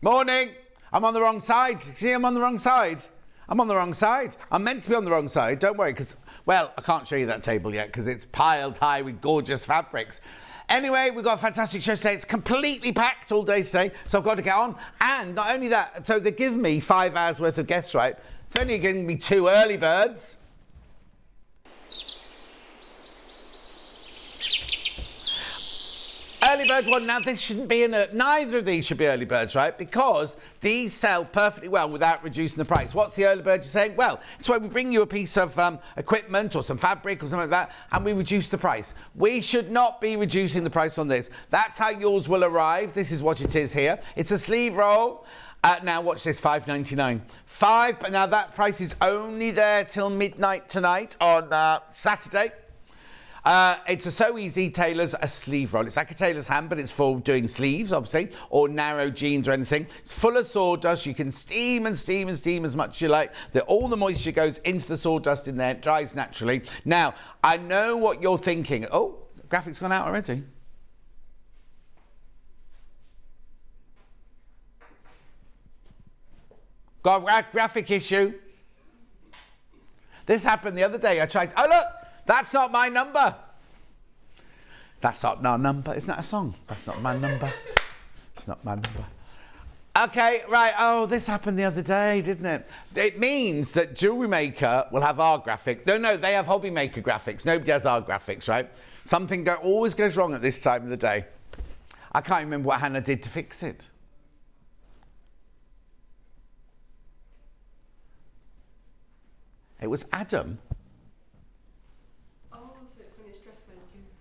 Morning. I'm on the wrong side. See, I'm on the wrong side. I'm on the wrong side. I'm meant to be on the wrong side. Don't worry, because, well, I can't show you that table yet because it's piled high with gorgeous fabrics. Anyway, we've got a fantastic show today. It's completely packed all day today, so I've got to get on. And not only that, so they give me 5 hours worth of guests, right? They're only giving me 2 early birds. Early birds one. Now, this shouldn't be neither of these should be early birds, right? Because these sell perfectly well without reducing the price. What's the early bird you're saying? Well, it's where we bring you a piece of equipment or some fabric or something like that, and we reduce the price. We should not be reducing the price on this. That's how yours will arrive. This is what it is here. It's a sleeve roll. Now, watch this, $5.99. But now that price is only there till midnight tonight on Saturday. It's a So Easy Tailor's a sleeve roll. It's like a tailor's hand, but it's for doing sleeves, obviously, or narrow jeans or anything. It's full of sawdust. You can steam and steam and steam as much as you like. All the moisture goes into the sawdust in there. It dries naturally. Now, I know what you're thinking. Oh, the graphic's gone out already. Got a graphic issue. This happened the other day. I tried. Oh, look. That's not my number. That's not our number. Isn't that a song? That's not my number. It's not my number. Okay, right. Oh, this happened the other day, didn't it? It means that Jewellery Maker will have our graphic. No, they have Hobby Maker graphics. Nobody has our graphics, right? Something always goes wrong at this time of the day. I can't remember what Hannah did to fix it. It was Adam.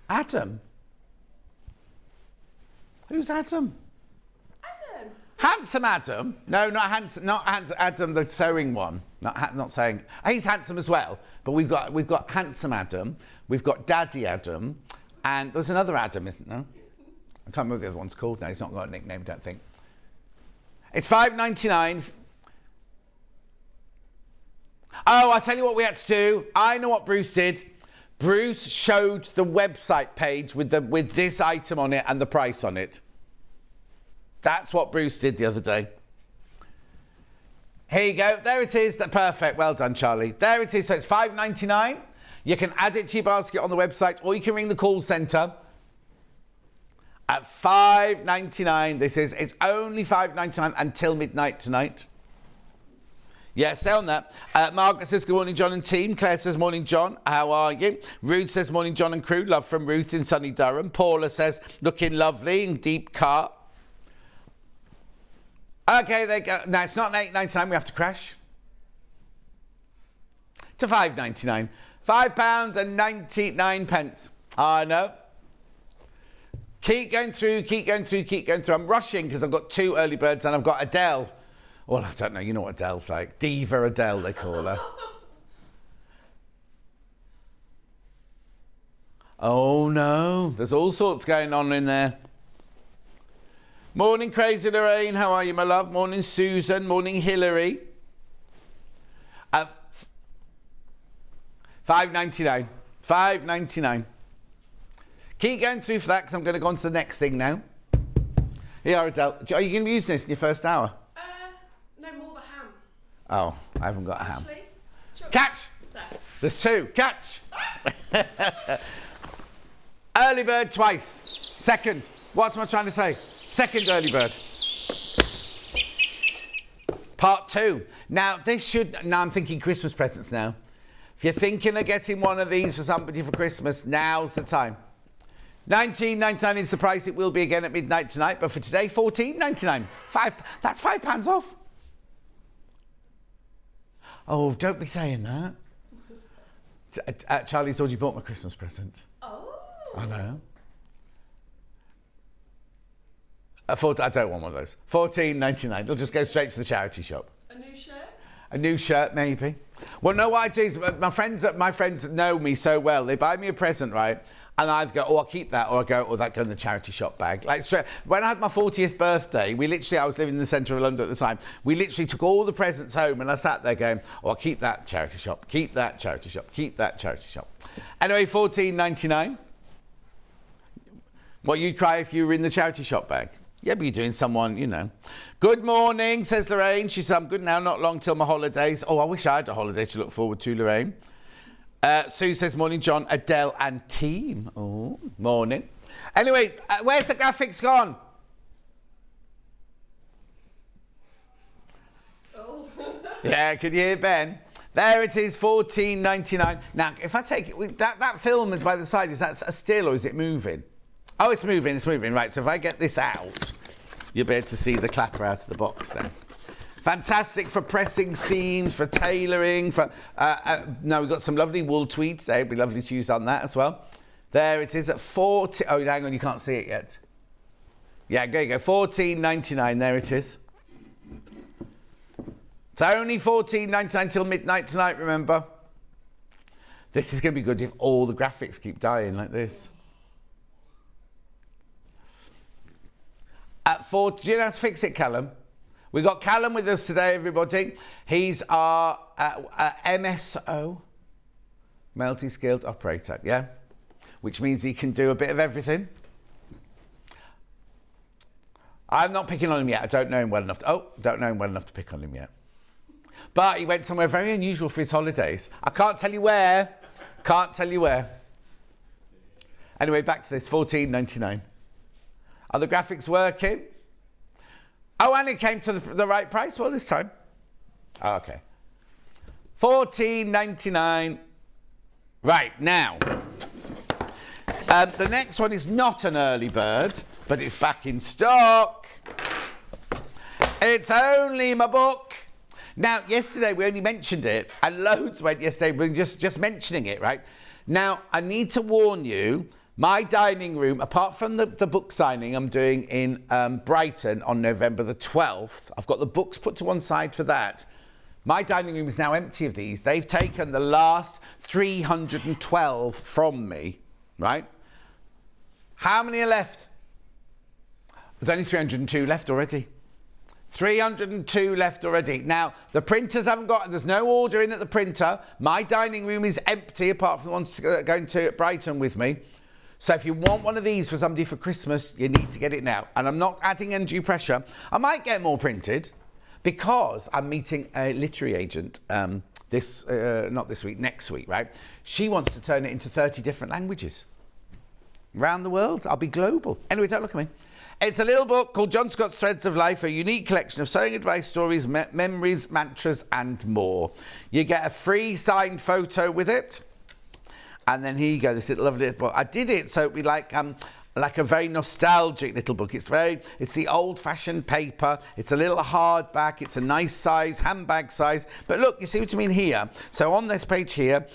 Adam? Who's Adam? Adam. Handsome Adam? No, not handsome. Not Adam, the sewing one. Not saying. He's handsome as well. But we've got handsome Adam. We've got Daddy Adam, and there's another Adam, isn't there? I can't remember what the other one's called now. He's not got a nickname, I don't think. It's $5.99. Oh, I tell you what we had to do. I know what Bruce did. Bruce showed the website page with this item on it and the price on it. That's what Bruce did the other day. Here you go. There it is. Perfect. Well done, Charlie. There it is. So it's $5.99. You can add it to your basket on the website, or you can ring the call centre at $5.99. It's only $5.99 until midnight tonight. Yes, stay on that. Margaret says, good morning, John and team. Claire says, morning, John. How are you? Ruth says, morning, John and crew. Love from Ruth in sunny Durham. Paula says, looking lovely in deep car. Okay, there you go. Now, it's not $8.99. We have to crash. To $5.99. £5.99. I know. Keep going through. I'm rushing because I've got 2 early birds and I've got Adelle. Well, I don't know. You know what Adelle's like. Diva Adelle, they call her. Oh, no. There's all sorts going on in there. Morning, Crazy Lorraine. How are you, my love? Morning, Susan. Morning, Hillary. $5.99. $5.99. Keep going through for that because I'm going to go on to the next thing now. Here, Adelle. Are you going to be using this in your first hour? Oh, I haven't got a ham. Catch! There's 2. Catch! Early bird twice. Second. What am I trying to say? Second early bird. Part 2. Now, now I'm thinking Christmas presents now. If you're thinking of getting one of these for somebody for Christmas, now's the time. $19.99 is the price. It will be again at midnight tonight. But for today, $14.99. That's £5 off. Oh, don't be saying that. Charlie's already bought my Christmas present. Oh. I know. I don't want one of those. $14.99. It'll just go straight to the charity shop. A new shirt? A new shirt, maybe. Well, no, what I do is my friends know me so well. They buy me a present, right? And I either go, oh, I'll keep that, or I go, oh, that go in the charity shop bag. Like, straight. When I had my 40th birthday, I was living in the centre of London at the time, we literally took all the presents home, and I sat there going, oh, I'll keep that charity shop, keep that charity shop, keep that charity shop. Anyway, $14.99. What you'd cry if you were in the charity shop bag. Yeah, but you're doing someone, you know. Good morning, says Lorraine. She said, I'm good now, not long till my holidays. Oh, I wish I had a holiday to look forward to, Lorraine. Sue says, morning, John, Adele and team. Oh, morning. Anyway, where's the graphics gone? Oh. Yeah, could you hear Ben? There it is, $14.99. Now, if I take it, that film is by the side, is that a still or is it moving? Oh, it's moving, Right, so if I get this out, you'll be able to see the clapper out of the box then. Fantastic for pressing seams, for tailoring, for... now, we've got some lovely wool tweed today. It'd be lovely to use on that as well. There it is at 40... Oh, hang on, you can't see it yet. Yeah, there you go, $14.99, there it is. It's only $14.99 till midnight tonight, remember? This is going to be good if all the graphics keep dying like this. At 40, do you know how to fix it, Callum? We got Callum with us today, everybody. He's our MSO, multi-skilled operator, yeah? Which means he can do a bit of everything. I'm not picking on him yet. I don't know him well enough to pick on him yet. But he went somewhere very unusual for his holidays. I can't tell you where. Anyway, back to this, $14.99. Are the graphics working? Oh, and it came to the right price, well, this time. Oh, okay. $14.99. Right, now. The next one is not an early bird, but it's back in stock. It's only my book. Now, yesterday we only mentioned it, and loads went yesterday with just mentioning it, right? Now, I need to warn you, my dining room, apart from the book signing I'm doing in Brighton on November the 12th, I've got the books put to one side for that. My dining room is now empty of these. They've taken the last 312 from me, right? How many are left? There's only 302 left already. 302 left already. Now, the printers haven't got... There's no order in at the printer. My dining room is empty, apart from the ones going to Brighton with me. So if you want one of these for somebody for Christmas, you need to get it now. And I'm not adding undue pressure. I might get more printed because I'm meeting a literary agent not this week, next week, right? She wants to turn it into 30 different languages. Around the world. I'll be global. Anyway, don't look at me. It's a little book called John Scott's Threads of Life, a unique collection of sewing advice, stories, memories, mantras, and more. You get a free signed photo with it. And then here you go, this little lovely little book. I did it so it'd be like a very nostalgic little book. It's the old-fashioned paper. It's a little hardback. It's a nice size, handbag size. But look, you see what I mean here? So on this page here,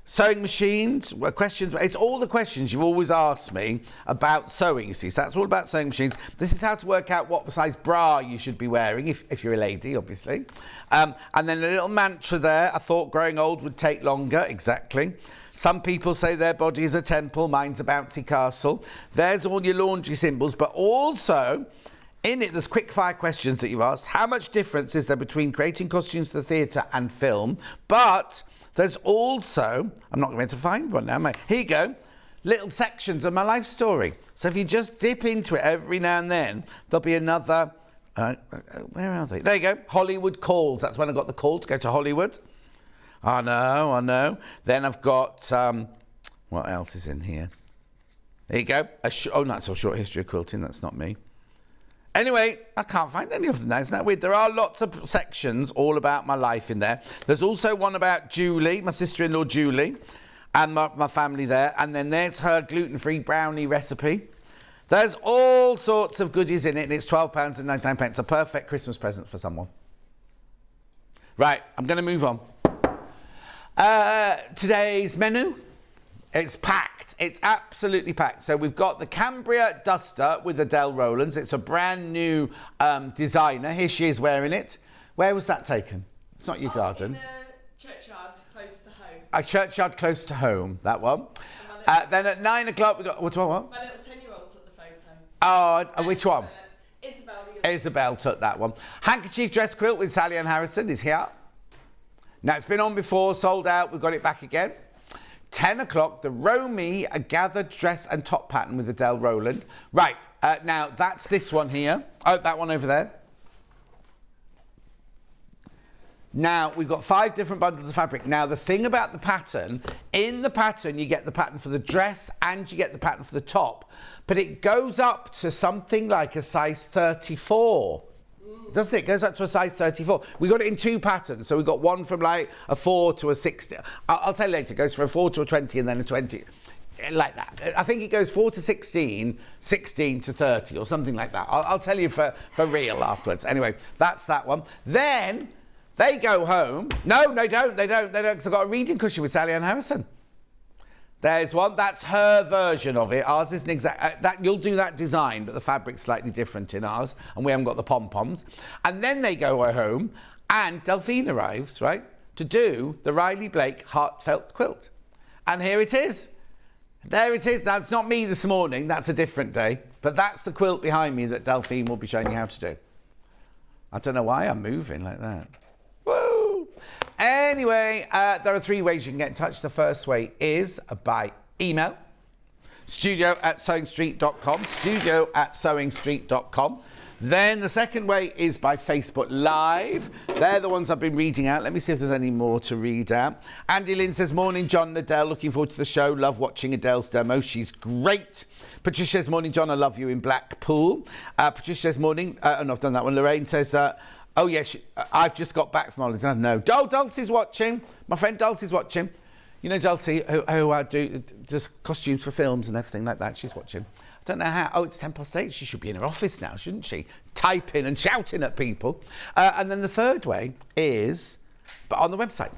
sewing machines, questions. It's all the questions you've always asked me about sewing, you see. So that's all about sewing machines. This is how to work out what size bra you should be wearing, if you're a lady, obviously. And then a little mantra there. I thought growing old would take longer. Exactly. Some people say their body is a temple. Mine's a bouncy castle. There's all your laundry symbols. But also, in it, there's quick-fire questions that you've asked. How much difference is there between creating costumes for the theatre and film? But... there's also, I'm not going to find one now, am I? Here you go, little sections of my life story. So if you just dip into it every now and then, there'll be another, where are they? There you go, Hollywood calls. That's when I got the call to go to Hollywood. I know. Then I've got, what else is in here? There you go. That's a short history of quilting. That's not me. Anyway, I can't find any of them now. Isn't that weird? There are lots of sections all about my life in there. There's also one about Julie, my sister-in-law Julie, and my family there. And then there's her gluten-free brownie recipe. There's all sorts of goodies in it, and it's £12.99. A perfect Christmas present for someone. Right, I'm going to move on. Today's menu. It's packed. It's absolutely packed. So we've got the Cambria duster with Adelle Rowlands. It's a brand new designer. Here she is wearing it. Where was that taken? It's not your garden. In a churchyard close to home. A churchyard close to home, that one. Then at 9 o'clock, we've got... What? My little 10-year-old took the photo. Oh, which one? Isabel. Isabel took that one. Handkerchief dress quilt with Sallieann Harrison is here. Now, it's been on before, sold out. We've got it back again. 10 o'clock, the Romey, a gathered dress and top pattern with Adelle Rowland. Right, now that's this one here. Oh, that one over there. Now, we've got 5 different bundles of fabric. Now, the thing about the pattern, in the pattern, you get the pattern for the dress and you get the pattern for the top. But it goes up to something like a size 34. Doesn't it? It goes up to a size 34. We got it in 2 patterns. So we've got one from like a 4 to a 60. I'll tell you later. It goes from a 4 to a 20 and then a 20. Like that. I think it goes 4 to 16, 16 to 30 or something like that. I'll tell you for real afterwards. Anyway, that's that one. Then they go home. No, they don't, because I've got a reading cushion with Sallieann Harrison. There's one. That's her version of it. Ours isn't exact. You'll do that design, but the fabric's slightly different in ours, and we haven't got the pom-poms. And then they go home, and Delphine arrives, right, to do the Riley Blake Heartfelt quilt. And here it is. There it is. Now, it's not me this morning. That's a different day. But that's the quilt behind me that Delphine will be showing you how to do. I don't know why I'm moving like that. Woo! Anyway, there are 3 ways you can get in touch. The first way is by email, studio@sewingstreet.com, studio@sewingstreet.com. Then the second way is by Facebook Live. They're the ones I've been reading out. Let me see if there's any more to read out. Andy Lynn says, morning, John and Adelle. Looking forward to the show. Love watching Adelle's demo. She's great. Patricia says, morning, John. I love you in Blackpool. Patricia says, morning. No, I've done that one. Lorraine says, oh, yes, I've just got back from holidays. No. Oh, Dulcie's watching. My friend Dulcie's watching. You know Dulcie, who does costumes for films and everything like that. She's watching. I don't know how. Oh, it's 8:10. She should be in her office now, shouldn't she? Typing and shouting at people. And then the third way is on the website,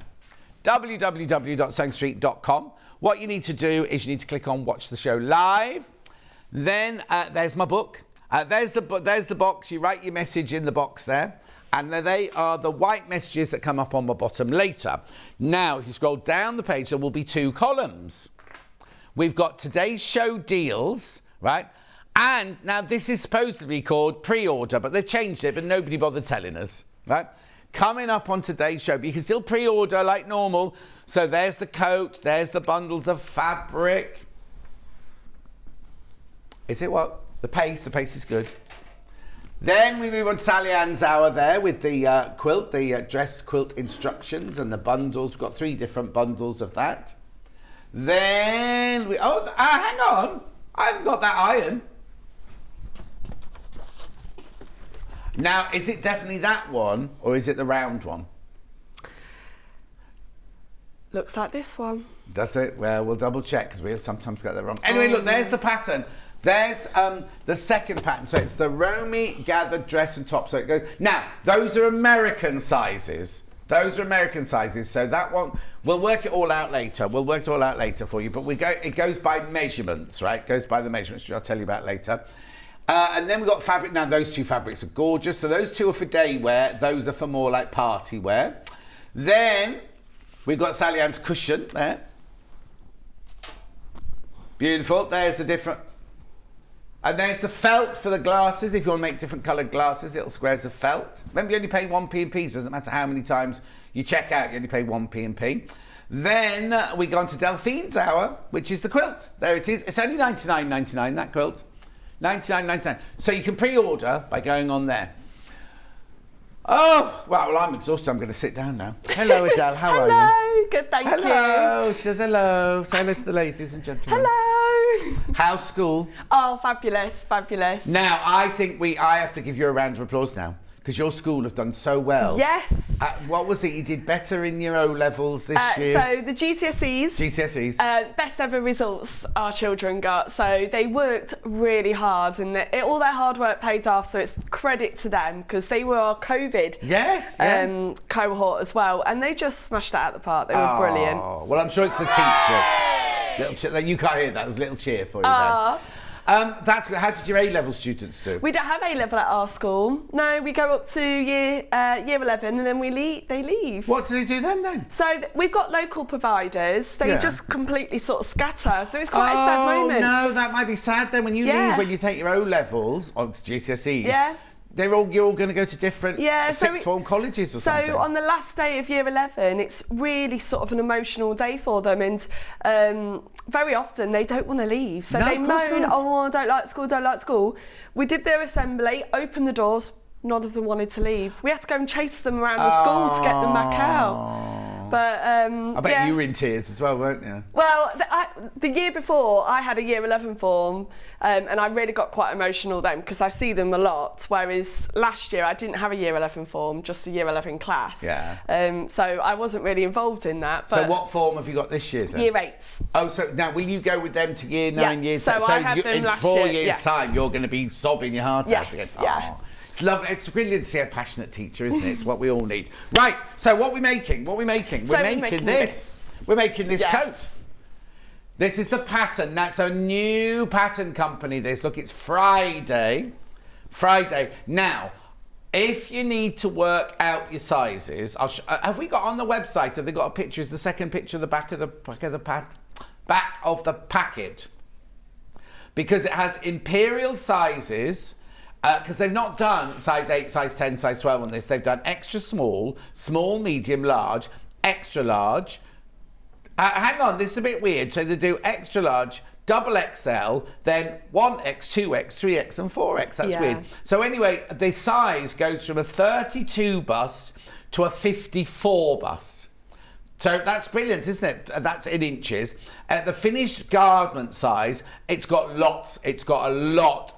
www.sewingstreet.com. What you need to do is you need to click on Watch the Show Live. Then there's my book. There's the box. You write your message in the box there. And they are the white messages that come up on the bottom later. Now, if you scroll down the page, there will be 2 columns. We've got today's show deals, right? And now this is supposed to be called pre-order, but they've changed it, but nobody bothered telling us, right? Coming up on today's show, but you can still pre-order like normal. So there's the coat, there's the bundles of fabric. Is it what? The pace is good. Then we move on to Sallieann's hour there with the quilt, the dress quilt instructions and the bundles. We've got 3 different bundles of that. Then hang on. I haven't got that iron. Now, is it definitely that one or is it the round one? Looks like this one. Does it? Well, we'll double check because we sometimes get that wrong. Anyway, look, there's the pattern. There's the second pattern. So it's the Romey gathered dress and top. So it goes. Now, those are American sizes. So that one, we'll work it all out later. For you. But it goes by measurements, right? It goes by the measurements, which I'll tell you about later. And then we've got fabric. Now, those 2 fabrics are gorgeous. So those 2 are for day wear. Those are for more like party wear. Then we've got Sallieann's cushion there. Beautiful. There's the different. And there's the felt for the glasses. If you want to make different coloured glasses, little squares of felt. Remember, you only pay 1p and p, so it doesn't matter how many times you check out, you only pay 1p and p. Then we go on to Delphine's hour, which is the quilt. There it is. It's only $99.99, that quilt. $99.99. So you can pre-order by going on there. Oh, well, I'm exhausted. I'm going to sit down now. Hello, Adelle. How are you? Hello. Good, thank you. Hello. She says hello. Say hello to the ladies and gentlemen. Hello. How's school? Oh, fabulous. Now, I think I have to give you a round of applause now because your school have done so well. Yes. What was it? You did better in your O-levels this year? So the GCSEs. Best ever results our children got. So they worked really hard and all their hard work paid off. So it's credit to them because they were our COVID cohort as well. And they just smashed it out of the park. They were brilliant. Well, I'm sure it's the teacher. You can't hear that. There's a little cheer for you then. That's good. How did your A-level students do? We don't have A-level at our school. No, we go up to year 11 and then they leave. What do they do then? So we've got local providers. They just completely sort of scatter. So it's quite a sad moment. Oh, no, that might be sad then when you leave, when you take your O-levels, or GCSEs. Yeah. you're all going to go to different sixth form colleges or something. So on the last day of year 11, it's really sort of an emotional day for them, and very often they don't want to leave. So they moan, oh, I don't like school. We did their assembly, opened the doors, none of them wanted to leave. We had to go and chase them around the school to get them back out. But I bet you were in tears as well, weren't you? Well, the year before, I had a year 11 form, and I really got quite emotional then because I see them a lot. Whereas last year, I didn't have a year 11 form, just a year 11 class. Yeah. So I wasn't really involved in that. But so what form have you got this year then? Year 8s. Oh, so now will you go with them to year 9, years? So I had them in last 4 year, years' time, you're going to be sobbing your heart out again. Yeah. It's lovely. It's brilliant to see a passionate teacher, isn't it? It's what we all need. Right. So what are we making? We're making this. We're making this coat. This is the pattern. That's a new pattern company. This. Look, it's Friday. Now, if you need to work out your sizes, have we got on the website? Have they got a picture? Is the second picture the back of the packet? Because it has imperial sizes. Because they've not done size 8, size 10, size 12 on this. They've done extra small, small, medium, large, extra large. Hang on, this is a bit weird. So they do extra large, double XL, then 1X, 2X, 3X and 4X. That's weird. So anyway, the size goes from a 32 bust to a 54 bust. So that's brilliant, isn't it? That's in inches. At the finished garment size, it's got lots. It's got a lot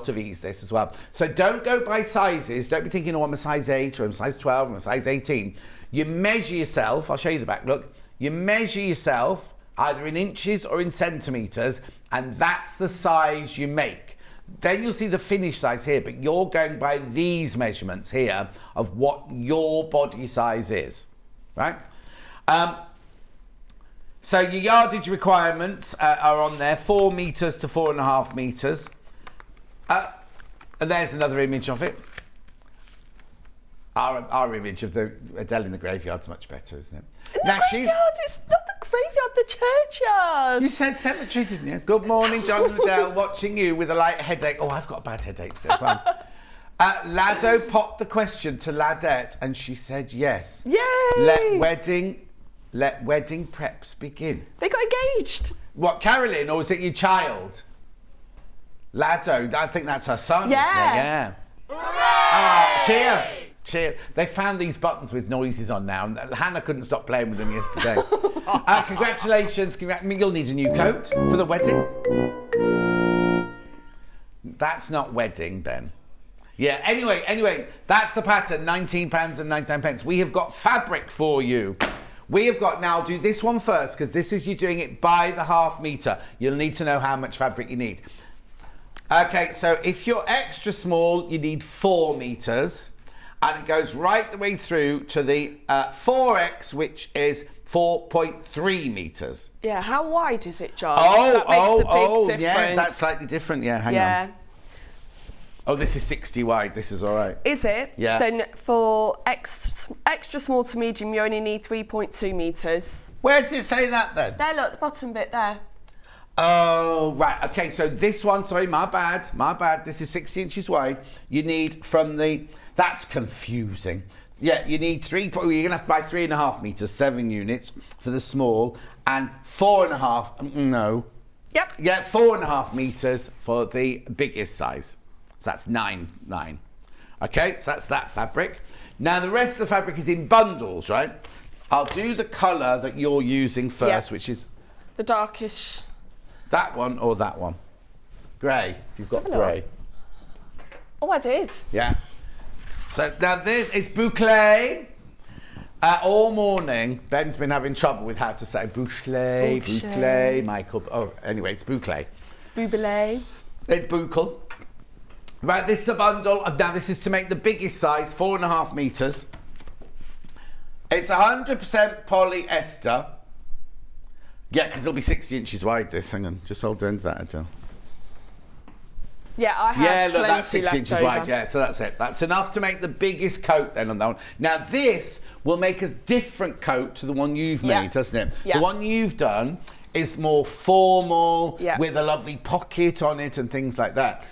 of ease, this as well. So don't go by sizes. Don't be thinking, oh, I'm a size 8 or I'm a size 12 or I'm a size 18. You measure yourself. I'll show you the back, look. You measure yourself either in inches or in centimetres, and that's the size you make. Then you'll see the finished size here, but you're going by these measurements here of what your body size is, right? So your yardage requirements are on there, 4 metres to 4.5 metres. And there's another image of it. Our image of the Adelle in the graveyard's much better, isn't it? It's not the graveyard, the churchyard. You said cemetery, didn't you? Good morning, John and Adelle, watching you with a light headache. Oh, I've got a bad headache today as well. Lado popped the question to Ladette and she said yes. Yay! Let wedding preps begin. They got engaged. What, Carolyn, or was it your child? Lado, I think that's her son, isn't it? Yeah. Cheer. They found these buttons with noises on now, and Hannah couldn't stop playing with them yesterday. Congratulations. You'll need a new coat for the wedding. That's not wedding, Ben. Yeah, anyway, that's the pattern, £19.99. We have got fabric for you. We have got, now I'll do this one first, because this is you doing it by the half metre. You'll need to know how much fabric you need. Okay, so if you're extra small, you need 4 metres, and it goes right the way through to the 4X, which is 4.3 metres. Yeah, how wide is it, John? That makes a big difference. Yeah, that's slightly different, hang on. Oh, this is 60 wide. This is all right. Is it? Yeah. Then for extra small to medium, you only need 3.2 metres. Where does it say that then? There, look, the bottom bit there. Oh, right. Okay, so this one, sorry, my bad. This is 60 inches wide. You need from the... That's confusing. Yeah, you need you're going to have to buy 3.5 metres, 7 units for the small, and 4.5, no. Yep. Yeah, 4.5 metres for the biggest size. So that's 9. Okay, so that's that fabric. Now the rest of the fabric is in bundles, right? I'll do the colour that you're using first, which is... The darkish. That one or that one? Grey. You've got grey. Oh, I did. Yeah. So now this, it's boucle. All morning, Ben's been having trouble with how to say boucle, Michael. Oh, anyway, it's boucle. Boucle. It's bucle. Right, this is a bundle. Now, this is to make the biggest size, 4.5 metres. It's 100% polyester. Yeah, because it'll be 60 inches wide, this. Hang on, just hold on to that, Adelle. Yeah, I have. Yeah, look, that's 6 inches wide. Yeah, so that's it. That's enough to make the biggest coat then on that one. Now, this will make a different coat to the one you've made, doesn't it? Yeah. The one you've done is more formal, with a lovely pocket on it and things like that.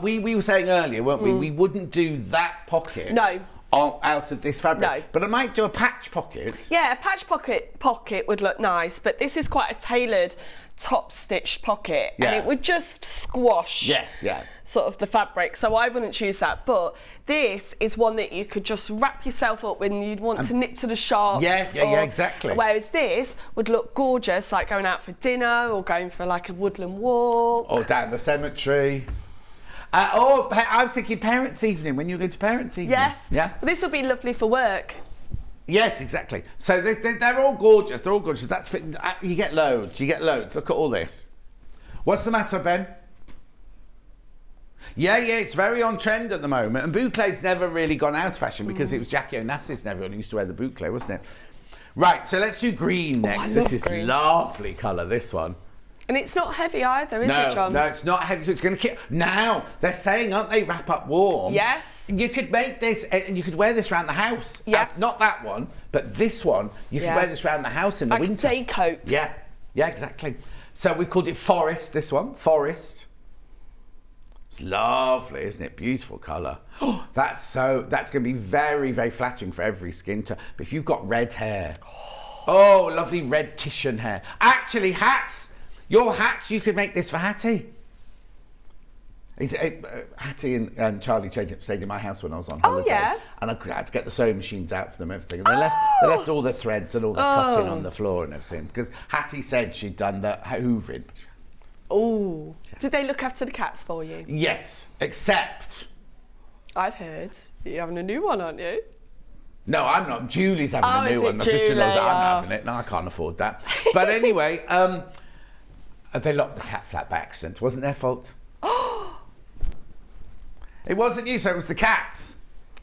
we were saying earlier, weren't we? We wouldn't do that pocket. No. Out of this fabric. No. But I might do a patch pocket. Yeah, a patch pocket would look nice, but this is quite a tailored top stitched pocket, and it would just squash sort of the fabric, so I wouldn't choose that. But this is one that you could just wrap yourself up when you'd want to nip to the shops. Yeah, exactly. Whereas this would look gorgeous, like going out for dinner or going for like a woodland walk. Or down the cemetery. Or I was thinking parents' evening, when you go to parents' evening. Yes. Yeah. This would be lovely for work. Yes, exactly. So they're all gorgeous. They're all gorgeous. That's fit. You get loads. You get loads. Look at all this. What's the matter, Ben? Yeah, it's very on trend at the moment. And bouclé's never really gone out of fashion because it was Jackie Onassis and everyone who used to wear the bouclé, wasn't it? Right, so let's do green next. This is green. Lovely colour, this one. And it's not heavy either, is it, John? No, it's not heavy. It's going to keep... Now, they're saying, aren't they, wrap up warm? Yes. You could make this, and you could wear this around the house. Yeah. Not that one, but this one. You could wear this around the house in the winter. Like a day coat. Yeah, exactly. So we've called it Forest, this one. Forest. It's lovely, isn't it? Beautiful colour. Oh, that's going to be very, very flattering for every skin tone. But if you've got red hair... Oh, lovely red Titian hair. Actually, hats... Your hats, you could make this for Hattie. Hattie and Charlie stayed in my house when I was on holiday. Oh, yeah? And I had to get the sewing machines out for them and everything. And they left all the threads and all the cutting on the floor and everything. Because Hattie said she'd done the hoovering. Oh. Did they look after the cats for you? Yes, except... I've heard you're having a new one, aren't you? No, I'm not. Julie's having a new one. My Julie? sister-in-law's I'm having it. No, I can't afford that. But anyway... they locked the cat flat by accident. It wasn't their fault. It wasn't you, so it was the cats.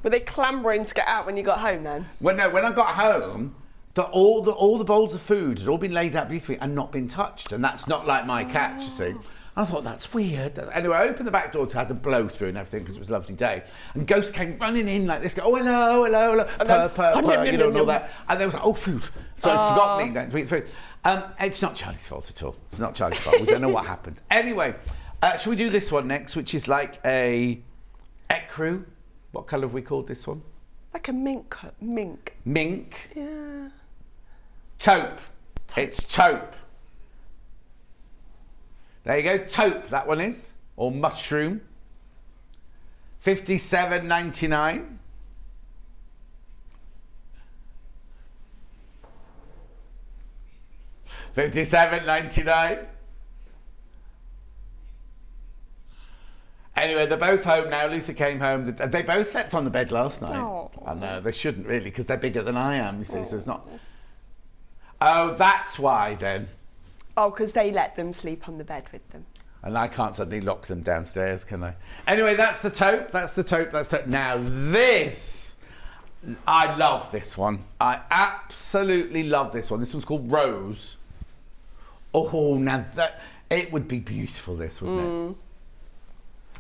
Were they clambering to get out when you got home then? Well, no, when I got home, all the bowls of food had all been laid out beautifully and not been touched. And that's not like my cat, you see. I thought, that's weird. Anyway, I opened the back door to have the blow through and everything because it was a lovely day. And Ghost came running in like this, go, oh, hello, purr, you know, and all that. And there was like, oh, food. So I forgot me going to eat the food. It's not Charlie's fault at all. It's not Charlie's fault. We don't know what happened. Anyway, shall we do this one next, which is like a ecru? What colour have we called this one? Like a mink. Mink? Yeah. Taupe. It's taupe. There you go, taupe, that one is. Or mushroom. $57.99. $57.99. Anyway, they're both home now. Luther came home. They both slept on the bed last night. Oh. I know, they shouldn't really, because they're bigger than I am, you see, so it's not... Oh, that's why then. Oh, because they let them sleep on the bed with them. And I can't suddenly lock them downstairs, can I? Anyway, that's the taupe. Now this, I love this one. I absolutely love this one. This one's called Rose. Oh, now it would be beautiful, this, wouldn't it?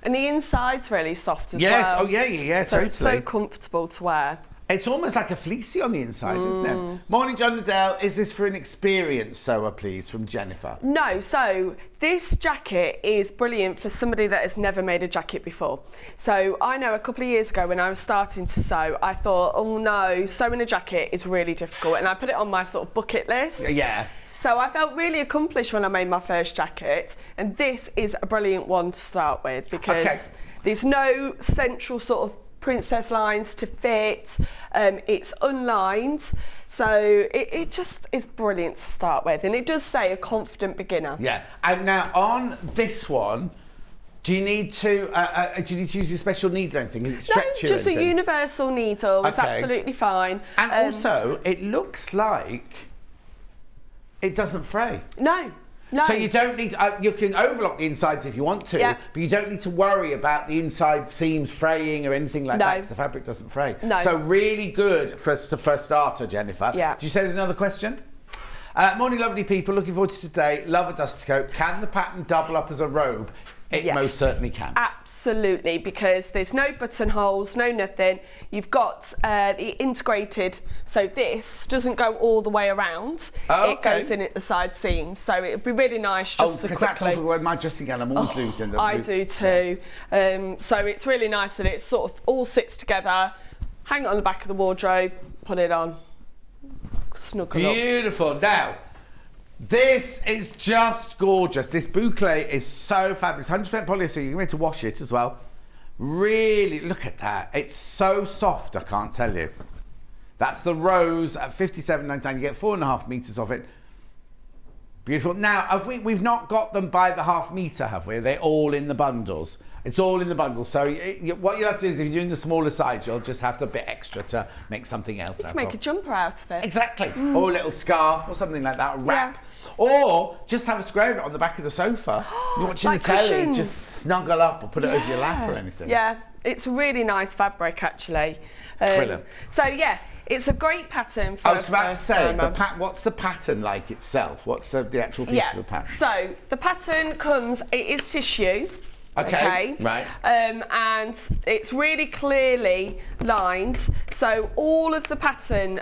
And the inside's really soft as well. Yes, oh yeah, so totally. It's so comfortable to wear. It's almost like a fleecy on the inside, isn't it? Morning, John and Adelle. Is this for an experienced sewer, please, from Jennifer? No, so this jacket is brilliant for somebody that has never made a jacket before. So I know a couple of years ago when I was starting to sew, I thought, oh no, sewing a jacket is really difficult. And I put it on my sort of bucket list. Yeah. So I felt really accomplished when I made my first jacket. And this is a brilliant one to start with because there's no central sort of princess lines to fit. It's unlined, so it just is brilliant to start with, and it does say a confident beginner. Yeah, and now on this one, do you need to use your special needle or anything? Is it stretchy? No, just a universal needle. It's absolutely fine. And also, it looks like it doesn't fray. No. No. So you don't need, you can overlock the insides if you want to, but you don't need to worry about the inside seams fraying or anything like that because the fabric doesn't fray. No. So really good for a starter, Jennifer. Yeah. Do you say there's another question? Morning, lovely people. Looking forward to today. Love a dust coat. Can the pattern double up as a robe? It most certainly can. Absolutely, because there's no buttonholes, no nothing. You've got the integrated, so this doesn't go all the way around. Oh, it goes in at the side seams, so it would be really nice just to quickly... because that's also my dressing gown, I'm always losing them. I do too. So it's really nice that it sort of all sits together, hang it on the back of the wardrobe, put it on, snuggle up. Beautiful. Now, this is just gorgeous. This boucle is so fabulous. 100% polyester. You're going to wash it as well. Really, look at that. It's so soft, I can't tell you. That's the rose at $57.99. You get 4.5 meters of it. Beautiful. Now, we've not got them by the ½ meter, have we? They're all in the bundles. It's all in the bundle. So what you'll have to do is, if you're doing the smaller size, you'll just have to a bit extra to make something else out of it. Make a jumper out of it. Exactly. Or a little scarf or something like that, a wrap. Yeah. Or just have a square of it on the back of the sofa. You're watching like the telly, cushions. Just snuggle up or put it over your lap or anything. Yeah, it's a really nice fabric actually. Brilliant. So yeah, it's a great pattern for I was about to say, what's the pattern like itself? What's the actual piece of the pattern? So the pattern comes, it is tissue. Okay, right. And it's really clearly lined, so all of the pattern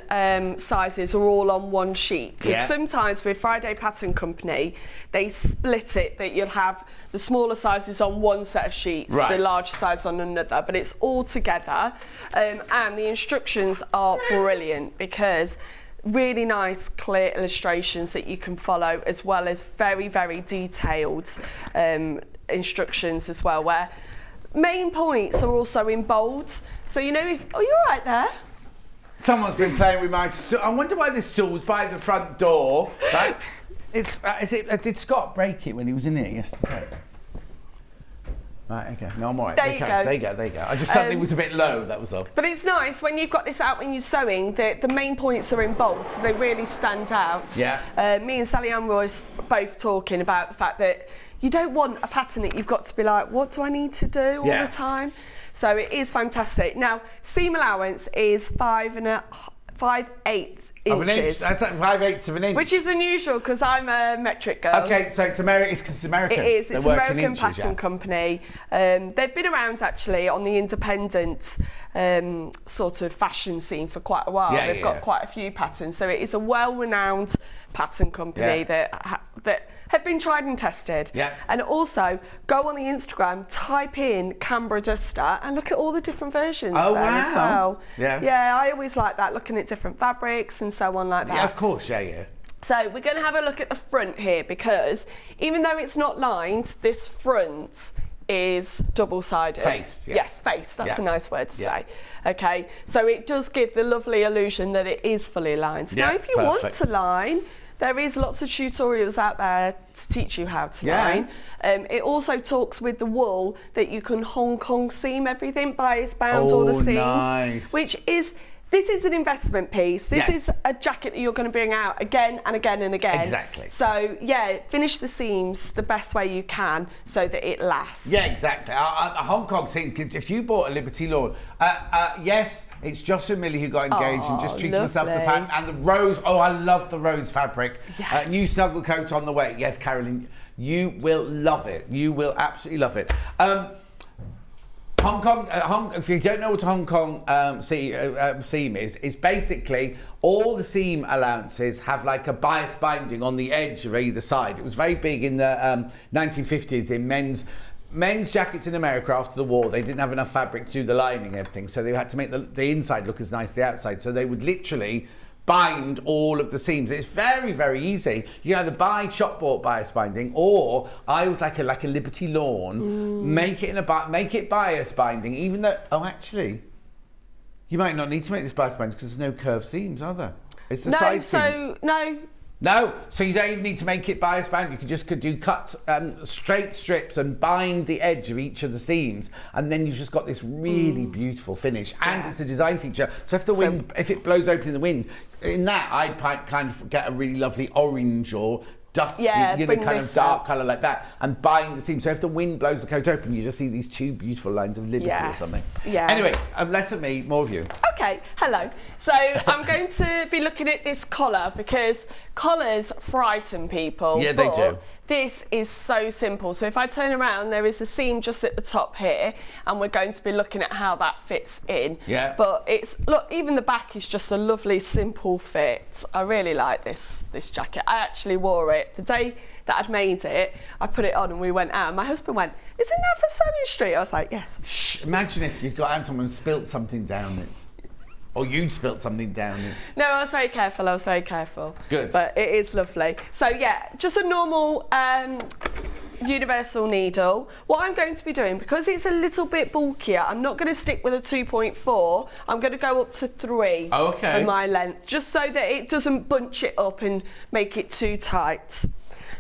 sizes are all on one sheet. Because sometimes with Friday Pattern Company, they split it, that you'll have the smaller sizes on one set of sheets, the larger size on another, but it's all together. And the instructions are brilliant because really nice clear illustrations that you can follow, as well as very, very detailed instructions as well, where main points are also in bold. So you know, if you're right there. Someone's been playing with my stool. I wonder why this stool was by the front door. Right? Did Scott break it when he was in here yesterday? Right, okay. No, I'm all right. There you go. I just suddenly was a bit low, that was all. But it's nice when you've got this out when you're sewing, the main points are in bold, so they really stand out. Yeah. Me and Sallieann were both talking about the fact that you don't want a pattern that you've got to be like, what do I need to do all the time? So it is fantastic. Now, seam allowance is 5/8 inches. That's like 5/8 of an inch. Which is unusual because I'm a metric girl. Okay, so it's American. It's because it's American. It is. It's American Pattern Company. They've been around actually on the independent sort of fashion scene for quite a while. They've got quite a few patterns. So it is a well-renowned pattern company that have been tried and tested. Yeah. And also go on the Instagram, type in Cambria duster, and look at all the different versions as well. Yeah, I always like that, looking at different fabrics and so on like that. Yeah, of course, yeah. So we're going to have a look at the front here, because even though it's not lined, this front is double-sided. Faced, yes, faced. That's a nice word to say. Okay, so it does give the lovely illusion that it is fully lined. Now, if you want to line, there is lots of tutorials out there to teach you how to line. It also talks with the wool that you can Hong Kong seam everything, bias bound all the seams, which is... This is an investment piece. This is a jacket that you're going to bring out again and again and again. Exactly. So, finish the seams the best way you can so that it lasts. Yeah, exactly. A Hong Kong seam, if you bought a Liberty Lawn, yes, it's Josh and Millie who got engaged and just treated myself to the pattern. And the rose, I love the rose fabric. Yes. New snuggle coat on the way. Yes, Carolyn, you will love it. You will absolutely love it. Hong Kong, if you don't know what a Hong Kong seam is, it's basically all the seam allowances have like a bias binding on the edge of either side. It was very big in the 1950s in men's jackets in America after the war. They didn't have enough fabric to do the lining and everything, so they had to make the inside look as nice as the outside. So they would literally bind all of the seams. It's very, very easy. You know, the shop bought bias binding, or I was like a Liberty Lawn, make it bias binding, even though actually you might not need to make this bias binding because there's no curved seams, are there? It's the side seam. No, so you don't even need to make it bias bound. You can just do cut straight strips and bind the edge of each of the seams, and then you've just got this really beautiful finish. And it's a design feature. So if it blows open in the wind, in that I'd kind of get a really lovely orange or dusty, kind of dark colour like that, and bind the seam. So if the wind blows the coat open, you just see these two beautiful lines of Liberty or something. Yeah. Anyway, less of me, more of you. Okay, hello. So I'm going to be looking at this collar because collars frighten people. Yeah, they do. This is so simple. So if I turn around, there is a seam just at the top here, and we're going to be looking at how that fits in. Yeah. But look, even the back is just a lovely, simple fit. I really like this jacket. I actually wore it the day that I'd made it. I put it on and we went out. And my husband went, "Isn't that for Sewing Street?" I was like, "Yes." Shh, imagine if you'd got out and someone spilt something down it. Or you'd spilt something down it. No, I was very careful. Good. But it is lovely. So yeah, just a normal universal needle. What I'm going to be doing, because it's a little bit bulkier, I'm not going to stick with a 2.4. I'm going to go up to 3 for my length, just so that it doesn't bunch it up and make it too tight.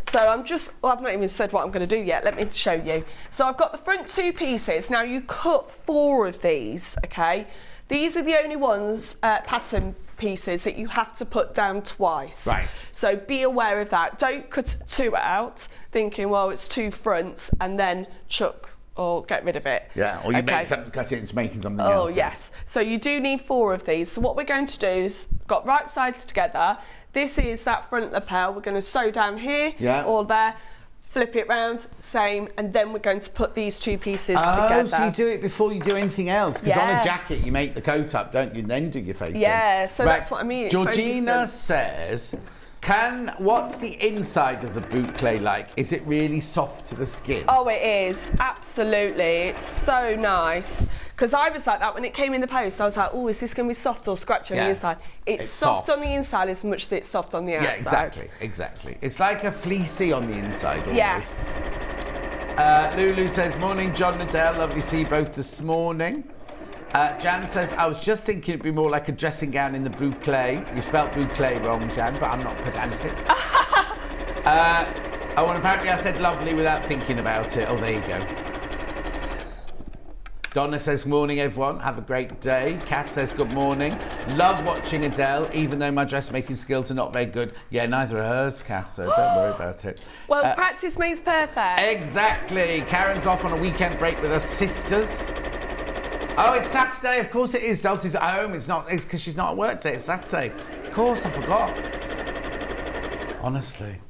So I've not even said what I'm going to do yet. Let me show you. So I've got the front 2 pieces. Now you cut 4 of these, okay? These are the only ones, pattern pieces, that you have to put down twice. Right. So be aware of that. Don't cut 2 out, thinking, well, it's 2 fronts, and then chuck or get rid of it. Yeah, or you cut it into making something else. Oh, yes. So you do need 4 of these. So what we're going to do is, got right sides together. This is that front lapel. We're going to sew down here, or there. Flip it round, same, and then we're going to put these 2 pieces together. Oh, so you do it before you do anything else? Because on a jacket, you make the coat up, don't you, and then do your facing. Yeah, so that's what I mean. It's Georgina says, what's the inside of the boucle like? Is it really soft to the skin? Oh, it is, absolutely. It's so nice. Because I was like that when it came in the post. I was like, oh, is this going to be soft or scratchy on the inside? It's soft on the inside as much as it's soft on the outside. Yeah, exactly. It's like a fleecy on the inside almost. Yes. Lulu says, morning, John and Adelle. Lovely to see you both this morning. Jan says, I was just thinking it'd be more like a dressing gown in the boucle. You spelt boucle wrong, Jan, but I'm not pedantic. And apparently I said lovely without thinking about it. Oh, there you go. Donna says, morning, everyone. Have a great day. Kat says, good morning. Love watching Adelle, even though my dressmaking skills are not very good. Yeah, neither are hers, Kat, so don't worry about it. Well, practice makes perfect. Exactly. Karen's off on a weekend break with her sisters. Oh, it's Saturday. Of course it is. Dulcie's at home. It's because she's not at work today. It's Saturday. Of course, I forgot. Honestly.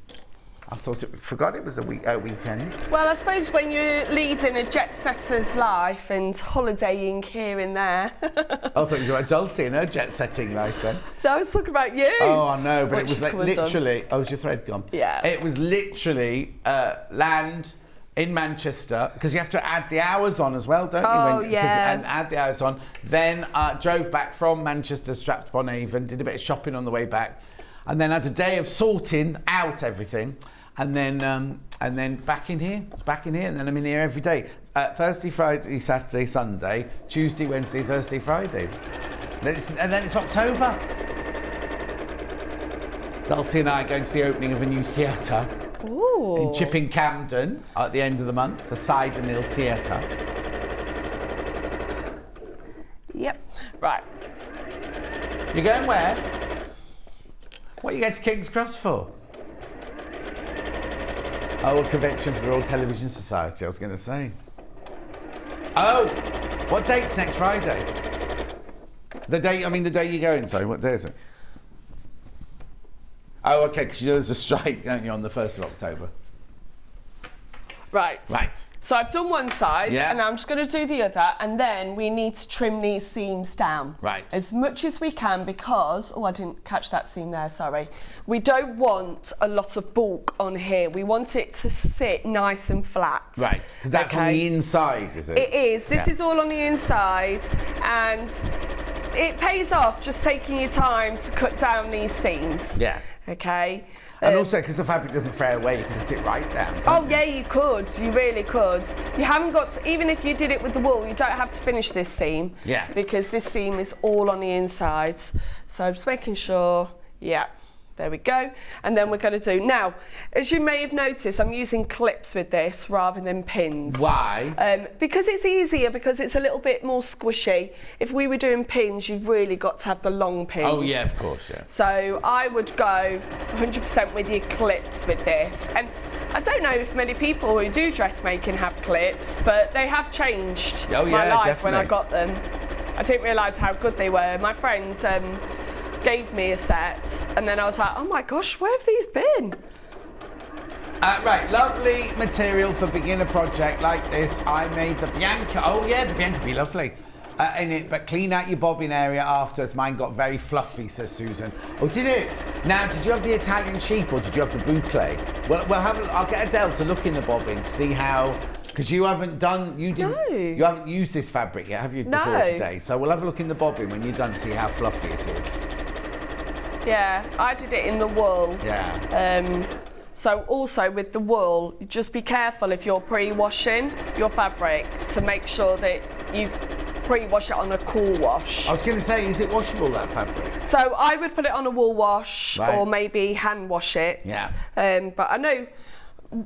I forgot it was a weekend. Well, I suppose when you're leading a jet setter's life and holidaying here and there. I thought you were about Dulcie and her jet setting life then. No, I was talking about you. Oh, I know, but it was like literally. Oh, is your thread gone? Yeah. It was literally land in Manchester, because you have to add the hours on as well, don't you? Oh, yeah. And add the hours on. Then drove back from Manchester, Stratford-upon-Avon, did a bit of shopping on the way back, and then had a day of sorting out everything. And then back in here, and then I'm in here every day. Thursday, Friday, Saturday, Sunday, Tuesday, Wednesday, Thursday, Friday. And then it's October. Dulcie and I are going to the opening of a new theatre in Chipping Camden at the end of the month, the Cider Mill Theatre. Yep, right. You're going where? What are you going to King's Cross for? Oh, a convention for the Royal Television Society, I was going to say. Oh, what date's next Friday? The day you're going, sorry, what day is it? Oh, okay, because you know there's a strike, don't you, on the 1st of October? Right. So I've done one side, and I'm just going to do the other, and then we need to trim these seams down. Right. As much as we can, because, I didn't catch that seam there, sorry. We don't want a lot of bulk on here. We want it to sit nice and flat. Right, because that's on the inside, is it? It is. This is all on the inside, and it pays off just taking your time to cut down these seams. Yeah. Okay. And also, because the fabric doesn't fray away, you can cut it right down. Yeah, you could. You really could. You haven't got to, even if you did it with the wool, you don't have to finish this seam. Yeah. Because this seam is all on the inside. So just making sure, there we go. And then we're going to do, now, as you may have noticed, I'm using clips with this rather than pins. Why? Because it's easier, because it's a little bit more squishy. If we were doing pins, you've really got to have the long pins. Oh, yeah, of course, yeah. So I would go 100% with your clips with this. And I don't know if many people who do dressmaking have clips, but they have changed my life definitely. when I got them. I didn't realise how good they were. My friend gave me a set, and then I was like, oh my gosh, where have these been? Right, lovely material for beginner project like this. I made the Bianca. Oh yeah, the Bianca would be lovely in it, but clean out your bobbin area afterwards. Mine got very fluffy, says Susan. Oh, did it? Now, did you have the Italian sheep or did you have the boucle? Well, I'll get Adele to look in the bobbin to see how, because you haven't used this fabric yet, have you, before today? So we'll have a look in the bobbin when you're done, see how fluffy it is. Yeah, I did it in the wool. Yeah. So also with the wool, just be careful if you're pre-washing your fabric to make sure that you pre-wash it on a cool wash. I was going to say, is it washable, that fabric? So I would put it on a wool wash or maybe hand wash it. Yeah. But I know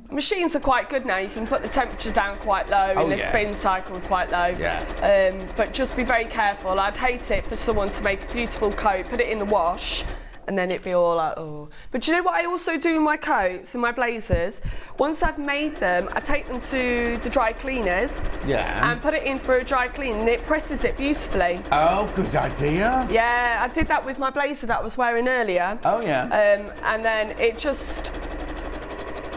machines are quite good now. You can put the temperature down quite low and the spin cycle quite low. Yeah. But just be very careful. I'd hate it for someone to make a beautiful coat, put it in the wash, and then it'd be all like, oh. But do you know what I also do in my coats and my blazers? Once I've made them, I take them to the dry cleaners and put it in for a dry clean, and it presses it beautifully. Oh, good idea. Yeah, I did that with my blazer that I was wearing earlier. Oh, yeah. And then it just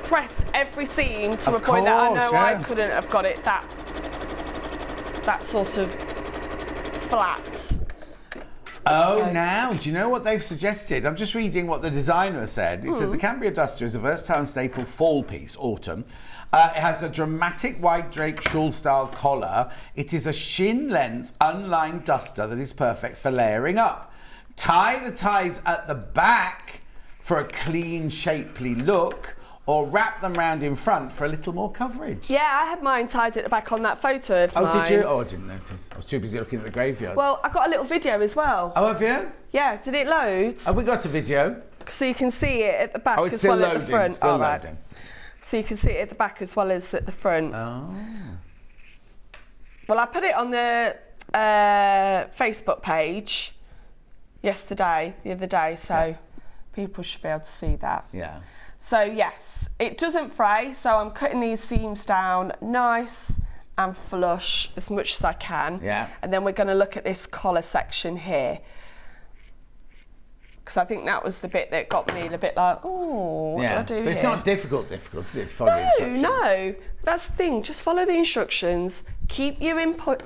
pressed every seam to a point that I know I couldn't have got it that sort of flat. Oh, so. Now, do you know what they've suggested? I'm just reading what the designer said. He said the Cambria duster is a versatile and staple fall piece, autumn. It has a dramatic wide drape shawl-style collar. It is a shin-length, unlined duster that is perfect for layering up. Tie the ties at the back for a clean, shapely look, or wrap them round in front for a little more coverage. Yeah, I had mine tied at the back on that photo of mine. Oh, did you? Oh, I didn't notice. I was too busy looking at the graveyard. Well, I got a little video as well. Oh, have you? Yeah, did it load? Oh, we got a video. So you can see it at the back as well as at the front. Still loading. So you can see it at the back as well as at the front. Oh. Well, I put it on the Facebook page the other day, so people should be able to see that. Yeah. So yes, it doesn't fray, so I'm cutting these seams down nice and flush as much as I can. Yeah. And then we're going to look at this collar section here, because I think that was the bit that got me a bit like, oh, what do I do here? But it's not difficult, is it? Follow the instructions. No, that's the thing. Just follow the instructions. Keep your input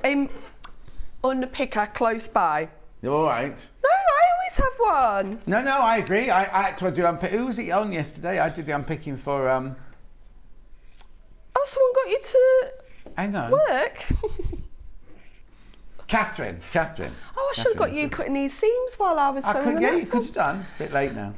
on the picker close by. You're all right. No, I always have one. No, I agree. I had to do unpick. Who was it on yesterday? I did the unpicking for. Oh, someone got you to. Hang on. Work. Catherine. Oh, I should have got you cutting these seams while I was sewing them. Yeah, you could have done. A bit late now.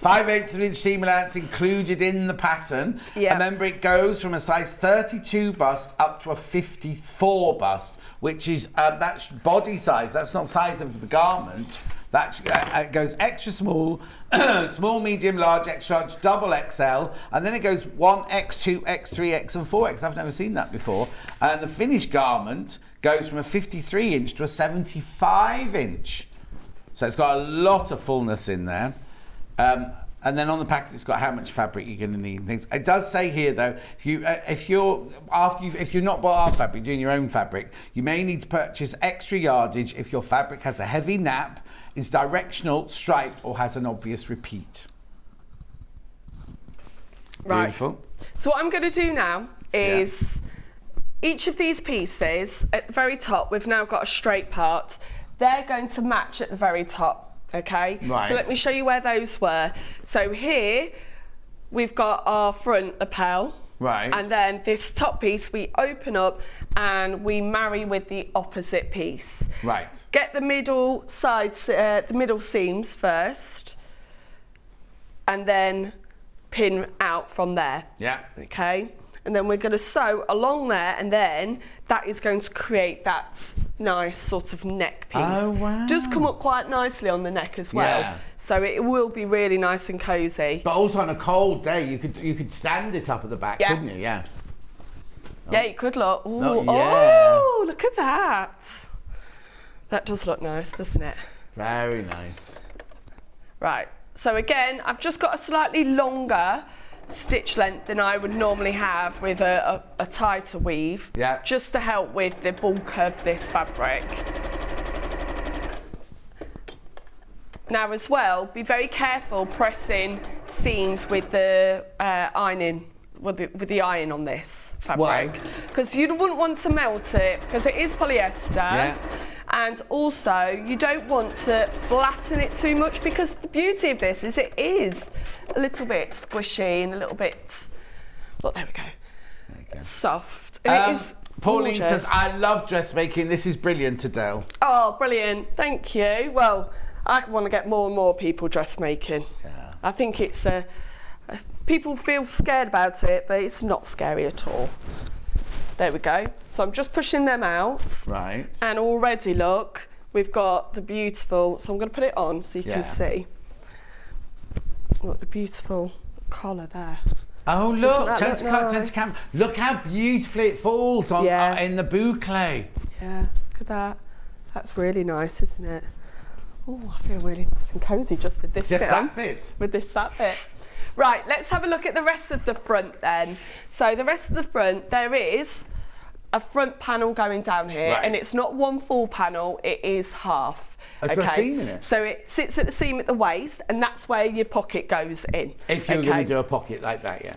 5/8 of an inch seam allowance included in the pattern. Yeah. Remember, it goes from a size 32 bust up to a 54 bust, which is that's body size. That's not size of the garment. That it goes extra small, small, medium, large, extra large, double XL, and then it goes 1X, 2X, 3X, and 4X. I've never seen that before. And the finished garment goes from a 53 inch to a 75 inch. So it's got a lot of fullness in there. And then on the packet, it's got how much fabric you're going to need and things. It does say here, though, if you're not bought our fabric, doing your own fabric, you may need to purchase extra yardage if your fabric has a heavy nap, is directional, striped, or has an obvious repeat. Right. Beautiful. So what I'm going to do now is each of these pieces at the very top, we've now got a straight part. They're going to match at the very top. Okay, right. So let me show you where those were. So here we've got our front lapel, right, and then this top piece we open up and we marry with the opposite piece. Right. Get the middle sides, the middle seams first, and then pin out from there. Yeah. Okay, and then we're going to sew along there, and then that is going to create that nice sort of neck piece. Oh, wow. Does come up quite nicely on the neck as well. Yeah. So it will be really nice and cosy. But also on a cold day, you could stand it up at the back, couldn't you? Yeah. Yeah, you could look. Ooh, oh, look at that. That does look nice, doesn't it? Very nice. Right. So again, I've just got a slightly longer stitch length than I would normally have with a tighter weave, just to help with the bulk of this fabric. Now as well, be very careful pressing seams with the ironing, with the iron on this fabric. Because you wouldn't want to melt it, because it is polyester. Yeah. And also, you don't want to flatten it too much, because the beauty of this is it is a little bit squishy and a little bit, look, there we go, soft. And it is Pauline says, I love dressmaking. This is brilliant, Adelle. Oh, brilliant. Thank you. Well, I want to get more and more people dressmaking. Yeah. I think it's people feel scared about it, but it's not scary at all. There we go. So I'm just pushing them out. Right. And already, look, we've got the beautiful, so I'm going to put it on so you can see. Look, the beautiful collar there. Oh, look, turn to camera. Look how beautifully it falls on in the boucle. Yeah, look at that. That's really nice, isn't it? Oh, I feel really nice and cosy just with this bit. Just that bit. With that bit. Right, let's have a look at the rest of the front then. So the rest of the front, there is a front panel going down here, and it's not one full panel, it is half. It's got a seam in it. So it sits at the seam at the waist, and that's where your pocket goes in. If you're going to do a pocket like that, yeah.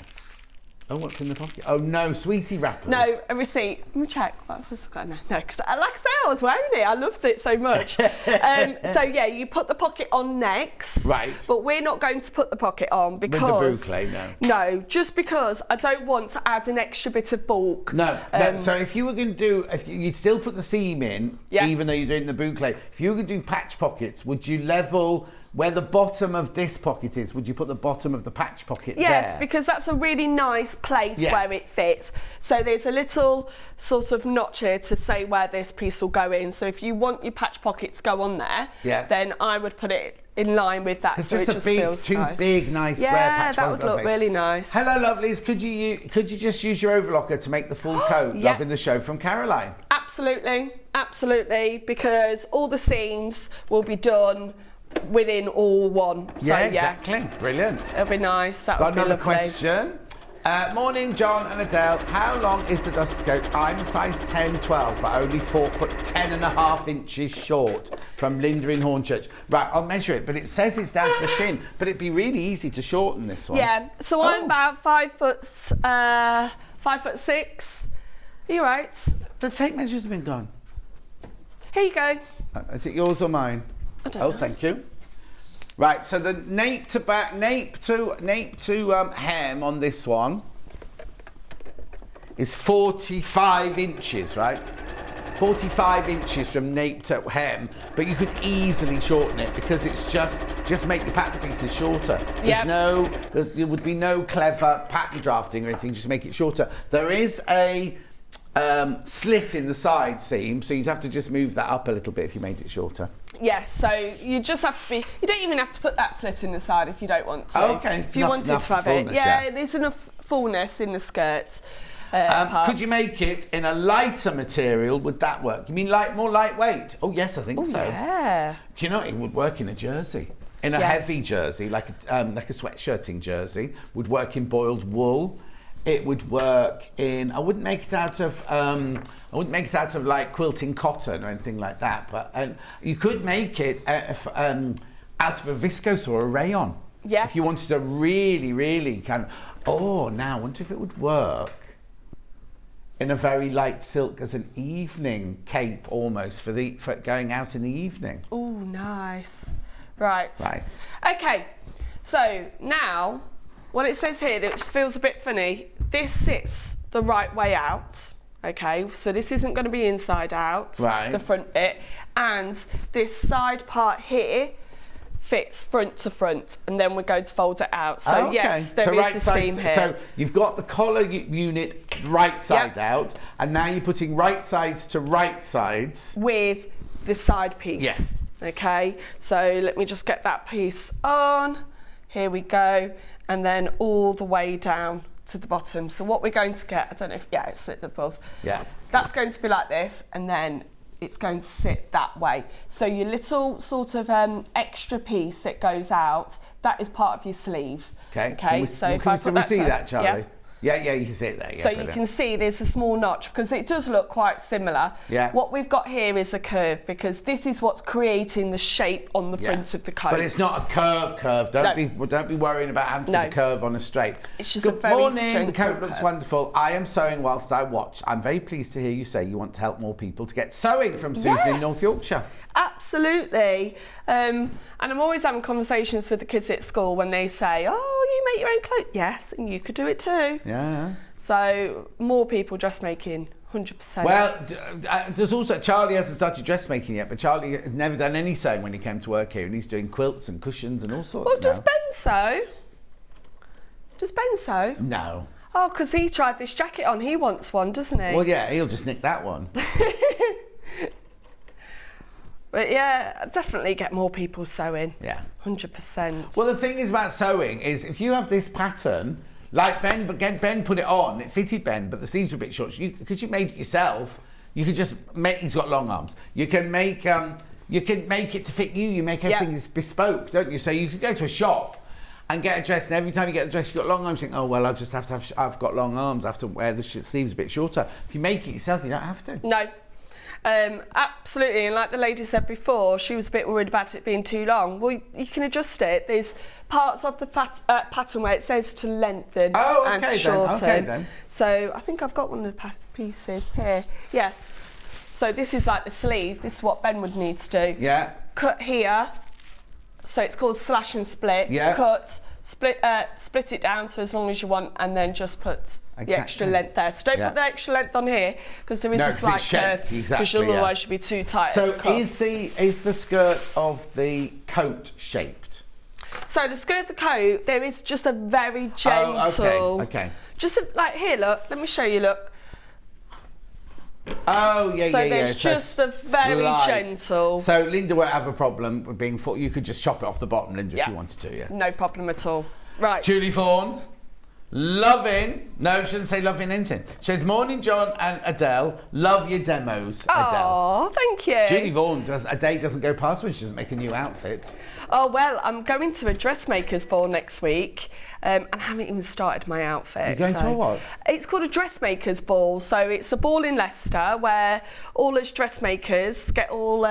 Oh, what's in the pocket? Oh no, sweetie wrappers. No, a receipt. Let me check. What have I got now? No, because like I say, I was wearing it. I loved it so much. So yeah, you put the pocket on next. Right. But we're not going to put the pocket on because... With the boucle, no. No, just because I don't want to add an extra bit of bulk. No, so if you were going to do... you'd still put the seam in, even though you're doing the boucle. If you were going to do patch pockets, would you level... where the bottom of this pocket is, would you put the bottom of the patch pocket there? Yes, because that's a really nice place where it fits. So there's a little sort of notch here to say where this piece will go in. So if you want your patch pockets to go on there, then I would put it in line with that, so it just feels nice. Two big, nice square patch pockets. Yeah, that would look really nice. Hello, lovelies. Could you just use your overlocker to make the full coat? Loving the show from Caroline. Absolutely, absolutely, because all the seams will be done within all one. So, exactly. Brilliant. It'll be nice. Got another question. Morning, John and Adelle. How long is the dust coat? I'm size 10, 12, but only 4 foot 10.5 inches short. From Linda in Hornchurch. Right, I'll measure it, but it says it's down to the shin. But it'd be really easy to shorten this one. Yeah. So I'm about 5'6". Are you right? The tape measures have been gone. Here you go. Is it yours or mine? I don't know. Thank you. Right, so the nape to hem on this one is 45 inches, right? 45 inches from nape to hem, but you could easily shorten it because it's just make the pattern pieces shorter. There would be no clever pattern drafting or anything, just make it shorter. There is a slit in the side seam, so you'd have to just move that up a little bit if you made it shorter. Yes, so you just have to be, you don't even have to put that slit in the side if you don't want to. Okay. If you wanted to have it. Yeah, there's enough fullness in the skirt. Could you make it in a lighter material? Would that work? You mean more lightweight? Oh yes, I think so. Yeah. Do you know it would work in a jersey? In a heavy jersey, like a sweatshirting jersey, would work in boiled wool. It would work in. I wouldn't make it out of like quilting cotton or anything like that. But you could make it out of a viscose or a rayon. Yeah. If you wanted to really, really kind of. Oh, now I wonder if it would work in a very light silk as an evening cape, almost for going out in the evening. Oh, nice. Right. Okay. So now. What it says here, which feels a bit funny, this sits the right way out, okay? So this isn't going to be inside out, the front bit. And this side part here fits front to front, and then we're going to fold it out. So yes, there is a seam here. So you've got the collar unit right side out, and now you're putting right sides to right sides. With the side piece. Yes. Okay, so let me just get that piece on. Here we go. And then all the way down to the bottom. So what we're going to get, I don't know if, it's sitting above. Yeah. That's going to be like this, and then it's going to sit that way. So your little sort of extra piece that goes out, that is part of your sleeve. Okay. Okay. Can we see that, Charlie? Yeah. Yeah, you can see it there. Yeah, so you can see there's a small notch because it does look quite similar. Yeah. What we've got here is a curve because this is what's creating the shape on the front of the coat. But it's not a curve. Don't be worrying about having to do the curve on a straight. It's just Good a very morning. gentle The coat curve. looks wonderful. I am sewing whilst I watch. I'm very pleased to hear you say you want to help more people to get sewing from Susan in North Yorkshire. Absolutely. And I'm always having conversations with the kids at school when they say, oh, you make your own clothes. Yes, and you could do it too. Yeah. So more people dressmaking, 100%. Well, there's also, Charlie hasn't started dressmaking yet, but Charlie has never done any sewing when he came to work here, and he's doing quilts and cushions and all sorts Well, now. does Ben sew? Does Ben sew? No. Oh, because he tried this jacket on. He wants one, doesn't he? Well, yeah, he'll just nick that one. But yeah, definitely get more people sewing. Yeah. 100%. Well, the thing is about sewing is if you have this pattern, like Ben put it on, it fitted Ben, but the sleeves were a bit short. Because you made it yourself, you could just make, he's got long arms. You can make it to fit you. You make everything is bespoke, don't you? So you could go to a shop and get a dress, and every time you get the dress, you've got long arms. You think, oh, well, I just have to have, I've got long arms, I have to wear the sleeves a bit shorter. If you make it yourself, you don't have to. No. Absolutely, and like the lady said before, she was a bit worried about it being too long. Well, you can adjust it. There's parts of the pattern where it says to lengthen and shorten. Okay then. So I think I've got one of the pieces here. Yeah. So this is like the sleeve. This is what Ben would need to do. Yeah. Cut here. So it's called slash and split. Yeah. Cut, split it down to as long as you want, and then just put the extra length there. So don't put the extra length on here because there is a slight curve. Because otherwise you'll be too tight. So is the skirt of the coat shaped? So the skirt of the coat, there is just a very gentle. Oh, okay. Just like here, look. Let me show you. Look. Oh, yeah. So there's just a very gentle. So Linda won't have a problem with being full. You could just chop it off the bottom, Linda, if you wanted to, yeah. No problem at all. Right. Julie Vaughan, loving. No, she shouldn't say loving anything. She says, morning, John and Adele. Love your demos, Adele. Oh, thank you. Julie Vaughan a day doesn't go past when she doesn't make a new outfit. Oh, well, I'm going to a dressmaker's ball next week. And I haven't even started my outfit. You're going to a what? It's called a dressmaker's ball. So it's a ball in Leicester where all us dressmakers get all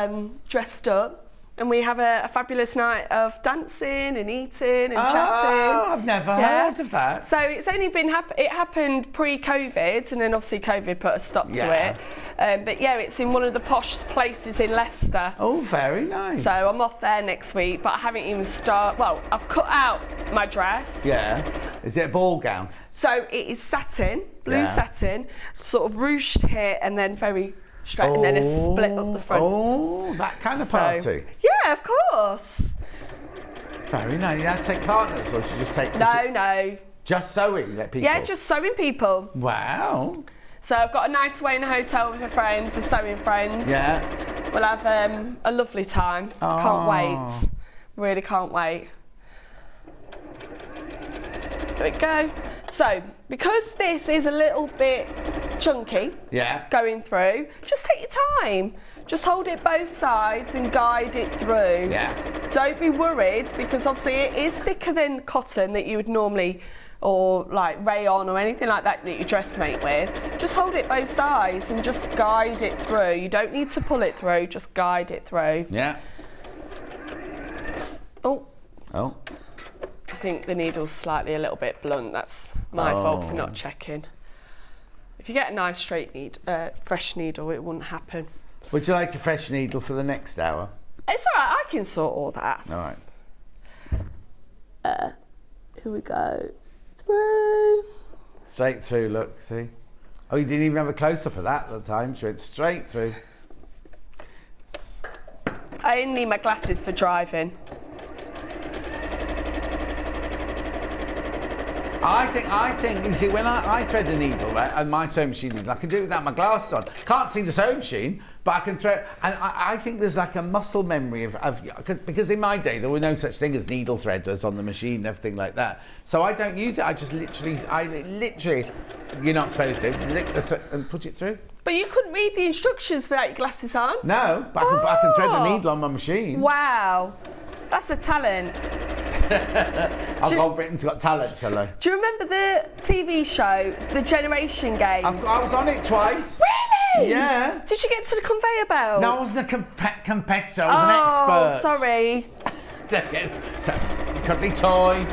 dressed up. And we have a fabulous night of dancing and eating and chatting. Oh, I've never heard of that. So it's only been it happened pre-COVID, and then obviously COVID put a stop to it. But yeah, it's in one of the posh places in Leicester. Oh, very nice. So I'm off there next week, but I haven't even started. Well, I've cut out my dress. Yeah. Is it a ball gown? So it is satin, blue satin, sort of ruched here, and then very straight, and then a split up the front. Oh, that kind of party. Yeah, of course. Very nice. You have to take partners, or should you just take... No. Just sewing, let people... Yeah, just sewing people. Wow. So I've got a night away in a hotel with my friends, the sewing friends. Yeah. We'll have a lovely time. Oh. Can't wait. Really can't wait. There we go. So, because this is a little bit chunky going through, just take your time. Just hold it both sides and guide it through. Yeah. Don't be worried because obviously it is thicker than cotton that you would normally, or like rayon or anything like that you dressmate with. Just hold it both sides and just guide it through. You don't need to pull it through, just guide it through. Yeah. Oh. I think the needle's slightly a little bit blunt. That's my fault for not checking. If you get a nice straight fresh needle, it wouldn't happen. Would you like a fresh needle for the next hour? It's all right. I can sort all that. All right. Here we go. Through. Straight through, look, see? Oh, you didn't even have a close-up of that at the time. She went straight through. I only need my glasses for driving. I think, you see, when I thread a needle, right, and my sewing machine needle, I can do it without my glasses on. Can't see the sewing machine, but I can thread, and I think there's like a muscle memory of because in my day, there were no such thing as needle threaders on the machine and everything like that. So I don't use it, I literally, you're not supposed to, lick the thread and put it through. But you couldn't read the instructions without your glasses on? No, but I can thread the needle on my machine. Wow, that's a talent. I'll go on Britain's Got Talent, shall I? Do you remember the TV show, The Generation Game? I was on it twice. Really? Yeah. Did you get to the conveyor belt? No, I wasn't a competitor, I was an expert. Oh, sorry. Cuddly toy,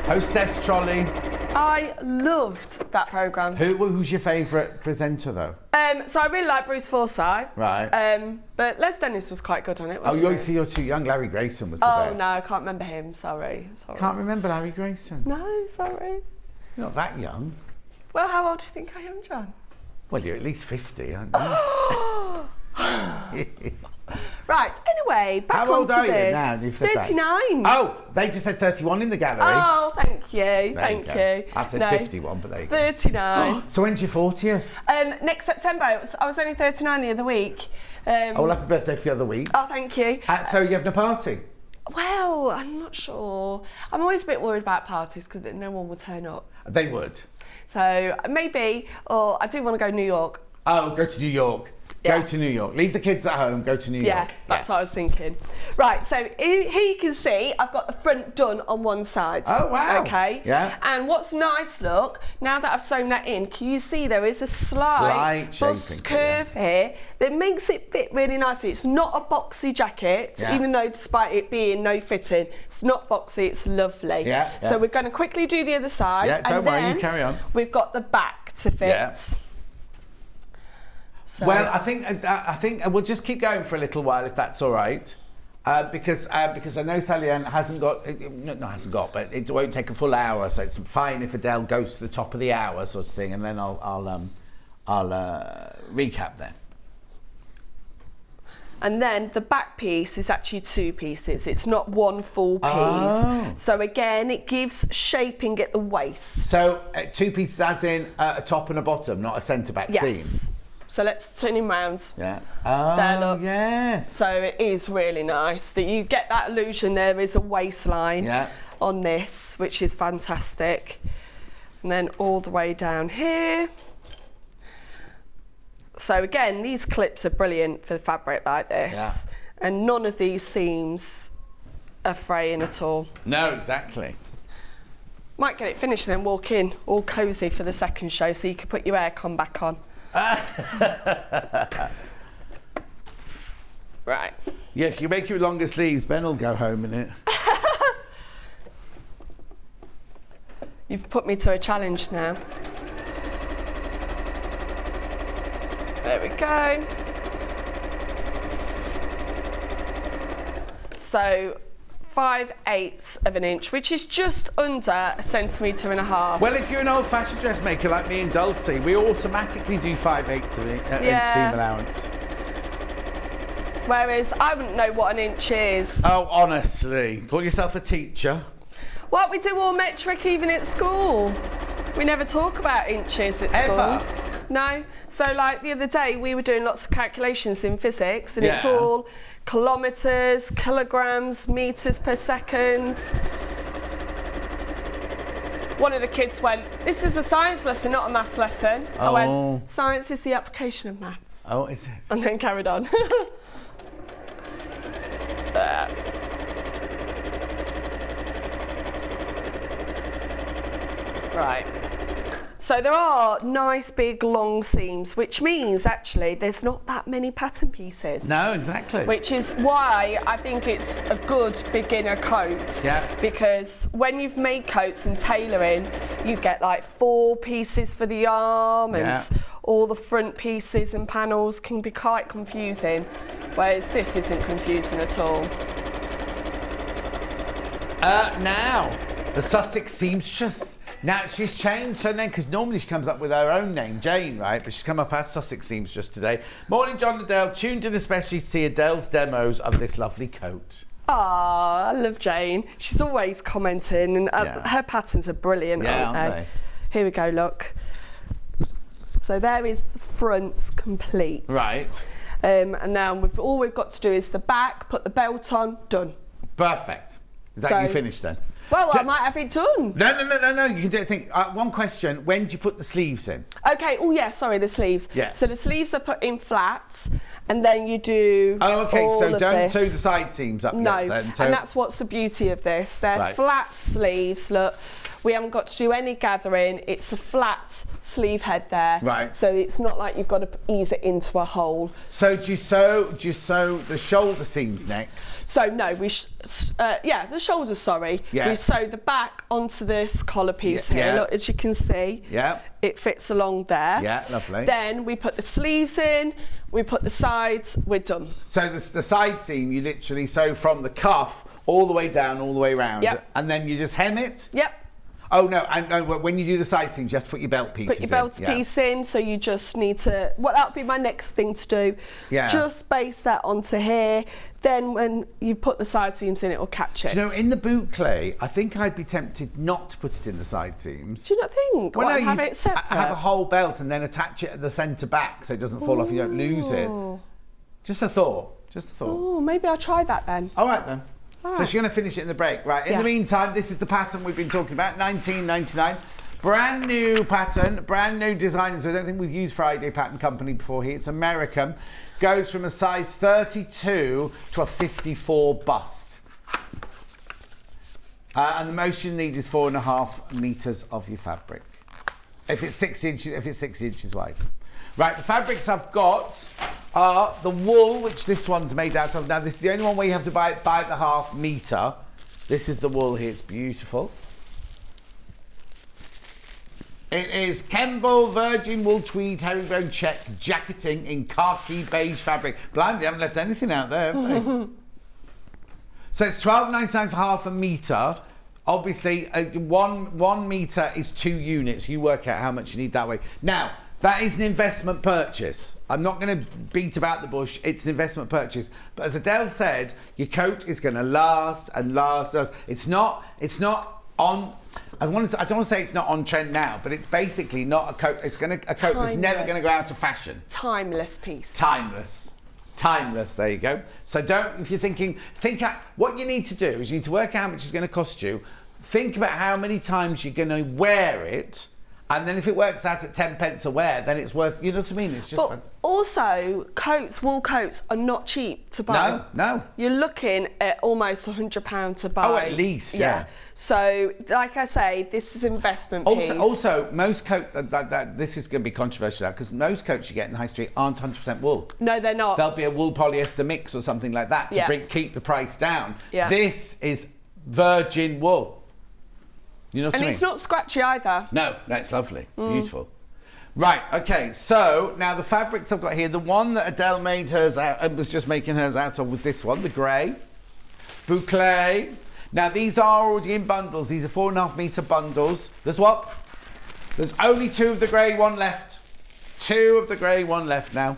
hostess trolley. I loved that programme. Who's your favourite presenter, though? So I really like Bruce Forsyth. Right. But Les Dennis was quite good on it, wasn't he? You're too young. Larry Grayson was the best. Oh, no, I can't remember him. Sorry. Can't remember Larry Grayson? No, sorry. You're not that young. Well, how old do you think I am, John? Well, you're at least 50, aren't you? Right, anyway, back How on old to are you this. now? You've said 39. That. Oh, they just said 31 in the gallery. Oh, thank you. Thank you. I said 51, but there you go. 39. So when's your 40th? Next September. I was only 39 the other week. Well, happy birthday for the other week. Oh, thank you. So you're having a party? Well, I'm not sure. I'm always a bit worried about parties because no one will turn up. They would. So maybe, or I do want to go to New York. Oh, go to New York. Yeah. Go to New York. Leave the kids at home, go to New York. Yeah, that's what I was thinking. Right, so here you can see I've got the front done on one side. Oh, wow. Okay. Yeah. And what's nice, look, now that I've sewn that in, can you see there is a slight bust curve here that makes it fit really nicely. It's not a boxy jacket, even though despite it being no fitting, it's not boxy, it's lovely. Yeah. So we're going to quickly do the other side. Yeah, don't worry, you carry on. We've got the back to fit. Yeah. So. Well, I think we'll just keep going for a little while if that's all right, because I know Sallieann hasn't got, but it won't take a full hour, so it's fine if Adelle goes to the top of the hour sort of thing, and then I'll recap then. And then the back piece is actually two pieces. It's not one full piece. Oh. So again, it gives shaping at the waist. So two pieces as in a top and a bottom, not a centre back seam. Yes. So let's turn him round. Yeah. Oh, there, look. Yes. So it is really nice that you get that illusion there is a waistline on this, which is fantastic. And then all the way down here. So again, these clips are brilliant for fabric like this. Yeah. And none of these seams are fraying at all. No, exactly. Might get it finished and then walk in all cosy for the second show so you can put your aircon back on. Right. Yes, you make your longer sleeves, Ben will go home in it. You've put me to a challenge now. There we go. So 5/8 of an inch, which is just under 1.5 centimetres. Well, if you're an old-fashioned dressmaker like me and Dulcie, we automatically do 5/8 of an inch seam allowance. Whereas I wouldn't know what an inch is. Oh, honestly. Call yourself a teacher. What, we do all metric even at school? We never talk about inches at school. Ever? No. So like the other day we were doing lots of calculations in physics and it's all kilometres, kilograms, metres per second. One of the kids went, "This is a science lesson, not a maths lesson." I went, "Science is the application of maths." Oh, is it? And then carried on. There. Right. So there are nice big long seams, which means actually there's not that many pattern pieces. No, exactly. Which is why I think it's a good beginner coat. Yeah. Because when you've made coats and tailoring, you get like 4 pieces for the arm and all the front pieces and panels can be quite confusing. Whereas this isn't confusing at all. Now, the Sussex seamstress. Now, she's changed her name because normally she comes up with her own name, Jane, right? But she's come up as Sussex seamstress today. Morning, John and Adelle. Tuned in especially to see Adelle's demos of this lovely coat. Ah, I love Jane. She's always commenting and her patterns are brilliant, aren't they? Here we go, look. So there is the front complete. Right. And now all we've got to do is the back, put the belt on, done. Perfect. Is that you finished then? Well, I might have it done. No. You can do it. One question. When do you put the sleeves in? Okay. Oh, yeah. Sorry, the sleeves. Yeah. So the sleeves are put in flats, and then you do. Oh, okay. All so of don't this. sew the side seams up No. yet. Then. So And that's what's the beauty of this. They're flat sleeves. Look, we haven't got to do any gathering. It's a flat sleeve head there. Right. So it's not like you've got to ease it into a hole. So do you sew the shoulder seams next? So no, the shoulders. Sorry. Yeah. We sew the back onto this collar piece here. Yeah. Look, as you can see. Yeah. It fits along there. Yeah, lovely. Then we put the sleeves in. We put the sides. We're done. So the side seam you literally sew from the cuff all the way down, all the way round. Yep. And then you just hem it. Yep. Oh no! And when you do the side seams, you have to put your belt pieces in. Put your belt piece in, so you just need to. Well, that would be my next thing to do. Yeah. Just base that onto here. Then when you put the side seams in, it will catch it. Do you know, in the boucle, I think I'd be tempted not to put it in the side seams. Do you not think? Well, have it separate? have a whole belt and then attach it at the centre back so it doesn't fall off and you don't lose it. Just a thought. Oh, maybe I'll try that then. All right then. All So right. she's going to finish it in the break. Right, in the meantime, this is the pattern we've been talking about, £19.99. Brand new pattern, brand new designers. I don't think we've used Friday Pattern Company before here. It's American. Goes from a size 32 to a 54 bust. And the most you need is 4.5 metres of your fabric. If it's 6 inches wide. Right, the fabrics I've got are the wool, which this one's made out of. Now, this is the only one where you have to buy the ½ metre. This is the wool here. It's beautiful. It is Kemble Virgin Wool Tweed Herringbone Check Jacketing in khaki beige fabric. Blimey, they haven't left anything out there, have they? So it's £12.99 for ½ metre. Obviously, 1 metre is 2 units. You work out how much you need that way. Now, that is an investment purchase. I'm not going to beat about the bush. It's an investment purchase. But as Adele said, your coat is going to last and last. It's not on. I don't want to say it's not on trend now, but it's basically not a coat. It's a coat that's never going to go out of fashion. Timeless piece. Timeless. There you go. So if you're thinking, what you need to do is you need to work out how much it's going to cost you. Think about how many times you're going to wear it. And then if it works out at 10 pence a wear, then it's worth, you know what I mean? It's just fun. Also, wool coats are not cheap to buy. No. You're looking at almost £100 to buy. Oh, at least, yeah. So, like I say, this is investment piece. Also, most coats, this is going to be controversial now, because most coats you get in the high street aren't 100% wool. No, they're not. There'll be a wool polyester mix or something like that to keep the price down. Yeah. This is virgin wool. You know what I mean? And it's not scratchy either. No, it's lovely. Beautiful. Right, okay, so now the fabrics I've got here, the one that Adele made hers out, was just making hers out of, was this one, the grey. Boucle. Now these are already in bundles. These are 4.5 metre bundles. There's what? There's only 2 of the grey one left. 2 of the grey one left now.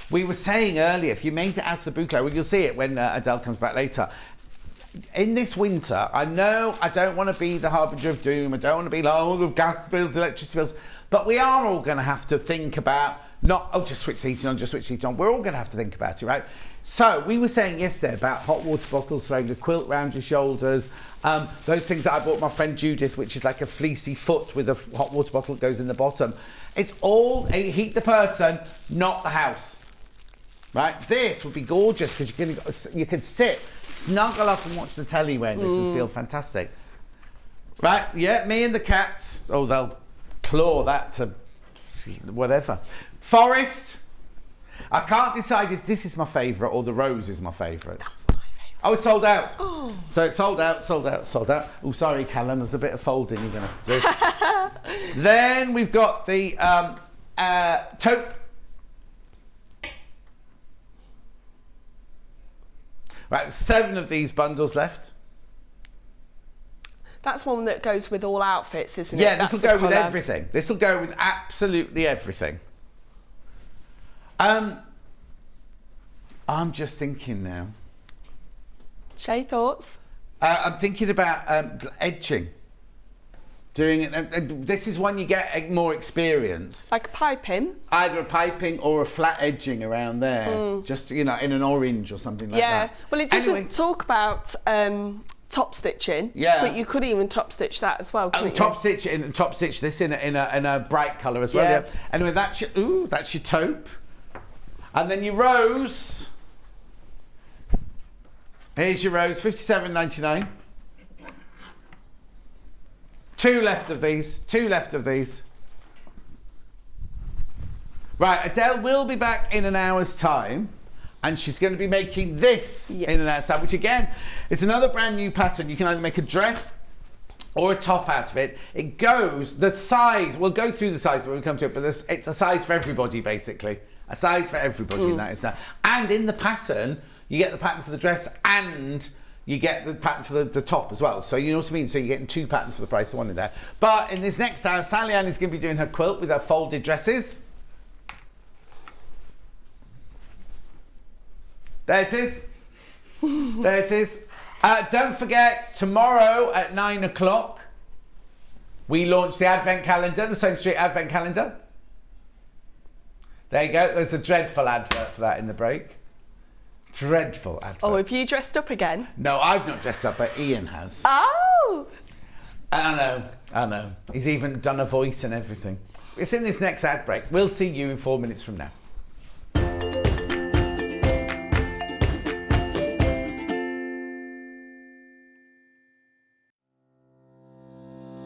We were saying earlier, if you made it out of the boucle, well, you'll see it when Adele comes back later. In this winter, I know I don't want to be the harbinger of doom. I don't want to be like, the gas bills, electricity bills. But we are all going to have to think about, just switch the heating on, just switch the heating on. We're all going to have to think about it, right? So we were saying yesterday about hot water bottles, throwing a quilt round your shoulders. Those things that I bought my friend Judith, which is like a fleecy foot with a hot water bottle that goes in the bottom. It's all heat the person, not the house. Right, this would be gorgeous because you could sit, snuggle up and watch the telly wearing this and feel fantastic. Right, yeah, me and the cats. Oh, they'll claw that to whatever. Forest. I can't decide if this is my favourite or the rose is my favourite. That's my favourite. Oh, it's sold out. Oh. So it's sold out. Oh, sorry, Callum, there's a bit of folding you're going to have to do. Then we've got the taupe. Right, 7 of these bundles left. That's one that goes with all outfits, isn't it? Yeah, this will go with everything. This will go with absolutely everything. I'm just thinking now. Shay, thoughts? I'm thinking about edging. Doing it. This is one you get more experience. Like a piping? Either a piping or a flat edging around there. Just, in an orange or something like that. Yeah. Well, it doesn't talk about top stitching. Yeah. But you could even top stitch that as well, couldn't you? Top stitch this in a bright colour as well. Yeah. Anyway, that's your taupe. And then your rose. Here's your rose, $57.99. Two left of these. Right, Adele will be back in an hour's time, and she's going to be making this in an hour's time, which again is another brand new pattern. You can either make a dress or a top out of it. It goes, the size, we'll go through the size when we come to it, but it's a size for everybody, basically. A size for everybody, and that is that. And in the pattern, you get the pattern for the dress and you get the pattern for the top as well. So you know what I mean? So you're getting two patterns for the price of one in there. But in this next hour, Sallieann is going to be doing her quilt with her folded dresses. There it is. There it is. Don't forget, tomorrow at 9 o'clock, we launch the Advent calendar, the Sewing Street Advent calendar. There you go. There's a dreadful advert for that in the break. Dreadful advert. Oh, have you dressed up again? No, I've not dressed up, but Ian has. Oh! I know. He's even done a voice and everything. It's in this next ad break. We'll see you in 4 minutes from now.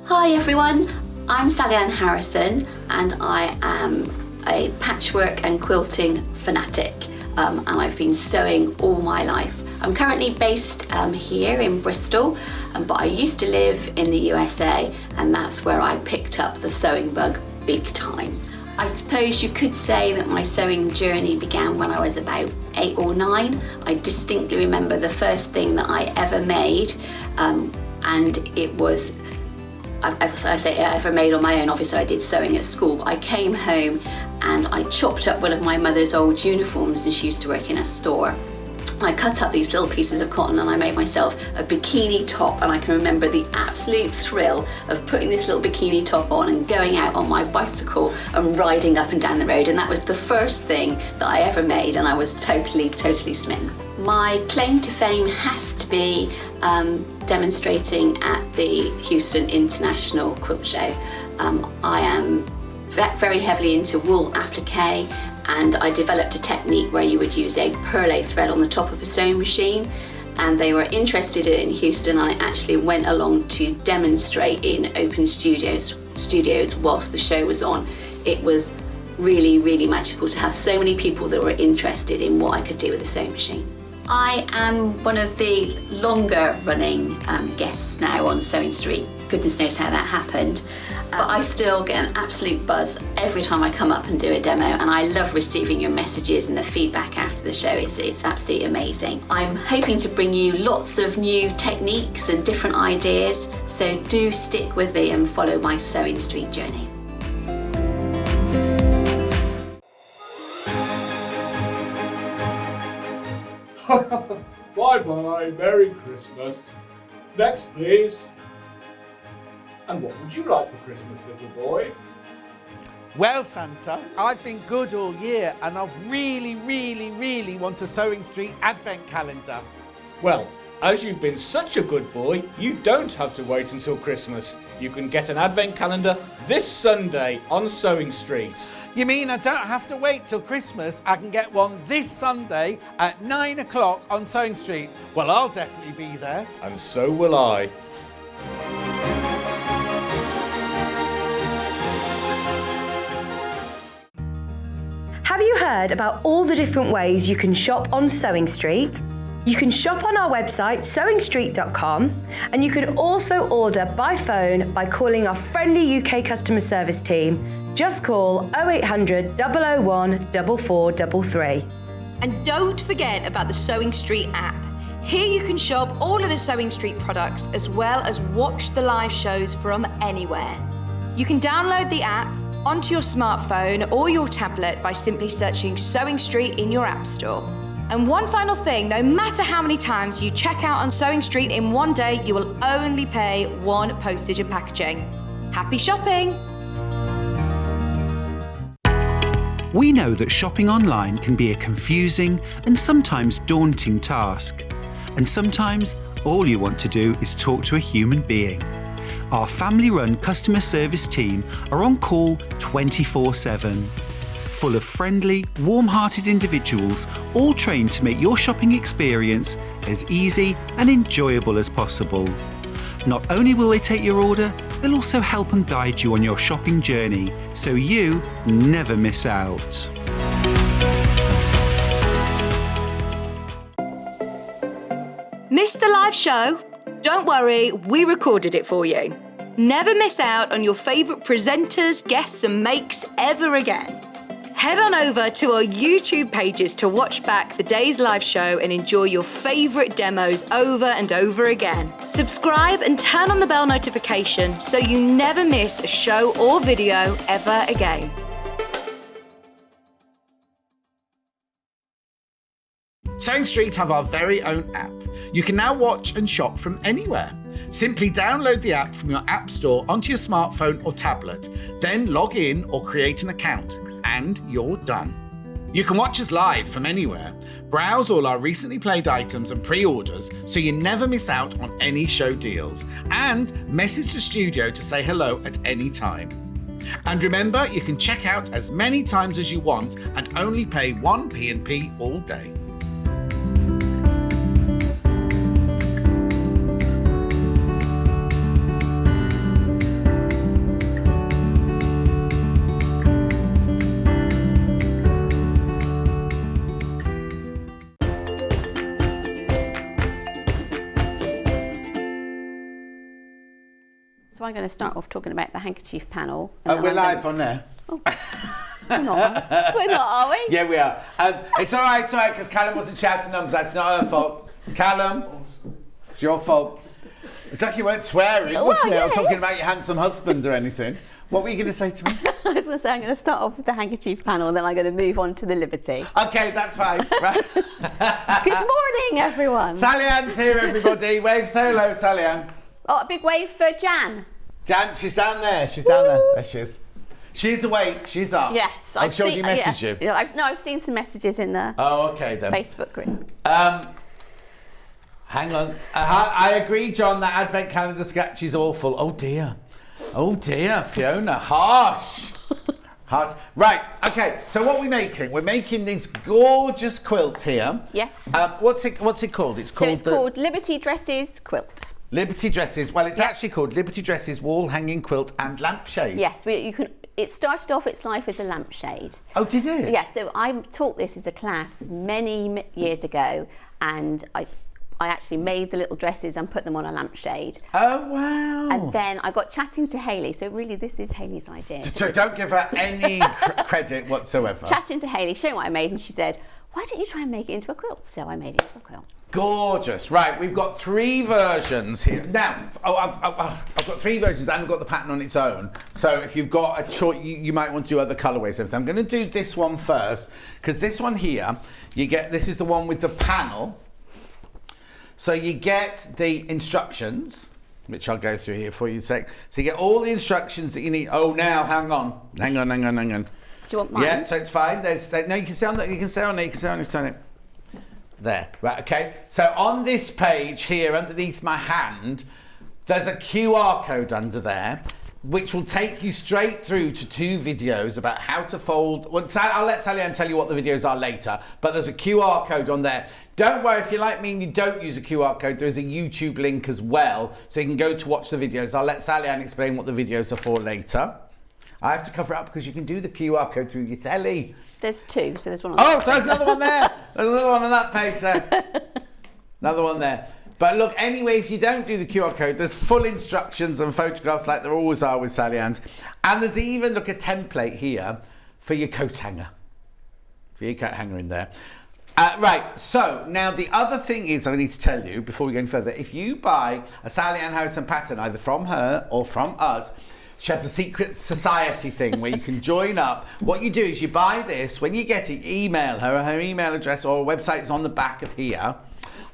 Hi everyone, I'm Sallieann Harrison and I am a patchwork and quilting fanatic and I've been sewing all my life. I'm currently based here in Bristol, but I used to live in the USA and that's where I picked up the sewing bug big time. I suppose you could say that my sewing journey began when I was about 8 or 9. I distinctly remember the first thing that I ever made and it was I say I ever made on my own. Obviously I did sewing at school, but I came home and I chopped up one of my mother's old uniforms, and she used to work in a store. I cut up these little pieces of cotton and I made myself a bikini top, and I can remember the absolute thrill of putting this little bikini top on and going out on my bicycle and riding up and down the road, and that was the first thing that I ever made, and I was totally smitten. My claim to fame has to be demonstrating at the Houston International Quilt Show. I am very heavily into wool applique, and I developed a technique where you would use a perlé thread on the top of a sewing machine, and they were interested in Houston. I actually went along to demonstrate in open studios whilst the show was on. It was really magical to have so many people that were interested in what I could do with a sewing machine. I am one of the longer running guests now on Sewing Street. Goodness knows how that happened. But I still get an absolute buzz every time I come up and do a demo, and I love receiving your messages and the feedback after the show. It's absolutely amazing. I'm hoping to bring you lots of new techniques and different ideas, so do stick with me and follow my Sewing Street journey. Bye-bye, Merry Christmas. Next, please. And what would you like for Christmas, little boy? Well, Santa, I've been good all year and I really want a Sewing Street Advent calendar. Well, as you've been such a good boy, you don't have to wait until Christmas. You can get an Advent calendar this Sunday on Sewing Street. You mean I don't have to wait till Christmas? I can get one this Sunday at 9 o'clock on Sewing Street. Well, I'll definitely be there. And so will I. Have you heard about all the different ways you can shop on Sewing Street? You can shop on our website sewingstreet.com, and you can also order by phone by calling our friendly UK customer service team. Just call 0800 001 4433. And don't forget about the Sewing Street app. Here you can shop all of the Sewing Street products as well as watch the live shows from anywhere. You can download the app onto your smartphone or your tablet by simply searching Sewing Street in your app store. And one final thing, no matter how many times you check out on Sewing Street in one day, you will only pay one postage and packaging. Happy shopping! We know that shopping online can be a confusing and sometimes daunting task. And sometimes all you want to do is talk to a human being. Our family-run customer service team are on call 24/7. Full of friendly, warm-hearted individuals, all trained to make your shopping experience as easy and enjoyable as possible. Not only will they take your order, they'll also help and guide you on your shopping journey, so you never miss out. Missed the live show? Don't worry, we recorded it for you. Never miss out on your favourite presenters, guests and makes ever again. Head on over to our YouTube pages to watch back the day's live show and enjoy your favourite demos over and over again. Subscribe and turn on the bell notification so you never miss a show or video ever again. Sewing Street have our very own app. You can now watch and shop from anywhere. Simply download the app from your app store onto your smartphone or tablet, then log in or create an account, and you're done. You can watch us live from anywhere, browse all our recently played items and pre-orders so you never miss out on any show deals, and message the studio to say hello at any time. And remember, you can check out as many times as you want and only pay 1 P&P all day. So I'm going to start off talking about the handkerchief panel. We're live on there. Oh. We're not, are we? Yeah, we are. It's all right, because Callum wasn't shouting numbers. That's not her fault. Callum, it's your fault. It's like you weren't swearing, wasn't it? Or talking about your handsome husband or anything. What were you going to say to me? I was going to say I'm going to start off with the handkerchief panel and then I'm going to move on to the Liberty. Okay, that's fine. Right. Good morning, everyone. Sallieann's here, everybody. Wave, say hello, Sallieann. Oh, a big wave for Jan. Jan, she's down there. She's down there. There she is. She's awake. She's up. Yes. I'm sure you messaged you. Yeah, I've seen some messages in the okay then. Facebook group. Hang on. I agree, John, that Advent calendar sketch is awful. Oh dear, Fiona. Harsh. Harsh. Right, okay, so what are we making? We're making this gorgeous quilt here. Yes. What's it called? It's called Liberty Dresses Quilt. Liberty Dresses. Well, it's actually called Liberty Dresses Wall Hanging Quilt and Lampshade. Yes, you can. It started off its life as a lampshade. Oh, did it? Yeah, so I taught this as a class many years ago, and I actually made the little dresses and put them on a lampshade. Oh, wow. And then I got chatting to Hayley, so really this is Hayley's idea. So don't give her any credit whatsoever. Chatting to Hayley, showing what I made, and she said, why don't you try and make it into a quilt? So I made it into a quilt. Gorgeous. Right, we've got 3 versions here. Now, I've got 3 versions and I've got the pattern on its own. So if you've got a choice, you might want to do other colourways. I'm going to do this one first, because this one here, this is the one with the panel. So you get the instructions, which I'll go through here for you in a sec. So you get all the instructions that you need. Oh, now, hang on. Do you want mine? Yeah, so it's fine. No, you can stay on that. You can stay on it. You can stay on it. Stay on it. There, right, okay. So on this page here, underneath my hand, there's a QR code under there, which will take you straight through to 2 videos about how to fold. Well, I'll let Sallieann tell you what the videos are later, but there's a QR code on there. Don't worry, if you're like me and you don't use a QR code, there's a YouTube link as well, so you can go to watch the videos. I'll let Sallieann explain what the videos are for later. I have to cover it up because you can do the QR code through your telly. There's 2, so there's one on there's another one there. There's another one on that page there. Another one there. But look, anyway, if you don't do the QR code, there's full instructions and photographs like there always are with Sallieann's. And there's even, look, a template here for your coat hanger. For your coat hanger in there. Right, so now the other thing is I need to tell you before we go any further, if you buy a Sallieann Harrison pattern, either from her or from us, she has a secret society thing where you can join up. What you do is you buy this, when you get it, email her email address or website is on the back of here.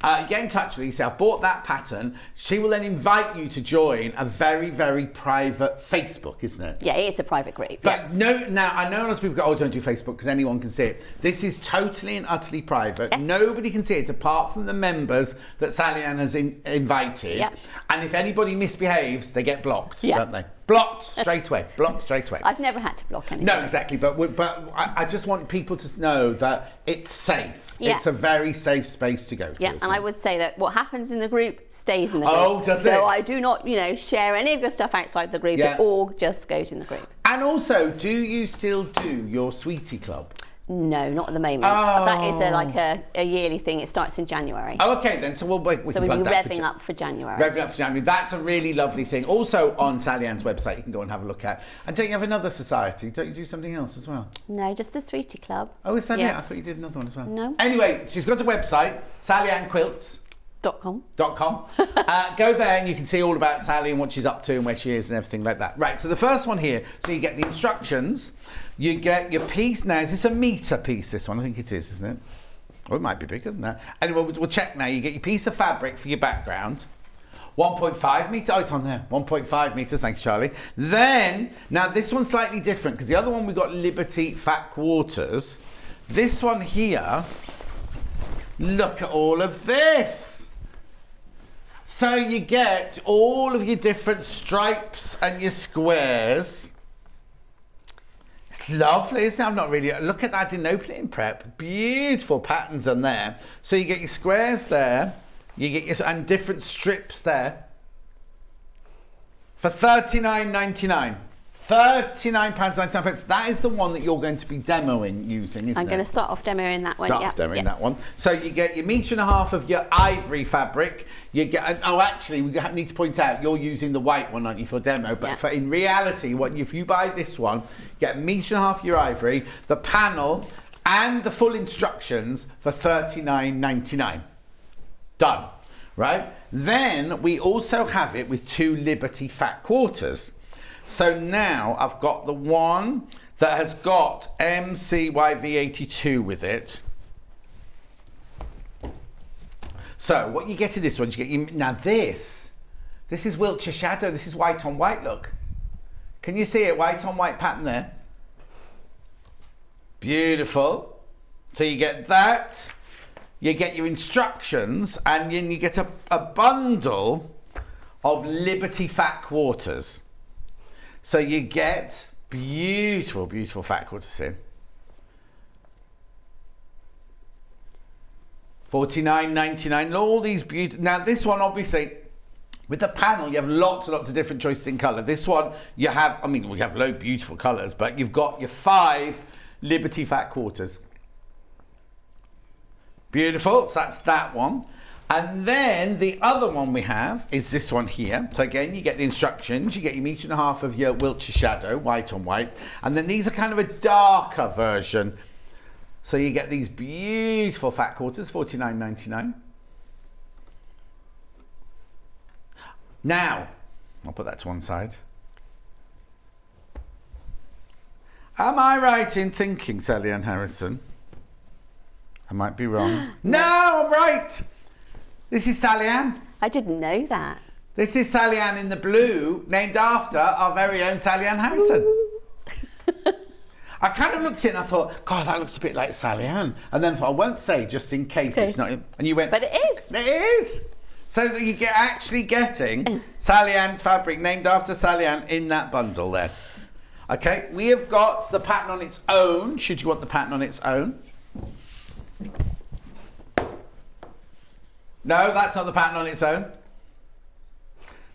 get in touch with you, say, I've bought that pattern. She will then invite you to join a very, very private Facebook, isn't it? Yeah, it is a private group. But no, now I know lots of people go, oh, don't do Facebook because anyone can see it. This is totally and utterly private. Yes. Nobody can see it apart from the members that Sallieann has invited. Yep. And if anybody misbehaves, they get blocked, Yeah. don't they? Blocked straight away. Blocked straight away. I've never had to block anyone. No, exactly. But I just want people to know that it's safe. Yeah. It's a very safe space to go to. Yeah, and I would say that what happens in the group stays in the group. Oh, does it? So I do not, share any of your stuff outside the group. Yeah. It all just goes in the group. And also, do you still do your Sweetie Club? No, not at the moment. Oh. That is a yearly thing. It starts in January. Oh, okay then. So we so can we'll plug be that revving up for January. Revving up for January. That's a really lovely thing. Also on Sallieann's website, you can go and have a look at. And don't you have another society? Don't you do something else as well? No, just the Sweetie Club. Oh, is that Yeah. it? I thought you did another one as well. No. Anyway, she's got a website, SallieannQuilts.com. Go there and you can see all about Sally and what she's up to and where she is and everything like that. Right, so the first one here, so you get the instructions, you get your piece. Now, is this a metre piece, this one? I think it is, isn't it? Oh, it might be bigger than that. Anyway, we'll check now. You get your piece of fabric for your background. 1.5 metres. Oh, it's on there. 1.5 metres. Thank you, Charlie. Then, now this one's slightly different because the other one we got Liberty Fat Quarters. This one here, look at all of this. So you get all of your different stripes and your squares. It's lovely, isn't it? I'm not really... Look at that, I didn't open it in prep. Beautiful patterns on there. So you get your squares there. You get your... And different strips there. For £39.99. £39.99. That is the one that you're going to be demoing using, isn't it? I'm going to start off demoing that one. Start off demoing that one. So you get your 1.5 metres of your ivory fabric. You get, oh, actually, we need to point out you're using the white one, aren't you, for demo? But for, in reality, if you buy this one, you get 1.5 metres your ivory, the panel, and the full instructions for £39.99. Done. Right? Then we also have it with 2 Liberty Fat Quarters. So now I've got the one that has got MCYV82 with it. So what you get in this one, now this is Wiltshire Shadow. This is white on white, look. Can you see it? White on white pattern there. Beautiful. So you get that. You get your instructions and then you get a bundle of Liberty Fat Quarters. So you get beautiful, beautiful fat quarters in. $49.99. All these beautiful. Now this one, obviously, with the panel, you have lots and lots of different choices in colour. This one, you have. I mean, we have loads of beautiful colours, but you've got your 5 Liberty Fat Quarters. Beautiful. So that's that one. And then the other one we have is this one here. So again, you get the instructions, you get your 1.5 metres of your Wiltshire Shadow, white on white. And then these are kind of a darker version. So you get these beautiful fat quarters, $49.99. Now, I'll put that to one side. Am I right in thinking, Sallieann Harrison? I might be wrong. No, I'm right. This is Sallieann. I didn't know that. This is Sallieann in the blue, named after our very own Sallieann Harrison. I kind of looked at it and I thought, God, that looks a bit like Sallieann. And then I thought, I won't say just in case it's not. And you went, but it is. It is. So that you get actually getting Sallieann's fabric named after Sallieann in that bundle there. Okay, we have got the pattern on its own. Should you want the pattern on its own? No, that's not the pattern on its own.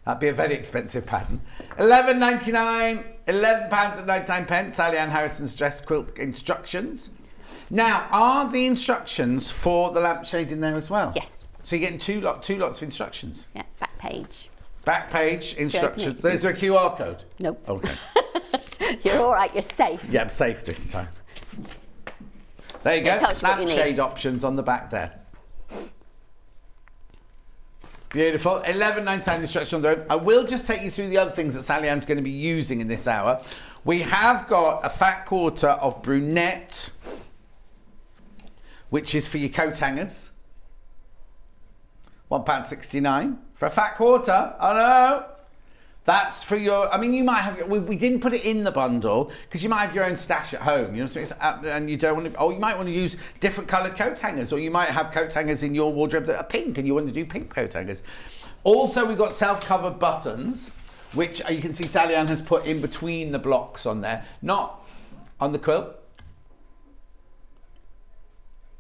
That'd be a very expensive pattern. £11.99, £11.99. Sallieann Harrison's dress quilt instructions. Now, are the instructions for the lampshade in there as well? Yes. So you're getting two lots of instructions. Yeah, back page. Back page instructions. There's a QR code. Nope. Okay. You're all right. You're safe. Yeah, I'm safe this time. There you go. Lampshade options on the back there. Beautiful. £11.99 instruction on the road. I will just take you through the other things that Sallieann's going to be using in this hour. We have got a fat quarter of brunette, which is for your coat hangers. £1.69 for a fat quarter. Oh no. That's for your, I mean, you might have, we didn't put it in the bundle because you might have your own stash at home, you know, so it's, and you don't want to, or you might want to use different coloured coat hangers, or you might have coat hangers in your wardrobe that are pink and you want to do pink coat hangers. Also, we've got self-covered buttons, which you can see Sallieann has put in between the blocks on there, not on the quilt.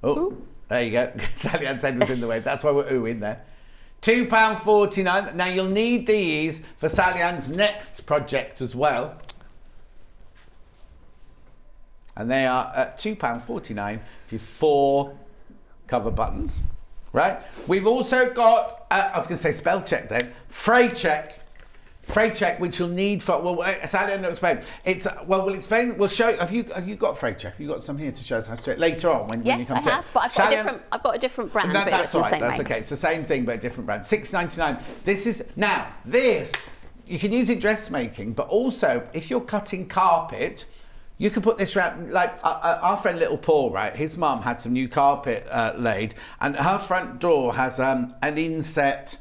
Oh, ooh. There you go. Sallieann said was in the way. That's why we're ooh in there. £2.49. Now you'll need these for Sallieann's next project as well. And they are at £2.49 for 4 cover buttons. Right? We've also got, I was going to say spell check then, freight check, which you'll need for, well, Sallieann will explain. It's, well, we'll explain, we'll show, have you got freight check? Have you got some here to show us how to do it later on when you come to it? Yes, I have, but I've got a different brand. No, but that's all right, that's way. okay. It's the same thing, but a different brand. £6.99. This is, now, this, you can use it dressmaking, but also, if you're cutting carpet, you can put this around, like our friend Little Paul, right? His mum had some new carpet laid, and her front door has an inset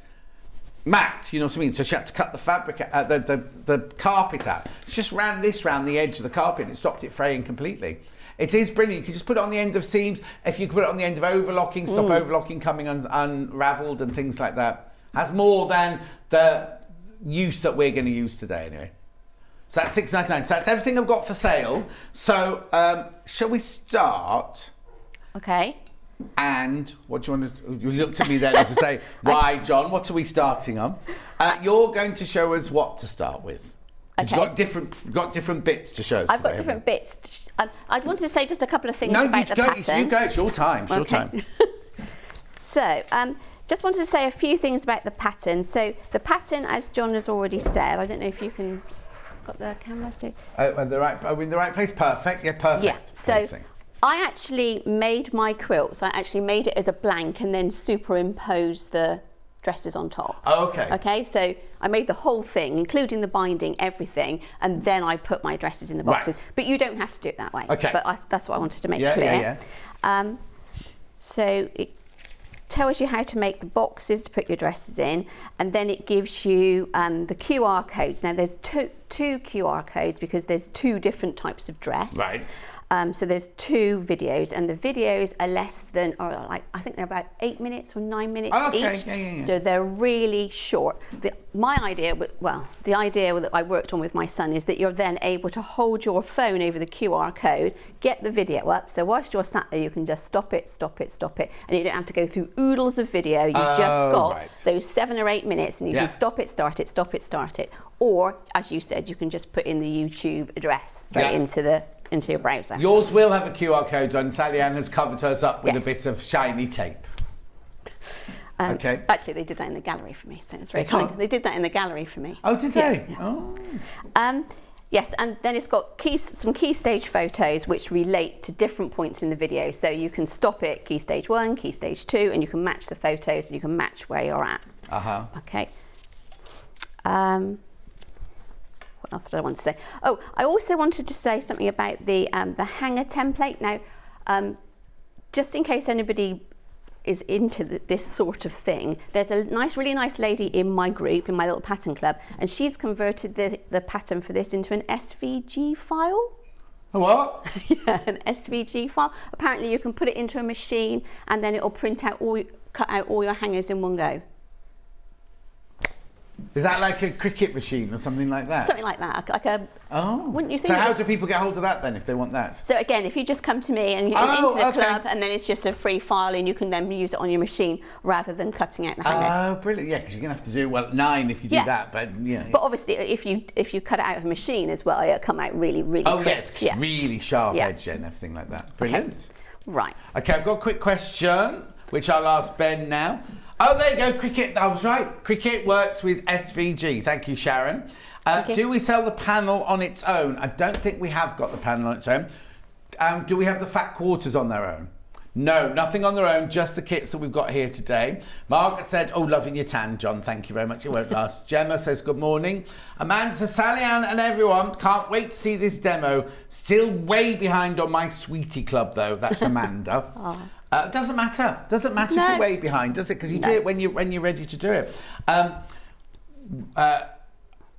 mat, you know what I mean? So she had to cut the fabric, the carpet out. She just ran this round the edge of the carpet and it stopped it fraying completely. It is brilliant. You can just put it on the end of seams. If you could put it on the end of overlocking, stop overlocking coming unraveled and things like that. Has more than the use that we're going to use today anyway. So that's £6.99. So that's everything I've got for sale. So shall we start? Okay. And what do you want to... You looked at me then to say, why, John? What are we starting on? You're going to show us what to start with. Okay. You've got different bits to show us. I've got different bits. I wanted to say just a couple of things about the pattern. You go. It's your time. It's your time. So, just wanted to say a few things about the pattern. So, the pattern, as John has already said, I don't know if you can... Got the camera? In the right place? Perfect. Yeah, perfect. Yeah. So, I actually made my quilt. So I actually made it as a blank and then superimposed the dresses on top. Oh, okay. Okay, so I made the whole thing, including the binding, everything, and then I put my dresses in the boxes. Right. But you don't have to do it that way. Okay. But that's what I wanted to make clear. Yeah. So it tells you how to make the boxes to put your dresses in, and then it gives you the QR codes. Now there's two QR codes because there's 2 different types of dress. Right. So there's 2 videos, and the videos are less than, or like, I think they're about 8 minutes or 9 minutes each. Yeah. So they're really short. My idea, well, the idea that I worked on with my son is that you're then able to hold your phone over the QR code, get the video up. So whilst you're sat there, you can just stop it, and you don't have to go through oodles of video. You've just got those 7 or 8 minutes, and you can stop it, start it. Or, as you said, you can just put in the YouTube address straight into your browser. Yours will have a QR code on. Sallieann has covered hers up with a bit of shiny tape. Okay. Actually, they did that in the gallery for me, so it's very kind. They did that in the gallery for me. Oh, did they? Yeah. Oh. Yes, and then it's got some key stage photos which relate to different points in the video. So you can stop it, key stage 1, key stage 2, and you can match the photos and you can match where you're at. Okay. What else did I want to say? Oh, I also wanted to say something about the hanger template. Now, just in case anybody is into this sort of thing, there's a really nice lady in my group, in my little pattern club, and she's converted the pattern for this into an SVG file. A what? Yeah, an SVG file. Apparently you can put it into a machine and then it'll cut out all your hangers in one go. Is that like a cricket machine or something like that? Something like that, like a... Oh. Wouldn't you think? So how do people get hold of that then if they want that? So again, if you just come to me and you get into the club, and then it's just a free file and you can then use it on your machine rather than cutting out the hangers. Oh, brilliant! Yeah, because you're gonna have to do 9 if you do that, but yeah. But obviously, if you cut it out of a machine as well, it'll come out really crisp. Oh yes, really sharp edge and everything like that. Brilliant. Okay. Right. Okay, I've got a quick question which I'll ask Ben now. Oh, there you go, cricket. I was right. Cricket works with SVG. Thank you, Sharon. Do we sell the panel on its own? I don't think we have got the panel on its own. Do we have the fat quarters on their own? No, nothing on their own, just the kits that we've got here today. Margaret said, oh, loving your tan, John. Thank you very much. It won't last. Gemma says, good morning. Amanda says, Sallieann and everyone, can't wait to see this demo. Still way behind on my sweetie club, though. That's Amanda. Doesn't matter. Doesn't matter if you're way behind, does it? Because you do it when you're ready to do it.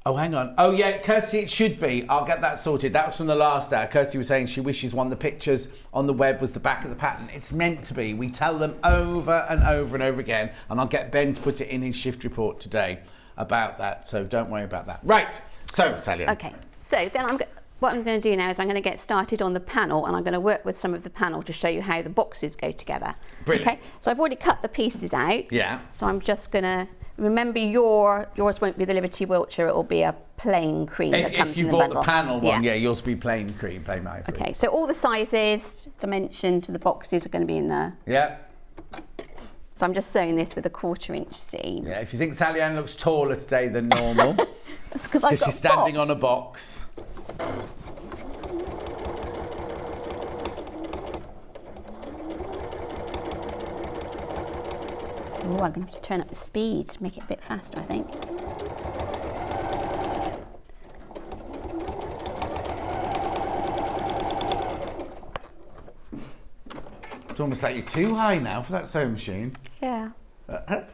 Oh, hang on. Oh, yeah, Kirsty, it should be. I'll get that sorted. That was from the last hour. Kirsty was saying she wishes one of the pictures on the web was the back of the pattern. It's meant to be. We tell them over and over and over again, and I'll get Ben to put it in his shift report today about that, so don't worry about that. Right, so, Sallieann. Okay, so then what I'm going to do now is I'm going to get started on the panel, and I'm going to work with some of the panel to show you how the boxes go together. Brilliant. Okay, so I've already cut the pieces out. Yeah. So I'm just going to... Remember, yours won't be the Liberty Wiltshire, it will be a plain cream that comes in the bundle. If you bought the panel one, yours will be plain cream, plain ivory. Okay, so all the sizes, dimensions for the boxes are going to be in there. Yeah. So I'm just sewing this with a 1/4 inch seam. Yeah, if you think Sallieann looks taller today than normal, that's because she's standing on a box. Oh, I'm going to have to turn up the speed to make it a bit faster, I think. It's almost like you're too high now for that sewing machine. Yeah. Okay.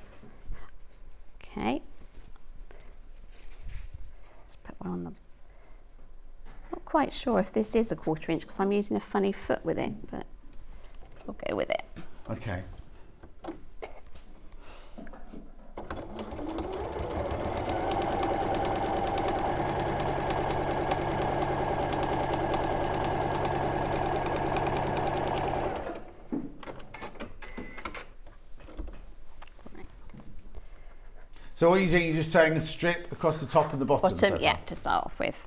Let's put one on the... Not quite sure if this is a 1/4 inch because I'm using a funny foot with it, but we'll go with it. Okay. So what are you doing? You're just sewing a strip across the top and the bottom? Bottom, yeah, to start off with.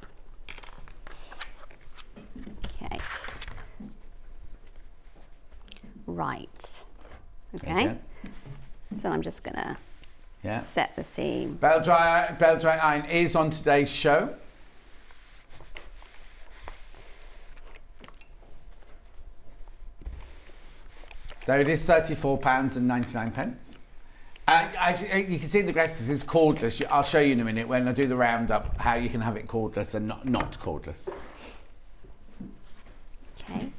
Okay. Right. Okay. So I'm just going to set the seam. Bell dry iron is on today's show. So it is £34.99. You can see the dresses is cordless. I'll show you in a minute when I do the roundup how you can have it cordless and not cordless. Okay.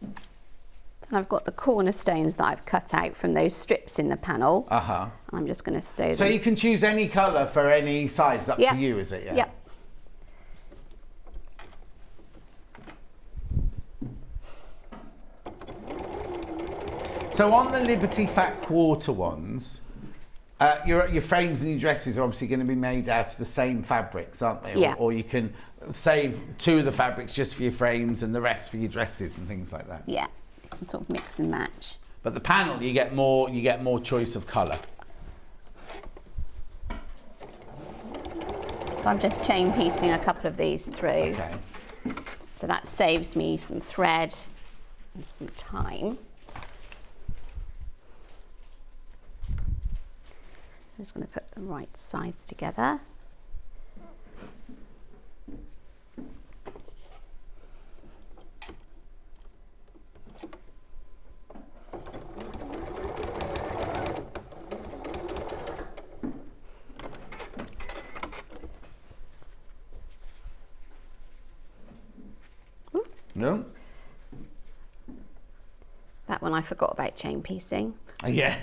And I've got the cornerstones that I've cut out from those strips in the panel. Uh-huh. I'm just going to sew them. So you can choose any colour for any size, up to you, is it? Yeah. Yep. So on the Liberty Fat Quarter ones, your frames and your dresses are obviously going to be made out of the same fabrics, aren't they? Yeah. Or you can save 2 of the fabrics just for your frames and the rest for your dresses and things like that. Yeah, you can sort of mix and match. But the panel, you get more choice of colour. So I'm just chain piecing a couple of these through. Okay. So that saves me some thread and some time. So I'm just going to put the right sides together. No. That one I forgot about chain piecing. Yeah.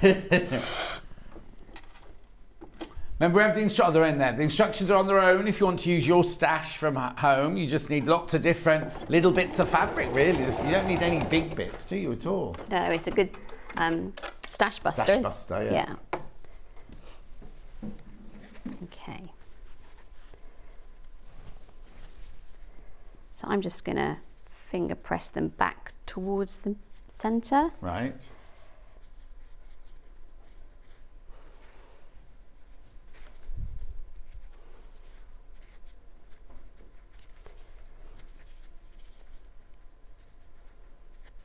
Remember, everything's they're in there. The instructions are on their own. If you want to use your stash from home, you just need lots of different little bits of fabric, really. You don't need any big bits, do you, at all? No, it's a good stash buster. Stash buster, yeah. Okay. So I'm just going to finger press them back towards the centre. Right.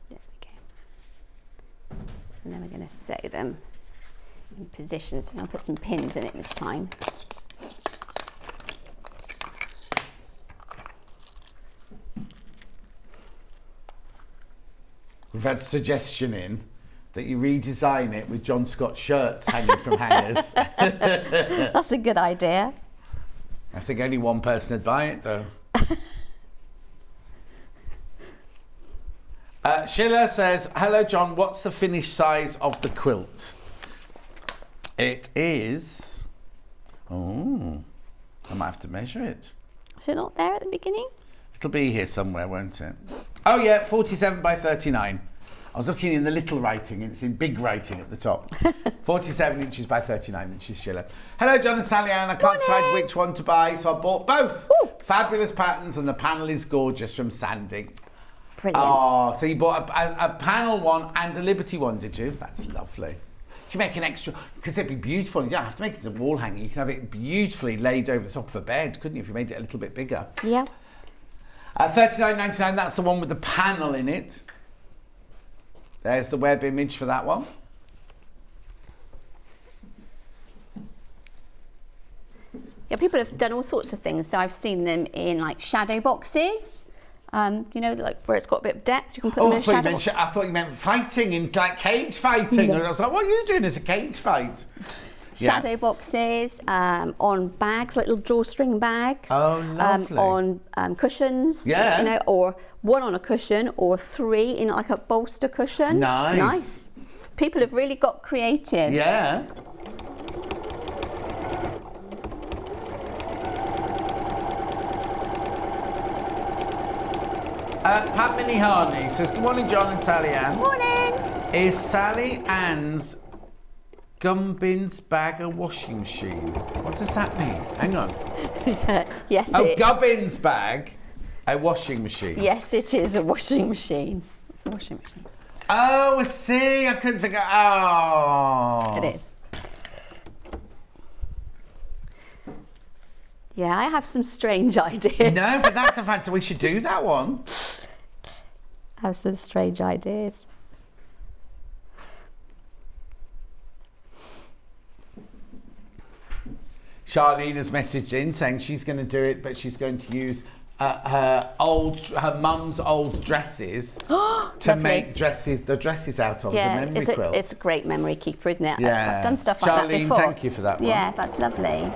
There we go. And then we're going to sew them in position. So I'll put some pins in it this time. We've had a suggestion in that you redesign it with John Scott shirts hanging from hangers. That's a good idea. I think only one person would buy it, though. Sheila says, hello, John. What's the finished size of the quilt? It is... Oh, I might have to measure it. Is it not there at the beginning? It'll be here somewhere, won't it? Oh, yeah, 47 by 39. I was looking in the little writing, and it's in big writing at the top. 47 inches by 39 inches, Sheila. Hello, John and Sallieann. I can't decide which one to buy, so I bought both. Ooh. Fabulous patterns, and the panel is gorgeous from Sandy. Brilliant. Oh, so you bought a panel one and a Liberty one, did you? That's lovely. You can make an extra, because it'd be beautiful. You don't have to make it a wall hanger. You can have it beautifully laid over the top of a bed, couldn't you, if you made it a little bit bigger? Yeah. $39.99, that's the one with the panel in it. There's the web image for that one. Yeah, people have done all sorts of things. So I've seen them in like shadow boxes. You know, like where it's got a bit of depth, you can put them in a shadow box. I thought you meant fighting, in like cage fighting. And I was like, what are you doing as a cage fight? Shadow boxes, on bags, like little drawstring bags. Oh, lovely. On cushions. Yeah. You know, or one on a cushion, or three in like a bolster cushion. Nice. Nice. People have really got creative. Yeah. Pat Minnie Harney says, good morning, John and Sallieann. Morning. Is Sallieann's Gubbins bag a washing machine? What does that mean? Hang on. Yes. Gubbins bag, a washing machine. Yes, it is a washing machine. It's a washing machine. Oh, I see. I couldn't figure. Oh. It is. Yeah, I have some strange ideas. No, but that's a fact. We should do that one. I have some strange ideas. Charlene has messaged in saying she's going to do it, but she's going to use her mum's old dresses to make the dresses out of as a memory quilt. It's a great memory keeper, isn't it? Yeah. I've done stuff like that before. Charlene, thank you for that one. Yeah, that's lovely.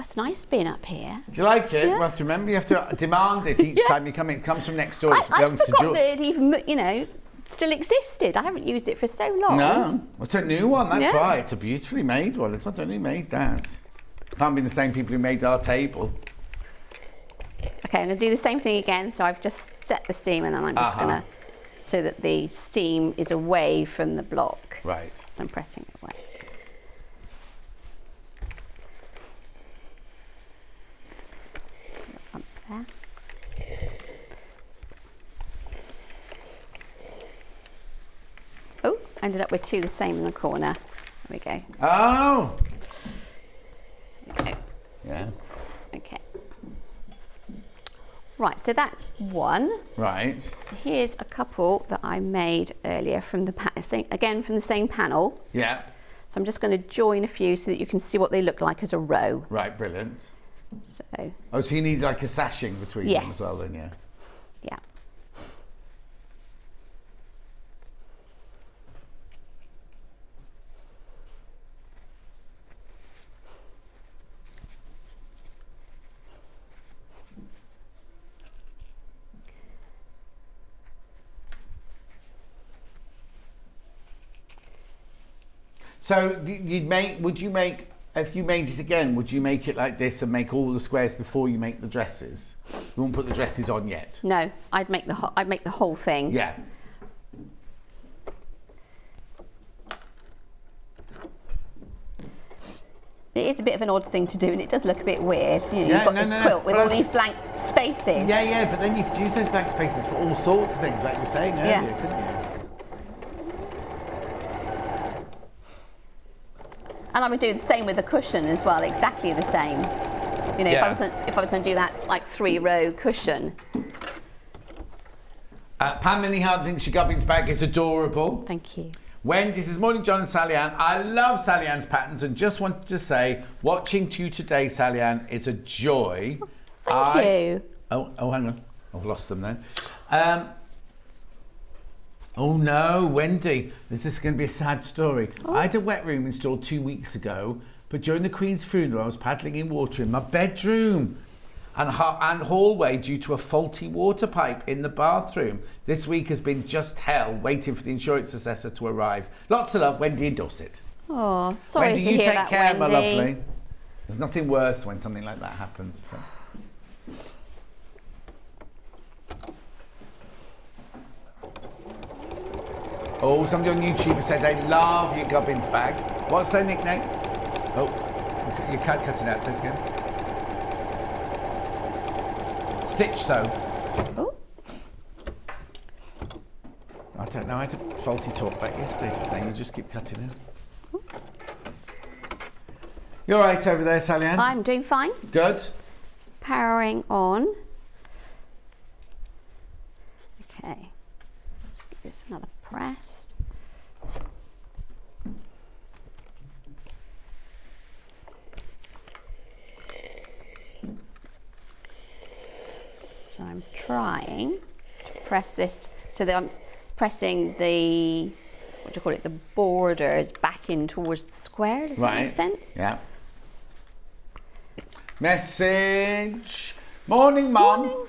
It's nice being up here. Do you like it? Yeah. You have to remember, you have to demand it each time you come in. It comes from next door. I forgot that it even, you know, still existed. I haven't used it for so long. No, it's a new one, that's why. It's a beautifully made one. It's not only made that. Can't be the same people who made our table. Okay, I'm going to do the same thing again. So I've just set the seam and then I'm just going to, so that the seam is away from the block. Right. So I'm pressing it away. There. Oh, I ended up with two the same in the corner. There we go. Oh! There we go. Yeah. Okay. Right, so that's one. Right. Here's a couple that I made earlier from the again from the same panel. Yeah. So I'm just going to join a few so that you can see what they look like as a row. Right, brilliant. So. Oh, so you need like a sashing between them as well, then, yeah. Yeah. So would you make, if you made it again, would you make it like this and make all the squares before you make the dresses? You won't put the dresses on yet? No, I'd make the whole thing. Yeah. It is a bit of an odd thing to do, and it does look a bit weird. You know, you've got this quilt with all these blank spaces. Yeah, but then you could use those blank spaces for all sorts of things, like you were saying earlier, couldn't you? And I would do the same with the cushion as well, exactly the same. You know, if I was going to do that like 3-row cushion. Pam Minihard thinks your Gubbins bag is adorable. Thank you. Wendy says, morning, John and Sallieann. I love Sallieann's patterns and just wanted to say, watching you today, Sallieann, is a joy. Thank you. Oh, hang on. I've lost them then. Oh no, Wendy, this is going to be a sad story. I had a wet room installed 2 weeks ago, but during the Queen's funeral, I was paddling in water in my bedroom and hallway due to a faulty water pipe in the bathroom. This week has been just hell, waiting for the insurance assessor to arrive. Lots of love, Wendy in Dorset. Oh, sorry Wendy, to you hear take that, care, Wendy. my lovely. There's nothing worse when something like that happens. So. Oh, somebody on YouTube has said they love your Gubbins bag. What's their nickname? Oh, you can't cut it out. Say it again. Stitch Sew. Oh. I don't know. I had a faulty talk back yesterday. Today. You just keep cutting it. You all right over there, Sallieann? I'm doing fine. Good. Powering on. Okay. Let's give this another press. So I'm trying to press this so that I'm pressing the, what do you call it, the borders back in towards the square. Does that make sense? Yeah. Message. Morning, Mum. Morning.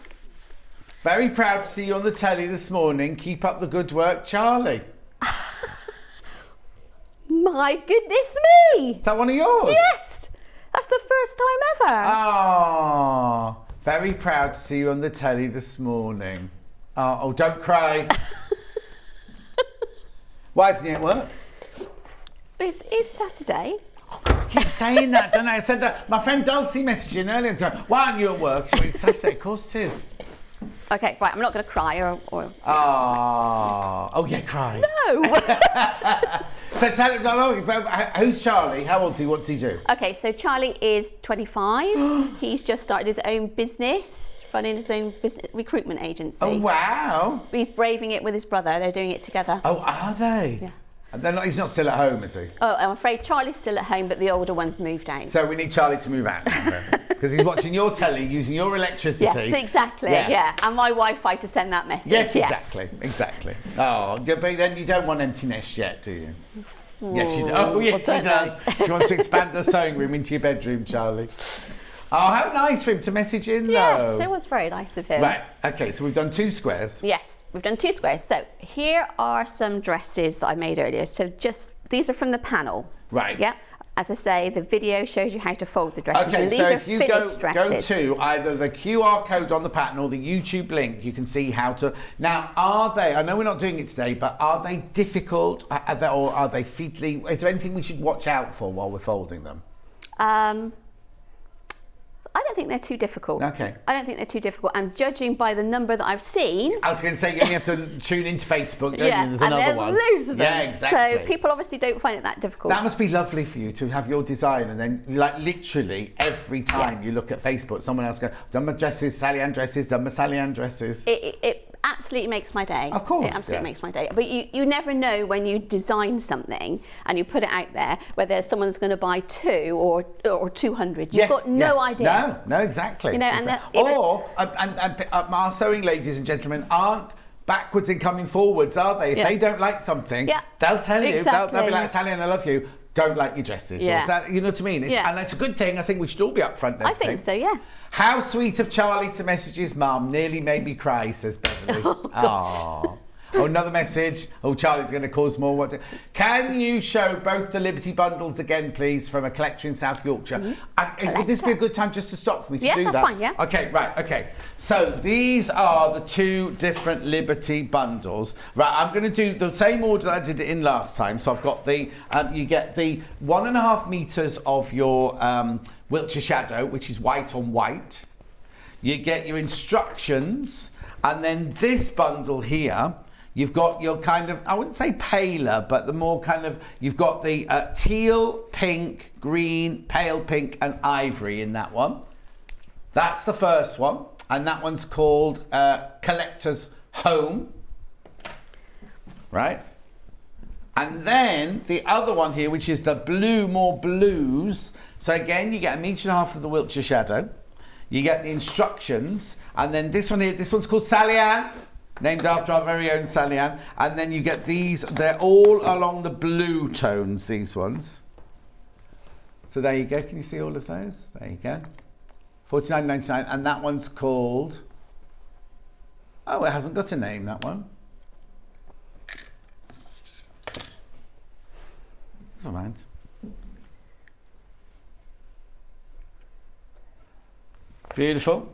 Very proud to see you on the telly this morning. Keep up the good work, Charlie. My goodness me! Is that one of yours? Yes! That's the first time ever. Oh, very proud to see you on the telly this morning. Oh, don't cry. Why isn't he at work? It's Saturday. Oh, God, I keep saying that, don't I? I said that. My friend Dulcie messaged in earlier going, why aren't you at work? She went, it's Saturday. Of course it is. Okay, right, I'm not going to cry or Oh, yeah, cry. No! So tell him, who's Charlie? How old is he? What does he do? Okay, so Charlie is 25. He's just started his own business, running his own business recruitment agency. Oh, wow. He's braving it with his brother. They're doing it together. Oh, are they? Yeah. And he's not still at home, is he? Oh, I'm afraid Charlie's still at home, but the older one's moved out. So we need Charlie to move out. Because he's watching your telly, using your electricity. Yes, exactly, yeah. And my Wi-Fi to send that message. Yes, exactly. Oh, but then you don't want empty nest yet, do you? Yes, she does. Oh, yes, she does. She wants to expand the sewing room into your bedroom, Charlie. Oh, how nice for him to message in, though. Yes, it was very nice of him. Right, okay, so we've done 2 squares. Yes, we've done 2 squares. So here are some dresses that I made earlier. So these are from the panel. Right. Yeah. As I say, the video shows you how to fold the dresses. Okay, and these so are if you finished go dresses. to either the QR code on the pattern or the YouTube link, you can see how to... Now, are they... I know we're not doing it today, but are they difficult or are they fiddly? Is there anything we should watch out for while we're folding them? I don't think they're too difficult. Okay. I don't think they're too difficult. I'm judging by the number that I've seen. I was going to say, you only have to tune into Facebook, don't you? There's and another one. Loads of them. Yeah, exactly. So people obviously don't find it that difficult. That must be lovely for you to have your design and then, like, literally every time you look at Facebook, someone else goes, done my dresses, Sallieann dresses, done my Sallieann dresses. It absolutely makes my day. Of course. It absolutely makes my day. But you never know when you design something and you put it out there whether someone's going to buy 2 or 200. You've got no idea. No, exactly. You know, and our sewing ladies and gentlemen aren't backwards in coming forwards, are they? If they don't like something, they'll tell you. They'll be like, Sallieann, I love you. Don't like your dresses. Yeah. Or that, you know what I mean? And it's a good thing. I think we should all be upfront. I think so, yeah. How sweet of Charlie to message his mum. Nearly made me cry, says Beverly. Oh, another message. Oh, Charlie's going to cause more. Can you show both the Liberty bundles again, please, from a collector in South Yorkshire? Would this be a good time just to stop for me to do that? Yeah, that's fine, yeah. Okay, right, okay. So these are the 2 different Liberty bundles. Right, I'm going to do the same order that I did it in last time. So I've got the, you get the 1.5 metres of your Wiltshire Shadow, which is white on white. You get your instructions, and then this bundle here, you've got your kind of, I wouldn't say paler, but the more kind of, you've got the teal, pink, green, pale pink and ivory in that one. That's the first one. And that one's called Collector's Home. Right? And then the other one here, which is the blue, more blues. So again, you get 1.5 meters of the Wiltshire Shadow. You get the instructions. And then this one here, this one's called Sallieann, named after our very own Sallieann. And then you get these, they're all along the blue tones, these ones. So there you go. Can you see all of those? There you go. $49.99. And that one's called... Oh, it hasn't got a name, that one. Never mind. Beautiful.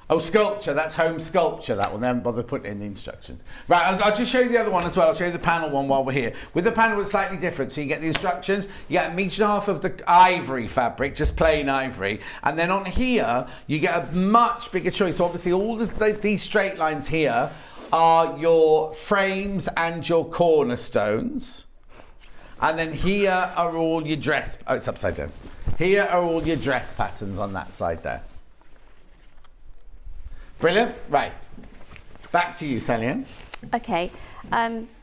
Oh, sculpture, that's home sculpture, that one. They haven't bothered putting in the instructions. Right, I'll just show you the other one as well. I'll show you the panel one while we're here. With the panel, it's slightly different. So you get the instructions, you get 1.5 meters of the ivory fabric, just plain ivory. And then on here, you get a much bigger choice. So obviously, all these straight lines here are your frames and your cornerstones. And then here are all your dress... Oh, it's upside down. Here are all your dress patterns on that side there. Brilliant. Right. Back to you, Sallieann. Okay.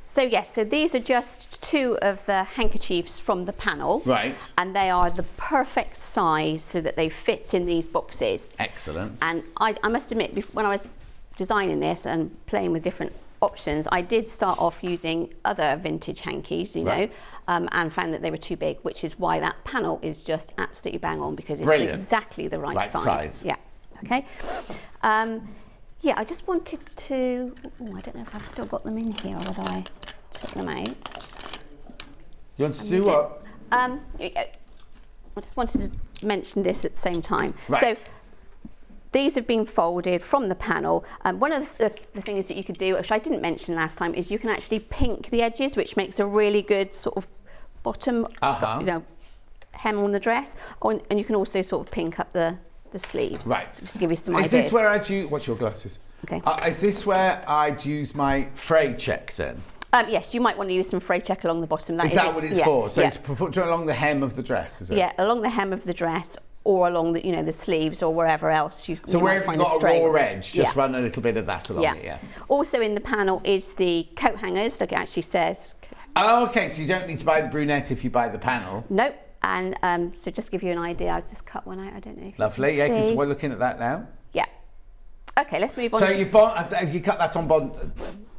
So these are just 2 of the handkerchiefs from the panel. Right. And they are the perfect size so that they fit in these boxes. Excellent. And I must admit, when I was designing this and playing with different options, I did start off using other vintage hankies, you know, and found that they were too big, which is why that panel is just absolutely bang on, because it's exactly the right size. Yeah. Okay. Yeah, I just wanted to... Oh, I don't know if I've still got them in here or whether I took them out. You want to do what? I just wanted to mention this at the same time. Right. So these have been folded from the panel. One of the things that you could do, which I didn't mention last time, is you can actually pink the edges, which makes a really good sort of bottom, you know, hem on the dress. And you can also sort of pink up the sleeves. Right. Just to give you some ideas. Is this where I'd use... What's your glasses? Okay. Is this where I'd use my fray check then? Yes, you might want to use some fray check along the bottom. Is that what it's for? So it's put along the hem of the dress, is it? Yeah, along the hem of the dress, or along the, you know, the sleeves, or wherever else you. So you wherever you've got a raw edge, just run a little bit of that along it. Yeah. Also in the panel is the coat hangers. Like it actually says. Oh, okay. So you don't need to buy the brunette if you buy the panel. Nope. And so just to give you an idea, I've just cut one out. I don't know if lovely. Yeah, because we're looking at that now. Yeah. Okay, let's move on. So you cut that on bond.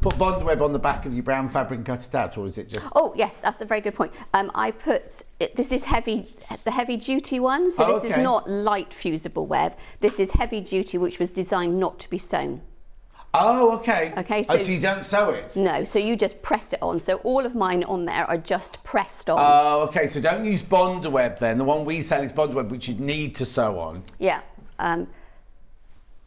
Put bond web on the back of your brown fabric and cut it out, or is it just... Oh, yes, that's a very good point. I put... This is the heavy-duty one, so this is not light fusible web. This is heavy-duty, which was designed not to be sewn. Oh, okay. Okay, so you don't sew it? No, so you just press it on. So all of mine on there are just pressed on. Oh, okay, so don't use bond web then. The one we sell is bond web, which you'd need to sew on. Yeah.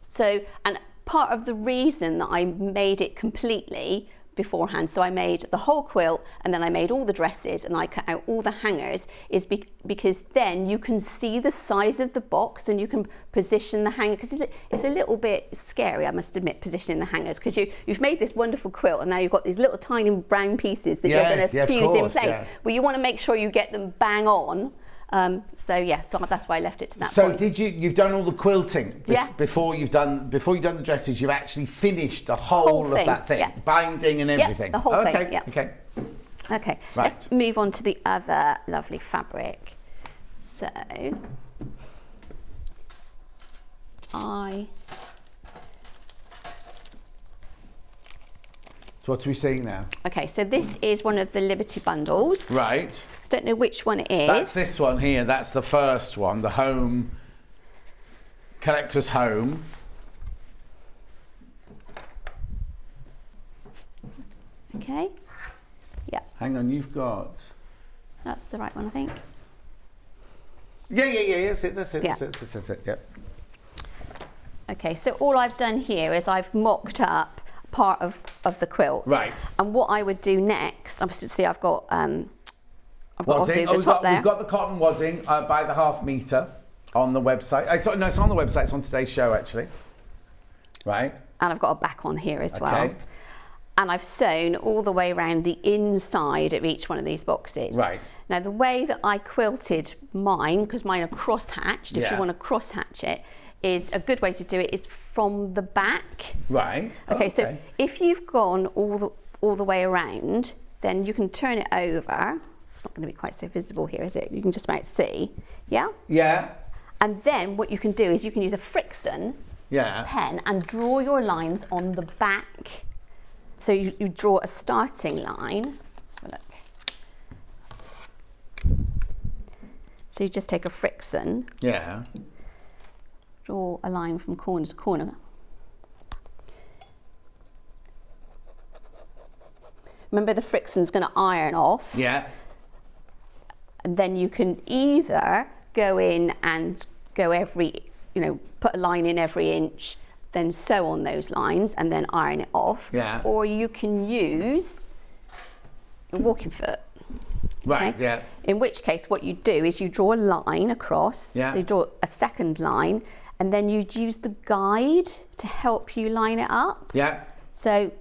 So, and part of the reason that I made it completely beforehand, so I made the whole quilt and then I made all the dresses and I cut out all the hangers, is because then you can see the size of the box and you can position the hanger, because it's a little bit scary, I must admit, positioning the hangers, because you've made this wonderful quilt and now you've got these little tiny brown pieces that you're going to fuse in place. Yeah. Well, you want to make sure you get them bang on. So that's why I left it to that point. So you've done all the quilting before you've done the dresses, you've actually finished the whole of that thing, binding and everything. Yeah, the whole thing. Yeah. Okay. Okay. Right. Let's move on to the other lovely fabric. So So what are we seeing now? Okay, so this is one of the Liberty bundles. Right. Don't know which one it is. That's this one here. That's the first one, the home, collector's home. Okay. Yeah. Hang on, you've got... That's the right one, I think. Yeah. That's it. Yeah. Okay, so all I've done here is I've mocked up part of the quilt. Right. And what I would do next, obviously I've got obviously the top there. We've got the cotton wadding by the 1/2 meter on the website. No, it's on the website. It's on today's show, actually. Right. And I've got a back on here as well. And I've sewn all the way around the inside of each one of these boxes. Right. Now, the way that I quilted mine, because mine are cross-hatched, if you want to cross-hatch it, is a good way to do it is from the back. Right. Okay, so if you've gone all all the way around, then you can turn it over. It's not going to be quite so visible here, is it? You can just about see. Yeah? Yeah. And then what you can do is you can use a Friction pen and draw your lines on the back. So you draw a starting line. Let's have a look. So you just take a Friction. Yeah. Draw a line from corner to corner. Remember, the Friction's going to iron off. Yeah. And then you can either go in and go every, put a line in every inch, then sew on those lines and then iron it off. Yeah. Or you can use your walking foot. Right, okay? yeah. In which case, what you do is you draw a line across, you draw a second line, and then you'd use the guide to help you line it up. Yeah. So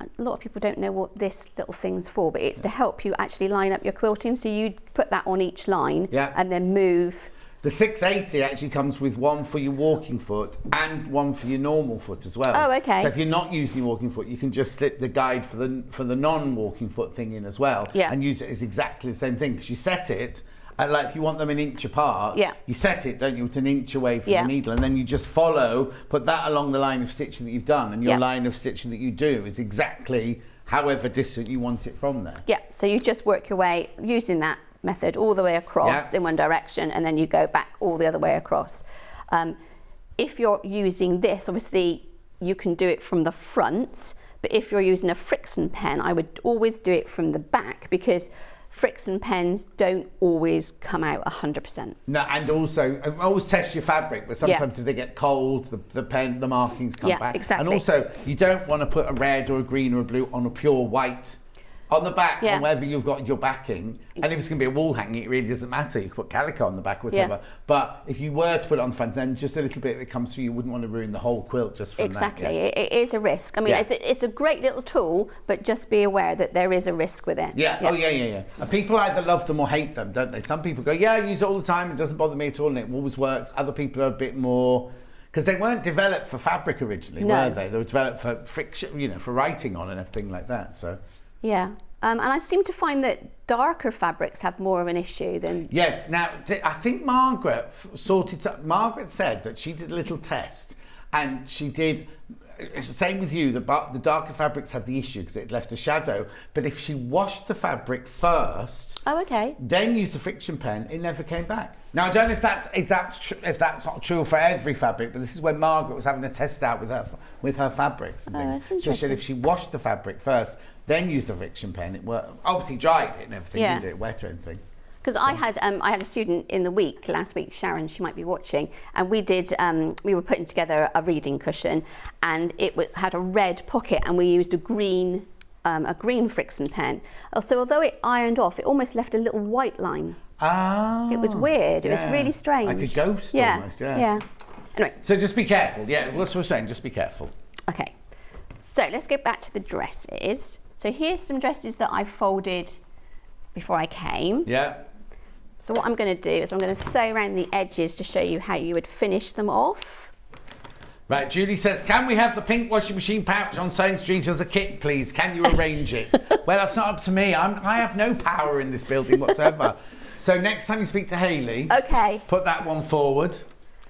a lot of people don't know what this little thing's for, but it's to help you actually line up your quilting. So you put that on each line and then move. The 680 actually comes with one for your walking foot and one for your normal foot as well. Oh, okay. So if you're not using your walking foot, you can just slip the guide for the non-walking foot thing in as well, and use it as exactly the same thing, because you set it. Like if you want them an inch apart, you set it, don't you, to an inch away from the needle, and then you just put that along the line of stitching that you've done, and your line of stitching that you do is exactly however distant you want it from there. Yeah, so you just work your way using that method all the way across in one direction, and then you go back all the other way across. If you're using this, obviously you can do it from the front, but if you're using a Friction pen, I would always do it from the back, because Friction pens don't always come out 100%. No, and also always test your fabric, but sometimes if they get cold, the markings come back. Exactly. And also, you don't want to put a red or a green or a blue on a pure white on the back, on wherever you've got your backing. And if it's going to be a wall hanging, it really doesn't matter. You can put calico on the back or whatever. But if you were to put it on the front, then just a little bit that comes through, you wouldn't want to ruin the whole quilt just from that. It is a risk. I mean, it's a great little tool, but just be aware that there is a risk with it. And people either love them or hate them, don't they? Some people go, I use it all the time, it doesn't bother me at all, and it always works. Other people are a bit more, because they weren't developed for fabric originally, were they? They were developed for friction, for writing on and everything like that. So and I seem to find that darker fabrics have more of an issue than... Yes, now, I think Margaret Margaret said that she did a little test, and she did, same with you, the darker fabrics had the issue because it left a shadow, but if she washed the fabric first... then used the Friction pen, it never came back. Now, I don't know if that's not true for every fabric, but this is when Margaret was having a test out with her fabrics and things. She said if she washed the fabric first, then used the Friction pen, it worked. Obviously dried it and everything, didn't it wet or anything. Because I had a student in the week last week, Sharon, she might be watching, and we were putting together a reading cushion, and it had a red pocket, and we used a green Friction pen. So although it ironed off, it almost left a little white line. It was weird. It was really strange. Like a ghost almost. Anyway. So just be careful. Yeah, that's what we're saying. Just be careful. Okay. So let's get back to the dresses. So here's some dresses that I folded before I came. Yeah. So what I'm going to do is I'm going to sew around the edges to show you how you would finish them off. Right, Julie says, can we have the pink washing machine pouch on Sewing Street as a kit, please? Can you arrange it? Well, that's not up to me. I have no power in this building whatsoever. So next time you speak to Hayley, put that one forward.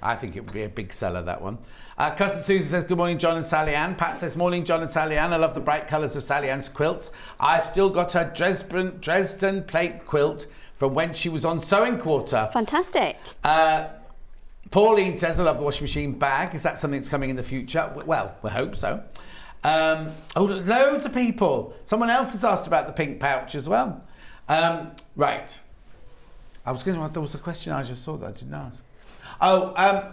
I think it would be a big seller, that one. Cousin Susan says, good morning, John and Sallieann. Pat says, morning, John and Sallieann. I love the bright colours of Sallyann's quilts. I've still got her Dresden plate quilt from when she was on Sewing Quarter. Fantastic. Pauline says, I love the washing machine bag. Is that something that's coming in the future? Well, we hope so. Loads of people. Someone else has asked about the pink pouch as well. Right. There was a question I just saw that I didn't ask.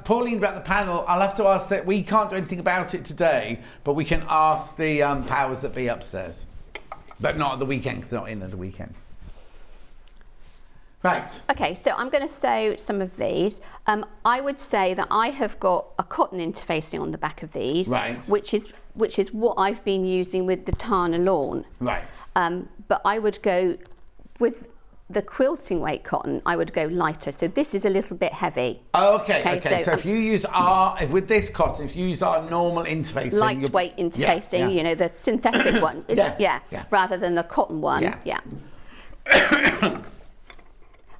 Pauline about the panel, I'll have to ask that. We can't do anything about it today, but we can ask the powers that be upstairs. But not at the weekend, because they're not in at the weekend. Right. Okay, so I'm going to sew some of these. I would say that I have got a cotton interfacing on the back of these, which is what I've been using with the Tana lawn. Right. But I would go with the quilting weight cotton, I would go lighter. So this is a little bit heavy. Oh, okay. So if you use with this cotton, if you use our normal interfacing, lightweight interfacing, you know, the synthetic one, rather than the cotton one. Yeah.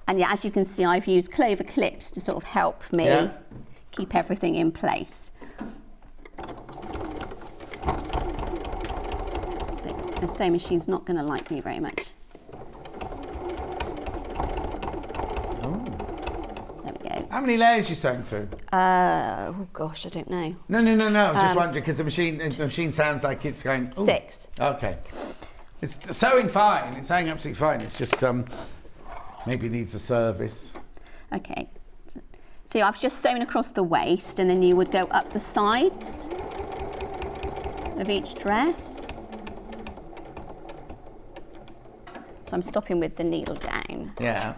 And yeah, as you can see, I've used clover clips to sort of help me keep everything in place. So the sewing machine's not going to like me very much. How many layers are you sewing through? Oh gosh, I don't know. No. Just wondering, because the machine sounds like it's going... Ooh. 6. Okay. It's sewing fine. It's sewing absolutely fine. It's just maybe needs a service. Okay. So I've just sewn across the waist, and then you would go up the sides of each dress. So I'm stopping with the needle down. Yeah.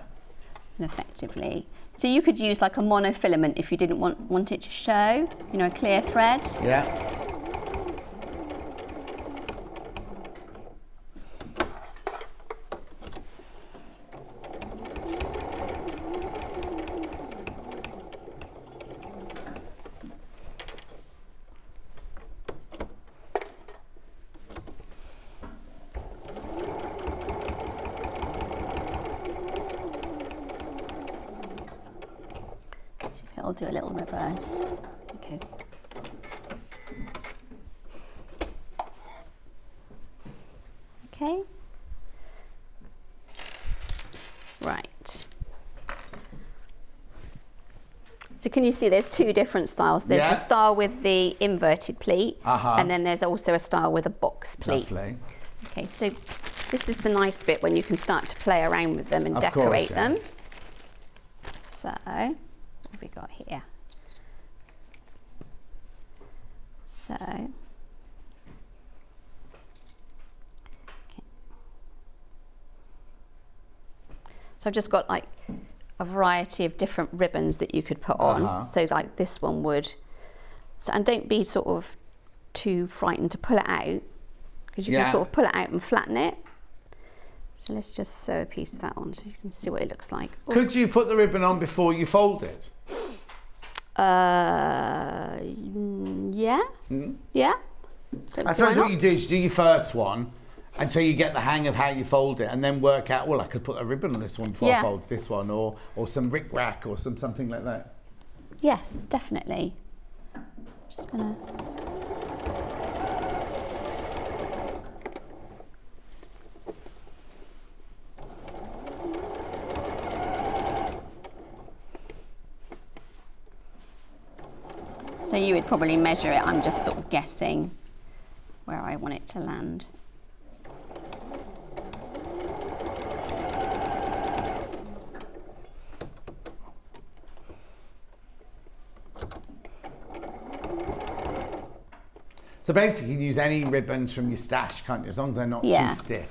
And effectively. So you could use like a monofilament if you didn't want it to show, you know, a clear thread. Yeah. I'll do a little reverse. Okay. Okay. Right. So can you see there's two different styles? There's the style with the inverted pleat, and then there's also a style with a box pleat. Lovely. Okay, so this is the nice bit when you can start to play around with them and decorate them. So, what have we got here? So, okay. So I've just got like a variety of different ribbons that you could put on. So like this one would, and don't be sort of too frightened to pull it out, because you can sort of pull it out and flatten it. So let's just sew a piece of that on so you can see what it looks like. Ooh. Could you put the ribbon on before you fold it? Yeah. Yeah. I suppose what you do is you do your first one until you get the hang of how you fold it, and then work out, well, I could put a ribbon on this one before I fold this one, or some rick-rack or something like that. Yes, definitely. Just gonna... So you would probably measure it. I'm just sort of guessing where I want it to land. So basically you can use any ribbons from your stash, can't you? As long as they're not too stiff.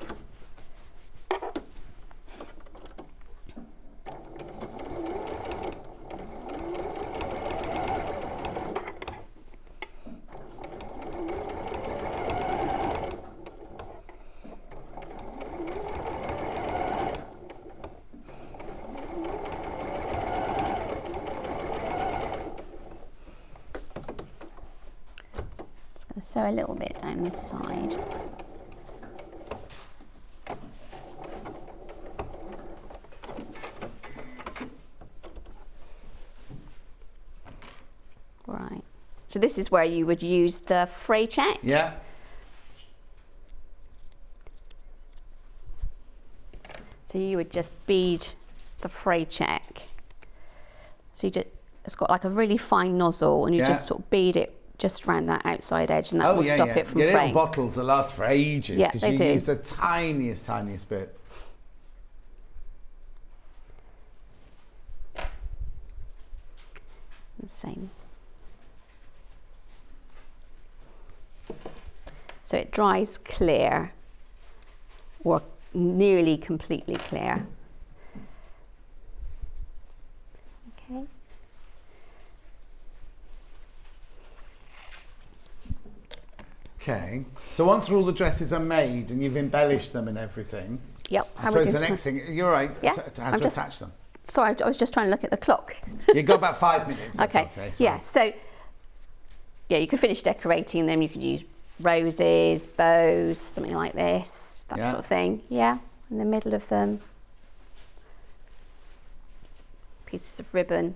Sew a little bit down this side. Right. So this is where you would use the fray check. Yeah. So you would just bead the fray check. So you just, it's got like a really fine nozzle, and you just sort of bead it just around that outside edge, and that will stop it from fraying. Little bottles that last for ages, because you use the tiniest bit. The same. So it dries clear, or nearly completely clear. Okay. Okay, so once all the dresses are made and you've embellished them and everything, Yep. I suppose the next thing, you're right, yeah. how to attach them. Sorry, I was just trying to look at the clock. You've got about 5 minutes. Okay. Yeah, so, yeah, you could finish decorating them. You could use roses, bows, something like this, that sort of thing. Yeah, in the middle of them. Pieces of ribbon.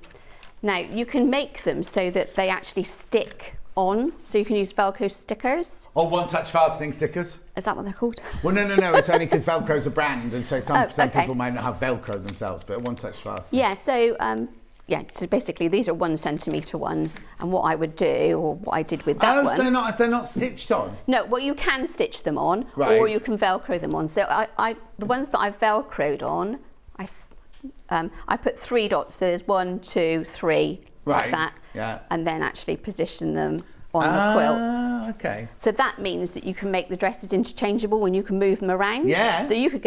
Now, you can make them so that they actually stick on, so you can use Velcro stickers. Or one-touch fastening stickers. Is that what they're called? Well, no, it's only because Velcro's a brand, and so some people might not have Velcro themselves, but one-touch fastening. Yeah, so so basically these are 1 centimetre ones, and what I would do, or what I did with that one. Oh, they're not stitched on? No, well, you can stitch them on, or you can Velcro them on. So the ones that I've Velcroed on, I put 3 dots, so there's 1, 2, 3, like that, and then actually position them on the quilt. Okay. So that means that you can make the dresses interchangeable and you can move them around. Yeah. So you could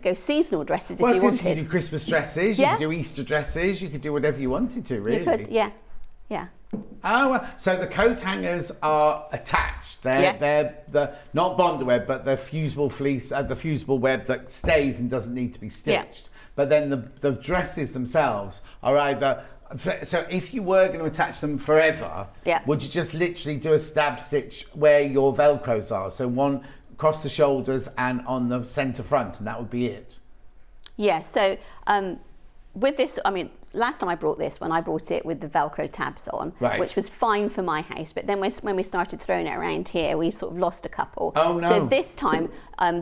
go seasonal dresses if you wanted. You could do Christmas dresses, you could do Easter dresses, you could do whatever you wanted to, really. You could, yeah. Oh, so the coat hangers are attached. They're not bonder web, but they're fusible fleece, the fusible web that stays and doesn't need to be stitched. But then the dresses themselves are either. So if you were going to attach them forever, would you just literally do a stab stitch where your Velcros are? So one across the shoulders and on the centre front, and that would be it? Yeah, so with this, I mean, last time I brought this one, I brought it with the Velcro tabs on, which was fine for my house. But then when we started throwing it around here, we sort of lost a couple. Oh, no. So this time,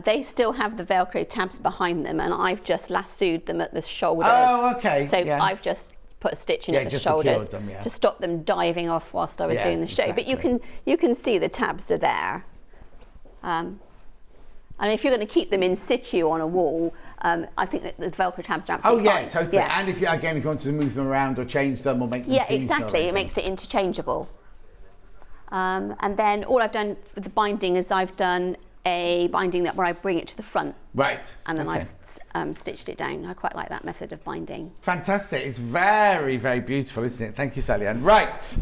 they still have the Velcro tabs behind them, and I've just lassoed them at the shoulders. Oh, okay. So I've just put a stitch in at the shoulders to stop them diving off whilst I was doing the show. Exactly. But you can see the tabs are there. And if you're going to keep them in situ on a wall, I think that the Velcro tabs are absolutely fine. Totally. Yeah. And if you wanted to move them around or change them or make them seasonal. Exactly. It makes it interchangeable. And then all I've done for the binding is I've done a binding where I bring it to the front. Right. And then I've stitched it down. I quite like that method of binding. Fantastic. It's very, very beautiful, isn't it? Thank you, Sallieann. Right.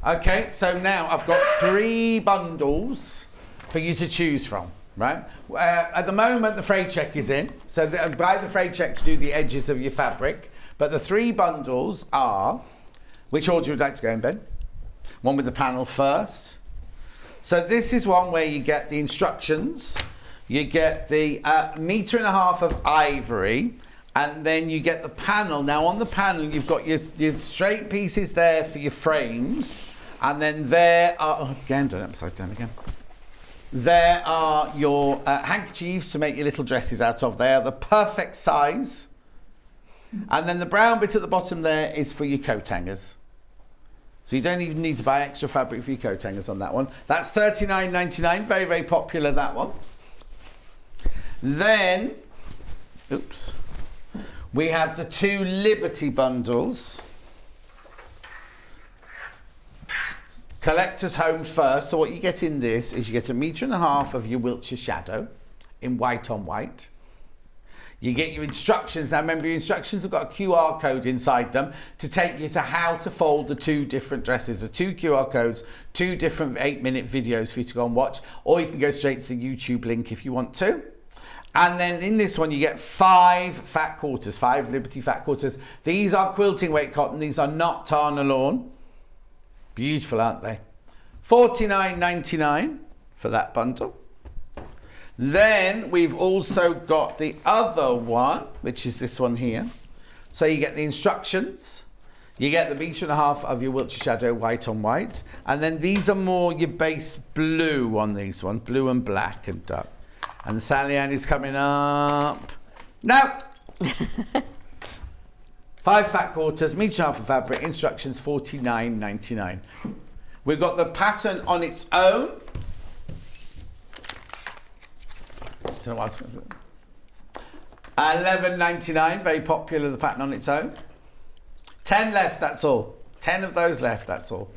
Okay, so now I've got 3 bundles for you to choose from. Right. At the moment, the frayed check is in. So buy the frayed check to do the edges of your fabric. But the 3 bundles are, which order would you like to go in, Ben? One with the panel first. So this is one where you get the instructions, you get the 1.5 meters of ivory, and then you get the panel. Now on the panel, you've got your straight pieces there for your frames, and then there are, again, done it upside down again. There are your handkerchiefs to make your little dresses out of. They are the perfect size. And then the brown bit at the bottom there is for your coat hangers. So you don't even need to buy extra fabric for your coat hangers on that one. That's $39.99, very, very popular, that one. Then, we have the 2 Liberty bundles. Collector's Home first. So what you get in this is you get 1.5 meters of your Wiltshire shadow in white on white. You get your instructions. Now remember, your instructions have got a QR code inside them to take you to how to fold the 2 different dresses. The 2 QR codes, 2 different 8-minute videos for you to go and watch, or you can go straight to the YouTube link if you want to. And then in this one, you get 5 fat quarters, 5 Liberty fat quarters. These are quilting weight cotton. These are not Tana lawn. Beautiful, aren't they? $49.99 for that bundle. Then we've also got the other one, which is this one here. So you get the instructions, you get the 1.5 meters of your Wiltshire shadow white on white, and then these are more your base blue on these ones, blue and black and dark. And Sallieann is coming up now. 5 fat quarters, 1.5 meters of fabric, instructions $49.99. We've got the pattern on its own. Don't know what I was going to do. $11.99, very popular, the pattern on its own. 10 left, that's all. 10 of those left, that's all.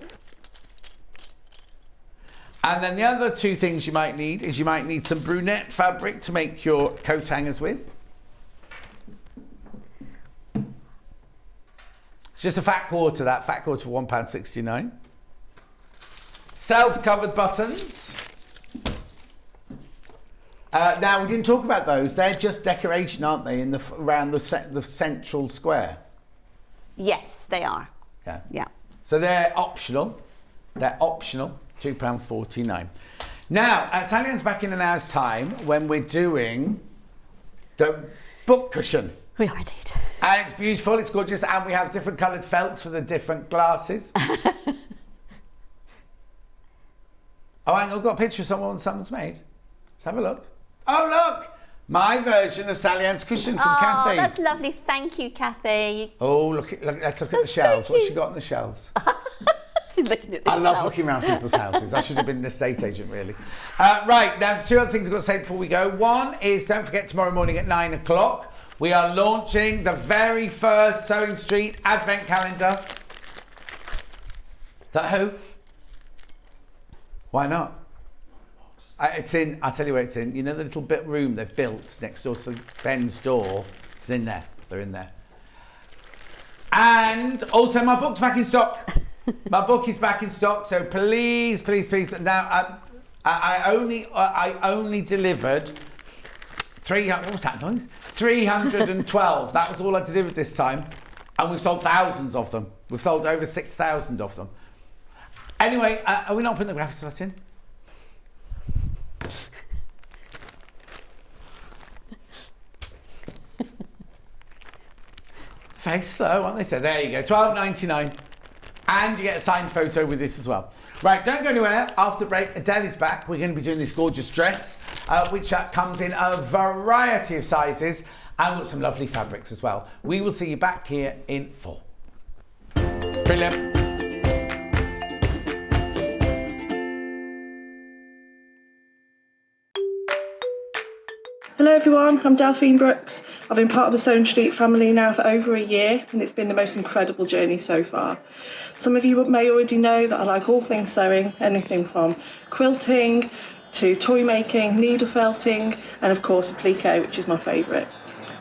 And then the other 2 things you might need is you might need some brunette fabric to make your coat hangers with. It's just a fat quarter, that fat quarter for £1.69. Self-covered buttons. Now, we didn't talk about those. They're just decoration, aren't they, around the central square? Yes, they are. Yeah. Yeah. So they're optional. They're optional, £2.49. Now, Salliann's back in an hour's time when we're doing the book cushion. We are indeed. And it's beautiful, it's gorgeous, and we have different coloured felts for the different glasses. Oh, hang on, I've got a picture of someone's made. Let's have a look. Oh, look! My version of Salliann's cushion from Kathy. Oh, that's lovely. Thank you, Kathy. Oh, let's look at the shelves. So What's she got on the shelves? Looking at I love looking around people's houses. I should have been an estate agent, really. Right, now, 2 other things I've got to say before we go. One is, don't forget, tomorrow morning at 9 o'clock, we are launching the very first Sewing Street Advent Calendar. That who? Why not? It's in, I'll tell you where it's in. You know the little bit room they've built next door to Ben's door? It's in there. They're in there. And also my book's back in stock. My book is back in stock, so please. Now, I only delivered 300. What was that noise? 312. That was all I delivered this time, and we've sold thousands of them. We've sold over 6,000 of them. Anyway, are we not putting the graphics of that in? Very slow, aren't they? So there you go, £12.99. And you get a signed photo with this as well. Right, don't go anywhere. After break, Adelle is back. We're going to be doing this gorgeous dress, which comes in a variety of sizes, and we've got some lovely fabrics as well. We will see you back here in 4. Brilliant. Hello everyone, I'm Delphine Brooks. I've been part of the Sewing Street family now for over a year, and it's been the most incredible journey so far. Some of you may already know that I like all things sewing, anything from quilting to toy making, needle felting, and of course applique, which is my favourite.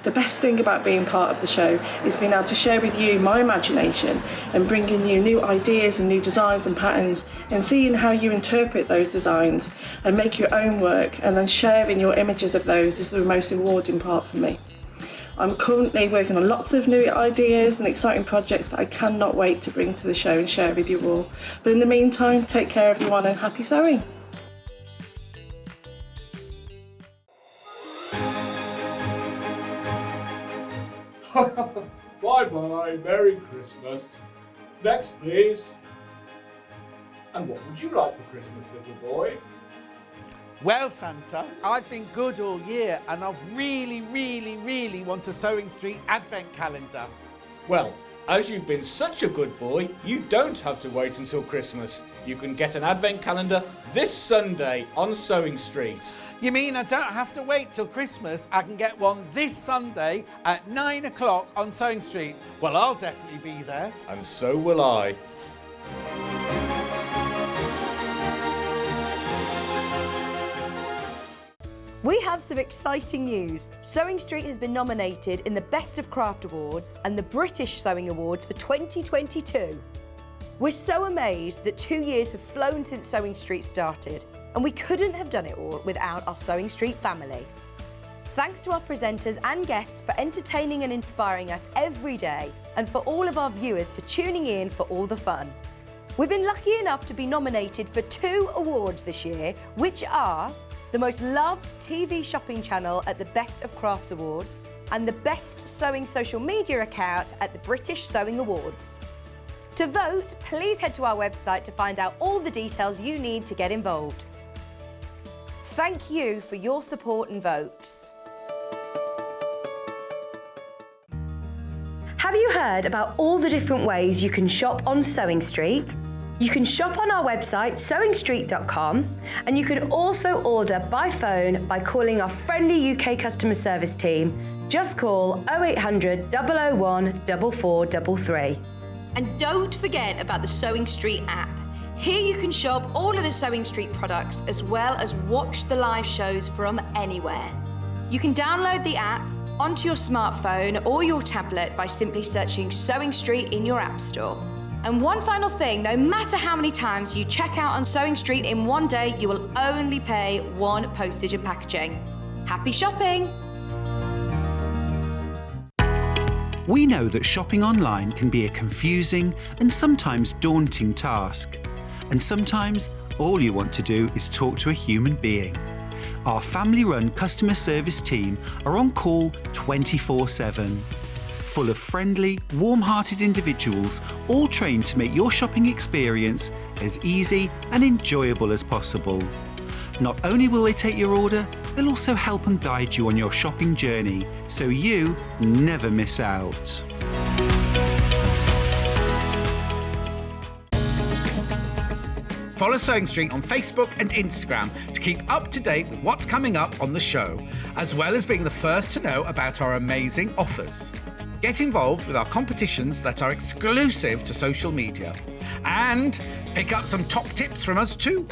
The best thing about being part of the show is being able to share with you my imagination and bringing you new ideas and new designs and patterns, and seeing how you interpret those designs and make your own work, and then sharing your images of those is the most rewarding part for me. I'm currently working on lots of new ideas and exciting projects that I cannot wait to bring to the show and share with you all. But in the meantime, take care everyone and happy sewing. Bye-bye, Merry Christmas. Next, please. And what would you like for Christmas, little boy? Well, Santa, I've been good all year, and I really want a Sewing Street Advent Calendar. Well, as you've been such a good boy, you don't have to wait until Christmas. You can get an Advent Calendar this Sunday on Sewing Street. You mean I don't have to wait till Christmas? I can get one this Sunday at 9 o'clock on Sewing Street. Well, I'll definitely be there. And so will I. We have some exciting news. Sewing Street has been nominated in the Best of Craft Awards and the British Sewing Awards for 2022. We're so amazed that 2 years have flown since Sewing Street started, and we couldn't have done it all without our Sewing Street family. Thanks to our presenters and guests for entertaining and inspiring us every day, and for all of our viewers for tuning in for all the fun. We've been lucky enough to be nominated for 2 awards this year, which are the most loved TV shopping channel at the Best of Crafts Awards and the best sewing social media account at the British Sewing Awards. To vote, please head to our website to find out all the details you need to get involved. Thank you for your support and votes. Have you heard about all the different ways you can shop on Sewing Street? You can shop on our website sewingstreet.com, and you can also order by phone by calling our friendly UK customer service team. Just call 0800 001 4433. And don't forget about the Sewing Street app. Here you can shop all of the Sewing Street products as well as watch the live shows from anywhere. You can download the app onto your smartphone or your tablet by simply searching Sewing Street in your app store. And one final thing, no matter how many times you check out on Sewing Street in one day, you will only pay 1 postage and packaging. Happy shopping! We know that shopping online can be a confusing and sometimes daunting task. And sometimes all you want to do is talk to a human being. Our family-run customer service team are on call 24/7. Full of friendly, warm-hearted individuals, all trained to make your shopping experience as easy and enjoyable as possible. Not only will they take your order, they'll also help and guide you on your shopping journey, so you never miss out. Follow Sewing Street on Facebook and Instagram to keep up to date with what's coming up on the show, as well as being the first to know about our amazing offers. Get involved with our competitions that are exclusive to social media. And pick up some top tips from us too.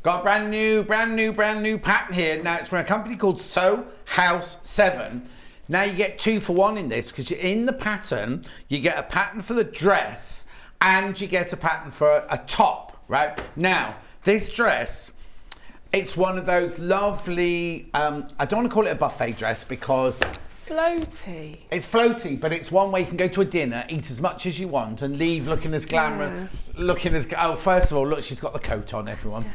Got a brand new pattern here. Now it's from a company called Sew House 7. Now you get 2 for 1 in this, because in the pattern, you get a pattern for the dress and you get a pattern for a top, right? Now, this dress, it's one of those lovely, I don't want to call it a buffet dress because... Floaty. It's floaty, but it's one where you can go to a dinner, eat as much as you want and leave looking as glamorous, looking as... Oh, first of all, look, she's got the coat on, everyone. Yeah.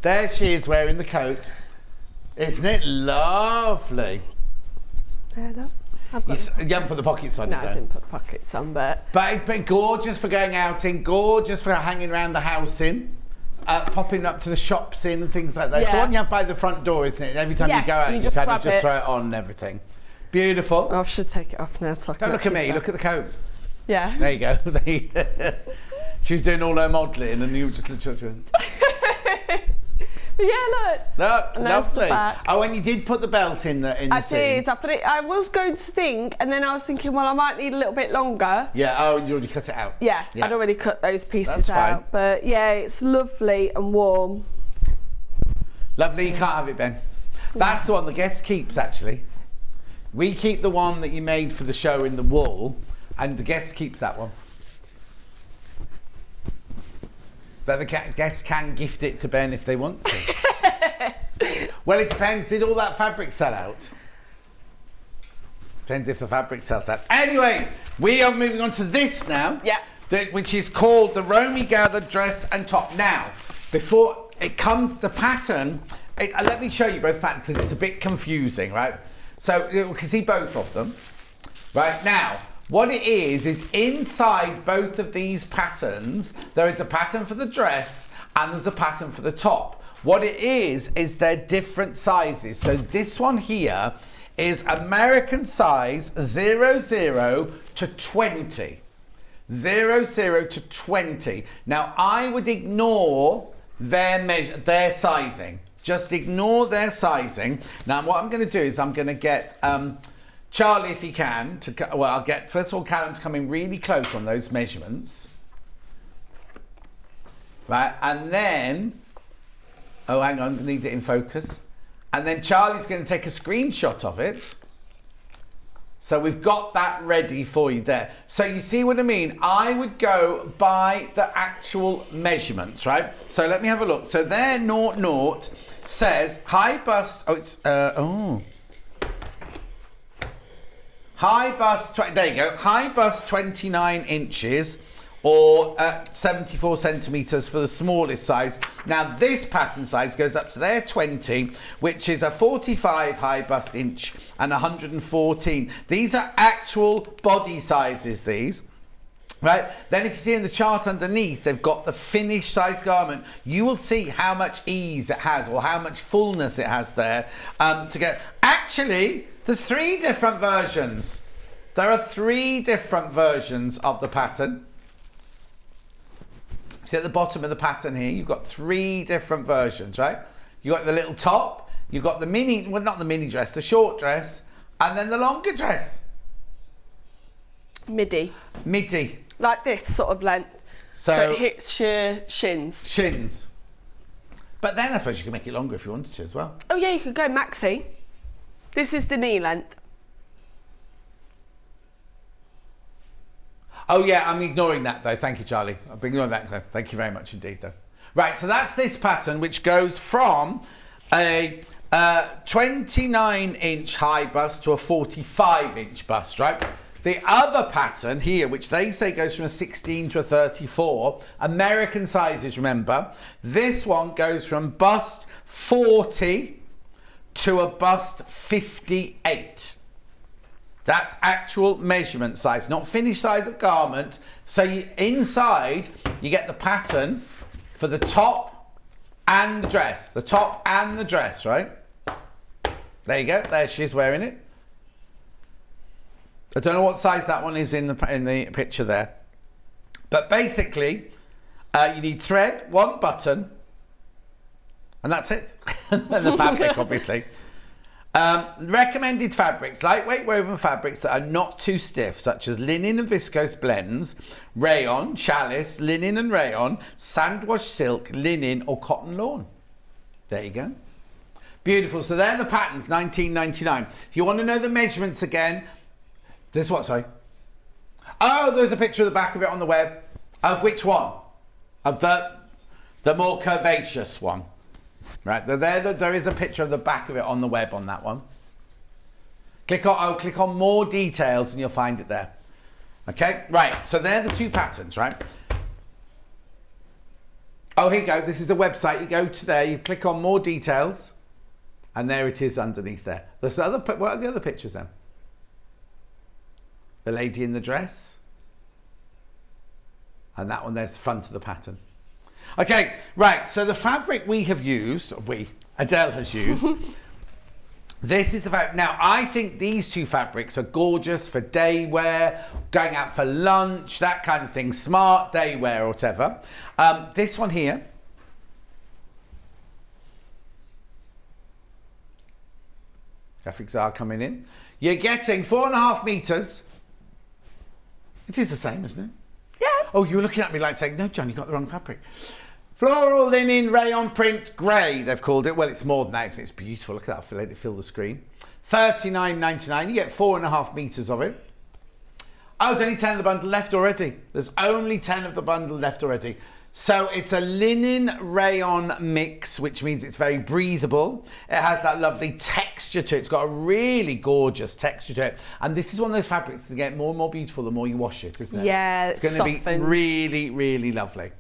There she is wearing the coat. Isn't it lovely? Yeah, no. You haven't put the pockets on. No, I didn't put the pockets on, but it's been gorgeous for going out in, gorgeous for hanging around the house in, popping up to the shops in and things like that. Yeah. It's the one you have by the front door, isn't it? Every time you go out, you kind of just throw it on and everything. Beautiful. Oh, I should take it off now. So don't look at me, look at the coat. Yeah. There you go. She was doing all her modelling and you just looked at her. But yeah, look. Lovely. Oh, and you did put the belt in the seam. I did. I put it. I was going to think, and then I was thinking, well, I might need a little bit longer. Yeah. Oh, and you already cut it out. Yeah. I'd already cut those pieces out. But yeah, it's lovely and warm. Lovely. You can't have it, Ben. That's the one the guest keeps, actually. We keep the one that you made for the show in the wool, and the guest keeps that one. But the guests can gift it to Ben if they want to. Well, it depends. Did all that fabric sell out? Depends if the fabric sells out. Anyway, we are moving on to this now. Yeah. Which is called the Romey gathered dress and top. Now, before it comes, the pattern, let me show you both patterns because it's a bit confusing, right? So you can see both of them. Right, now, what it is inside both of these patterns, there is a pattern for the dress and there's a pattern for the top. What it is they're different sizes. So this one here is American size 00 to 20. 00 to 20. Now, I would ignore their sizing. Just ignore their sizing. Now, what I'm going to do is I'm going to get... Charlie, if he can, I'll get, first of all, Callum to come in really close on those measurements. Right, and then, oh, hang on, I need it in focus. And then Charlie's going to take a screenshot of it. So we've got that ready for you there. So you see what I mean? I would go by the actual measurements, right? So let me have a look. So there, 00 says high bust, high bust, there you go, high bust 29 inches or 74 centimetres for the smallest size. Now this pattern size goes up to their 20, which is a 45 high bust inch and 114. These are actual body sizes, these. Right, then if you see in the chart underneath, they've got the finished size garment. You will see how much ease it has or how much fullness it has there to get. Actually, there's 3 different versions. There are 3 different versions of the pattern. See at the bottom of the pattern here, you've got 3 different versions, right? You've got the little top, you've got the mini, well, not the mini dress, the short dress, and then the longer dress. Midi. Midi. Like this sort of length. So it hits your shins. Shins. But then I suppose you can make it longer if you wanted to as well. Oh yeah, you could go maxi. This is the knee length. Oh yeah, I'm ignoring that though. Thank you, Charlie. I'm ignoring that though. Thank you very much indeed though. Right, so that's this pattern, which goes from a 29-inch high bust to a 45-inch bust, right? The other pattern here, which they say goes from a 16 to a 34, American sizes, remember. This one goes from bust 40 to a bust 58. That's actual measurement size, not finished size of garment. So inside, you get the pattern for the top and the dress. The top and the dress, right? There you go. There she's wearing it. I don't know what size that one is in the picture there. But basically, you need thread, one button, and that's it. And the fabric, obviously. Recommended fabrics, lightweight woven fabrics that are not too stiff, such as linen and viscose blends, rayon, challis, linen and rayon, sandwash silk, linen or cotton lawn. There you go. Beautiful. So they're the patterns, $19.99. If you want to know the measurements again, this what, sorry? Oh, there's a picture of the back of it on the web. Of which one? Of the more curvaceous one. Right, there is a picture of the back of it on the web on that one. Click on more details and you'll find it there. Okay, right, so they're the two patterns, right? Oh, here you go, this is the website. You go to there, you click on more details, and there it is underneath there. What are the other pictures then? The lady in the dress. And that one there's the front of the pattern. Okay, right, so the fabric we have used, Adele has used, this is the fabric. Now, I think these two fabrics are gorgeous for day wear, going out for lunch, that kind of thing, smart day wear or whatever. This one here, graphics are coming in. You're getting 4.5 meters. It is the same, isn't it? Yeah. Oh, you were looking at me like saying, no, John, you got the wrong fabric. Floral linen rayon print grey, they've called it. Well, it's more than that. It's beautiful. Look at that. Let it fill the screen. $39.99. You get 4.5 meters of it. Oh, there's only 10 of the bundle left already. There's only 10 of the bundle left already. So it's a linen rayon mix, which means it's very breathable. It has that lovely texture to it. It's got a really gorgeous texture to it. And this is one of those fabrics that get more and more beautiful the more you wash it, isn't it? Yeah, it's going to be really, really lovely.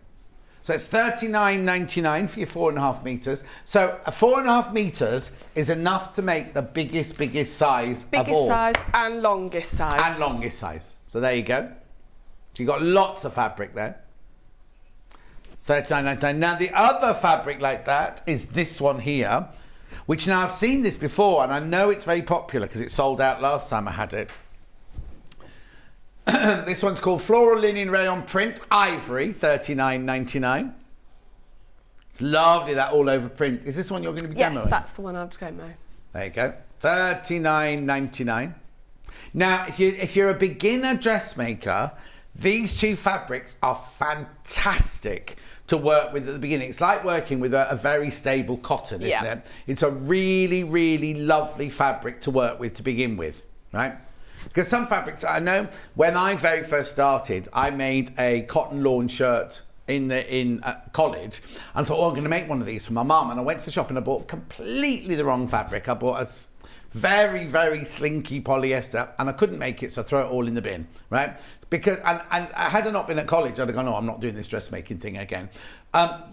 So it's $39.99 for your 4.5 meters. So a 4.5 meters is enough to make the biggest size of all. Biggest size and longest size. And longest size. So there you go. So you've got lots of fabric there. $39.99. Now the other fabric like that is this one here, which now I've seen this before and I know it's very popular because it sold out last time I had it. This one's called Floral Linen Rayon Print Ivory, $39.99. It's lovely, that all over print. Is this one you're going to be demoing? Yes, that's the one I'm going to demo. There you go. $39.99. Now, if you're a beginner dressmaker, these two fabrics are fantastic to work with at the beginning. It's like working with a very stable cotton, isn't it? It's a really, really lovely fabric to work with to begin with, right? Because some fabrics, I know when I very first started, I made a cotton lawn shirt in college and thought, oh, I'm going to make one of these for my mum. And I went to the shop and I bought completely the wrong fabric. I bought a very, very slinky polyester and I couldn't make it, so I throw it all in the bin, right? Because, and had I not been at college, I'd have gone, oh, I'm not doing this dressmaking thing again.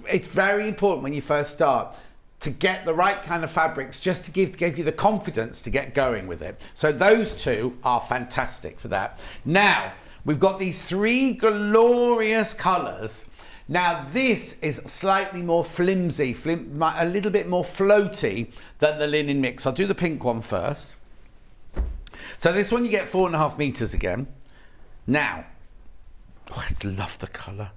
It's very important when you first start to get the right kind of fabrics, just to give you the confidence to get going with it. So those two are fantastic for that. Now, we've got these three glorious colours. Now, this is slightly more flimsy, a little bit more floaty than the linen mix. I'll do the pink one first. So this one you get 4.5 meters again. Now, oh, I love the colour.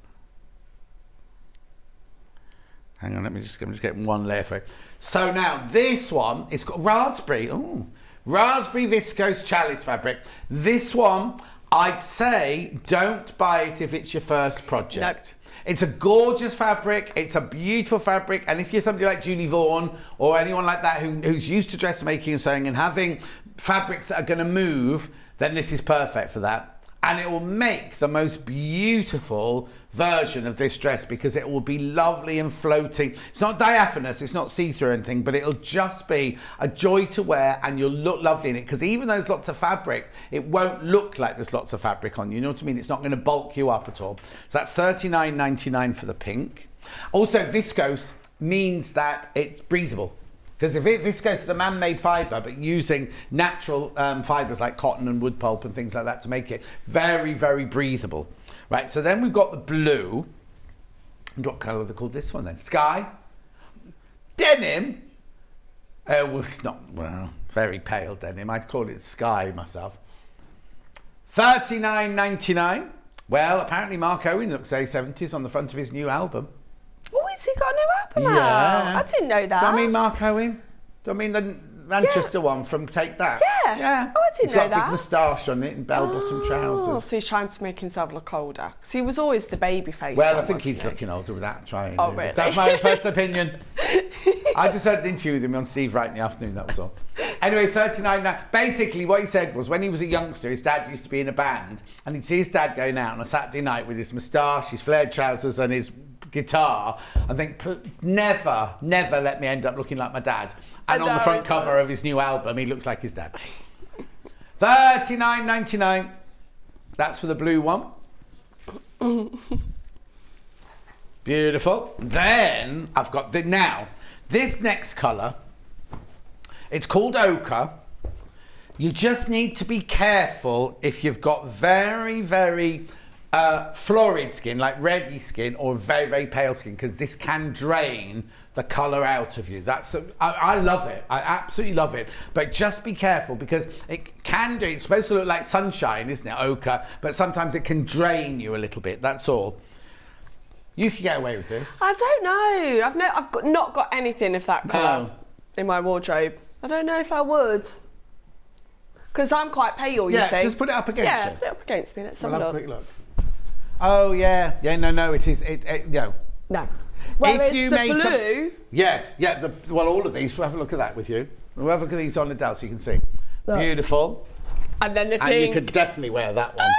Hang on, I'm just getting one layer for it. So now this one, it's got raspberry. Ooh, raspberry viscose chalice fabric. This one I'd say don't buy it if it's your first project. No. It's a gorgeous fabric, it's a beautiful fabric, and if you're somebody like Julie Vaughan or anyone like that who's used to dressmaking and sewing and having fabrics that are going to move, then this is perfect for that. And it will make the most beautiful version of this dress because it will be lovely and floating. It's not diaphanous, it's not see-through or anything, but it'll just be a joy to wear and you'll look lovely in it because even though there's lots of fabric, it won't look like there's lots of fabric on you. You know what I mean? It's not going to bulk you up at all. So that's $39.99 for the pink. Also, viscose means that it's breathable. Because viscose is a man-made fibre, but using natural fibres like cotton and wood pulp and things like that to make it very, very breathable. Right, so then we've got the blue. And what colour are they called this one then? Sky. Denim. Well, it's not, well, very pale denim. I'd call it sky myself. $39.99. Well, apparently Mark Owen looks very 70s on the front of his new album. Oh, has he got a new album out? I didn't know that. Do I mean Mark Owen? Do I mean the Manchester one from Take That? Yeah. Yeah. Oh, I didn't know that. He's got a big moustache on it and bell-bottom trousers. So he's trying to make himself look older. Because he was always the baby face. Well, I think he's looking older without trying. Oh, really? That's my own personal opinion. I just had an interview with him on Steve Wright in the afternoon, that was all. Anyway, $39. Basically, what he said was when he was a youngster, his dad used to be in a band, and he'd see his dad going out on a Saturday night with his moustache, his flared trousers, and his guitar, and think, never let me end up looking like my dad. And on the front cover of his new album, he looks like his dad. $39.99. That's for the blue one. Beautiful. Then I've got this next colour. It's called ochre. You just need to be careful if you've got very, very florid skin, like reddy skin, or very, very pale skin, because this can drain the colour out of you. I love it. I absolutely love it. But just be careful because it's supposed to look like sunshine, isn't it, ochre? But sometimes it can drain you a little bit, that's all. You can get away with this. I don't know. I've not got anything of that colour in my wardrobe. I don't know if I would. Because I'm quite pale, you see. Yeah, just put it up against you. Yeah, put it up against me. Let's have a quick look. Oh, yeah. Yeah, no, it is. No. No. Whereas if you the blue... Yes, yeah, well, all of these. We'll have a look at that with you. We'll have a look at these on Adelle so you can see. Look. Beautiful. And then the pink. And you could definitely wear that one.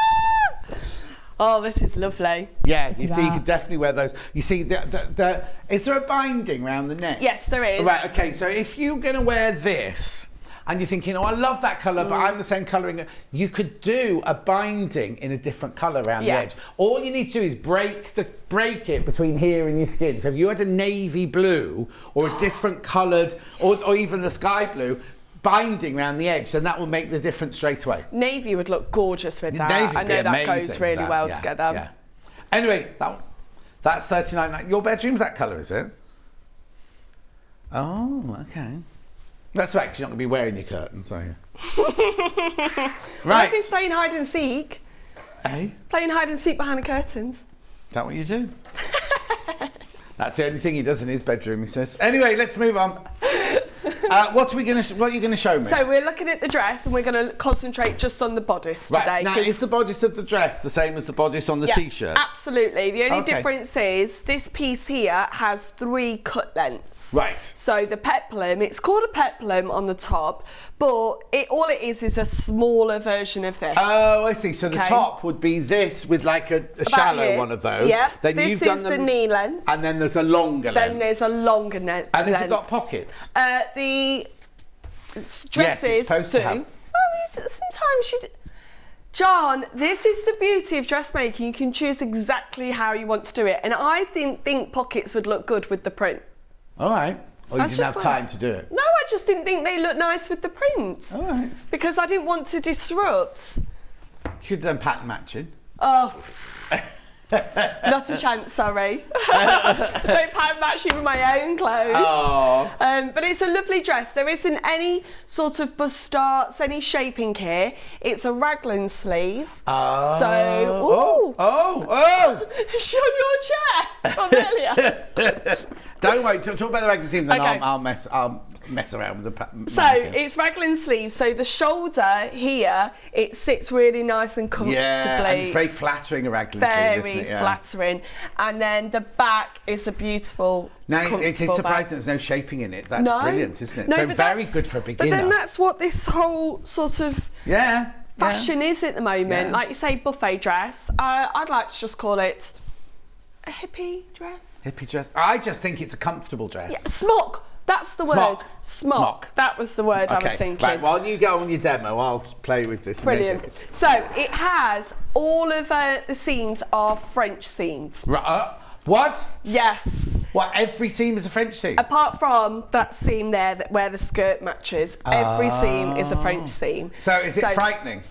Oh, this is lovely. Yeah, you see, you could definitely wear those. You see, is there a binding around the neck? Yes, there is. Right, okay, so if you're going to wear this, and you're thinking, oh, I love that colour, but I'm the same colouring, you could do a binding in a different colour around the edge. All you need to do is break it between here and your skin. So if you had a navy blue, or a different coloured, or even the sky blue, binding around the edge, then that will make the difference straight away. Navy would look gorgeous with that. I know that goes really well together. Yeah. Anyway, that's $39. Your bedroom's that colour, is it? Oh, okay. That's right, because you're not going to be wearing your curtains, are you? Right. He's playing hide and seek. Eh? Playing hide and seek behind the curtains. Is that what you do? That's the only thing he does in his bedroom, he says. Anyway, let's move on. What are you going to show me? So we're looking at the dress and we're going to concentrate just on the bodice today. Now, is the bodice of the dress the same as the bodice on the t-shirt? Absolutely. The only difference is this piece here has 3 cut lengths. Right. So the peplum, it's called a peplum on the top, but all it is a smaller version of this. Oh, I see. So the top would be this with like a shallow one of those. Yeah. Then this you've done the knee length. And then there's a longer length. Then there's a longer length. And has it got pockets? The dresses do. Sometimes John, this is the beauty of dressmaking. You can choose exactly how you want to do it. And I think pockets would look good with the print. All right. Or you didn't have time to do it? No, I just didn't think they looked nice with the print. All right. Because I didn't want to disrupt. You could have done pattern matching. Oh. Not a chance, sorry. Don't pattern match with my own clothes. Oh. But it's a lovely dress. There isn't any sort of bust darts, any shaping here. It's a raglan sleeve. Oh. So, Show your chair from earlier. Don't worry, talk about the raglan sleeve, then I'll mess. mess around with the So it's raglan sleeves. So the shoulder here, it sits really nice and comfortably. Yeah, and it's very flattering, a raglan sleeve, isn't it? Very flattering. And then the back is a beautiful, Now, it's surprising back. there's no shaping in it. That's brilliant, isn't it? No, so very good for a beginner. But then that's what this whole sort of fashion is at the moment. Yeah. Like you say, buffet dress. I'd like to just call it a hippie dress. Hippie dress. I just think it's a comfortable dress. Yeah, smock. That's the word. Smock. That was the word I was thinking. Right, while you go on your demo, I'll play with this. Brilliant. So it has all of the seams are French seams. Right. What? Yes. What, every seam is a French seam? Apart from that seam there where the skirt matches, every seam is a French seam. So is it frightening?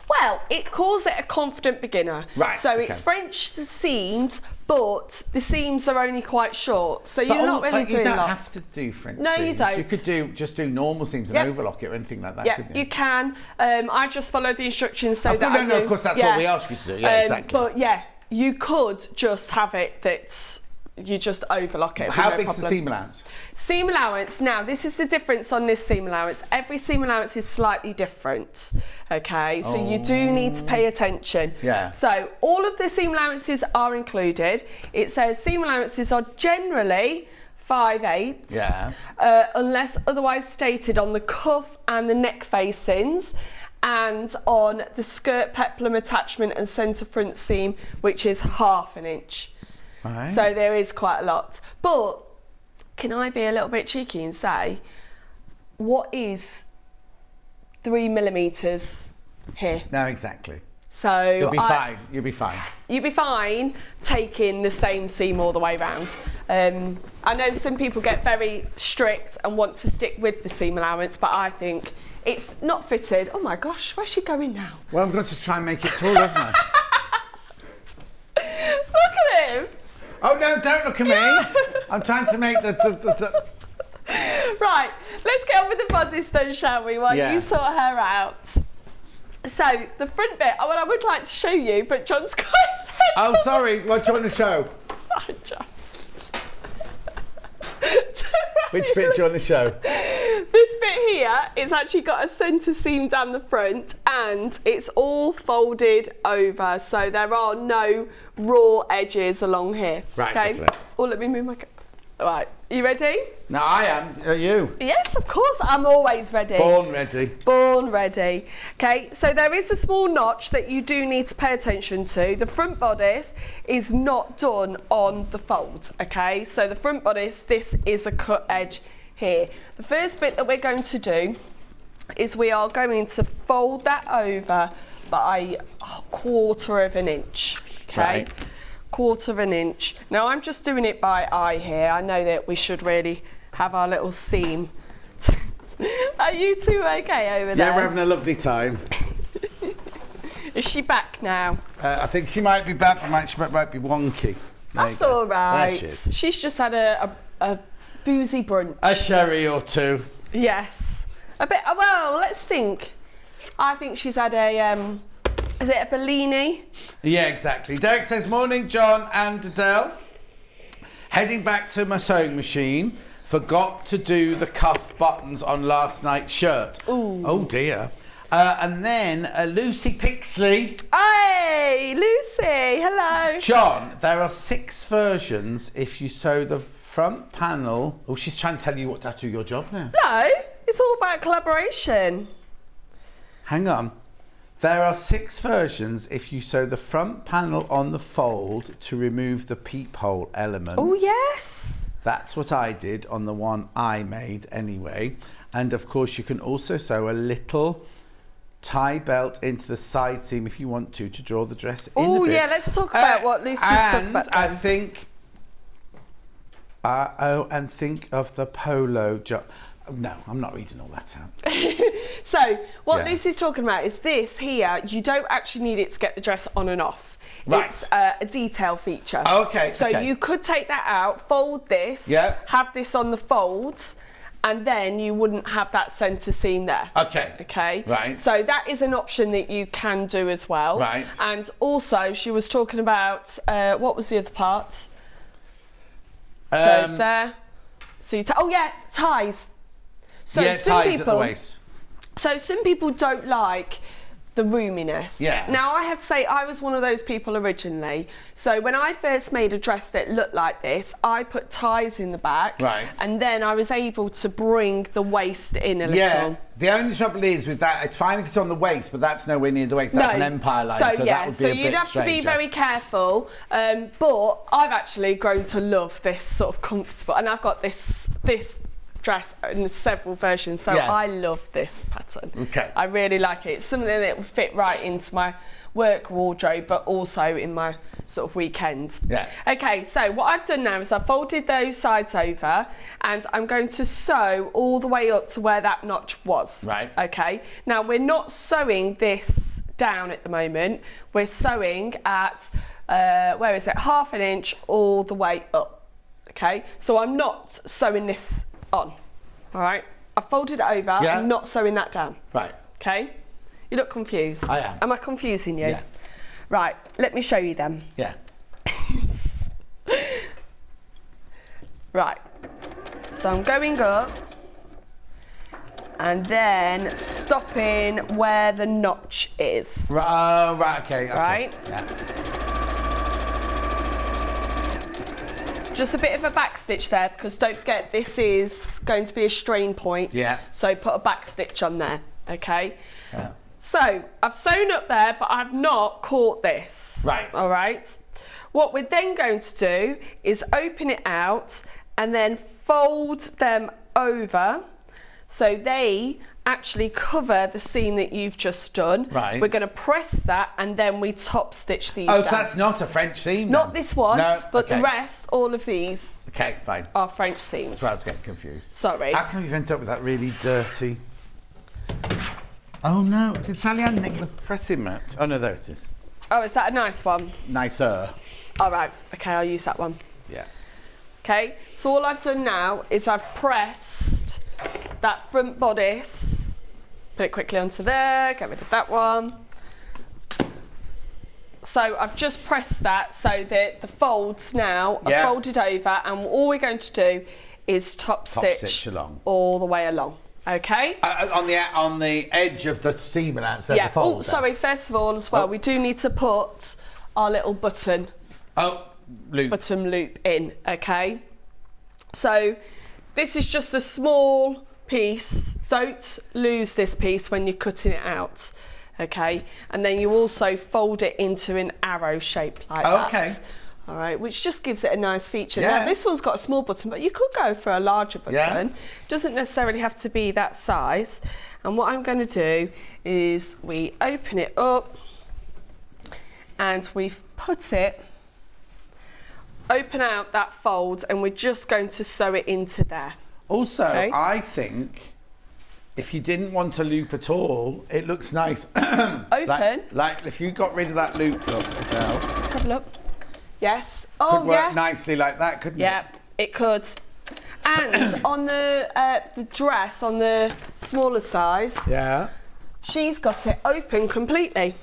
Well, it calls it a confident beginner. Right. So it's French seamed, but the seams are only quite short. So you're not really doing you don't lots. have to do French No, seams. you don't. You could just do normal seams and overlock it or anything like that, couldn't you? You can. I just followed the instructions so that No, of course, that's what we ask you to do. Yeah, exactly. But yeah, you could just have it that you just overlock it. How big's the seam allowance? Seam allowance, now this is the difference on this seam allowance. Every seam allowance is slightly different, okay? So you do need to pay attention. Yeah. So all of the seam allowances are included. It says seam allowances are generally 5/8, unless otherwise stated on the cuff and the neck facings, and on the skirt peplum attachment and centre front seam, which is 1/2 inch. Right. So there is quite a lot. But can I be a little bit cheeky and say, what is 3 millimetres here? No, exactly. So you'll be fine. You'll be fine. You'll be fine taking the same seam all the way round. I know some people get very strict and want to stick with the seam allowance, but I think it's not fitted. Oh my gosh, where's she going now? Well, I've got to try and make it tall, haven't I? Look at him. Oh no, don't look at me. I'm trying to make the... Right, let's get on with the bodice then, shall we, while you sort her out. So, the front bit, well, I would like to show you, but John's got his head Oh, sorry, what do you want to show? Sorry, John. Which bit do you want to show? This bit here, it's actually got a centre seam down the front and it's all folded over, so there are no raw edges along here. Right, okay? definitely. Oh, let me move my... Right, you ready? No, I am. Are you? Yes, of course, I'm always ready. Born ready. Born ready. Okay, so there is a small notch that you do need to pay attention to. The front bodice is not done on the fold, okay? So the front bodice, this is a cut edge here. The first bit that we're going to do is we are going to fold that over by 1/4 inch, okay? Right. 1/4 inch. Now I'm just doing it by eye here. I know that we should really have our little seam. Are you two okay over there? Yeah, we're having a lovely time. Is she back now? I think she might be back, but she might be wonky. That's all right. There she is. She's just had a boozy brunch. A sherry or two. Yes. A bit, well, let's think. I think she's had a, is it a Bellini? Yeah, exactly. Derek says, morning, John and Adele. Heading back to my sewing machine. Forgot to do the cuff buttons on last night's shirt. Ooh. Oh, dear. And then Lucy Pixley. Hey, Lucy, hello. John, there are 6 versions if you sew the front panel. Oh, she's trying to tell you what to do your job now. No, it's all about collaboration. Hang on. There are 6 versions if you sew the front panel on the fold to remove the peephole element. Oh, yes. That's what I did on the one I made anyway. And of course you can also sew a little tie belt into the side seam if you want to draw the dress in a bit. Oh, yeah, let's talk about what Lucy's talking about then. I think... and think of the polo job. No, I'm not reading all that out. So, what Lucy's talking about is this here, you don't actually need it to get the dress on and off. Right. It's a detail feature. Okay. So you could take that out, fold this, have this on the folds, and then you wouldn't have that centre seam there. Okay. Okay. Right. So that is an option that you can do as well. Right. And also, she was talking about, what was the other part? So there. So you oh yeah, ties. So ties at the waist. So some people don't like the roominess. Yeah. Now I have to say I was one of those people originally. So when I first made a dress that looked like this, I put ties in the back. Right. And then I was able to bring the waist in a little. Yeah. The only trouble is with that, it's fine if it's on the waist, but that's nowhere near the waist. That's an empire line. So that would be a bit you'd have to be stranger. very careful. But I've actually grown to love this sort of comfortable, and I've got this dress in several versions, so I love this pattern. Okay. I really like it. It's something that will fit right into my work wardrobe, but also in my sort of weekend. Yeah. Okay, so what I've done now is I've folded those sides over, and I'm going to sew all the way up to where that notch was. Right. Okay. Now we're not sewing this down at the moment. We're sewing at where is it? 1/2 inch all the way up. Okay. So I'm not sewing this on. All right. I folded it over. Yeah. I'm not sewing that down. Right. Okay. You look confused. I am. Am I confusing you? Yeah. Right. Let me show you them. Yeah. Right. So I'm going up and then stopping where the notch is. Right. Okay. Right. Yeah. Just a bit of a back stitch there, because don't forget this is going to be a strain point. Yeah. So put a back stitch on there, okay? Yeah. So I've sewn up there, but I've not caught this. Right. All right. What we're then going to do is open it out and then fold them over so they actually cover the seam that you've just done. Right. We're going to press that and then we top stitch these Oh, down. so that's not a French seam? Not then? this one, No, but okay. the rest, all of these, Okay, fine. are French seams. That's where I was getting confused. Sorry. How come you've ended up with that really dirty... Oh no, did Sallieann nick the pressing mat? Oh no, there it is. Oh, is that a nice one? Nicer. All right, okay, I'll use that one. Yeah. Okay, so all I've done now is I've pressed that front bodice, put it quickly onto there, get rid of that one. So I've just pressed that so that the folds now are folded over, and all we're going to do is top stitch along. all the way along. Okay. On the edge of the seam allowance, there's Yeah. the fold. Oh, sorry. First of all, as well, we do need to put our little button. Loop. Bottom loop in. Okay. So this is just a small piece. Don't lose this piece when you're cutting it out. Okay. And then you also fold it into an arrow shape like that. Okay. All right, which just gives it a nice feature. Yeah. Now, this one's got a small button, but you could go for a larger button. Yeah. Doesn't necessarily have to be that size. And what I'm going to do is we open it up and we've put it, open out that fold, and we're just going to sew it into there. Also, Okay. I think if you didn't want a loop at all, it looks nice. Open. Like if you got rid of that loop, look, Adele, Let's have a look. Yes. could Oh, work yeah. nicely like that, couldn't Yeah, it? it could. And on the dress, on the smaller size, Yeah. she's got it open completely.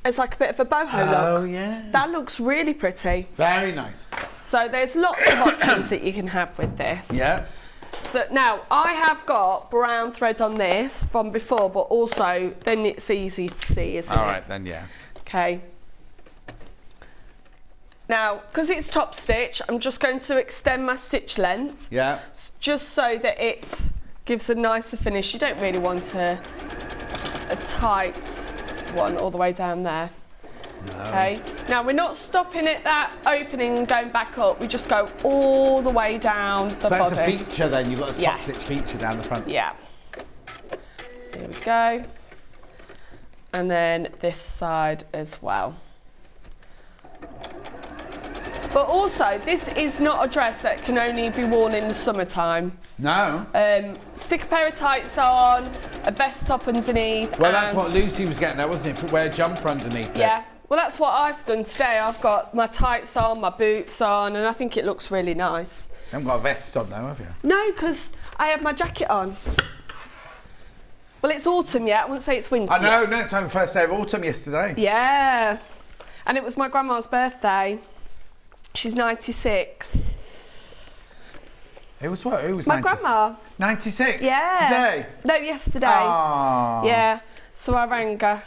It's like a bit of a boho look. Oh, yeah. That looks really pretty. Very nice. So there's lots of options that you can have with this. Yeah. So now I have got brown thread on this from before, but also then it's easy to see, isn't it? All right, then, yeah. Okay. Now, because it's top stitch, I'm just going to extend my stitch length. Yeah. Just so that it gives a nicer finish. You don't really want a tight one all the way down there. No. Okay. Now we're not stopping at that opening and going back up. We just go all the way down the bodice. So that's a feature then. You've got a top stitch Yes. feature down the front. Yeah. There we go. And then this side as well. But also, this is not a dress that can only be worn in the summertime. No. Stick a pair of tights on, a vest top underneath. Well, that's what Lucy was getting at, wasn't it? Wear a jumper underneath it. Yeah. Well, that's what I've done today. I've got my tights on, my boots on, and I think it looks really nice. You haven't got a vest on though, have you? No, because I have my jacket on. Well, it's autumn yet. I wouldn't say it's winter I know, yet. no, it's only the first day of autumn yesterday. Yeah. And it was my grandma's birthday. She's 96. It was what? Who was my grandma. 96? Yeah. Today? No, yesterday. Oh. Yeah. So I rang her.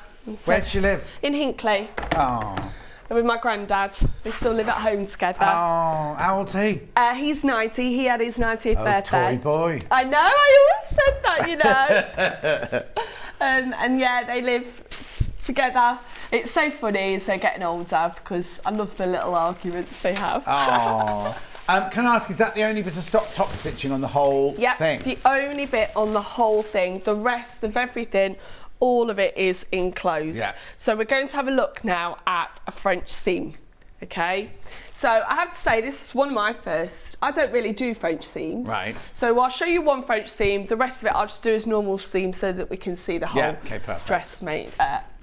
Where'd she live? In Hinckley. Oh. With my granddad. We still live at home together. Oh, how old's he? He's 90. He had his 90th birthday. Toy boy. I know, I always said that, you know. And yeah, they live together. It's so funny as they're getting older because I love the little arguments they have. Oh. Can I ask, is that the only bit of top stitching on the whole thing? The only bit on the whole thing. The rest of everything, all of it is enclosed. Yeah. So we're going to have a look now at a French seam. Okay, so I have to say this is one of my first. I don't really do French seams. Right. So I'll show you one French seam. The rest of it I'll just do as normal seam so that we can see the whole dress made,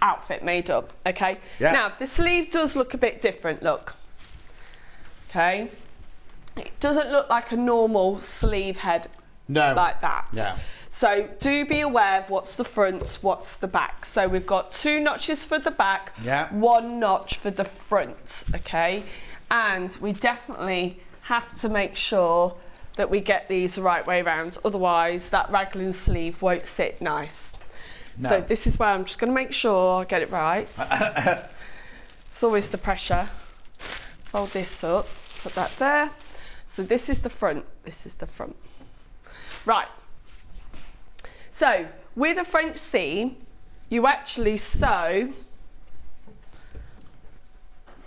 outfit made up. Okay. Yeah. Now the sleeve does look a bit different. Look. Okay. It doesn't look like a normal sleeve head. No. Like that. Yeah. So do be aware of what's the front, what's the back. So we've got 2 notches for the back, 1 notch for the front, okay? And we definitely have to make sure that we get these the right way around, otherwise that raglan sleeve won't sit nice. No. So this is where I'm just gonna make sure I get it right. It's always the pressure. Fold this up, put that there. So this is the front, this is the front. Right. So, with a French seam, you actually sew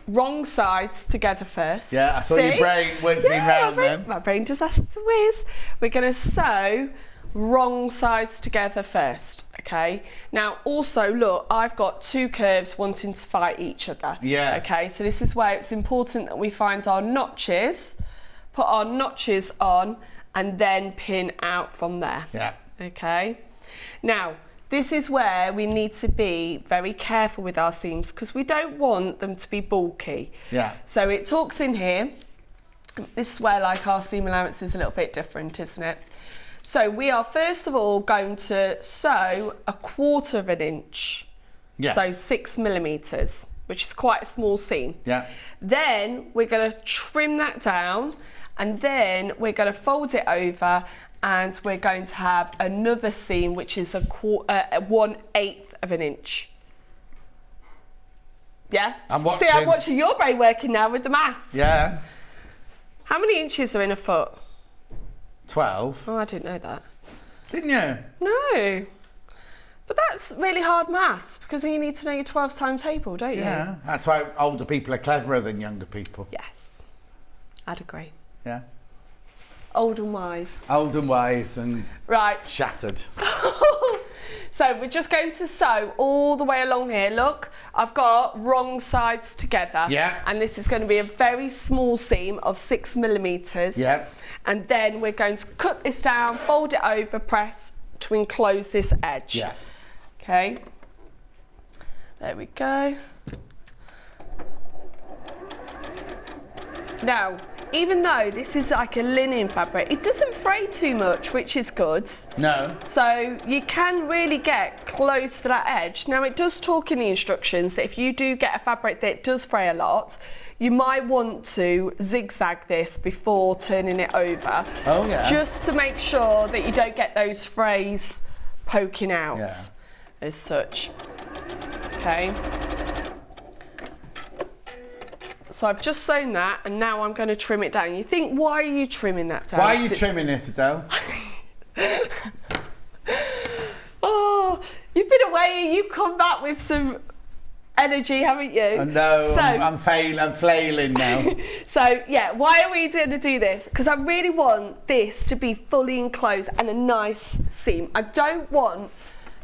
wrong sides together first. Yeah, I thought your brain whizzing round then. My brain just has to whiz. We're going to sew wrong sides together first, okay? Now, also, look, I've got 2 curves wanting to fight each other. Yeah. Okay, so this is why it's important that we find our notches, put our notches on, and then pin out from there. Yeah. Okay. Now, this is where we need to be very careful with our seams because we don't want them to be bulky. Yeah. So it talks in here. This is where like our seam allowance is a little bit different, isn't it? So we are first of all going to sew 1/4 of an inch. Yes. So 6 millimeters, which is quite a small seam. Yeah. Then we're going to trim that down. And then we're going to fold it over and we're going to have another seam which is 1/8 of an inch. Yeah? I'm watching. See, I'm watching your brain working now with the maths. Yeah. How many inches are in a foot? 12. Oh, I didn't know that. Didn't you? No. But that's really hard maths because you need to know your 12's timetable, don't you? Yeah, that's why older people are cleverer than younger people. Yes, I'd agree. Yeah. Old and wise. Old and wise and shattered. So we're just going to sew all the way along here. Look, I've got wrong sides together. Yeah. And this is going to be a very small seam of 6 millimeters. Yeah. And then we're going to cut this down, fold it over, press to enclose this edge. Yeah. Okay. There we go. Now, even though this is like a linen fabric, it doesn't fray too much, which is good. No. So you can really get close to that edge. Now it does talk in the instructions that if you do get a fabric that does fray a lot, you might want to zigzag this before turning it over. Oh yeah. Just to make sure that you don't get those frays poking out as such. Okay. So I've just sewn that and now I'm going to trim it down. You think, why are you trimming that down? Why are you trimming it, Adele? Oh, you've been away and you've come back with some energy, haven't you? No, so, I'm flailing now. So yeah, why are we going to do this? Because I really want this to be fully enclosed and a nice seam. I don't want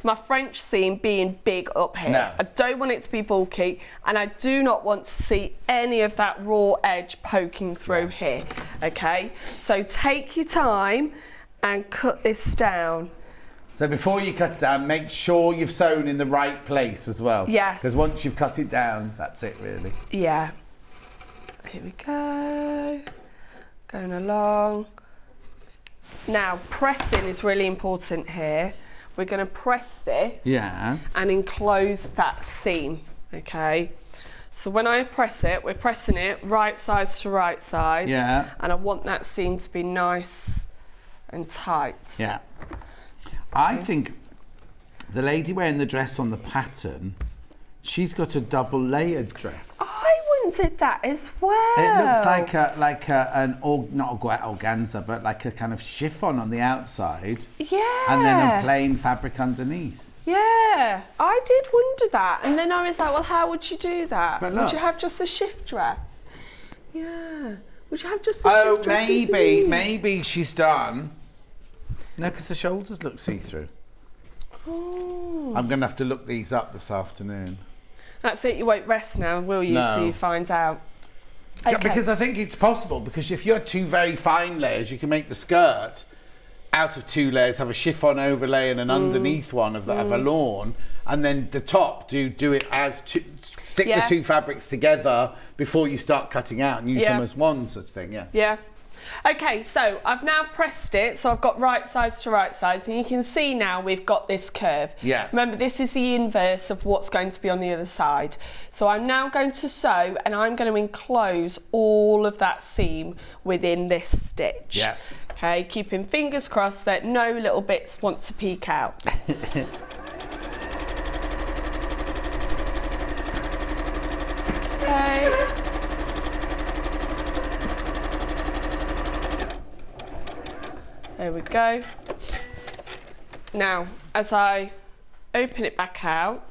my French seam being big up here. No. I don't want it to be bulky and I do not want to see any of that raw edge poking through here, okay? So take your time and cut this down. So before you cut it down, make sure you've sewn in the right place as well. Yes. Because once you've cut it down, that's it really. Yeah. Here we go. Going along. Now, pressing is really important here. We're going to press this and enclose that seam, okay? So when I press it, we're pressing it right sides to right sides. Yeah. And I want that seam to be nice and tight. Yeah. I think the lady wearing the dress on the pattern, she's got a double layered dress. I wanted that as well. It looks like not a organza, but like a kind of chiffon on the outside. Yeah. And then a plain fabric underneath. Yeah, I did wonder that. And then I was like, well, how would you do that? But look. Would you have just a shift dress? Yeah. Would you have just a shift dress? Oh, maybe she's done. No, because the shoulders look see-through. Oh. I'm going to have to look these up this afternoon. That's it, you won't rest now, will you, till you find out? Okay. Yeah, because I think it's possible, because if you had 2 very fine layers, you can make the skirt out of 2 layers, have a chiffon overlay and an underneath one of a lawn, and then the top do it as stick the 2 fabrics together before you start cutting out and use them as one sort of thing. Yeah. Okay, so I've now pressed it, so I've got right size to right size, and you can see now we've got this curve. Yeah. Remember, this is the inverse of what's going to be on the other side. So I'm now going to sew, and I'm going to enclose all of that seam within this stitch. Yeah. Okay, keeping fingers crossed that no little bits want to peek out. Okay. There we go. Now, as I open it back out.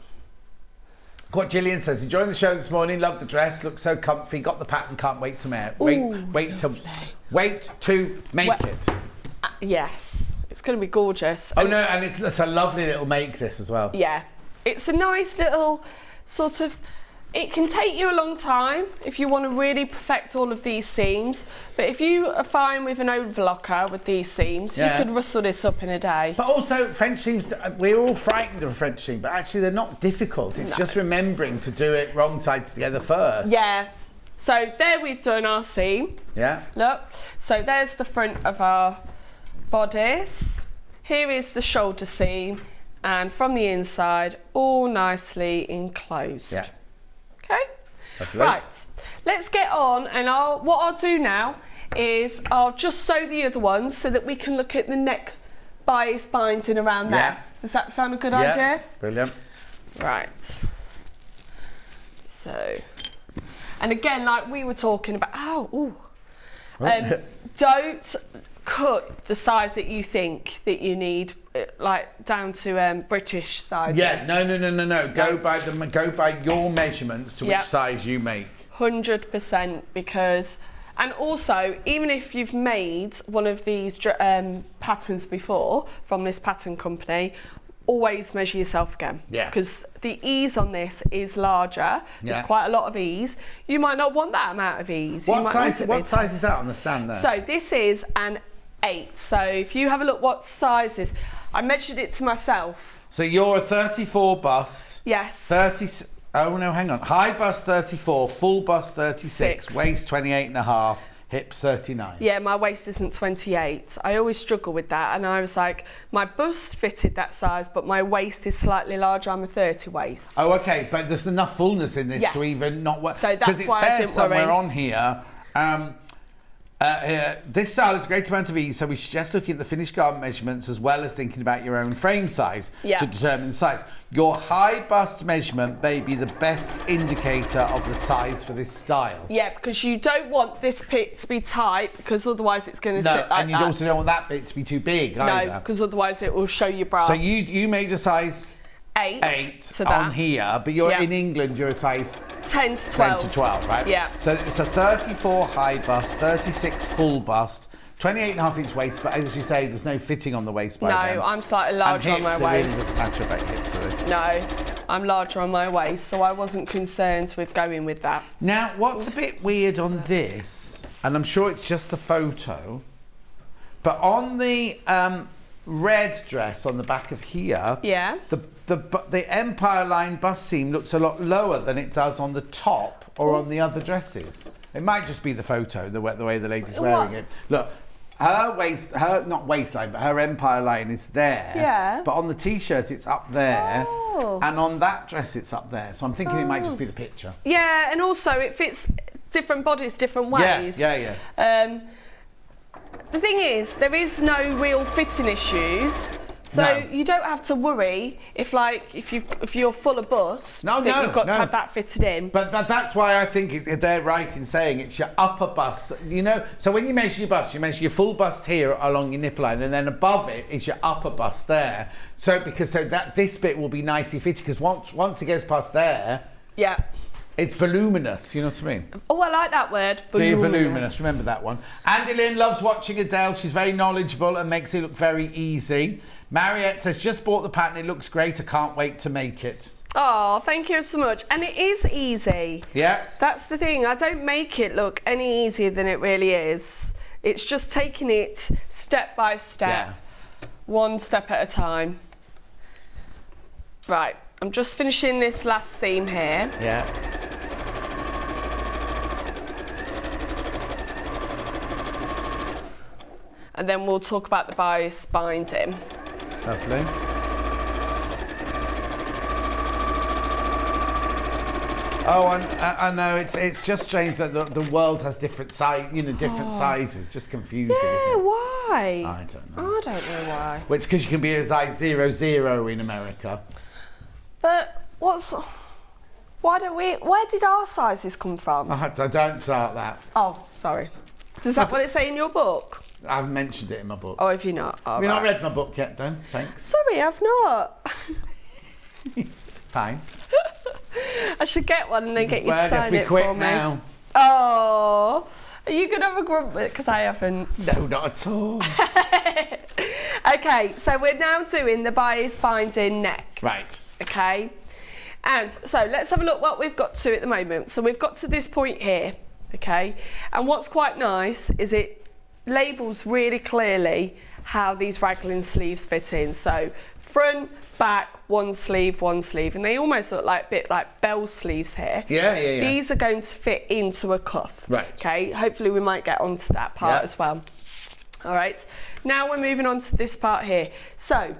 What Gillian says, enjoying the show this morning, love the dress, looks so comfy, got the pattern, can't wait to make it. Wait to make it. Yes, it's going to be gorgeous. Oh no, and it's a lovely little make this as well. Yeah, it's a nice little sort of, it can take you a long time if you want to really perfect all of these seams, but if you are fine with an overlocker with these seams, you could rustle this up in a day. But also French seams, we're all frightened of a French seam, but actually they're not difficult. It's just remembering to do it wrong sides together first. Yeah. So there we've done our seam. Yeah. Look. So there's the front of our bodice. Here is the shoulder seam, and from the inside, all nicely enclosed. Yeah. Okay. Lovely. Right. Let's get on, and what I'll do now is I'll just sew the other ones so that we can look at the neck bias binding around there. Does that sound a good idea? Brilliant. Right. So, and again, like we were talking about, don't cut the size that you think that you need, like down to British size. Yeah, no. Go by your measurements to which size you make. 100%, because, and also, even if you've made one of these patterns before from this pattern company, always measure yourself again. Yeah. Because the ease on this is larger. There's quite a lot of ease. You might not want that amount of ease. What size is that on the stand there? So this is an 8. So if you have a look what sizes, I measured it to myself. So you're a 34 bust. Yes. Oh no, hang on. High bust 34, full bust 36, waist 28.5, hips 39. Yeah, my waist isn't 28. I always struggle with that, and I was like, my bust fitted that size, but my waist is slightly larger. I'm a 30 waist. Oh, okay, but there's enough fullness in this to even not work. So that's why I didn't worry. Because it says somewhere on here, this style is a great amount of ease, so we suggest looking at the finished garment measurements as well as thinking about your own frame size to determine the size. Your high bust measurement may be the best indicator of the size for this style. Yeah, because you don't want this bit to be tight, because otherwise it's going to sit like that. No, and you also don't want that bit to be too big either. No, because otherwise it will show your bra. So you made a size 8 to that. On here, but you're in England, you're a size 10 to 12. 10 to 12, right? Yeah. So it's a 34 high bust, 36 full bust, 28.5 inch waist, but as you say, there's no fitting on the waist by then. No, I'm slightly larger on my waist. It really doesn't matter about hips for this. No, I'm larger on my waist, so I wasn't concerned with going with that. Now, what's a bit weird on this, and I'm sure it's just the photo, but on the red dress on the back of here, the Empire line bust seam looks a lot lower than it does on the top or on the other dresses. It might just be the photo, the way the lady's wearing it. Look, her waist, not waistline, but her Empire line is there. Yeah. But on the t-shirt, it's up there. And on that dress, it's up there. So I'm thinking it might just be the picture. Yeah, and also it fits different bodies different ways. Yeah. the thing is, there is no real fitting issues. So you don't have to worry if you're full of bust you've got to have that fitted in. But that's why I think they're right in saying it's your upper bust. You know, so when you measure your bust, you measure your full bust here along your nipple line, and then above it is your upper bust there. So that this bit will be nicely fitted, because once it goes past there, it's voluminous, you know what I mean? Oh, I like that word, voluminous. Remember that one. Andy Lynn loves watching Adelle. She's very knowledgeable and makes it look very easy. Mariette says, just bought the pattern. It looks great. I can't wait to make it. Oh, thank you so much. And it is easy. Yeah. That's the thing. I don't make it look any easier than it really is. It's just taking it step by step, one step at a time. Right. I'm just finishing this last seam here. Yeah. And then we'll talk about the bias binding. Lovely. Oh, I know it's just strange that the world has different sizes. Just confusing. Yeah, why? I don't know. I don't know why. Well, it's because you can be a size 00 in America. But where did our sizes come from? I don't start that. Oh, sorry. Does that what it say in your book? I've mentioned it in my book. Oh, have you not? Oh, have you not read my book yet, then? Thanks. Sorry, I've not. Fine. I should get one and then get you to sign it quick for me. Now. Oh, are you going to have a grump with it? Because I haven't. No, not at all. Okay, so we're now doing the bias binding neck. Right. Okay, and so let's have a look what we've got to at the moment. So we've got to this point here, okay, and what's quite nice is it labels really clearly how these raglan sleeves fit in. So front, back, one sleeve, and they almost look like a bit like bell sleeves here. Yeah. These are going to fit into a cuff. Right. Okay, hopefully we might get onto that part as well. All right, now we're moving on to this part here. So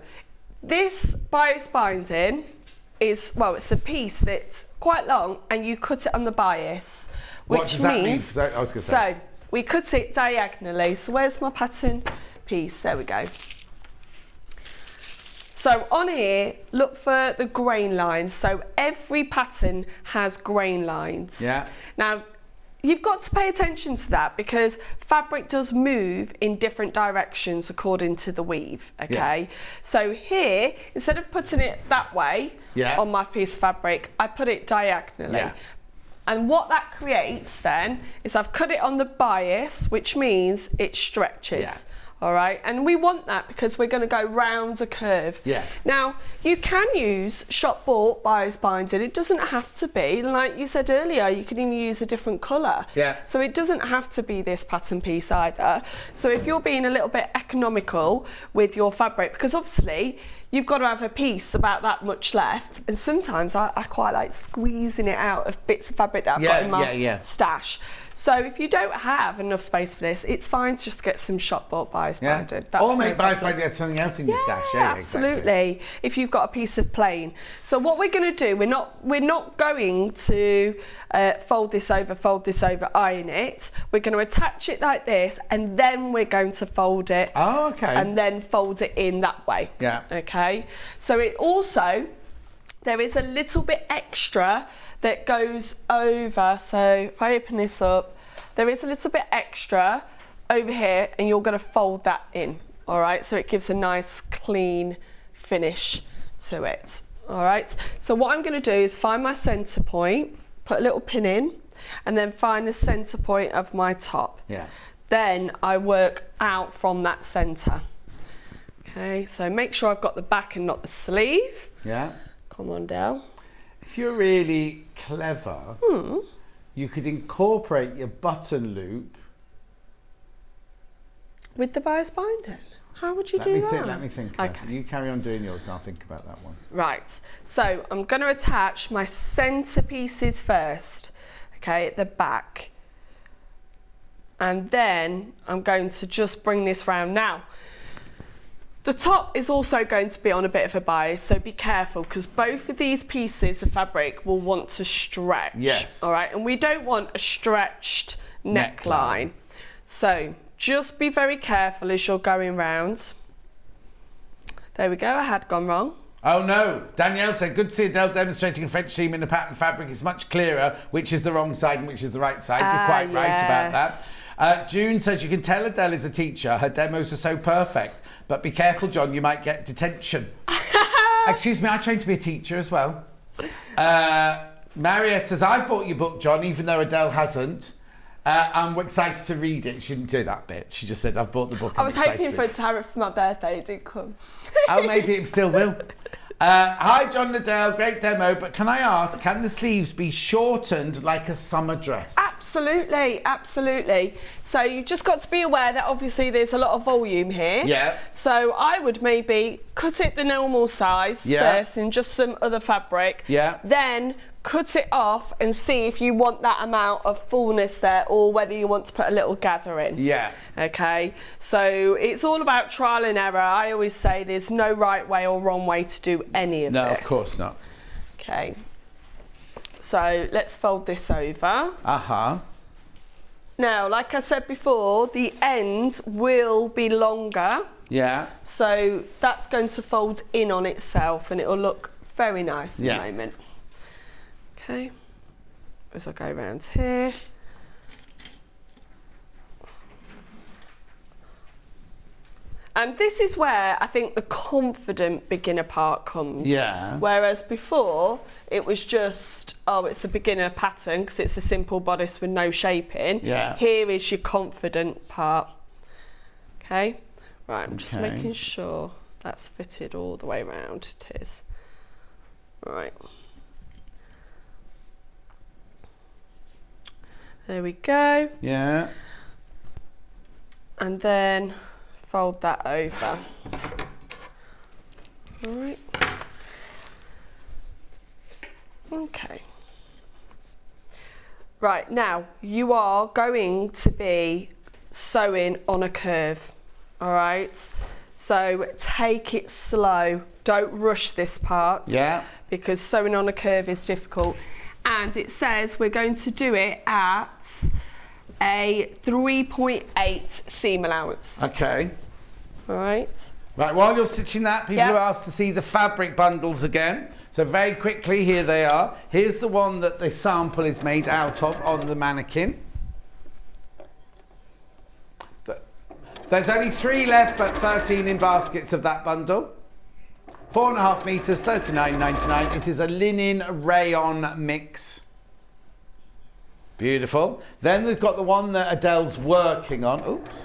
this bias binding is, well, it's a piece that's quite long and you cut it on the bias, which what does that means, mean? I was gonna say. So we cut it diagonally. So where's my pattern piece? There we go. So on here, look for the grain lines. So every pattern has grain lines. Yeah. Now, you've got to pay attention to that because fabric does move in different directions according to the weave, okay? Yeah. So here, instead of putting it that way on my piece of fabric, I put it diagonally. Yeah. And what that creates then is I've cut it on the bias, which means it stretches. Yeah. All right, and we want that because we're going to go round a curve. Yeah. Now, you can use shop bought bias binding. It doesn't have to be, like you said earlier, you can even use a different colour. Yeah. So it doesn't have to be this pattern piece either. So if you're being a little bit economical with your fabric, because obviously you've got to have a piece about that much left, and sometimes I quite like squeezing it out of bits of fabric that I've got in my stash. So if you don't have enough space for this, it's fine to just get some shop bought bias binding. Or make bias binding something else in your stash. Yeah, absolutely. Exactly. If you've got a piece of plain. So what we're going to do, we're not going to fold this over, iron it. We're going to attach it like this, and then we're going to fold it. Oh, okay. And then fold it in that way. Yeah. Okay. So it also, there is a little bit extra that goes over. So if I open this up, there is a little bit extra over here, and you're going to fold that in. All right. So it gives a nice clean finish to it. All right. So what I'm going to do is find my center point, put a little pin in, and then find the center point of my top. Yeah. Then I work out from that center. Okay, so make sure I've got the back and not the sleeve. Yeah. Come on, Del. If you're really clever, you could incorporate your button loop with the bias binding. How would you do that? Let me think. Okay. You carry on doing yours and I'll think about that one. Right, so I'm going to attach my centre pieces first, okay, at the back. And then I'm going to just bring this round. Now, the top is also going to be on a bit of a bias, so be careful because both of these pieces of fabric will want to stretch. Yes. All right, and we don't want a stretched neckline. So Just be very careful as you're going round. There we go, I had gone wrong. Oh no, Danielle said, good to see Adelle demonstrating a French seam in the pattern fabric. It's much clearer which is the wrong side and which is the right side. You're quite right about that. June says, you can tell Adelle is a teacher. Her demos are so perfect. But be careful, John, you might get detention. Excuse me, I trained to be a teacher as well. Mariette says, I've bought your book, John, even though Adelle hasn't. I'm excited to read it. She didn't do that bit. She just said, I've bought the book. I was hoping for it to have it for my birthday. It didn't come. Oh, maybe it still will. Hi, John and Adelle. Great demo. But can I ask, can the sleeves be shortened like a summer dress? Absolutely, absolutely. So you've just got to be aware that obviously there's a lot of volume here. Yeah. So I would maybe cut it the normal size first in just some other fabric. Yeah. Then cut it off and see if you want that amount of fullness there or whether you want to put a little gather in. Yeah. Okay, so it's all about trial and error. I always say there's no right way or wrong way to do any of this. No, of course not. Okay, so let's fold this over. Now, like I said before, the end will be longer. Yeah. So that's going to fold in on itself and it will look very nice in a moment. Okay, as I go around here. And this is where I think the confident beginner part comes. Yeah. Whereas before, it was just, oh, it's a beginner pattern because it's a simple bodice with no shaping. Yeah. Here is your confident part. Okay, right, I'm just making sure that's fitted all the way around. It is. Right. There we go. Yeah. And then fold that over. All right. Okay. Right, now you are going to be sewing on a curve. All right. So take it slow. Don't rush this part. Yeah. Because sewing on a curve is difficult. And it says we're going to do it at a 3.8 seam allowance. Okay. All right. Right, while you're stitching that, people are asked to see the fabric bundles again. So very quickly, here they are. Here's the one that the sample is made out of on the mannequin. There's only 3 left, but 13 in baskets of that bundle. 4.5 meters, $39.99. It is a linen rayon mix. Beautiful. Then we've got the one that Adelle's working on. Oops.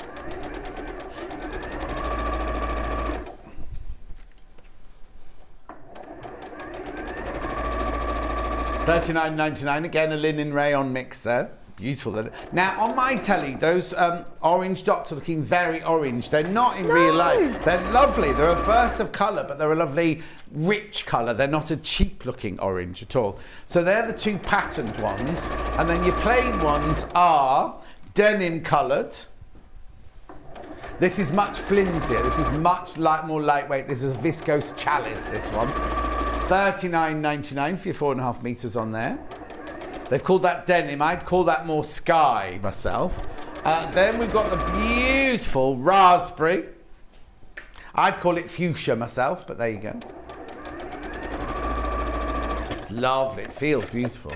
$39.99. Again, a linen rayon mix there. Beautiful. Now, on my telly, those orange dots are looking very orange. They're not in real life. They're lovely. They're a burst of colour, but they're a lovely, rich colour. They're not a cheap-looking orange at all. So they're the 2 patterned ones. And then your plain ones are denim-coloured. This is much flimsier. This is much more lightweight. This is a viscose chalice, this one. $39.99 for your 4.5 meters on there. They've called that denim. I'd call that more sky myself. Then we've got the beautiful raspberry. I'd call it fuchsia myself, but there you go. It's lovely. It feels beautiful.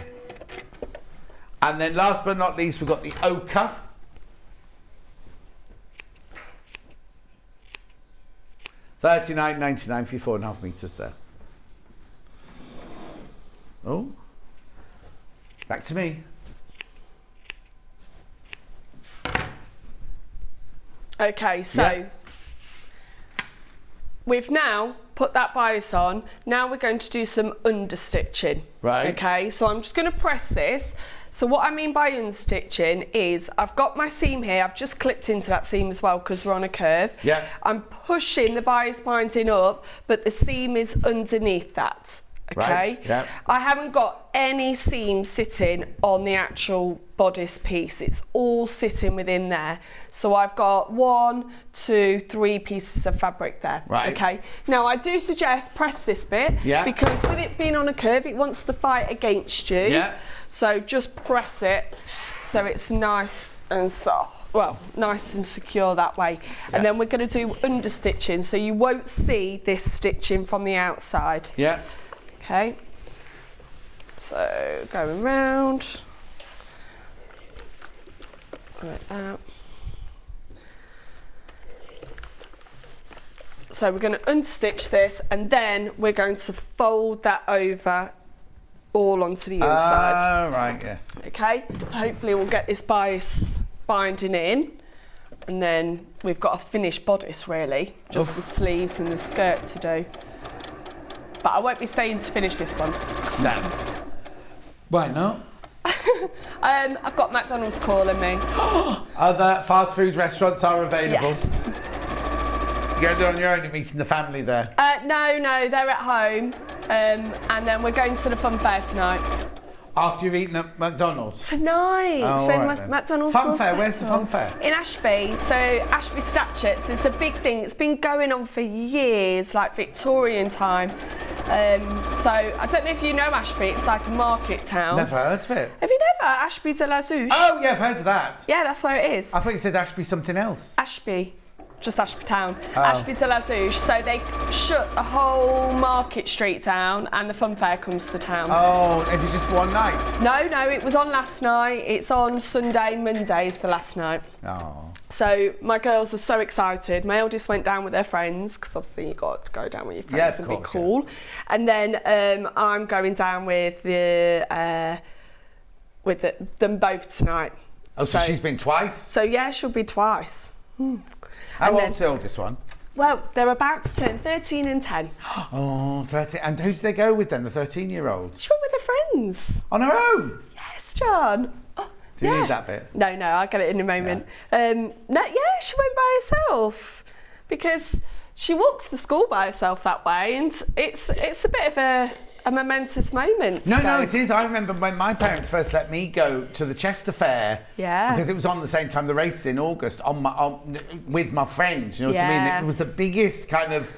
And then last but not least, we've got the ochre. $39.99 for your 4.5 meters there. Oh. Back to me. Okay, so we've now put that bias on. Now we're going to do some understitching. Right. Okay, so I'm just going to press this. So what I mean by understitching is I've got my seam here. I've just clipped into that seam as well because we're on a curve. Yeah. I'm pushing the bias binding up, but the seam is underneath that. Okay, right. Yeah. I haven't got any seam sitting on the actual bodice piece. It's all sitting within there. So I've got 1, 2, 3 pieces of fabric there. Right. Okay. Now I do suggest press this bit because with it being on a curve, it wants to fight against you. Yeah. So just press it so it's nice and soft. well, nice and secure that way. Yeah. And then we're going to do understitching, so you won't see this stitching from the outside. Yeah. Okay. So going round. Like that. So we're going to unstitch this, and then we're going to fold that over all onto the inside. Oh, right, yes. Okay, so hopefully we'll get this bias binding in, and then we've got a finished bodice really, just the sleeves and the skirt to do. But I won't be staying to finish this one. No. Why not? I've got McDonald's calling me. Other fast food restaurants are available? Yes. You're going to do it on your own, you're meeting the family there? No, they're at home. And then we're going to the fun fair tonight. After you've eaten at McDonald's? Tonight. Oh, so right McDonald's. Fun fair, where's the fun fair? In Ashby. So Ashby Statutes. It's a big thing. It's been going on for years, like Victorian time. So I don't know if you know Ashby. It's like a market town. Never heard of it. Have you never? Ashby de la Zouche. Oh, yeah, I've heard of that. Yeah, that's where it is. I thought you said Ashby something else. Ashby. Just Ashby Town. Oh. Ashby de la Zouche. So they shut the whole market street down and the fun fair comes to town. Oh, is it just for one night? No, it was on last night. It's on Sunday, Monday is the last night. Oh. So my girls are so excited. My eldest went down with their friends, because obviously you got to go down with your friends and be cool. Yeah. And then I'm going down with them both tonight. Oh, so she's been twice? So yeah, she'll be twice. How old's the oldest one? Well, they're about to turn 13 and 10. Oh, 13. And who did they go with then, the 13-year-old? She went with her friends. On her own? Yes, John. Oh, do you need that bit? No, I'll get it in a moment. Yeah. She went by herself because she walks to school by herself that way, and it's a bit of a momentous moment. No, it is. I remember when my parents first let me go to the Chester Fair. Yeah. Because it was on the same time the race in August with my friends. You know what I mean? It was the biggest kind of.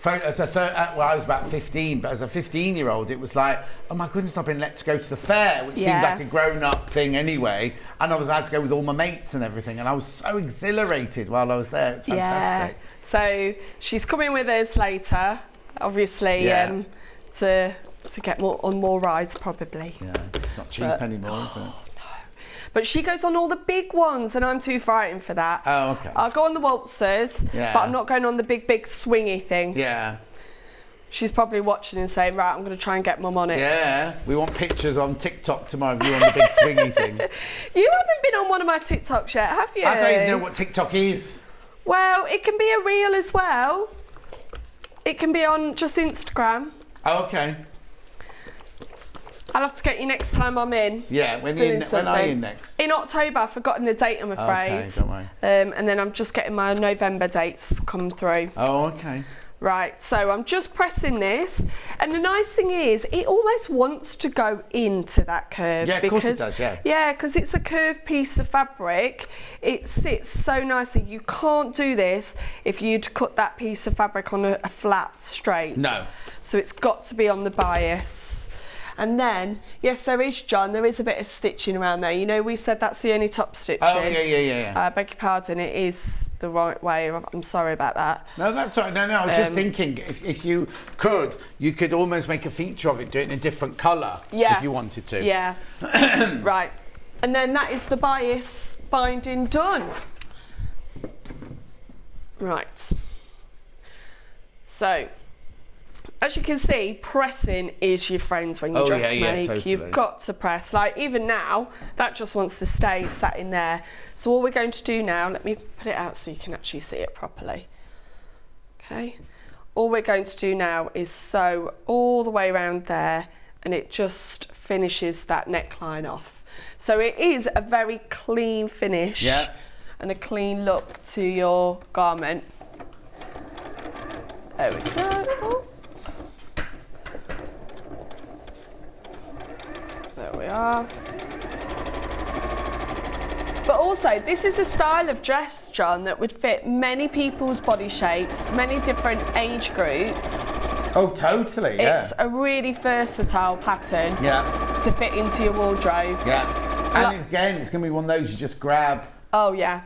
I was about 15, but as a 15-year-old, it was like, oh my goodness, I've been let to go to the fair, which seemed like a grown-up thing anyway. And I was allowed to go with all my mates and everything, and I was so exhilarated while I was there. It's fantastic. Yeah. So she's coming with us later, obviously, to get more rides probably. Yeah, it's not cheap anymore, is it? No. But she goes on all the big ones, and I'm too frightened for that. Oh, okay. I'll go on the waltzers, but I'm not going on the big swingy thing. Yeah. She's probably watching and saying, right, I'm going to try and get Mum on it. Yeah, we want pictures on TikTok tomorrow of you on the big swingy thing. You haven't been on one of my TikToks yet, have you? I don't even know what TikTok is. Well, it can be a reel as well. It can be on just Instagram. Oh, okay. I'll have to get you next time I'm in. Yeah, when are you in next? In October. I've forgotten the date, I'm afraid. Okay, don't worry. And then I'm just getting my November dates come through. Oh, okay. Right, so I'm just pressing this, and the nice thing is it almost wants to go into that curve. Yeah, of course it does, yeah. Yeah, because it's a curved piece of fabric. It sits so nicely. You can't do this if you'd cut that piece of fabric on a flat straight. No. So it's got to be on the bias. And then, yes, there is a bit of stitching around there. You know, we said that's the only top stitching. Oh, yeah. I beg your pardon, it is the right way. I'm sorry about that. No, that's all right. No, I was just thinking, if you could almost make a feature of it, do it in a different colour if you wanted to. Yeah. Right. And then that is the bias binding done. Right. So, as you can see, pressing is your friend when you dress make. Totally. You've got to press. Like, even now, that just wants to stay sat in there. So all we're going to do now, let me put it out so you can actually see it properly. Okay. All we're going to do now is sew all the way around there, and it just finishes that neckline off. So it is a very clean finish and a clean look to your garment. There we go. There we are. But also, this is a style of dress, John, that would fit many people's body shapes, many different age groups. Oh, totally, yeah. It's a really versatile pattern to fit into your wardrobe. Yeah. And again, it's going to be one of those you just grab. Oh, yeah.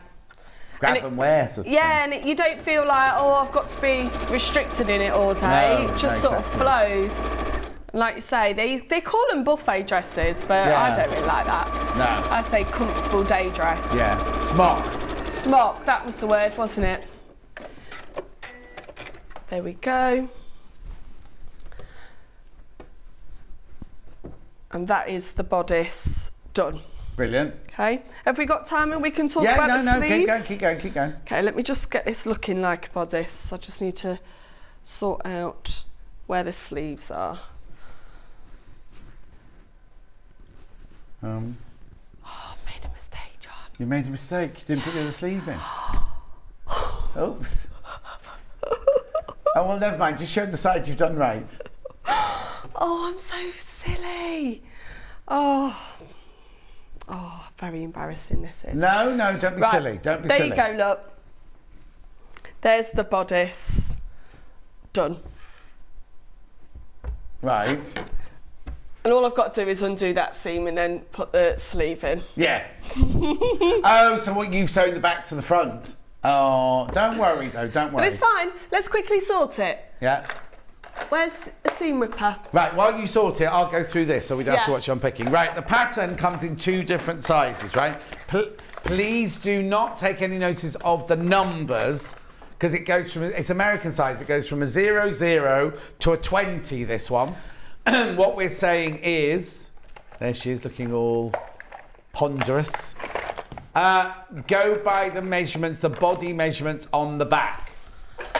grab and wear sort of yeah, thing. and you don't feel like, oh, I've got to be restricted in it all day. It just sort of flows. Like you say, they call them buffet dresses, but I don't really like that. No. I say comfortable day dress. Yeah, smock. Smock, that was the word, wasn't it? There we go. And that is the bodice done. Brilliant. Okay, have we got time and we can talk about the sleeves? Keep going. Okay, let me just get this looking like a bodice. I just need to sort out where the sleeves are. Oh, I made a mistake, John. You made a mistake. You didn't put the other sleeve in. Oops. Oh, well, never mind. Just show the side you've done right. Oh, I'm so silly. Oh, very embarrassing this is. No, don't be silly. Don't be silly. There you go, look. There's the bodice. Done. Right. And all I've got to do is undo that seam and then put the sleeve in. Yeah. Oh, so what, you've sewn the back to the front? Oh, don't worry though, don't worry. But it's fine. Let's quickly sort it. Yeah. Where's a seam ripper? Right, while you sort it, I'll go through this so we don't have to watch you unpicking. Right, the pattern comes in 2 different sizes, right? Please do not take any notice of the numbers, because it goes from, it's American size, it goes from a 00 to a 20, this one. What we're saying is, there she is looking all ponderous. Go by the measurements, the body measurements on the back.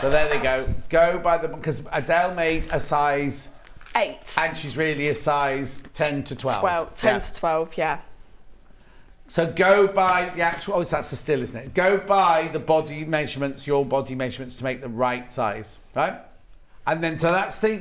So there they go. Go by the, because Adele made a size 8. And she's really a size 10 to 12. 10 to 12, yeah. So go by the actual, oh, that's the still, isn't it? Go by the body measurements, your body measurements to make the right size, right? And then, so that's the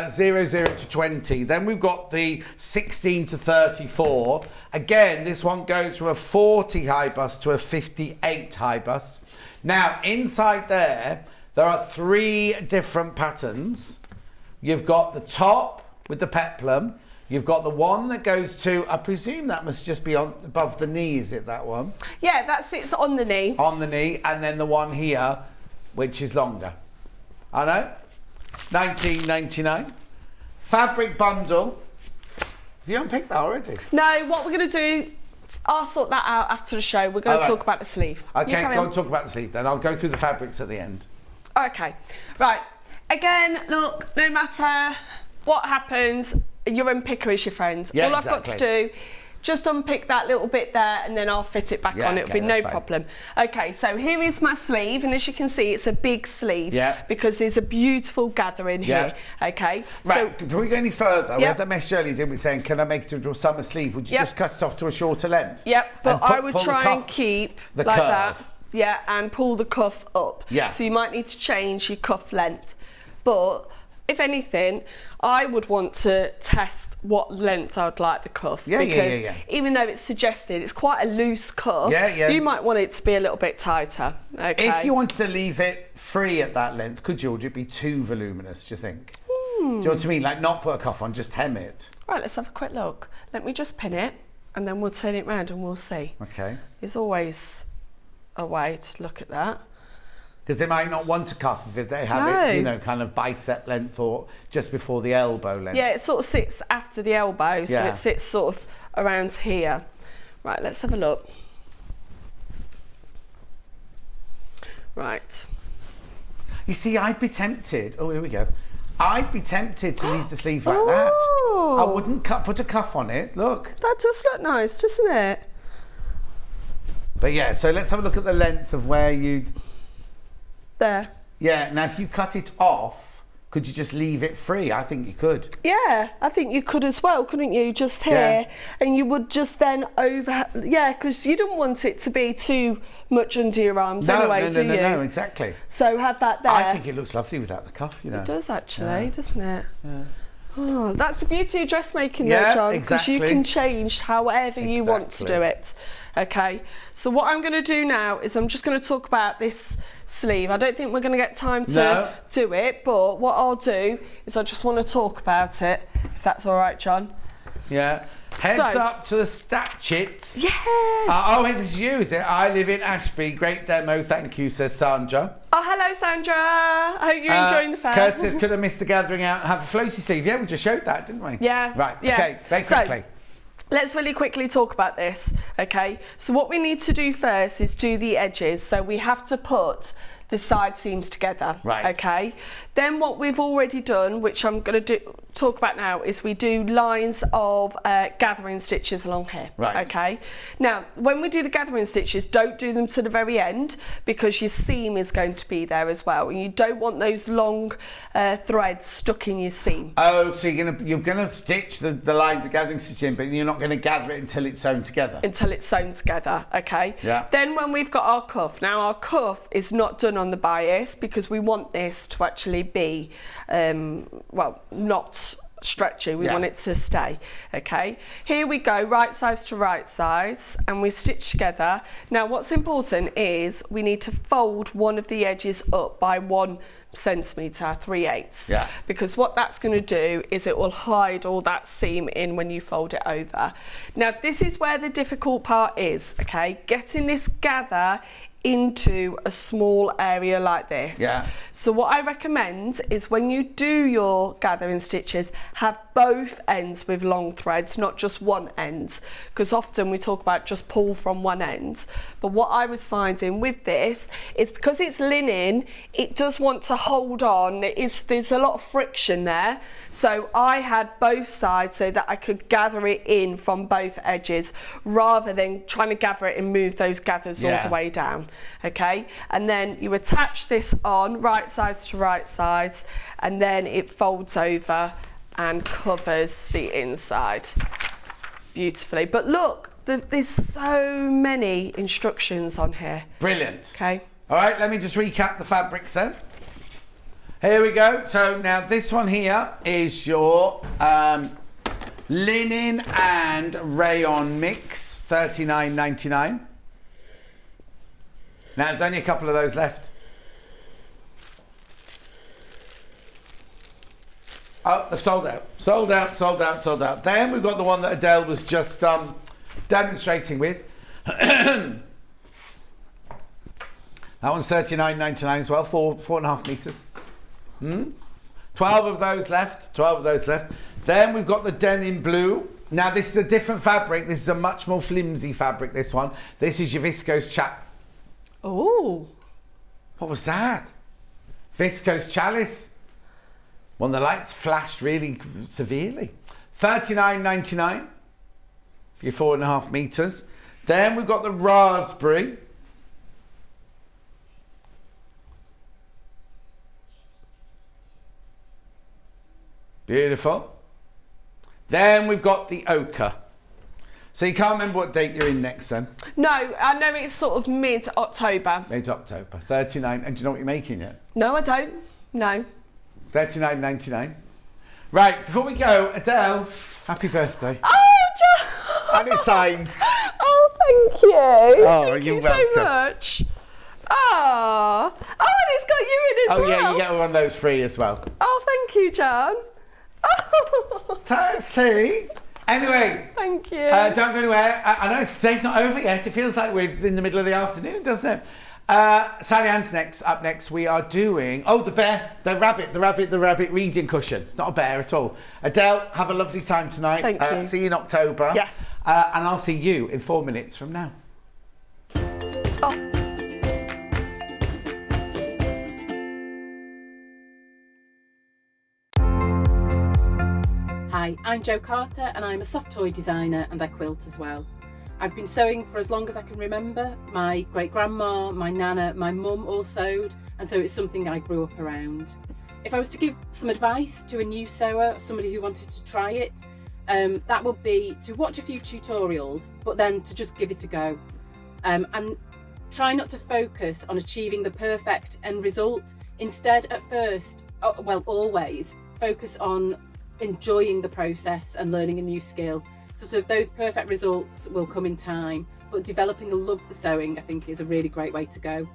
00 to 20. Then we've got the 16 to 34. Again, this one goes from a 40 high bust to a 58 high bust. Now, inside there are 3 different patterns. You've got the top with the peplum. You've got the one that goes to, I presume that must just be on above the knee, is it, that one? Yeah, that sits on the knee. On the knee, and then the one here, which is longer. I know. $19.99. Fabric bundle. Have you unpicked that already? No, what we're going to do, I'll sort that out after the show. We're going to talk about the sleeve. Okay, go and talk about the sleeve then. I'll go through the fabrics at the end. Okay, right. Again, look, no matter what happens, your unpicker is your friend. Yeah, all I've got to do, just unpick that little bit there and then I'll fit it back on. It'll be no problem. Okay, so here is my sleeve, and as you can see, it's a big sleeve because there's a beautiful gathering here. Okay, right. So before we go any further, we had that message earlier, didn't we, saying, can I make it into a summer sleeve? Would you just cut it off to a shorter length? Yep, but I would try and keep the like curve. that. Yeah, and pull the cuff up. Yeah. So you might need to change your cuff length. But if anything, I would want to test what length I'd like the cuff. Because even though it's suggested, it's quite a loose cuff. You might want it to be a little bit tighter. Okay. If you wanted to leave it free at that length, could you? Or would it be too voluminous, do you think? Do you know what I mean? Like not put a cuff on, just hem it. Right, let's have a quick look. Let me just pin it and then we'll turn it round and we'll see. Okay. There's always a way to look at that. Because they might not want to cuff if they have it, you know, kind of bicep length or just before the elbow length. Yeah, it sort of sits after the elbow, so it sits sort of around here. Right, let's have a look. Right. You see, I'd be tempted. Oh, here we go. I'd be tempted to leave the sleeve like that. I wouldn't put a cuff on it. Look. That does look nice, doesn't it? But yeah, so let's have a look at the length of where you'd... There. Yeah, now if you cut it off, could you just leave it free? I think you could. Yeah, I think you could as well, couldn't you? Just here, and you would just then because you don't want it to be too much under your arms anyway, do you? No, exactly. So have that there. I think it looks lovely without the cuff, you know. It does actually, doesn't it? Yeah. Oh, that's the beauty of dressmaking though, John, because you can change however you want to do it. Okay, so what I'm going to do now is I'm just going to talk about this sleeve. I don't think we're going to get time to do it, but what I'll do is I just want to talk about it, if that's all right, John. Yeah. Heads up to the Statchits. Yeah. Oh, this is you, is it? I live in Ashby. Great demo, thank you, says Sandra. Oh, hello, Sandra. I hope you're enjoying the fair. Kirsty says, could have missed the gathering out and have a floaty sleeve. Yeah, we just showed that, didn't we? Yeah. Right, yeah. okay, very quickly. Let's really quickly talk about this, okay? So what we need to do first is do the edges. So we have to put the side seams together, right? Okay. Then what we've already done, which I'm going to talk about now, is we do lines of gathering stitches along here, right? Okay. Now, when we do the gathering stitches, don't do them to the very end because your seam is going to be there as well, and you don't want those long threads stuck in your seam. Oh, so you're gonna stitch the lines of gathering stitch in, but you're not going to gather it until it's sewn together. Until it's sewn together, okay. Yeah. Then when we've got our cuff, now our cuff is not done on the bias because we want this to actually be, well, not stretchy, we want it to stay, okay. Here we go, right sides to right sides, and we stitch together. Now what's important is we need to fold one of the edges up by 1 centimetre, 3/8. Yeah. Because what that's going to do is it will hide all that seam in when you fold it over. Now this is where the difficult part is, okay, getting this gather into a small area like this. Yeah. So what I recommend is when you do your gathering stitches, have both ends with long threads, not just one end, because often we talk about just pull from one end. But what I was finding with this is because it's linen, it does want to hold on. There's a lot of friction there. So I had both sides so that I could gather it in from both edges rather than trying to gather it and move those gathers all the way down. Okay, and then you attach this on right sides to right sides, and then it folds over and covers the inside beautifully. But look, there's so many instructions on here. Brilliant. Okay. All right, let me just recap the fabrics then. Here we go. So now this one here is your linen and rayon mix, $39.99. Now there's only a couple of those left. Oh, they've sold out. Sold out, sold out, sold out. Then we've got the one that Adele was just demonstrating with. That one's $39.99 as well, 4.5 meters. 12 of those left, 12 of those left. Then we've got the denim blue. Now this is a different fabric. This is a much more flimsy fabric, this one. This is your viscose Oh. What was that? Viscose chalice. When the lights flashed really severely. $39.99 for your 4.5 meters. Then we've got the raspberry. Beautiful. Then we've got the ochre. So you can't remember what date you're in next then? No, I know it's sort of mid-October. Mid-October, 39. And do you know what you're making yet? No, I don't. No. $39.99. Right, before we go, Adele, happy birthday. Oh, John! And it's signed. Oh, thank you. Oh, thank you're you welcome. so much. Oh, and it's got you in as well. Oh yeah, you get one of those free as well. Oh, thank you, John. Oh. See? Anyway, thank you. Don't go anywhere. I know today's not over yet. It feels like we're in the middle of the afternoon, doesn't it? Sallieann's next. Up next, we are doing the rabbit reading cushion. It's not a bear at all. Adele, have a lovely time tonight. Thank you. See you in October. Yes. And I'll see you in 4 minutes from now. Hi, I'm Jo Carter and I'm a soft toy designer and I quilt as well. I've been sewing for as long as I can remember. My great-grandma, my nana, my mum all sewed, and so it's something I grew up around. If I was to give some advice to a new sewer, somebody who wanted to try it, that would be to watch a few tutorials, but then to just give it a go. And try not to focus on achieving the perfect end result. Instead, at first, always, focus on enjoying the process and learning a new skill. Sort of those perfect results will come in time, but developing a love for sewing, I think, is a really great way to go.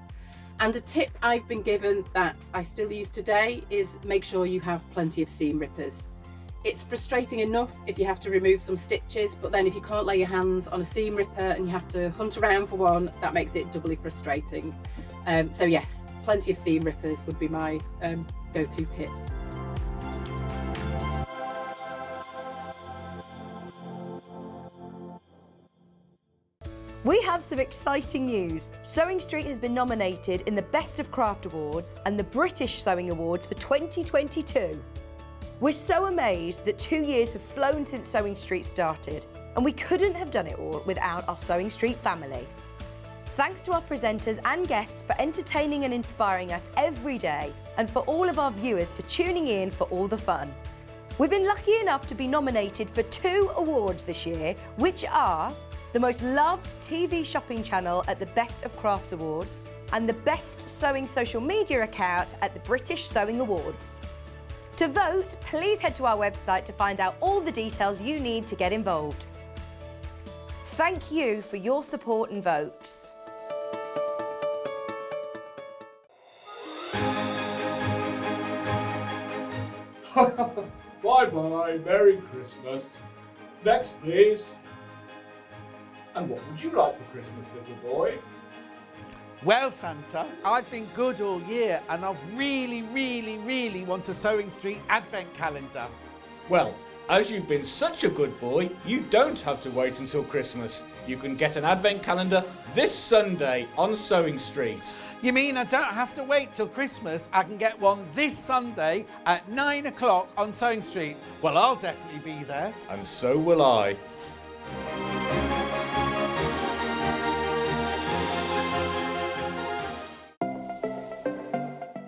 And a tip I've been given that I still use today is make sure you have plenty of seam rippers. It's frustrating enough if you have to remove some stitches, but then if you can't lay your hands on a seam ripper and you have to hunt around for one, that makes it doubly frustrating. So yes, plenty of seam rippers would be my go-to tip. We have some exciting news. Sewing Street has been nominated in the Best of Craft Awards and the British Sewing Awards for 2022. We're so amazed that 2 years have flown since Sewing Street started, and we couldn't have done it all without our Sewing Street family. Thanks to our presenters and guests for entertaining and inspiring us every day, and for all of our viewers for tuning in for all the fun. We've been lucky enough to be nominated for 2 awards this year, which are the most loved TV shopping channel at the Best of Crafts Awards and the best sewing social media account at the British Sewing Awards. To vote, please head to our website to find out all the details you need to get involved. Thank you for your support and votes. Bye-bye, Merry Christmas. Next, please. And what would you like for Christmas, little boy? Well, Santa, I've been good all year and I really want a Sewing Street advent calendar. Well, as you've been such a good boy, you don't have to wait until Christmas. You can get an advent calendar this Sunday on Sewing Street. You mean I don't have to wait till Christmas? I can get one this Sunday at 9 o'clock on Sewing Street. Well, I'll definitely be there. And so will I.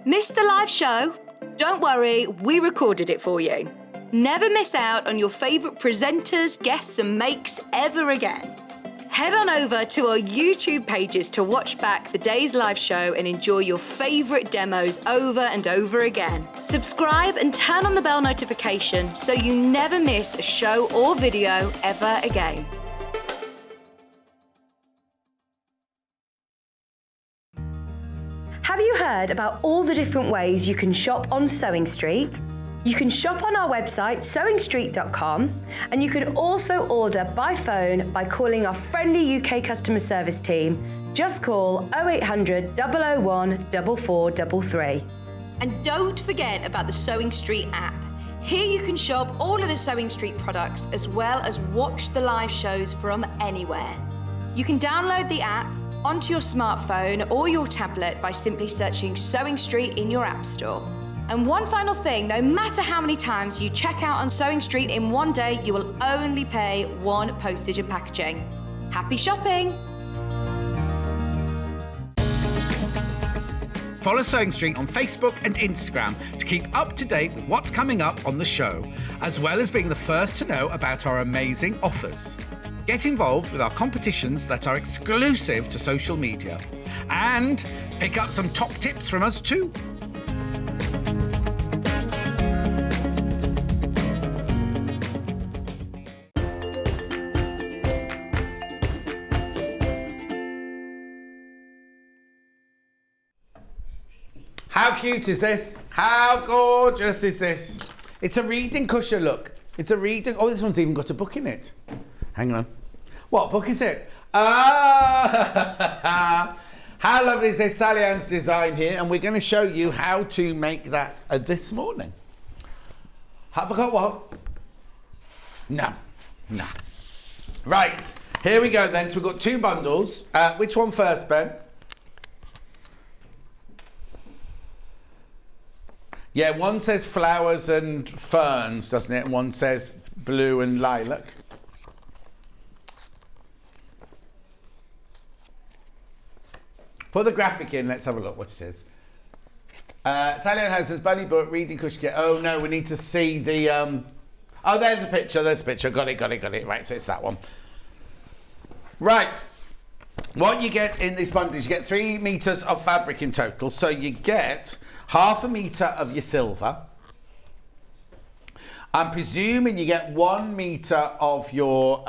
Missed the live show? Don't worry, we recorded it for you. Never miss out on your favourite presenters, guests and makes ever again. Head on over to our YouTube pages to watch back the day's live show and enjoy your favourite demos over and over again. Subscribe and turn on the bell notification so you never miss a show or video ever again. Have you heard about all the different ways you can shop on Sewing Street? You can shop on our website sewingstreet.com, and you can also order by phone by calling our friendly UK customer service team. Just call 0800 001 4433. And don't forget about the Sewing Street app. Here you can shop all of the Sewing Street products as well as watch the live shows from anywhere. You can download the app onto your smartphone or your tablet by simply searching Sewing Street in your app store. And one final thing, no matter how many times you check out on Sewing Street in one day, you will only pay 1 postage and packaging. Happy shopping! Follow Sewing Street on Facebook and Instagram to keep up to date with what's coming up on the show, as well as being the first to know about our amazing offers. Get involved with our competitions that are exclusive to social media. And pick up some top tips from us too. How cute is this? How gorgeous is this? It's a reading cushion, look. It's a reading... Oh, this one's even got a book in it. Hang on. What book is it? Ah! How lovely is this? Sallieann's design here, and we're going to show you how to make that this morning. Have I got what? No. Right, here we go then. So we've got 2 bundles. Which one first, Ben? Yeah, one says flowers and ferns, doesn't it? And one says blue and lilac. Put the graphic in, let's have a look what it is. Sallieann has this bunny book, reading cushion. Oh no, we need to see the... Oh, there's the picture, Got it. Right, so it's that one. Right. What you get in this bundle is you get 3 metres of fabric in total. So you get half a metre of your silver. I'm presuming you get 1 metre of your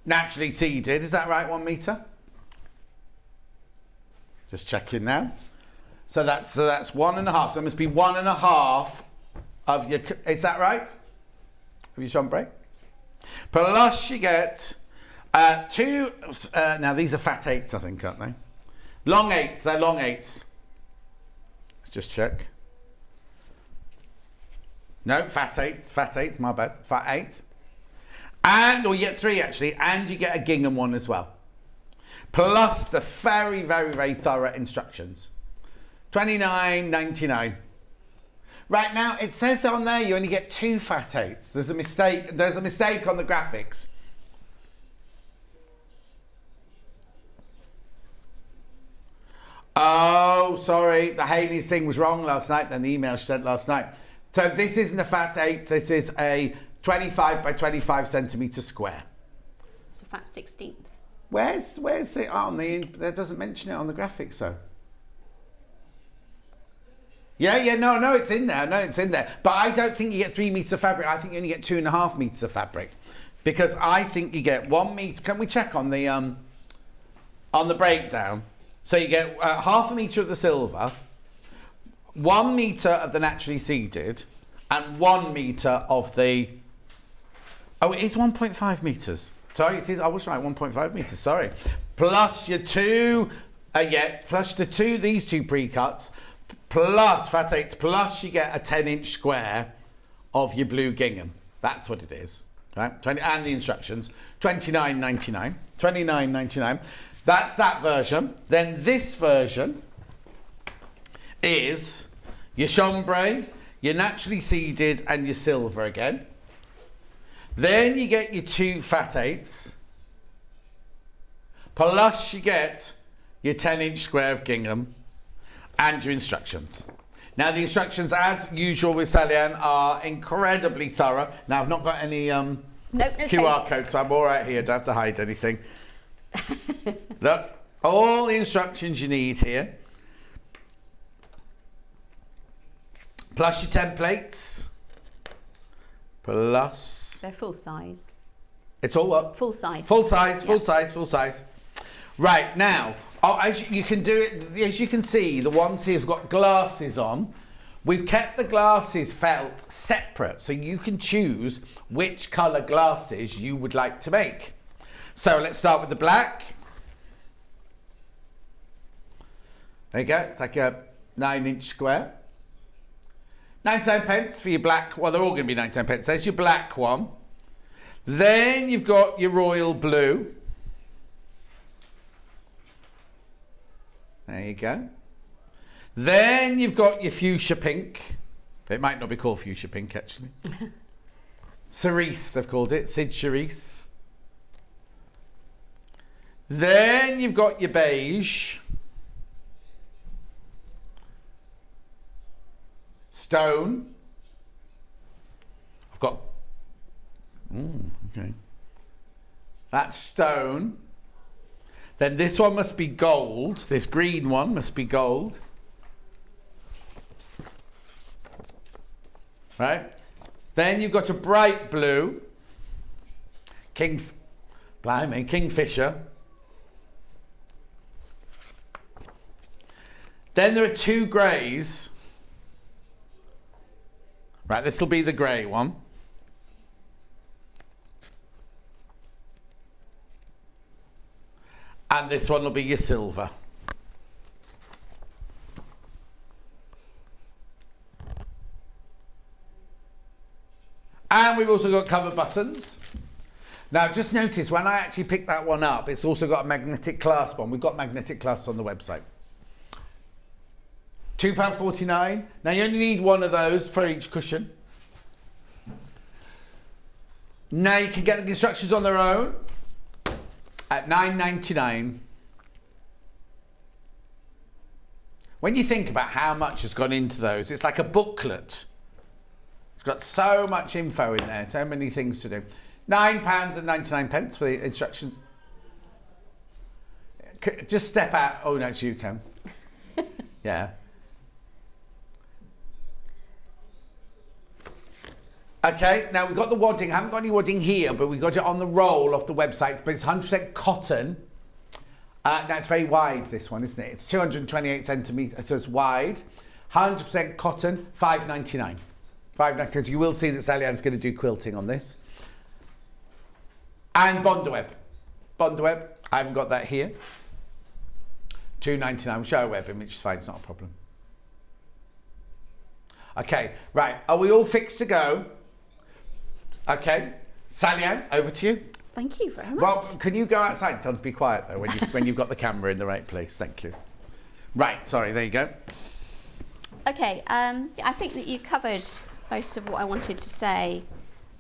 naturally seeded. Is that right, 1 metre? Just checking now. So that's 1.5. So it must be 1.5 of your, is that right? Of your chambray. Plus you get 2, now these are fat 8s, I think, aren't they? Long 8s, they're long 8s. Let's just check. No, fat 8, my bad, fat 8. And, or you get 3 actually, and you get a gingham one as well. Plus the very, very, very thorough instructions. $29.99. Right now, it says on there you only get 2 fat 8s. There's a mistake on the graphics. Oh, sorry, the Haley's thing was wrong last night, then the email she sent last night. So this isn't a fat 8, this is a 25 by 25 centimetre square. It's a fat 16th. Where's the, on the, that doesn't mention it on the graphics though. Yeah, no, it's in there. No, it's in there. But I don't think you get 3 metres of fabric. I think you only get 2.5 metres of fabric, because I think you get 1 metre. Can we check on the breakdown? So you get half a metre of the silver, 1 metre of the naturally seeded, and 1 metre of the. Oh, it is 1.5 metres. Sorry, it is. I was right. 1.5 metres. Sorry. Plus your 2. Plus the 2. These 2 pre-cuts. Plus fat 8, plus you get a 10-inch square of your blue gingham. That's what it is, right? And the instructions, $29.99. $29.99. That's that version. Then this version is your chambray, your naturally seeded, and your silver again. Then you get your 2 fat 8s. Plus you get your 10-inch square of gingham. And your instructions. Now the instructions, as usual with Sallieann, are incredibly thorough. Now I've not got any no QR codes, so I'm all right here. Don't have to hide anything. Look, all the instructions you need here. Plus your templates. Plus. They're full size. It's all what? Full size. Full size. Full size. Full size. Right now. Oh, as you can do it, as you can see, the ones here have got glasses on. We've kept the glasses felt separate, so you can choose which colour glasses you would like to make. So let's start with the black. There you go, it's like a 9-inch square. 99 pence for your black, well, they're all going to be 99 pence. There's your black one. Then you've got your royal blue. There you go. Then you've got your fuchsia pink. It might not be called fuchsia pink, actually. Cerise, they've called it. Sid Cerise. Then you've got your beige. Stone. I've got... okay. That's stone. Then this one must be gold. This green one must be gold. Right? Then you've got a bright blue. Kingfisher. Then there are 2 greys. Right, this will be the grey one. And this one will be your silver. And we've also got cover buttons. Now just notice when I actually picked that one up, it's also got a magnetic clasp on. We've got magnetic clasps on the website. £2.49. Now you only need 1 of those for each cushion. Now you can get the instructions on their own at $9.99. When you think about how much has gone into those, it's like a booklet. It's got so much info in there, so many things to do. £9.99 for the instructions. Just step out. Oh no, it's you, Cam. Yeah. Okay, now we've got the wadding. I haven't got any wadding here, but we've got it on the roll off the website. But it's 100% cotton. Now it's very wide, this one, isn't it? It's 228 centimetres wide. 100% cotton, $5.99. 5 knackers. You will see that Sallieann's going to do quilting on this. And Bondaweb. Bondaweb, I haven't got that here. £2.99. We'll show a webbing, which is fine, it's not a problem. Okay, right. Are we all fixed to go? Okay. Sallieann, over to you. Thank you very much. Well, can you go outside? Tell them to be quiet, though, when you've got the camera in the right place. Thank you. Right, sorry, there you go. Okay, I think that you covered most of what I wanted to say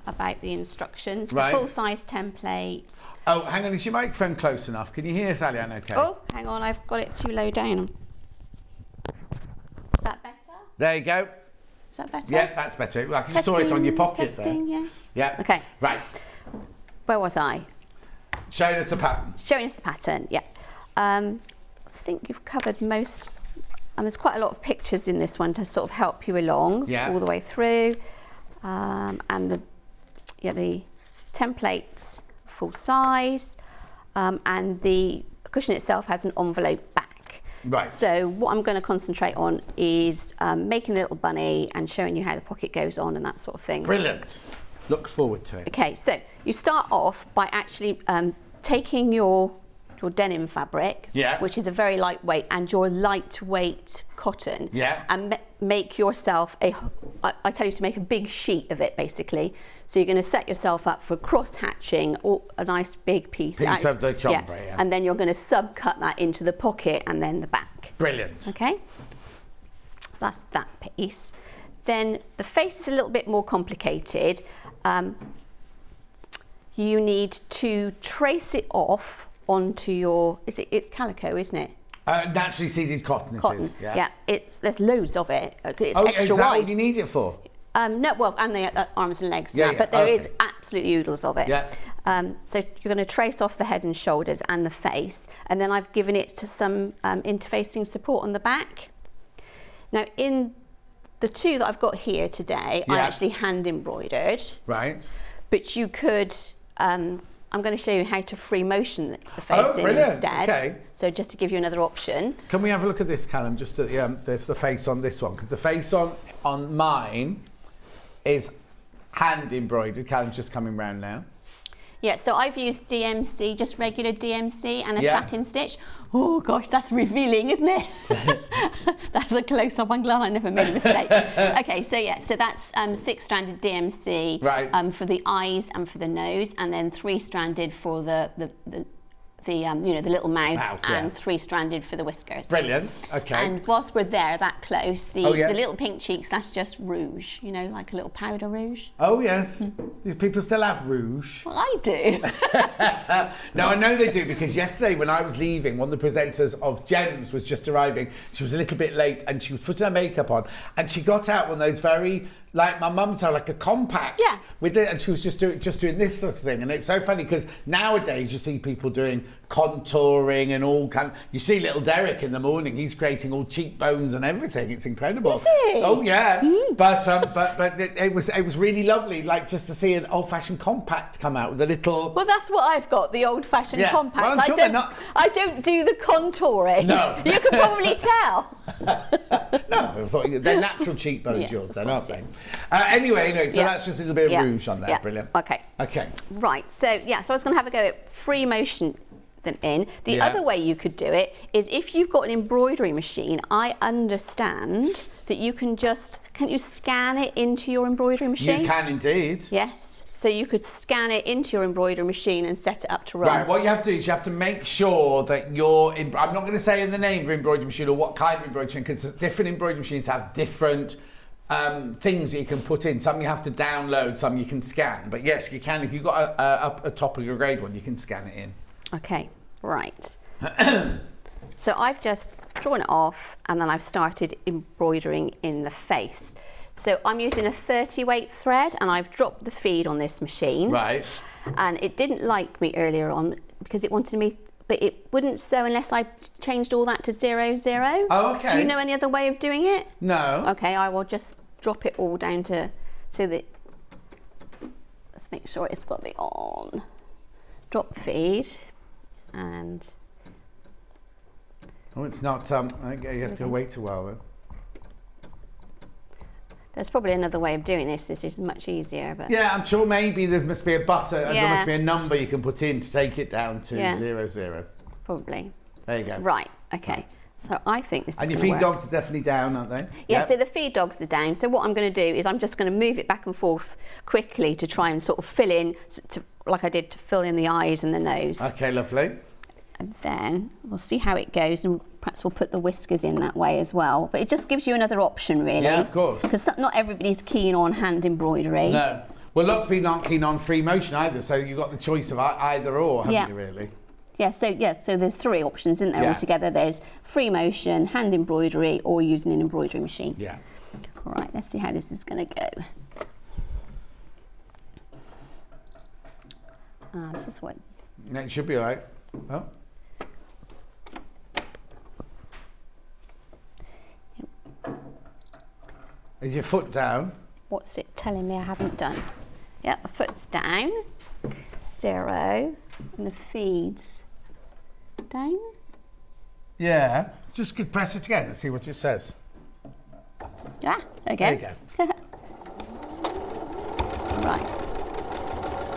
about the instructions. Right. The full-size templates. Oh, hang on, is your microphone close enough? Can you hear Sallieann okay? Oh, hang on, I've got it too low down. Is that better? There you go. Is that better? Yeah, that's better. I just saw it on your pocket testing, there. Yeah. Yeah. Okay. Right. Where was I? Showing us the pattern. Showing us the pattern, yeah. I think you've covered most, and there's quite a lot of pictures in this one to sort of help you along all the way through. And the templates full size, and the cushion itself has an envelope back. Right. So what I'm going to concentrate on is making a little bunny and showing you how the pocket goes on and that sort of thing. Brilliant. Look forward to it. Okay, so you start off by actually taking your denim fabric, which is a very lightweight, and your lightweight cotton, and make yourself I tell you to make a big sheet of it, basically. So you're going to set yourself up for cross hatching, or a nice big piece of the Cambria, and then you're going to subcut that into the pocket and then the back. Brilliant. Okay, that's that piece. Then the face is a little bit more complicated. You need to trace it off onto your, it's calico, isn't it? Naturally seeded cotton. It is. Yeah. There's loads of it. It's extra is that wide. what you need it for? No, well, and the arms and legs now, but there is absolutely oodles of it. Yeah. So you're going to trace off the head and shoulders and the face, and then I've given it to some interfacing support on the back. Now, in the two that I've got here today, I actually hand embroidered. Right. But you could, I'm going to show you how to free motion the face in instead. Okay. So just to give you another option. Can we have a look at this, Callum, just at the face on this one? Because the face on mine is hand embroidered. Callum's just coming round now. Yeah, so I've used DMC, just regular DMC, and a satin stitch. Oh gosh, that's revealing, isn't it? That's a close-up. I'm glad I never made a mistake. Okay, so that's 6-stranded DMC for the eyes and for the nose, and then 3-stranded for the little mouth, and 3-stranded for the whiskers. Brilliant. Okay. And whilst we're there that close, the little pink cheeks, that's just rouge, like a little powder rouge. Oh yes. These people still have rouge. Well, I do. No, I know they do, because yesterday when I was leaving, one of the presenters of Gems was just arriving. She was a little bit late and she was putting her makeup on, and she got out one of those very, like my mum told, like a compact with it, and she was just doing this sort of thing. And it's so funny because nowadays you see people doing contouring and all kind. You see little Derek in the morning; he's creating all cheekbones and everything. It's incredible. Is he? Oh yeah. But it was really lovely, like just to see an old-fashioned compact come out with a little. Well, that's what I've got, the old-fashioned compact. Well, I'm sure I don't do the contouring. No. You can probably tell. No, I thought they're natural cheekbones, yours, then, aren't they? Anyway, so that's just a little bit of rouge on there. Yeah. Brilliant. Okay. Right. So I was going to have a go at free motion them in. The other way you could do it is if you've got an embroidery machine. I understand that you can can't you scan it into your embroidery machine? You can indeed. Yes. So you could scan it into your embroidery machine and set it up to run. Right, what you have to do is you have to make sure that I'm not going to say in the name of embroidery machine or what kind of embroidery machine, because different embroidery machines have different things that you can put in. Some you have to download, some you can scan. But yes, you can. If you've got a top of your grade one, you can scan it in. Okay, right. So I've just drawn it off and then I've started embroidering in the face. So I'm using a 30 weight thread and I've dropped the feed on this machine. Right. And it didn't like me earlier on because it wanted me, but it wouldn't sew unless I changed all that to 0, 0. Oh, okay. Do you know any other way of doing it? No. Okay, I will just drop it all down to, so that, let's make sure it's got the on. Drop feed and. Oh, it's not, you have to wait a while then. There's probably another way of doing this. This is much easier, but yeah, I'm sure maybe there must be a button. There must be a number you can put in to take it down to 00. Probably. There you go. Right. Okay. Right. So I think this is. And your feed dogs are definitely down, aren't they? Yeah. So the feed dogs are down. So what I'm going to do is I'm just going to move it back and forth quickly to try and sort of fill in, like I did to fill in the eyes and the nose. Okay, lovely. And then we'll see how it goes, and perhaps we'll put the whiskers in that way as well. But it just gives you another option, really. Yeah, of course. Because not everybody's keen on hand embroidery. No. Well, lots of people aren't keen on free motion either, so you've got the choice of either or, haven't you, really? Yeah, so there's 3 options, isn't there, altogether? There's free motion, hand embroidery, or using an embroidery machine. Yeah. All right, let's see how this is going to go. This is what... It should be all right. Oh. Is your foot down? What's it telling me I haven't done? Yeah, the foot's down. 0. And the feed's down. Yeah. Just could press it again and see what it says. Yeah, okay. There you go. Right.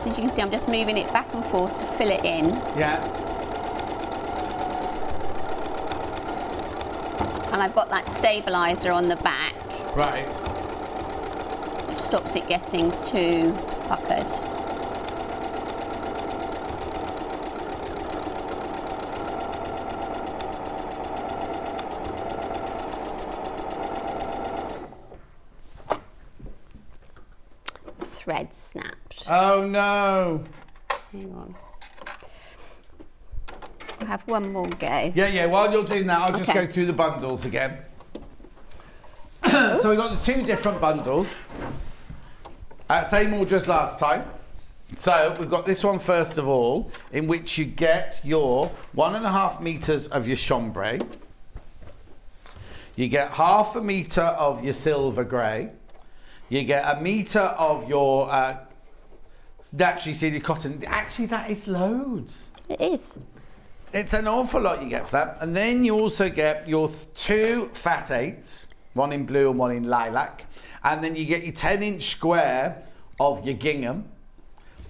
So as you can see, I'm just moving it back and forth to fill it in. Yeah. And I've got that stabiliser on the back. Right. Which stops it getting too puckered. Thread snapped. Oh no! Hang on. I'll have one more go. Yeah. While you're doing that, I'll just go through the bundles again. So we've got the 2 different bundles. Same order as last time. So we've got this one first of all, in which you get your 1.5 meters of your chambray. You get 0.5 meter of your silver grey. You get 1 meter of your naturally seeded cotton. Actually, that is loads. It is. It's an awful lot you get for that. And then you also get your 2 fat 8s, one in blue and one in lilac. And then you get your 10-inch square of your gingham,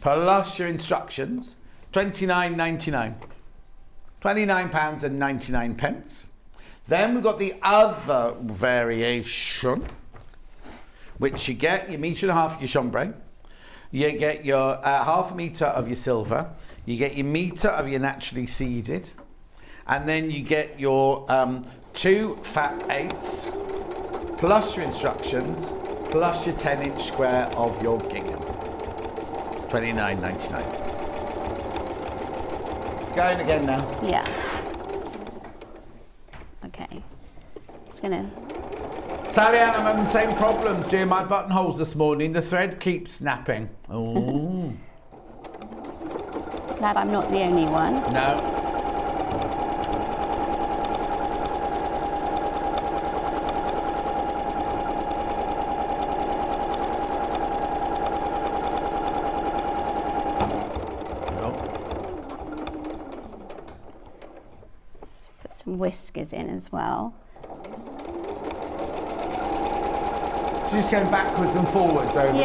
plus your instructions, £29.99. £29.99. Then we've got the other variation, which you get your 1.5 meters of your chambray, you get your 0.5 meter of your silver, you get your meter of your naturally seeded, and then you get your 2 fat 8s, plus your instructions, plus your 10-inch square of your gingham. £29.99. It's going again now. Yeah. Okay. It's gonna. Sallieann, I'm having the same problems doing my buttonholes this morning. The thread keeps snapping. Oh. Glad I'm not the only one. No. Let's put some whiskers in as well. She's going backwards and forwards over the.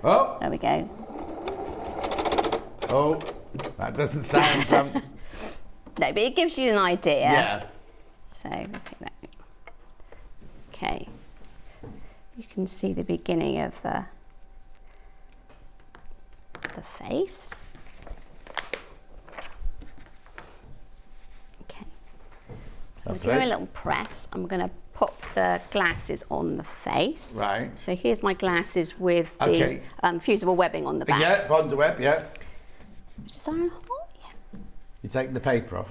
Oh, there we go. Oh, that doesn't sound. No, but it gives you an idea. Yeah. So we'll take that. Okay. You can see the beginning of the face. I'm going to give it a little press. I'm going to pop the glasses on the face. Right. So here's my glasses with the fusible webbing on the back. Yeah, bond web, yeah. Is this iron hot? Yeah. You're taking the paper off?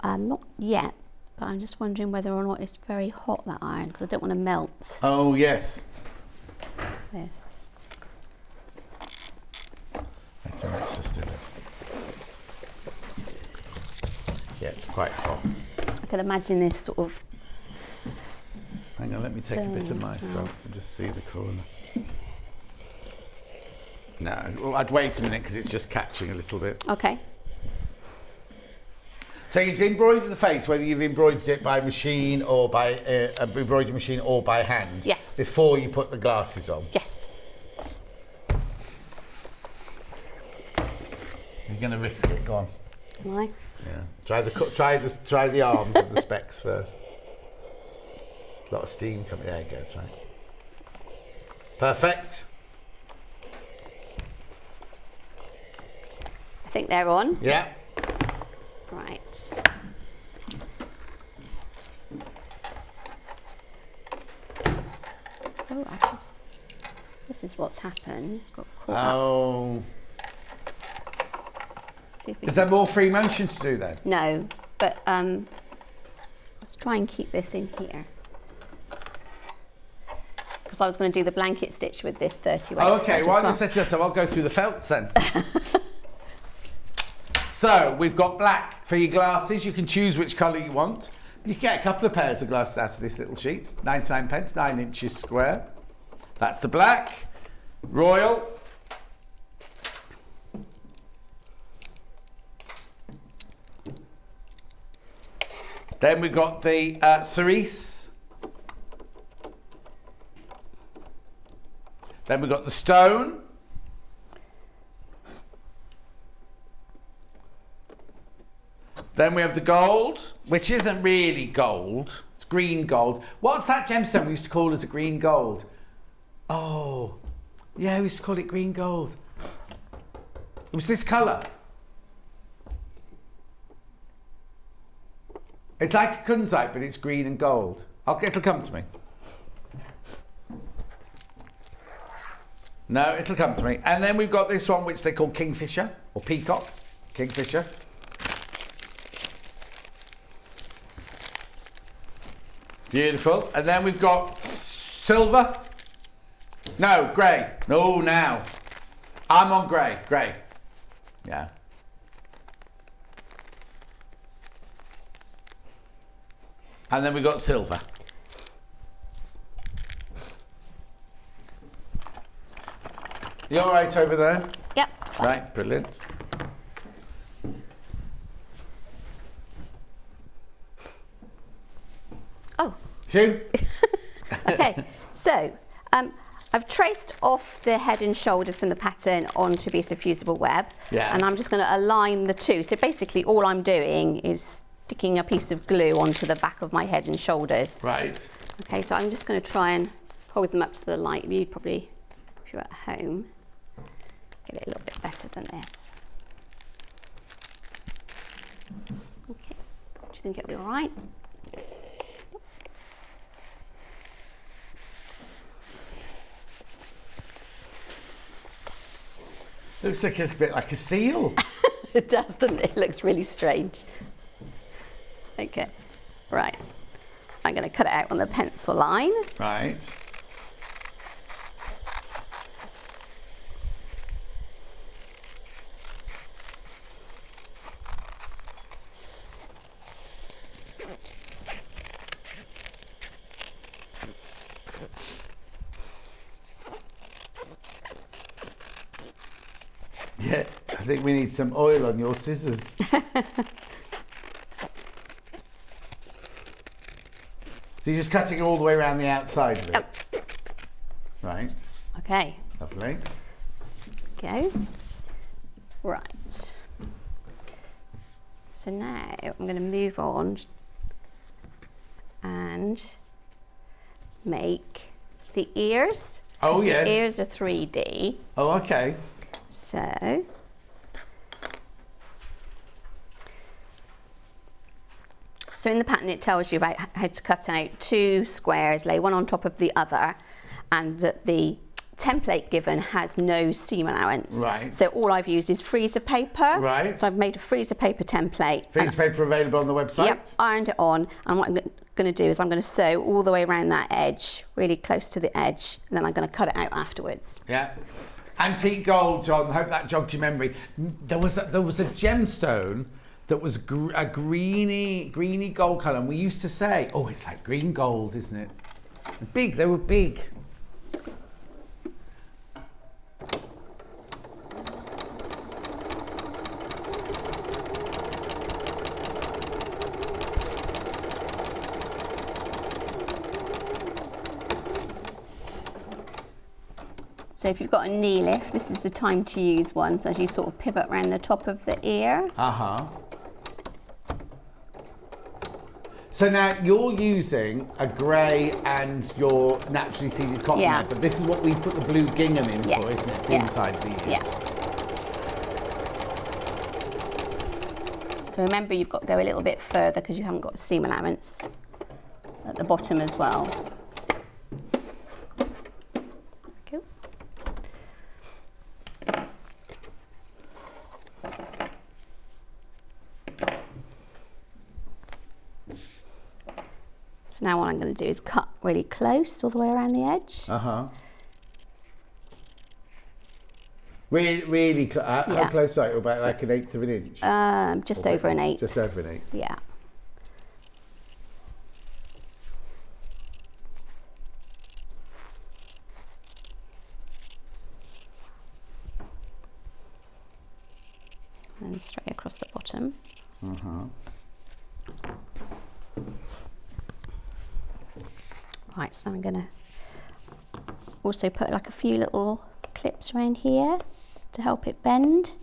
Not yet, but I'm just wondering whether or not it's very hot, that iron, because I don't want to melt. Oh, yes. This. Let's just do this. Yeah, it's quite hot. I can imagine this sort of. Hang on, let me take a bit of my felt and just see the corner. No, well, I'd wait a minute because it's just catching a little bit. Okay. So you've embroidered the face, whether you've embroidered it by machine or by embroidery machine or by hand. Yes. Before you put the glasses on. Yes. You're going to risk it. Go on. Am I? Yeah. Try the arms of the specs first. A lot of steam coming. There it goes. Right. Perfect. I think they're on. Yeah. Right. Oh, this is what's happened. It's got caught up. Is there more free motion to do then? No, but let's try and keep this in here. Because I was going to do the blanket stitch with this 30 weight. Oh, okay. Well, I'm going to set it up. I'll go through the felts then. So we've got black for your glasses. You can choose which colour you want. You can get a couple of pairs of glasses out of this little sheet. 99p, 9 inches square. That's the black. Royal. Then we've got the cerise. Then we've got the stone. Then we have the gold, which isn't really gold. It's green gold. What's that gemstone we used to call as a green gold? Oh, yeah, we used to call it green gold. It was this colour. It's like a kunzite, but it's green and gold. It'll come to me. No, it'll come to me. And then we've got this one, which they call kingfisher, or peacock. Kingfisher. Beautiful. And then we've got silver. No, grey. No, now. I'm on grey. Grey. Yeah. And then we've got silver. You all right over there? Yep. Right, brilliant. Oh. Phew. Okay, so I've traced off the head and shoulders from the pattern onto a piece of fusible web. Yeah. And I'm just going to align the two. So basically all I'm doing is sticking a piece of glue onto the back of my head and shoulders. Right. Okay, so I'm just going to try and hold them up to the light. You'd probably, if you're at home, get it a little bit better than this. Okay, do you think it'll be all right? Looks like it's a bit like a seal. It does, doesn't it? It looks really strange. Okay, right. I'm going to cut it out on the pencil line. Right. Yeah, I think we need some oil on your scissors. So you're just cutting all the way around the outside of it? Yep. Right. Okay. Lovely. Go. Right. So now I'm going to move on and make the ears. Oh, yes. The ears are 3D. Oh, okay. So in the pattern it tells you about how to cut out 2 squares, lay one on top of the other, and that the template given has no seam allowance. Right. So all I've used is freezer paper. Right. So I've made a freezer paper template. Freezer paper available on the website? Yep, ironed it on, and what I'm going to do is I'm going to sew all the way around that edge, really close to the edge, and then I'm going to cut it out afterwards. Yeah. Antique gold, John. Hope that jogged your memory. There was a gemstone that was a greeny gold colour, and we used to say, "Oh, it's like green gold, isn't it?" Big. They were big. So if you've got a knee lift, this is the time to use one. So as you sort of pivot around the top of the ear. So now you're using a grey and your naturally seeded cotton there, but this is what we put the blue gingham in for, isn't it? The inside of the ears. Yeah. So remember, you've got to go a little bit further because you haven't got a seam allowance at the bottom as well. Cool. So now what I'm going to do is cut really close all the way around the edge. Really how close are you? About like an eighth of an inch? Just over an eighth. Just over an eighth. Yeah. And straight across the bottom. Right, so I'm going to also put like a few little clips around here to help it bend.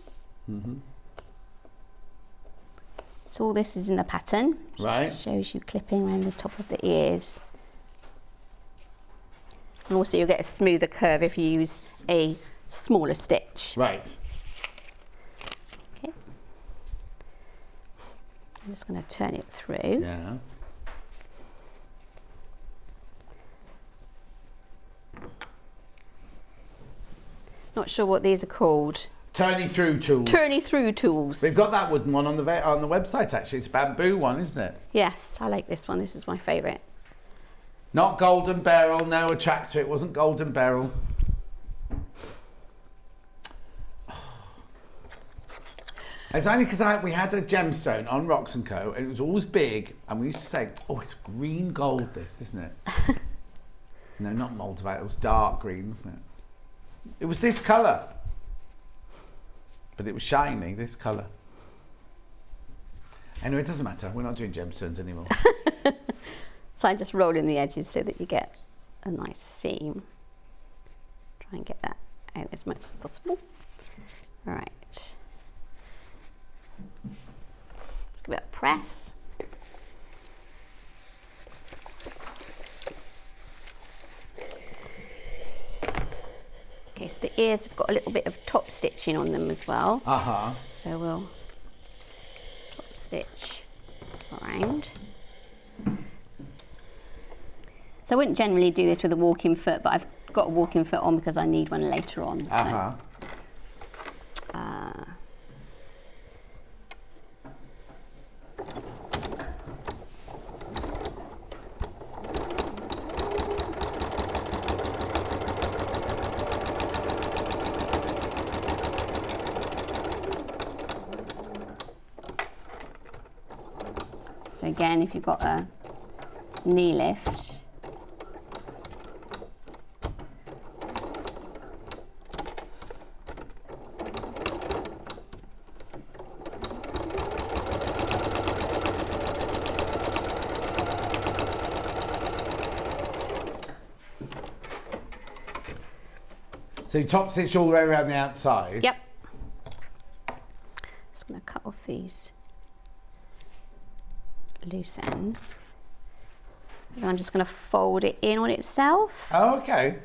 So all this is in the pattern. Right. It shows you clipping around the top of the ears. And also you'll get a smoother curve if you use a smaller stitch. Right. Okay. I'm just going to turn it through. Yeah. Not sure what these are called. Turning through tools. Turning through tools. We've got that wooden one on the website actually. It's a bamboo one, isn't it? Yes, I like this one. This is my favourite. Not Golden Barrel, no, a tractor. It wasn't Golden Barrel. It's only because we had a gemstone on Rocks & Co. and it was always big, and we used to say, oh, it's green gold this, isn't it? No, not Moldavite, it was dark green, wasn't it? It was this colour. But it was shiny, this colour. Anyway, it doesn't matter. We're not doing gemstones anymore. So I just roll in the edges so that you get a nice seam. Try and get that out as much as possible. All right. Let's give it a press. Okay, so the ears have got a little bit of top stitching on them as well. So we'll top stitch around. So I wouldn't generally do this with a walking foot, but I've got a walking foot on because I need one later on. So. So again, if you've got a knee lift, so you top stitch all the way around the outside? Yep. Just going to cut off these loose ends. And I'm just going to fold it in on itself. Oh, okay.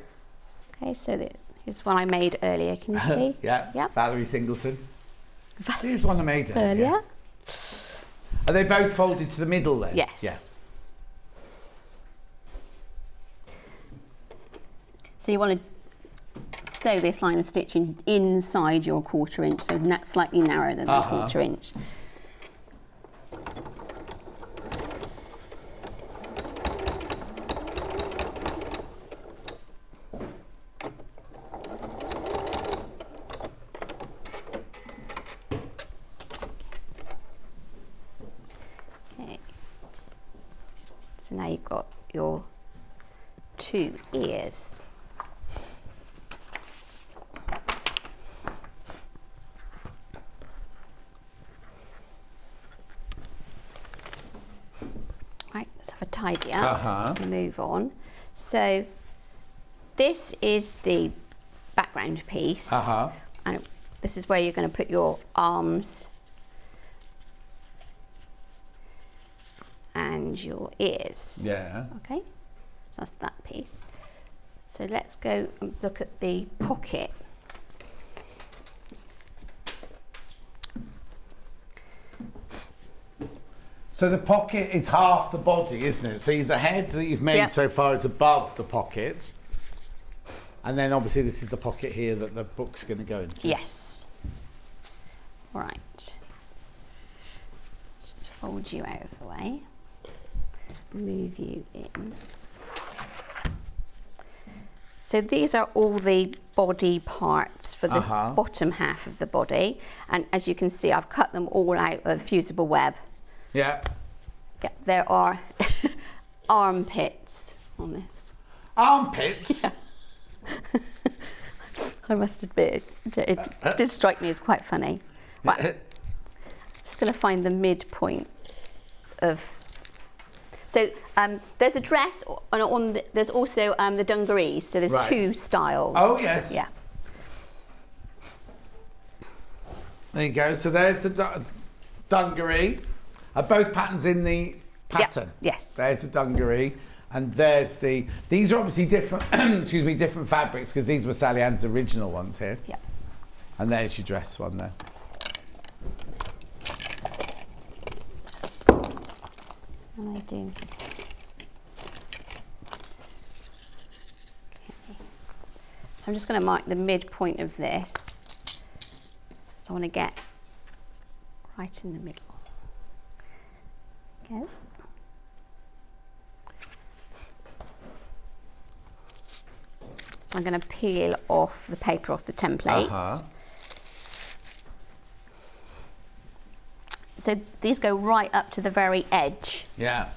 Okay, so here's one I made earlier. Can you see? Yeah. Valerie Singleton. Here's one I made earlier. Yeah. Are they both folded to the middle then? Yes. Yeah. So you want to sew this line of stitching inside your 1/4 inch, so slightly narrower than the 1/4 inch. Okay. So now you've got your 2 ears. Right, let's have a tidy up. Move on. So this is the background piece. And this is where you're going to put your arms and your ears. Yeah. Okay, so that's that piece. So let's go and look at the pocket. So the pocket is half the body, isn't it? So the head that you've made so far is above the pocket. And then obviously this is the pocket here that the book's going to go into. Yes. Right. Just fold you out of the way. Move you in. So these are all the body parts for the bottom half of the body. And as you can see, I've cut them all out of fusible web. Yeah. Yeah, there are armpits on this. Armpits? Yeah. I must admit, it did strike me as quite funny. Right. Just going to find the midpoint of. So there's a dress, and there's also the dungarees. So there's two styles. Oh yes. Yeah. There you go. So there's the dungaree. Are both patterns in the pattern? Yep. Yes. There's the dungaree, and there's the. These are obviously different. Excuse me, different fabrics because these were Sallieann's original ones here. Yeah. And there's your dress one there. And I do. Okay. So I'm just going to mark the midpoint of this. So I want to get right in the middle. Go. So I'm going to peel off the paper off the templates. So these go right up to the very edge. Yeah.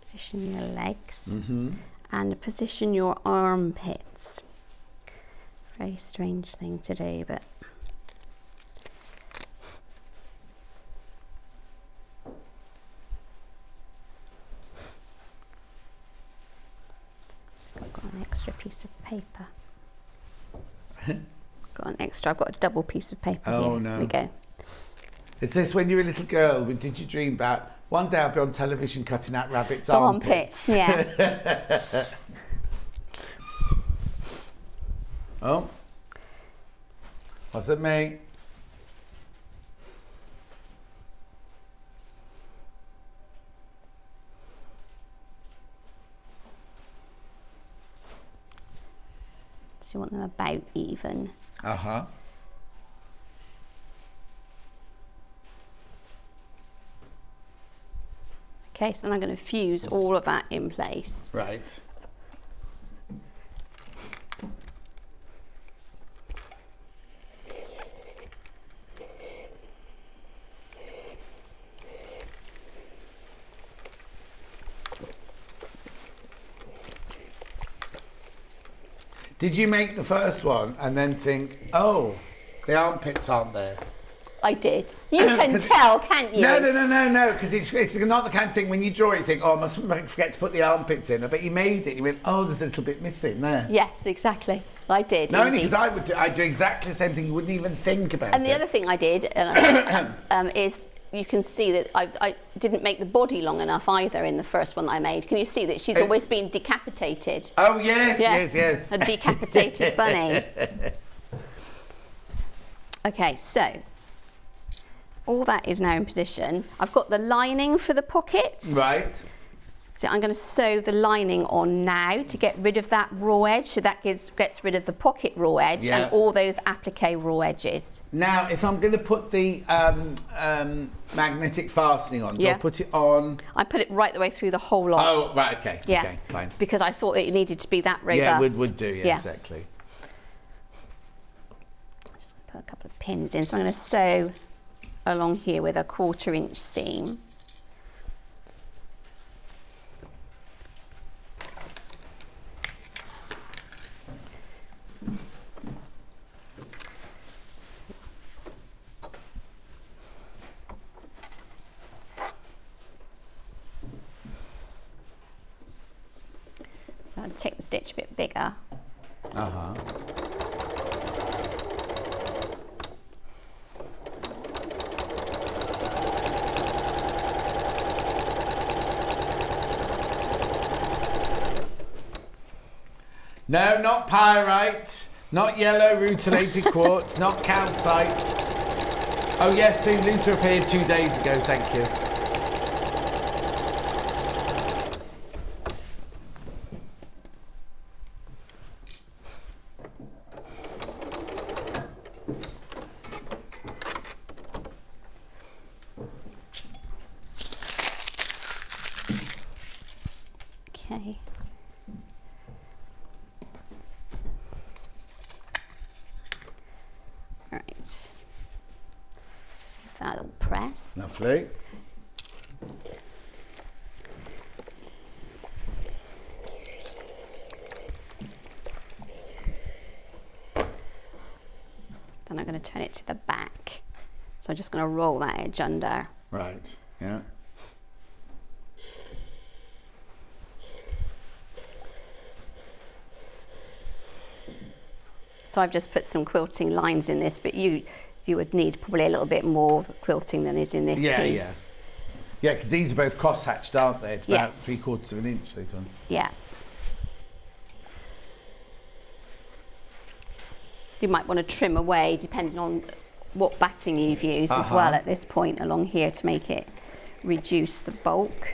Position your legs and position your armpits. Very strange thing to do, but I've got an extra piece of paper. I've got a double piece of paper here. Oh no. Here we go. Is this when you were a little girl? Did you dream about one day I'll be on television cutting out rabbits' armpits? Yeah. Oh. Was it me? Do you want them about even? Okay, so then I'm going to fuse all of that in place. Right. Did you make the first one and then think, oh, the armpits aren't there? I did. You can tell, can't you? No, because it's not the kind of thing when you draw it, you think, oh, I must forget to put the armpits in. But you made it. You went, oh, there's a little bit missing there. Yes, exactly. I did. No, only because I'd do exactly the same thing. You wouldn't even think about it. And the other thing I did is you can see that I didn't make the body long enough either in the first one that I made. Can you see that she's always been decapitated? Oh, yes. A decapitated bunny. Okay, so all that is now in position. I've got the lining for the pockets. Right. So I'm going to sew the lining on now to get rid of that raw edge. So that gets rid of the pocket raw edge and all those applique raw edges. Now, if I'm going to put the magnetic fastening on, do I put it on? I put it right the way through the whole lot. Oh, right, okay. Yeah, okay, fine. Because I thought it needed to be that robust. Yeah, it would do, exactly. Just Put a couple of pins in. So I'm going to sew along here with a 1/4 inch seam. So I'll take the stitch a bit bigger. Uh-huh. No, not pyrite, not yellow rutilated quartz, not calcite. Oh yes, Sue Luther appeared 2 days ago, thank you. Okay. Right. Just give that a little press. Lovely. Then I'm going to turn it to the back. So I'm just going to roll that edge under. Right, yeah. So I've just put some quilting lines in this, but you would need probably a little bit more quilting than is in this piece. Yeah. Yeah, because these are both cross-hatched, aren't they? It's about Yes. 3/4 of an inch, these ones. Yeah. You might want to trim away depending on what batting you've used as well at this point along here to make it reduce the bulk.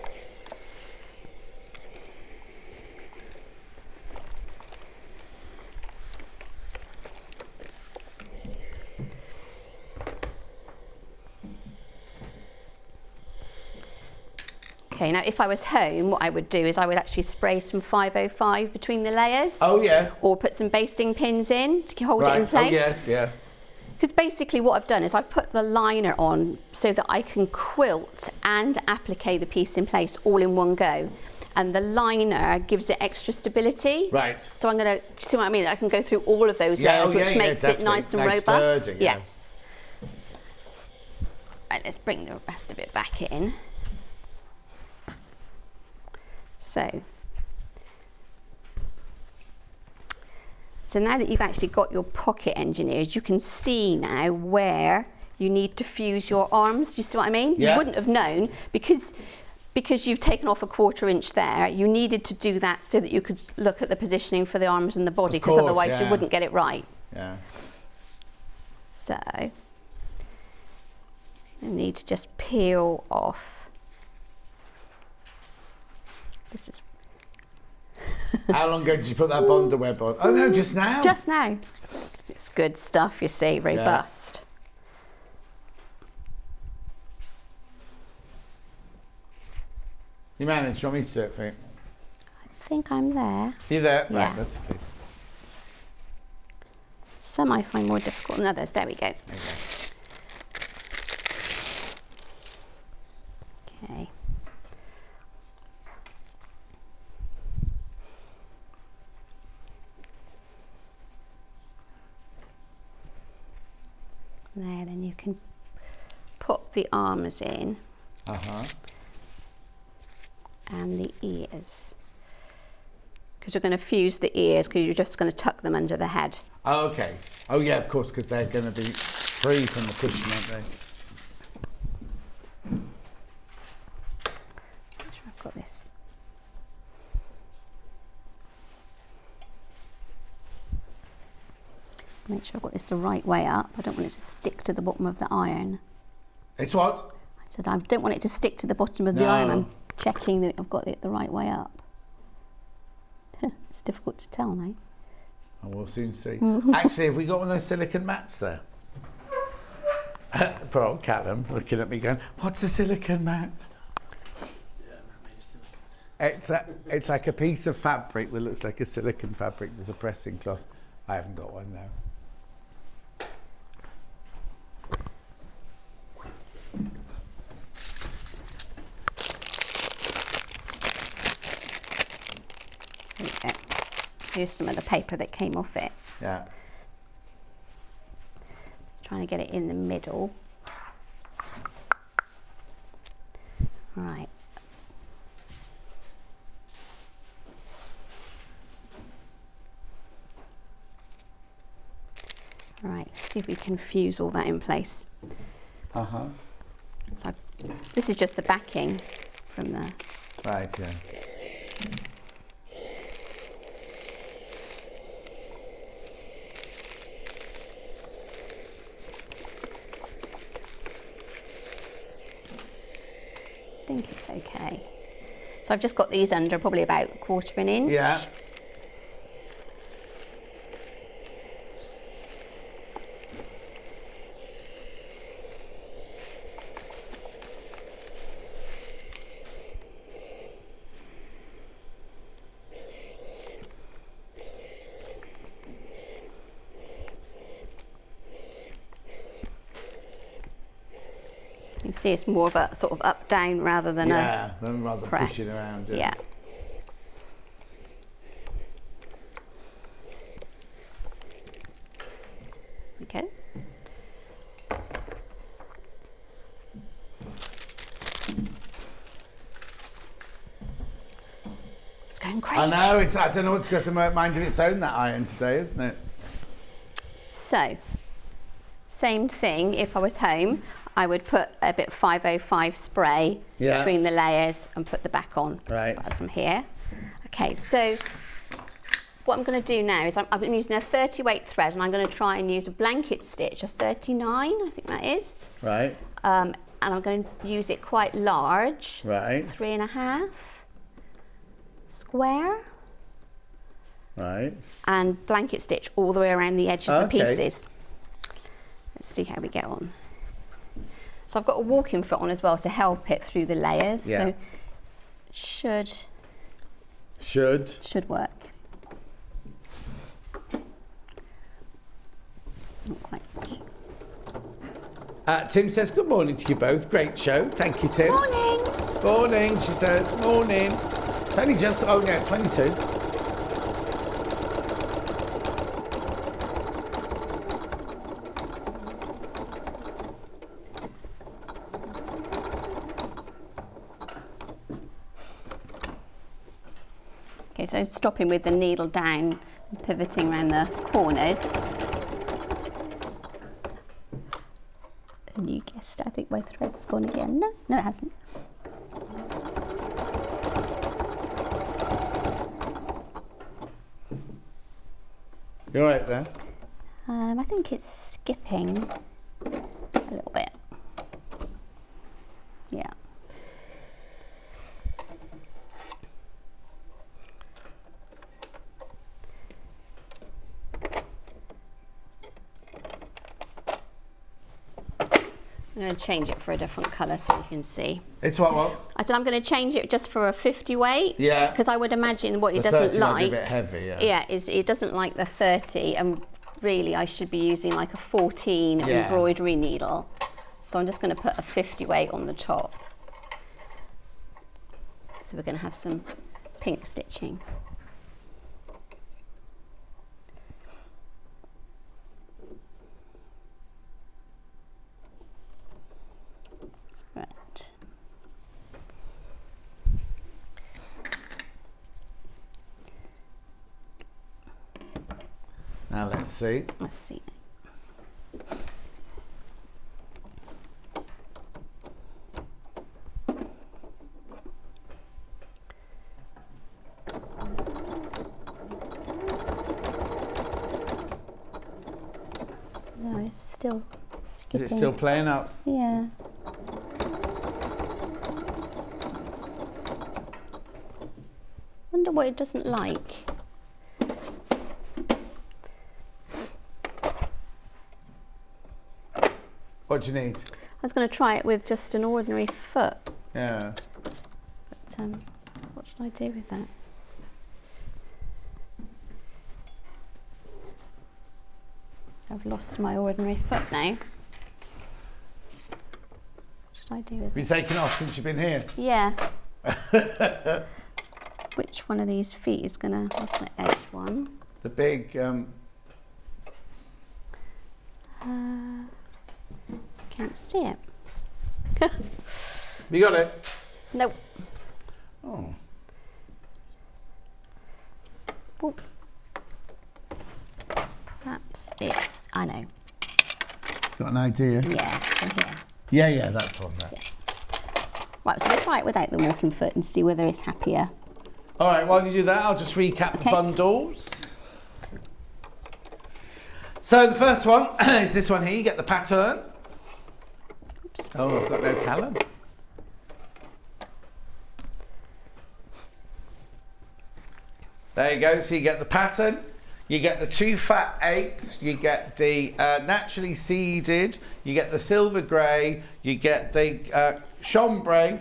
Okay, now if I was home, what I would do is I would actually spray some 505 between the layers. Oh yeah. Or put some basting pins in to hold it in place. Oh yes, yeah. Because basically what I've done is I've put the liner on so that I can quilt and applique the piece in place all in one go. And the liner gives it extra stability. Right. So I'm going to, see what I mean? I can go through all of those layers, which makes it nice and robust. Sturdy, yeah. Yes. Right, let's bring the rest of it back in. So now that you've actually got your pocket engineered, you can see now where you need to fuse your arms. Do you see what I mean? Yeah. You wouldn't have known because you've taken off a 1/4 inch there. You needed to do that so that you could look at the positioning for the arms and the body, because otherwise you wouldn't get it right. Yeah. So you need to just peel off. This is. How long ago did you put that bonder web on? Oh no, just now. Just now. It's good stuff, you see, robust. You managed. You want me to do it for you? I think I'm there. You there? Yeah. Right, that's good. Some I find more difficult than others. There we go. Okay. There, then you can put the arms in. And the ears. Because you're going to fuse the ears, because you're just going to tuck them under the head. Oh, okay. Oh yeah, of course, because they're going to be free from the cushion, aren't they? Make sure I've got this. Make sure I've got this the right way up. I don't want it to stick to the bottom of the iron. It's what? I said I don't want it to stick to the bottom of the iron. I'm checking that I've got it the right way up. It's difficult to tell now. Oh, we'll soon see. Actually, have we got one of those silicone mats there? Poor old Callum looking at me going, what's a silicone mat? It's like a piece of fabric that looks like a silicone fabric. There's a pressing cloth. I haven't got one though. Here's some of the paper that came off it. Yeah. Just trying to get it in the middle. Right. Right, let's see if we can fuse all that in place. Uh-huh. So this is just the backing from the... Right, yeah. I think it's okay. So I've just got these under probably about 1/4 inch. Yeah. You see it's more of a sort of up down rather than a rather press. push it around. Yeah. Okay. It's going crazy. I know, I don't know what's got a mind of its own, that iron today, isn't it? So, same thing, if I was home, I would put a bit of 505 spray between the layers and put the back on. Right. Got some here. Okay, so what I'm going to do now is I'm using a 30 weight thread, and I'm going to try and use a blanket stitch, a 39, I think that is. Right. And I'm going to use it quite large. Right. 3.5 square. Right. And blanket stitch all the way around the edge of the pieces. Let's see how we get on. So I've got a walking foot on as well to help it through the layers. Yeah. So should work. Not quite. Tim says, good morning to you both. Great show. Thank you, Tim. Morning. Morning, she says. Morning. It's only just, oh yeah, it's 22. Okay, so stopping with the needle down, pivoting around the corners. And you guessed, I think my thread's gone again. No, it hasn't. You all right there? I think it's skipping a little bit. Yeah. I'm going to change it for a different colour so you can see. It's what? I said I'm going to change it just for a 50 weight. Yeah. Because I would imagine what it The doesn't 30 might like. be a bit heavy, yeah. Yeah, is it doesn't like the 30, and really I should be using like a 14 embroidery needle. So I'm just going to put a 50 weight on the top. So we're going to have some pink stitching. Right. Now let's see. Let's see. No, it's still skipping. Is it still playing up? Yeah. Wonder what it doesn't like. What do you need? I was going to try it with just an ordinary foot. Yeah. But what should I do with that? I've lost my ordinary foot now. What should I do with Have you it? taken off since you've been here? Yeah. Which one of these feet is going to... What's that edge one. The big... Can't see it. You got it? Nope. Oh. Oop. Perhaps it's, I know. Got an idea? Yeah, so here. Yeah, that's on there. Yeah. Right, so we'll try it without the walking foot and see whether it's happier. All right, while you do that, I'll just recap the bundles. So the first one is this one here. You get the pattern. Oops. Oh, I've got no Callum. There you go. So you get the pattern. You get the 2 fat 8s. You get the naturally seeded. You get the silver grey. You get the chambray.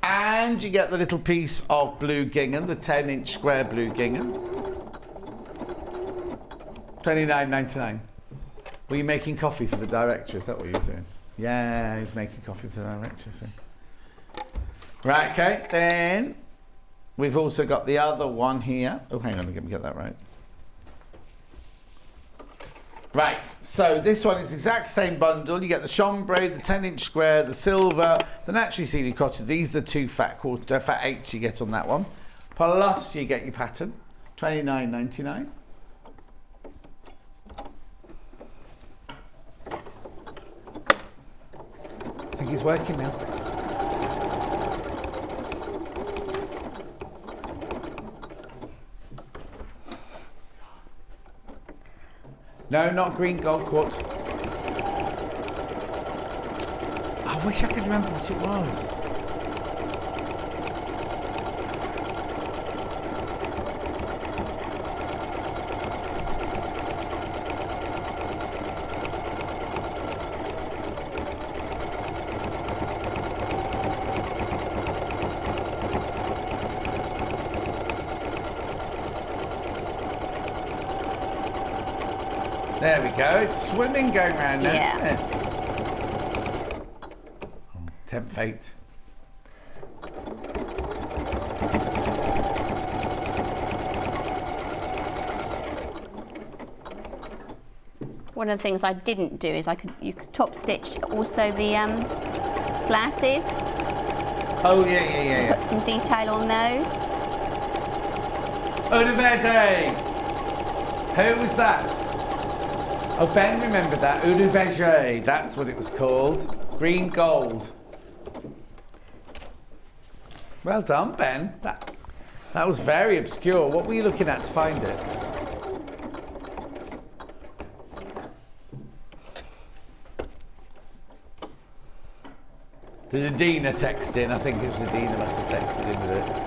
And you get the little piece of blue gingham, the 10-inch square blue gingham. $29.99. Were you making coffee for the director? Is that what you were doing? Yeah, he's making coffee for the director. So. Right, okay. Then we've also got the other one here. Oh, hang on, let me get that right. Right, so this one is the exact same bundle. You get the chambray, the 10-inch square, the silver, the naturally seeded cotton. These are the 2 fat 8s you get on that one. Plus you get your pattern, $29.99. I think it's working now. No, not green gold quilt. I wish I could remember what it was. There we go, it's swimming going around now, isn't it? Oh, tempt fate. One of the things I didn't do is you could top stitch also the glasses. Oh yeah. Put some detail on those. Uduverde! Who was that? Oh, Ben remembered that. Uduverde, that's what it was called. Green gold. Well done, Ben. That was very obscure. What were you looking at to find it? Did Adina text in? I think it was Adina must have texted in with it.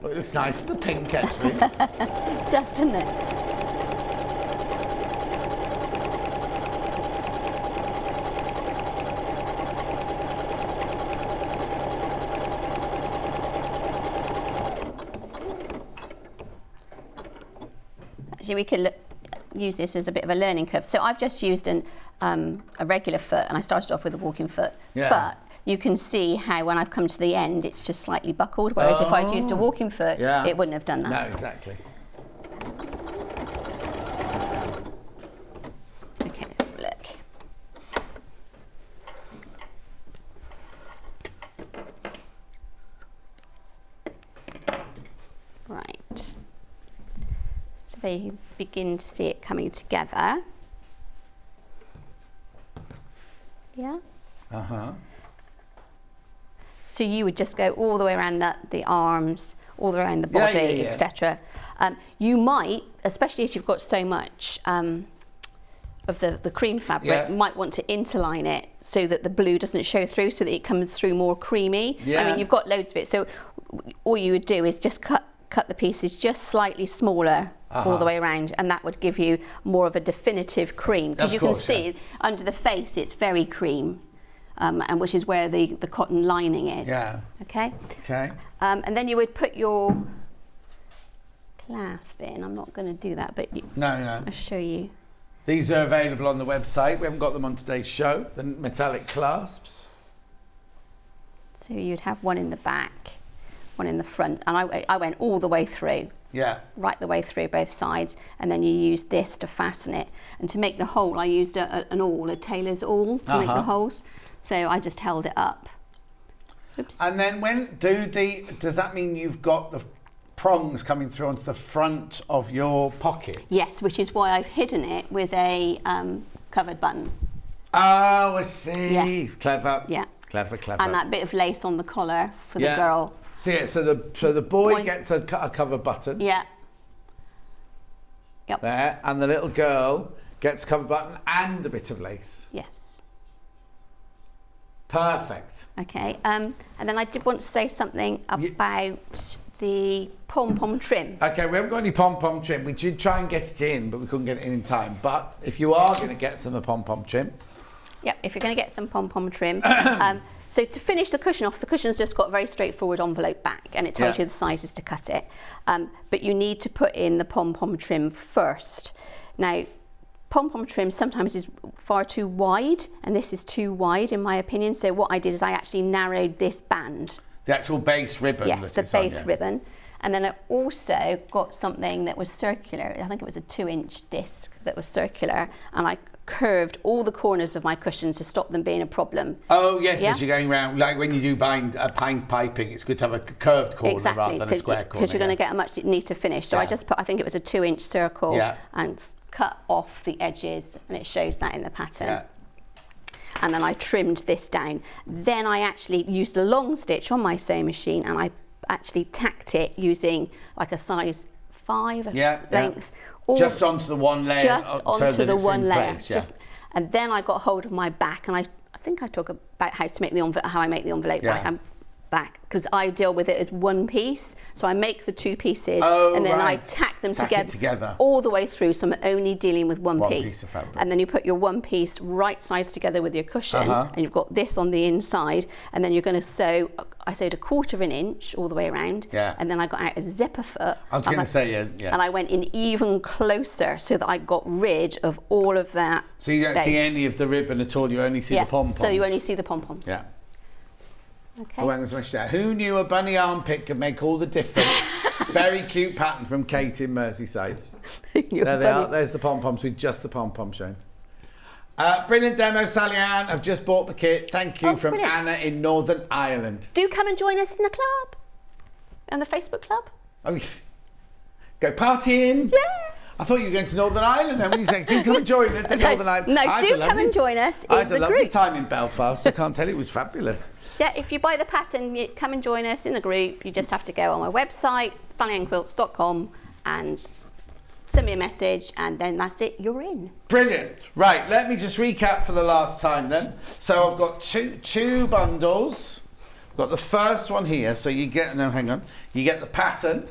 Well, it looks nice, the pink actually. It does, doesn't it? Actually, we could use this as a bit of a learning curve. So I've just used a regular foot, and I started off with a walking foot. Yeah. But you can see how when I've come to the end, it's just slightly buckled, whereas if I'd used a walking foot, it wouldn't have done that. No, exactly. Okay, let's have a look. Right. So there you begin to see it coming together. Yeah? Uh-huh. So you would just go all the way around the arms, all the way around the body, etc. You might, especially as you've got so much of the cream fabric, might want to interline it so that the blue doesn't show through, so that it comes through more creamy. I mean, you've got loads of it, so all you would do is just cut the pieces just slightly smaller all the way around, and that would give you more of a definitive cream, because you can see under the face it's very cream. And which is where the cotton lining is. Yeah. Okay. Okay. And then you would put your clasp in. I'm not going to do that, but No. I'll show you. These are available on the website. We haven't got them on today's show, the metallic clasps. So you'd have one in the back, one in the front, and I went all the way through. Yeah. Right the way through both sides, and then you use this to fasten it. And to make the hole, I used an awl, a tailor's awl to make the holes. So I just held it up. Oops. And then does that mean you've got the prongs coming through onto the front of your pocket? Yes, which is why I've hidden it with a covered button. Oh, I see. Yeah. Clever. Yeah. Clever. And that bit of lace on the collar for the girl. So the boy gets a cover button. Yeah. Yep. There, and the little girl gets a cover button and a bit of lace. Yes. Perfect. Okay. And then I did want to say something about the pom-pom trim. Okay, we haven't got any pom-pom trim. We did try and get it in, but we couldn't get it in time. But if you are going to get some of the pom-pom trim. Yep, if you're going to get some pom-pom trim. So to finish the cushion off, the cushion's just got a very straightforward envelope back, and it tells you the sizes to cut it. But you need to put in the pom-pom trim first. Now, pom-pom trim sometimes is far too wide, and this is too wide in my opinion. So what I did is I actually narrowed this band. The actual base ribbon. Yes, the base ribbon. And then I also got something that was circular. I think it was a 2-inch disc that was circular, and I curved all the corners of my cushion to stop them being a problem. Oh yes, as you're going around, like when you do piping, it's good to have a curved corner rather than a square corner. Because you're going to get a much neater finish. So I just put, I think it was a 2-inch circle and cut off the edges, and it shows that in the pattern. Yeah. And then I trimmed this down. Then I actually used a long stitch on my sewing machine, and I actually tacked it using like a size 5 length. Just onto the one layer. Just onto the one layer. Place, and then I got hold of my back, and I think I talk about how to make the envelope, how I make the envelope back, because I deal with it as one piece. So I make the 2 pieces, and then I tack them together all the way through. So I'm only dealing with one piece of fabric. And then you put your one piece right sides together with your cushion, and you've got this on the inside, and then you're going to sew. I sewed 1/4 inch all the way around, and then I got out a zipper foot. I was going to say, and I went in even closer so that I got rid of all of that. So you don't see any of the ribbon at all. You only see the pom-poms. So you only see the pom-poms. Yeah. Okay. Oh, hang on, smash that. Who knew a bunny armpit could make all the difference? Very cute pattern from Kate in Merseyside. There they are. There's the pom-poms with just the pom-pom shown. Brilliant demo, Sallieann. I've just bought the kit. Thank you from Anna in Northern Ireland. Do come and join us in the club. On the Facebook club. Oh, go partying. Yeah. I thought you were going to Northern Ireland then when you said, do come and join us in Northern Ireland. No, do come and join us in the group. I had a lovely time in Belfast. I can't tell you, it was fabulous. Yeah, if you buy the pattern, you come and join us in the group. You just have to go on my website, sallieannquilts.com, and send me a message, and then that's it, you're in. Brilliant. Right, let me just recap for the last time then. So I've got two bundles. I've got the first one here, so you get, no, hang on. You get the pattern.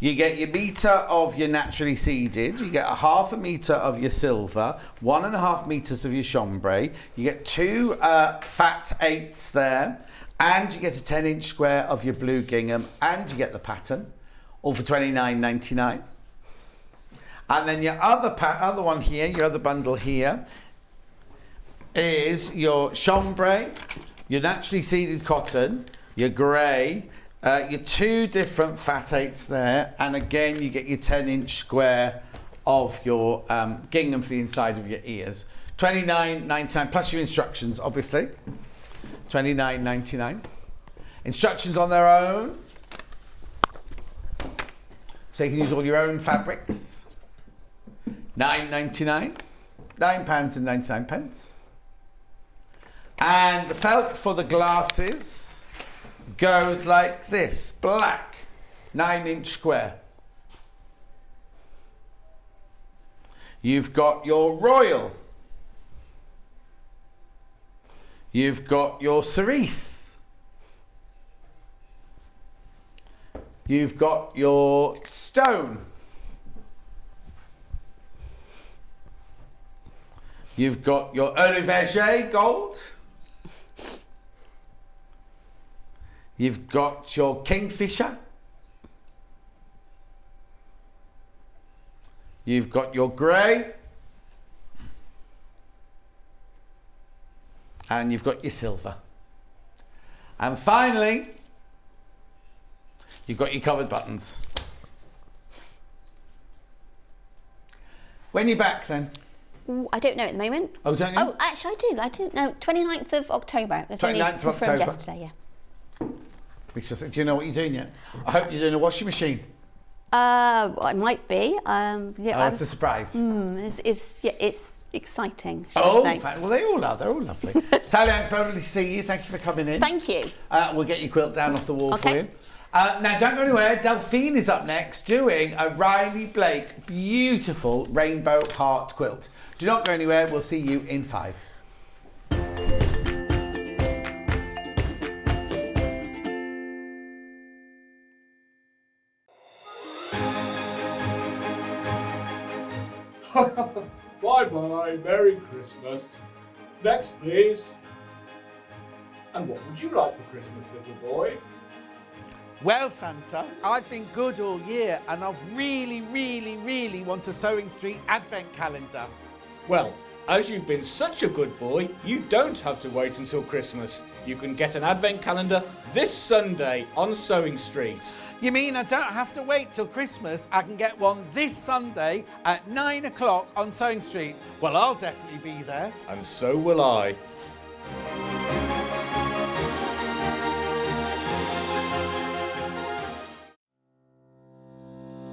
You get your metre of your naturally seeded, you get 1/2 metre of your silver, 1.5 metres of your chambray, you get 2 fat 8s there, and you get a 10-inch square of your blue gingham, and you get the pattern, all for $29.99. And then your other one here, your other bundle here, is your chambray, your naturally seeded cotton, your grey, your 2 different fat 8s there, and again you get your 10-inch square of your gingham for the inside of your ears. $29.99 plus your instructions, obviously. $29.99. Instructions on their own, so you can use all your own fabrics. $9.99, £9.99. And the felt for the glasses goes like this, black, 9-inch square. You've got your royal. You've got your cerise. You've got your stone. You've got your Olivier gold. You've got your kingfisher. You've got your grey. And you've got your silver. And finally, you've got your covered buttons. When are you back then? Ooh, I don't know at the moment. Oh, don't you? Oh, actually I do. No, 29th of October. That's 29th of October. Yesterday, yeah. Do you know what you're doing yet? I hope you're doing a washing machine. I might be. Yeah. It's a surprise. It's exciting. Oh, well, they all are. They're all lovely. Sallieann, it's lovely to see you. Thank you for coming in. Thank you. We'll get your quilt down off the wall for you. Now, don't go anywhere. Delphine is up next doing a Riley Blake beautiful rainbow heart quilt. Do not go anywhere. We'll see you in 5. Bye-bye, Merry Christmas. Next, please. And what would you like for Christmas, little boy? Well, Santa, I've been good all year and I really, really, really want a Sewing Street advent calendar. Well, as you've been such a good boy, you don't have to wait until Christmas. You can get an advent calendar this Sunday on Sewing Street. You mean I don't have to wait till Christmas? I can get one this Sunday at 9 o'clock on Sewing Street. Well, I'll definitely be there. And so will I.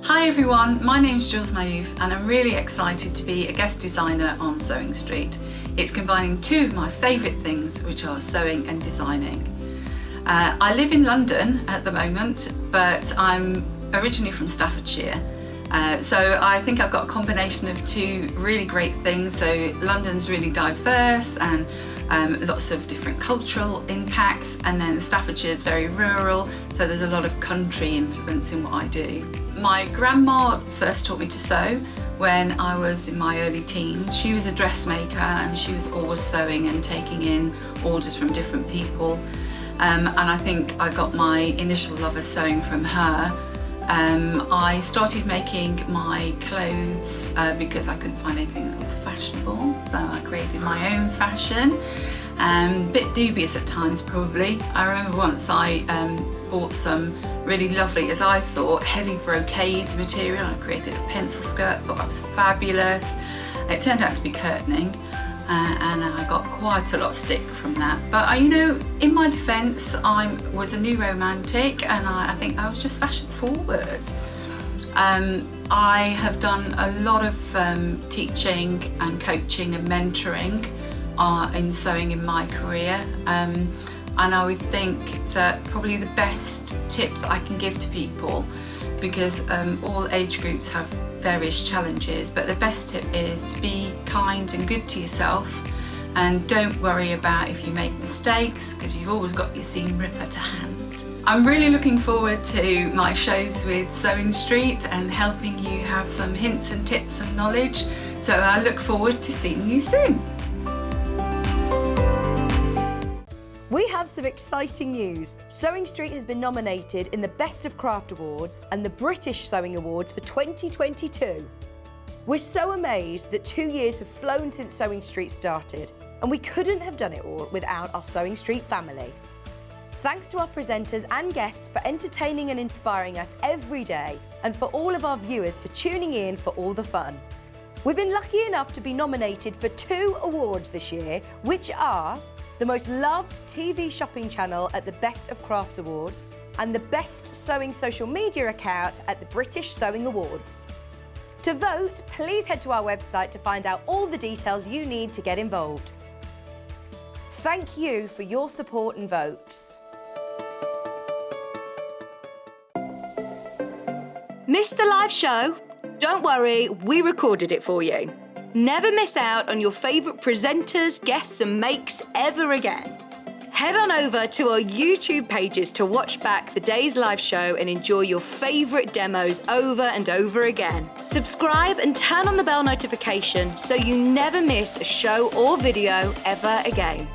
Hi everyone, my name's Jules Mayouf and I'm really excited to be a guest designer on Sewing Street. It's combining two of my favourite things, which are sewing and designing. I live in London at the moment, but I'm originally from Staffordshire. So I think I've got a combination of two really great things. So London's really diverse and lots of different cultural impacts, and then Staffordshire is very rural, so there's a lot of country influence in what I do. My grandma first taught me to sew when I was in my early teens. She was a dressmaker and she was always sewing and taking in orders from different people. And I think I got my initial love of sewing from her. I started making my clothes because I couldn't find anything that was fashionable, so I created my own fashion. Bit dubious at times probably. I remember once I bought some really lovely, as I thought, heavy brocade material. I created a pencil skirt, thought that was fabulous. It turned out to be curtaining. And I got quite a lot of stick from that. But you know, in my defence, I was a new romantic and I think I was just fashion forward. I have done a lot of teaching and coaching and mentoring in sewing in my career. And I would think that probably the best tip that I can give to people, because all age groups have various challenges, but the best tip is to be kind and good to yourself and don't worry about if you make mistakes, because you've always got your seam ripper to hand. I'm really looking forward to my shows with Sewing Street and helping you have some hints and tips and knowledge, so I look forward to seeing you soon. We have some exciting news. Sewing Street has been nominated in the Best of Craft Awards and the British Sewing Awards for 2022. We're so amazed that 2 years have flown since Sewing Street started, and we couldn't have done it all without our Sewing Street family. Thanks to our presenters and guests for entertaining and inspiring us every day, and for all of our viewers for tuning in for all the fun. We've been lucky enough to be nominated for 2 awards this year, which are the most loved TV shopping channel at the Best of Crafts Awards and the best sewing social media account at the British Sewing Awards. To vote, please head to our website to find out all the details you need to get involved. Thank you for your support and votes. Missed the live show? Don't worry, we recorded it for you. Never miss out on your favourite presenters, guests and makes ever again. Head on over to our YouTube pages to watch back the day's live show and enjoy your favourite demos over and over again. Subscribe and turn on the bell notification so you never miss a show or video ever again.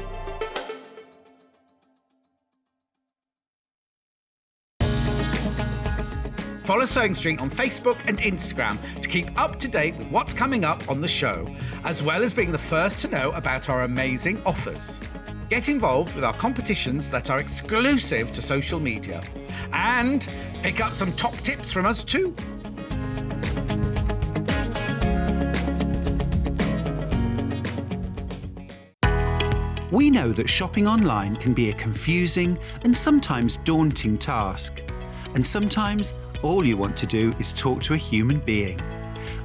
Follow Sewing Street on Facebook and Instagram to keep up to date with what's coming up on the show, as well as being the first to know about our amazing offers. Get involved with our competitions that are exclusive to social media. And pick up some top tips from us too. We know that shopping online can be a confusing and sometimes daunting task. And sometimes all you want to do is talk to a human being.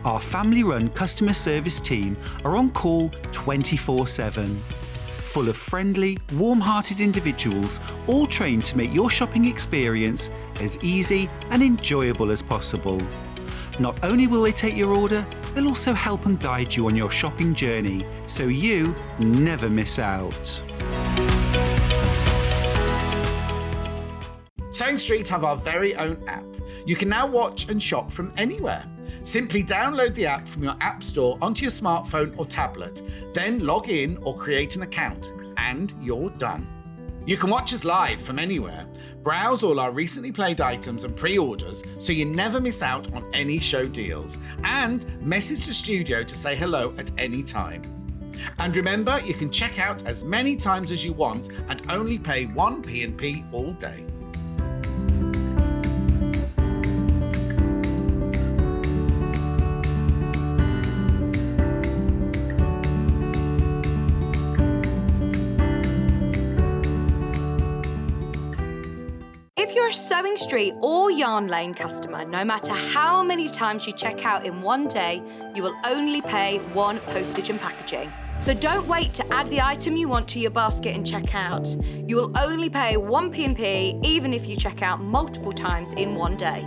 Our family-run customer service team are on call 24/7. Full of friendly, warm-hearted individuals, all trained to make your shopping experience as easy and enjoyable as possible. Not only will they take your order, they'll also help and guide you on your shopping journey, so you never miss out. Sewing Street have our very own app. You can now watch and shop from anywhere. Simply download the app from your app store onto your smartphone or tablet, then log in or create an account, and you're done. You can watch us live from anywhere, browse all our recently played items and pre-orders so you never miss out on any show deals, and message the studio to say hello at any time. And remember, you can check out as many times as you want and only pay one P&P all day. If you're a Sewing Street or Yarn Lane customer, no matter how many times you check out in one day, you will only pay one postage and packaging. So don't wait to add the item you want to your basket and check out. You will only pay one P&P even if you check out multiple times in one day.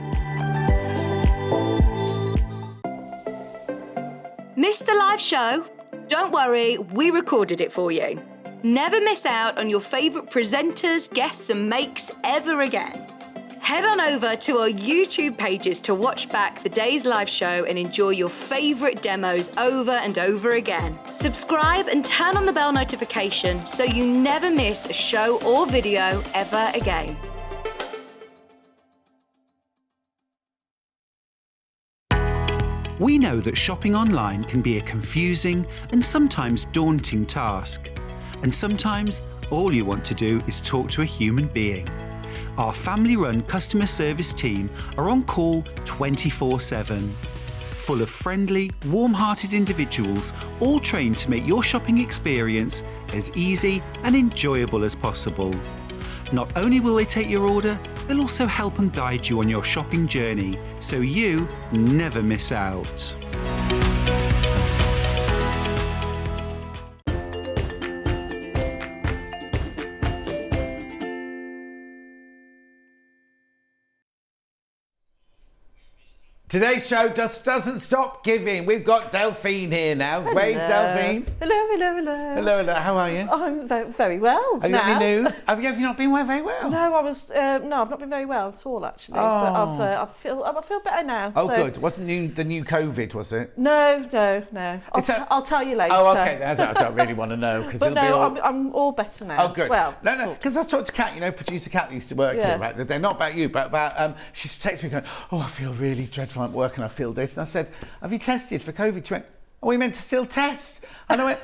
Missed the live show? Don't worry, we recorded it for you. Never miss out on your favourite presenters, guests and makes ever again. Head on over to our YouTube pages to watch back the day's live show and enjoy your favourite demos over and over again. Subscribe and turn on the bell notification so you never miss a show or video ever again. We know that shopping online can be a confusing and sometimes daunting task. And sometimes all you want to do is talk to a human being. Our family-run customer service team are on call 24/7. Full of friendly, warm-hearted individuals, all trained to make your shopping experience as easy and enjoyable as possible. Not only will they take your order, they'll also help and guide you on your shopping journey, so you never miss out. Today's show just doesn't stop giving. We've got Delphine here now. Hello. Wave, Delphine. Hello, hello, hello. Hello, hello. How are you? I'm very well. Have you got any news? Have you not been very well? No, I've not been very well at all actually. Oh. But I feel better now. Oh, so. Good. Wasn't the new COVID, was it? No. I'll tell you later. Oh, okay. I don't really want to know because it'll be all... I'm all better now. Oh, good. Well, no, because I talked to Kat, producer Kat that used to work here, right? They're not about you, but about she texted me going, "Oh, I feel really dreadful at work and I feel this." And I said, "Have you tested for COVID?" She went, "Are we meant to still test?" And I went,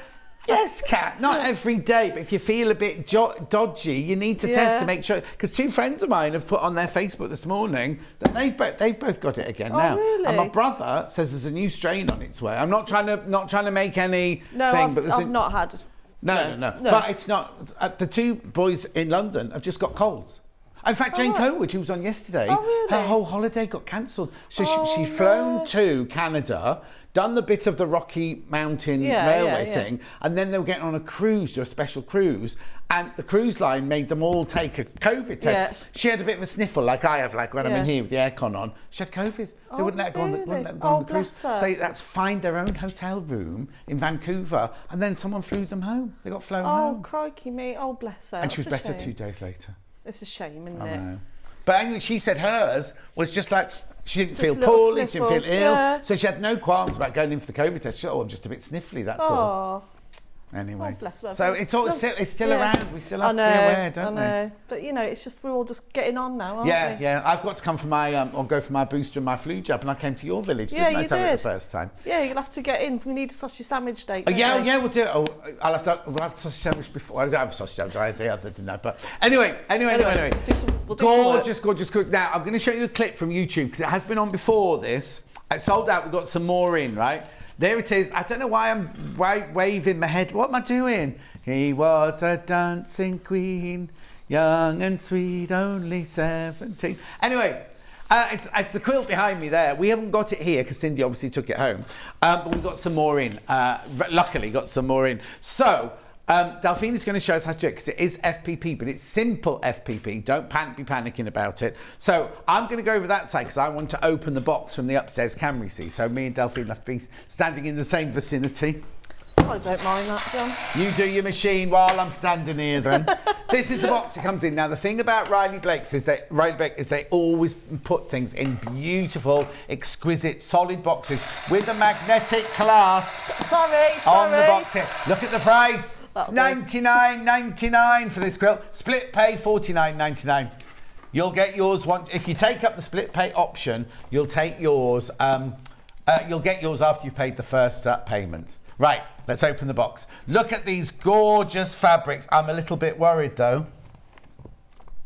"Yes, Kat, not every day, but if you feel a bit dodgy, you need to test to make sure." Because two friends of mine have put on their Facebook this morning that they've both got it again now. Really? And my brother says there's a new strain on its way. I'm not trying to make any thing, but I've not had. No. But it's not. The two boys in London have just got colds. In fact, Jane Coatwood, who was on yesterday, her whole holiday got cancelled. So she'd flown to Canada, done the bit of the Rocky Mountain Railway thing, and then they were getting on a cruise, to a special cruise, and the cruise line made them all take a COVID test. Yeah. She had a bit of a sniffle, like I have, like when I'm in here with the aircon on. She had COVID. They wouldn't let her go on the cruise. So they had to find their own hotel room in Vancouver, and then someone flew them home. They got flown home. Oh, crikey me. Oh, bless her. And she was better 2 days later. It's a shame, isn't it? I know. But anyway, she said hers was just like, she didn't feel poorly, she didn't feel ill. Yeah. So she had no qualms about going in for the COVID test. She said, "Oh, I'm just a bit sniffly, that's all." Anyway, oh, bless her. So it's still around. We still have to be aware, don't we? I know. But you know, it's just we're all just getting on now, aren't we? Yeah. I've got to come for my or go for my booster and my flu jab, and I came to your village, didn't I? Tell you the first time. Yeah, you'll have to get in. We need a sausage sandwich date. We'll do it. We'll have sausage sandwich before. I don't have sausage sandwich. I had the other, didn't I? But anyway. Gorgeous. Now I'm going to show you a clip from YouTube because it has been on before this. It sold out. We've got some more in, right? There it is. I don't know why I'm waving my head. What am I doing? He was a dancing queen, young and sweet, only 17. Anyway, it's the quilt behind me there. We haven't got it here because Cindy obviously took it home. But we've got some more in. Luckily, got some more in. So, Delphine is going to show us how to do it because it is FPP, but it's simple FPP. Don't be panicking about it. So I'm going to go over that side because I want to open the box from the upstairs Cambria, see. So me and Delphine have to be standing in the same vicinity. I don't mind that, John. You do your machine while I'm standing here then. This is the box it comes in. Now the thing about Riley Blake is they always put things in beautiful, exquisite, solid boxes with a magnetic clasp. Sorry. On the box here. Look at the price. It's $99.99 for this quilt. Split pay $49.99. You'll get yours if you take up the split pay option. You'll take yours. You'll get yours after you've paid the first payment. Right, let's open the box. Look at these gorgeous fabrics. I'm a little bit worried though.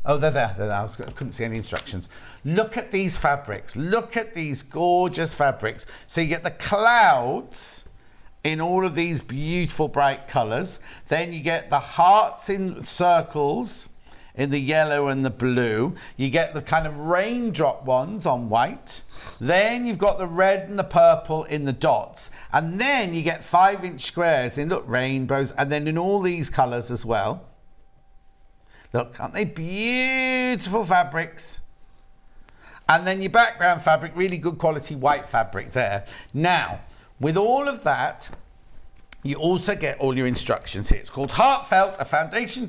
Oh, they're there. I couldn't see any instructions. Look at these fabrics. Look at these gorgeous fabrics. So you get the clouds in all of these beautiful bright colours. Then you get the hearts in circles in the yellow and the blue. You get the kind of raindrop ones on white. Then you've got the red and the purple in the dots. And then you get 5-inch squares in, look, rainbows, and then in all these colours as well. Look, aren't they beautiful fabrics? And then your background fabric, really good quality white fabric there. Now, with all of that, you also get all your instructions here. It's called Heartfelt, a foundation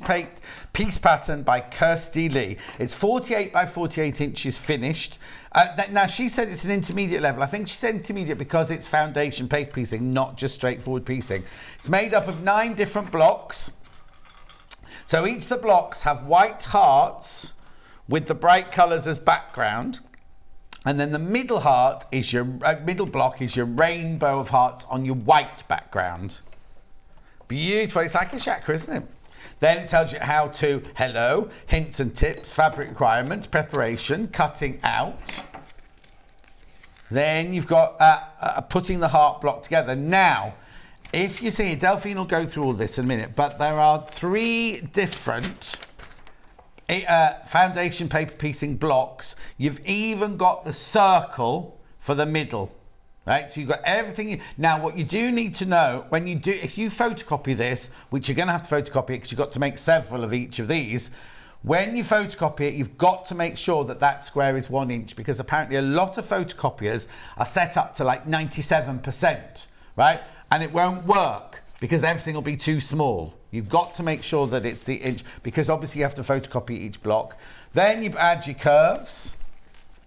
piece pattern by Kirsty Lee. It's 48 by 48 inches finished. Now, she said it's an intermediate level. I think she said intermediate because it's foundation paper piecing, not just straightforward piecing. It's made up of 9 different blocks. So each of the blocks have white hearts with the bright colours as background. And then the middle heart is your middle block is your rainbow of hearts on your white background. Beautiful. It's like a chakra, isn't it? Then it tells you how to, hints and tips, fabric requirements, preparation, cutting out. Then you've got putting the heart block together. Now, if you see, Delphine will go through all this in a minute, but there are 3 different foundation paper piecing blocks. You've even got the circle for the middle, right? So you've got everything. Now, what you do need to know if you photocopy this, which you're going to have to photocopy it because you've got to make several of each of these. When you photocopy it, you've got to make sure that square is 1 inch because apparently a lot of photocopiers are set up to like 97%, right? And it won't work because everything will be too small. You've got to make sure that it's the inch because obviously you have to photocopy each block. Then you add your curves.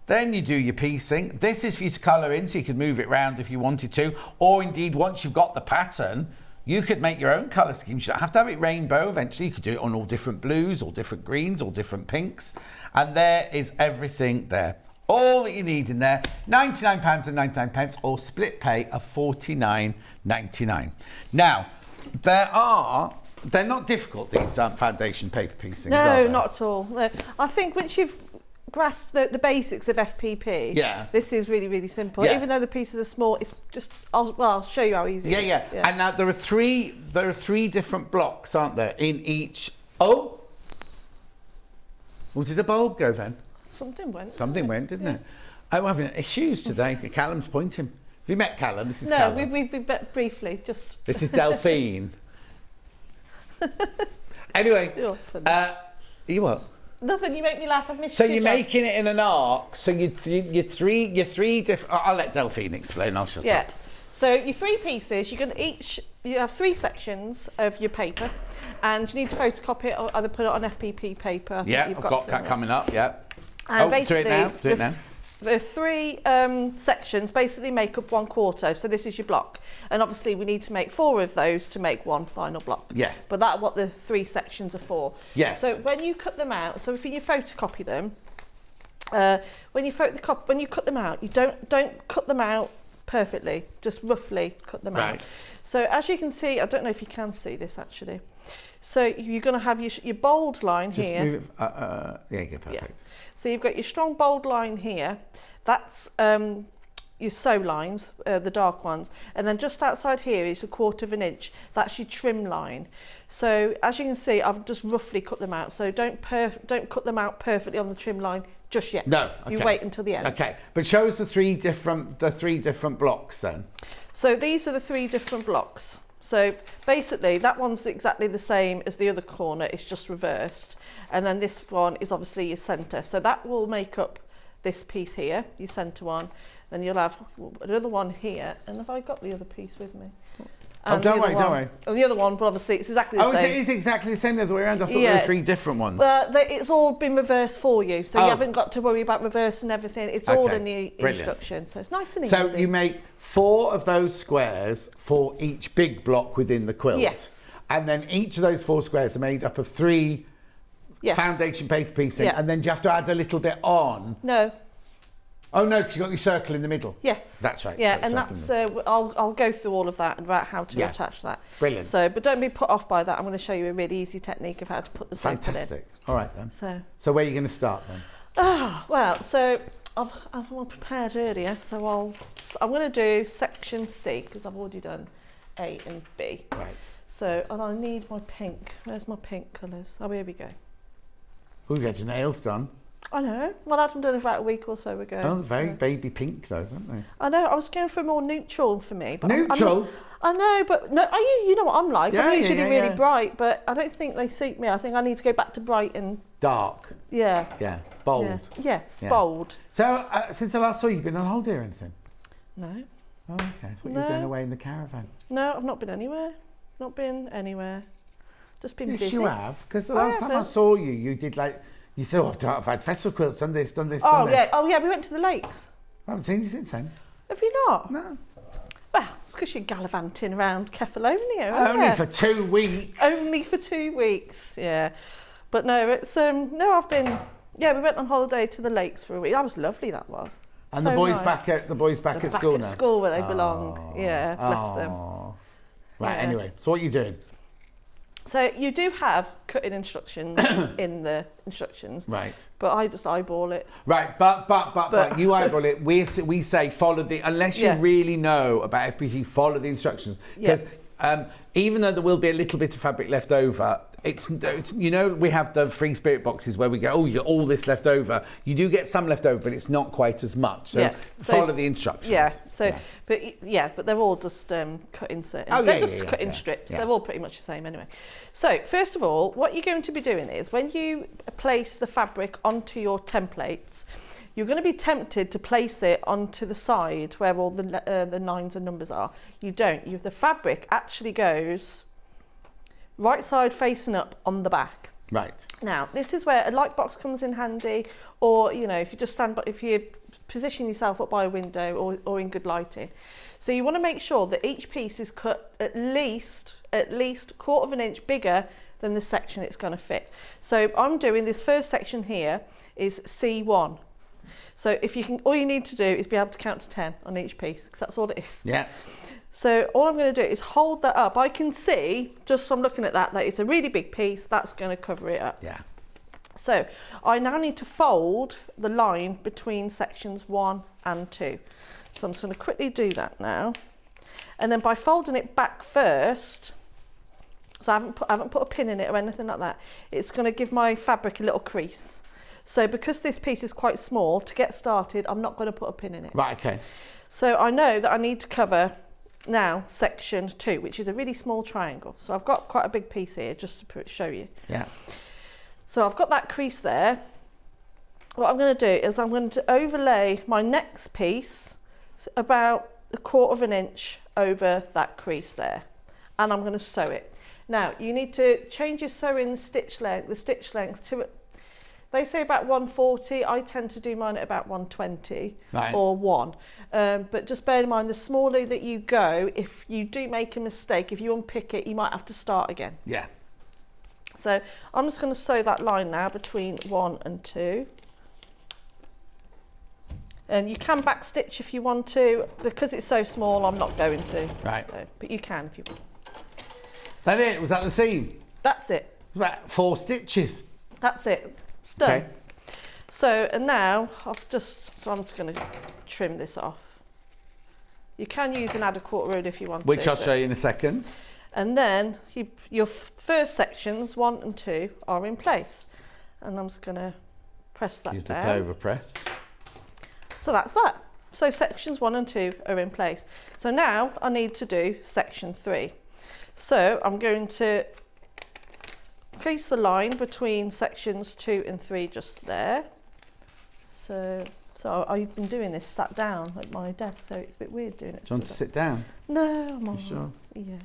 Then you do your piecing. This is for you to colour in so you can move it around if you wanted to. Or indeed, once you've got the pattern, you could make your own colour schemes. You don't have to have it rainbow eventually. You could do it on all different blues, all different greens, all different pinks. And there is everything there. All that you need in there, £99.99 or split pay of $49.99. Now, they're not difficult, these foundation paper piecings, are they? No, not at all. No. I think once you've grasped the basics of FPP, this is really, really simple. Yeah. Even though the pieces are small, it's just, I'll show you how easy it is. Yeah. And now there are three different blocks, aren't there, in each... Oh! Well, did a bulb go then? Something went. Something went, didn't it? I'm having issues today. Callum's pointing. Have you met Callum? This is Callum. No, we've met briefly, just... This is Delphine. Anyway, you what? Nothing. You make me laugh. I've missed. So you're making it in an arc. So you three different. I'll let Delphine explain. I'll shut up. So your 3 pieces. You have 3 sections of your paper, and you need to photocopy it or either put it on FPP paper. I've got that coming up. Yeah. And basically, do it now. the 3 sections basically make up 1/4, so this is your block. And obviously we need to make 4 of those to make one final block. Yeah. But that's what the 3 sections are for. Yes. So when you cut them out, so if you photocopy them, when you cut them out, you don't cut them out perfectly, just roughly cut them out. So as you can see, I don't know if you can see this actually. So you're going to have your bold line just here. Move it, yeah, perfect. Yeah. So you've got your strong bold line here. That's your sew lines, the dark ones. And then just outside here is 1/4 inch. That's your trim line. So as you can see, I've just roughly cut them out. So don't cut them out perfectly on the trim line just yet. No. Okay. You wait until the end. Okay. But show us the three different blocks then. So these are the 3 different blocks. So basically that one's exactly the same as the other corner, it's just reversed. And then this one is obviously your centre. So that will make up this piece here, your centre one. Then you'll have another one here. And have I got the other piece with me? And don't worry. Oh, the other one, but obviously it's exactly the same. Oh, it is exactly the same the other way around. I thought there were 3 different ones. Well, it's all been reversed for you, so you haven't got to worry about reversing everything. It's all in the instructions, so it's nice and easy. So you make 4 of those squares for each big block within the quilt. Yes. And then each of those 4 squares are made up of 3 foundation paper piecing, and then do you have to add a little bit on? No. Oh no, because you've got your circle in the middle. Yes. That's right. Yeah, and that's, I'll go through all of that and about how to attach that. Brilliant. So, but don't be put off by that. I'm going to show you a really easy technique of how to put the circle in. Fantastic. All right then. So where are you going to start then? Well, so I've all prepared earlier, so I'm going to do section C because I've already done A and B. Right. So, and I need my pink. Where's my pink colours? Oh, here we go. We've got your nails done. I know. Well, I had them done about a week or so ago. Oh, very baby pink those, aren't they? I know. I was going for more neutral for me. But neutral? I know, but no. You know what I'm like. Yeah, I'm usually really bright, but I don't think they suit me. I think I need to go back to bright and dark. Yeah. Yeah. Bold. Yeah. Yes, bold. So since I last saw you, been on holiday or anything? No. Oh, okay. I thought you were going away in the caravan. No, I've not been anywhere. Not been anywhere. Just been busy. Yes, you have. Because the last time I saw you, you did like. You said, I've had festival quilts, done this, done this. Oh, yeah, we went to the lakes. I haven't seen you since then. Have you not? No. Well, it's because you're gallivanting around Kefalonia, Only for 2 weeks. Only for 2 weeks, yeah. But no, it's, no, I've been, we went on holiday to the lakes for a week. That was lovely, that was. And so the boys nice. back at school now? At school where they belong, yeah, bless them. Right, anyway, so what are you doing? So you do have cutting instructions in the instructions, right? But I just eyeball it. Right, but you eyeball it. We say follow the unless you really know about FPG, follow the instructions because even though there will be a little bit of fabric left over, it's you know we have the free spirit boxes where we go, oh, you got all this left over. You do get some left over, but it's not quite as much. So follow the instructions. Yeah. So, but they're all just cutting certain. Oh, they're just cutting strips. Yeah. They're all pretty much the same anyway. So first of all, what you're going to be doing is when you place the fabric onto your templates, you're going to be tempted to place it onto the side where all the lines and numbers are. You don't. The fabric actually goes right side facing up on the back. Right. Now, this is where a light box comes in handy, or you know, if you just if you position yourself up by a window or in good lighting. So you want to make sure that each piece is cut at least 1/4 inch bigger than the section it's going to fit. So I'm doing this first section here is C1. So if you can, all you need to do is be able to count to 10 on each piece, because that's all it is. Yeah. So all I'm going to do is hold that up. I can see, just from looking at that it's a really big piece. That's going to cover it up. Yeah. So I now need to fold the line between sections 1 and 2. So I'm just going to quickly do that now. And then by folding it back first, so I haven't put a pin in it or anything like that, it's going to give my fabric a little crease. So because this piece is quite small, to get started, I'm not going to put a pin in it. Right, okay. So I know that I need to cover now section 2, which is a really small triangle. So I've got quite a big piece here just to show you. Yeah. So I've got that crease there. What I'm going to do is I'm going to overlay my next piece about 1/4 inch over that crease there, and I'm going to sew it. Now you need to change your sewing stitch length, the stitch length to They say about 140. I tend to do mine at about 120 right. or 1. But just bear in mind, the smaller that you go, if you do make a mistake, if you unpick it, you might have to start again. Yeah. So I'm just going to sew that line now between 1 and 2. And you can back stitch if you want to. Because it's so small, I'm not going to. Right. So, but you can if you want. That it? Was that the seam? That's it. It was about 4 stitches. That's it. Done. Okay. So, and now I'm just going to trim this off. You can use an adequate ruler if you want Which to. I'll show you in a second. And then your first sections, 1 and 2, are in place. And I'm just going to press that Use down. the clover press. So that's that. So sections 1 and 2 are in place. So now I need to do section 3. So I'm going to crease the line between sections 2 and 3 just there. So I've been doing this sat down at my desk, so it's a bit weird doing it. Do you want to sit down? No, I'm all sure? Yeah.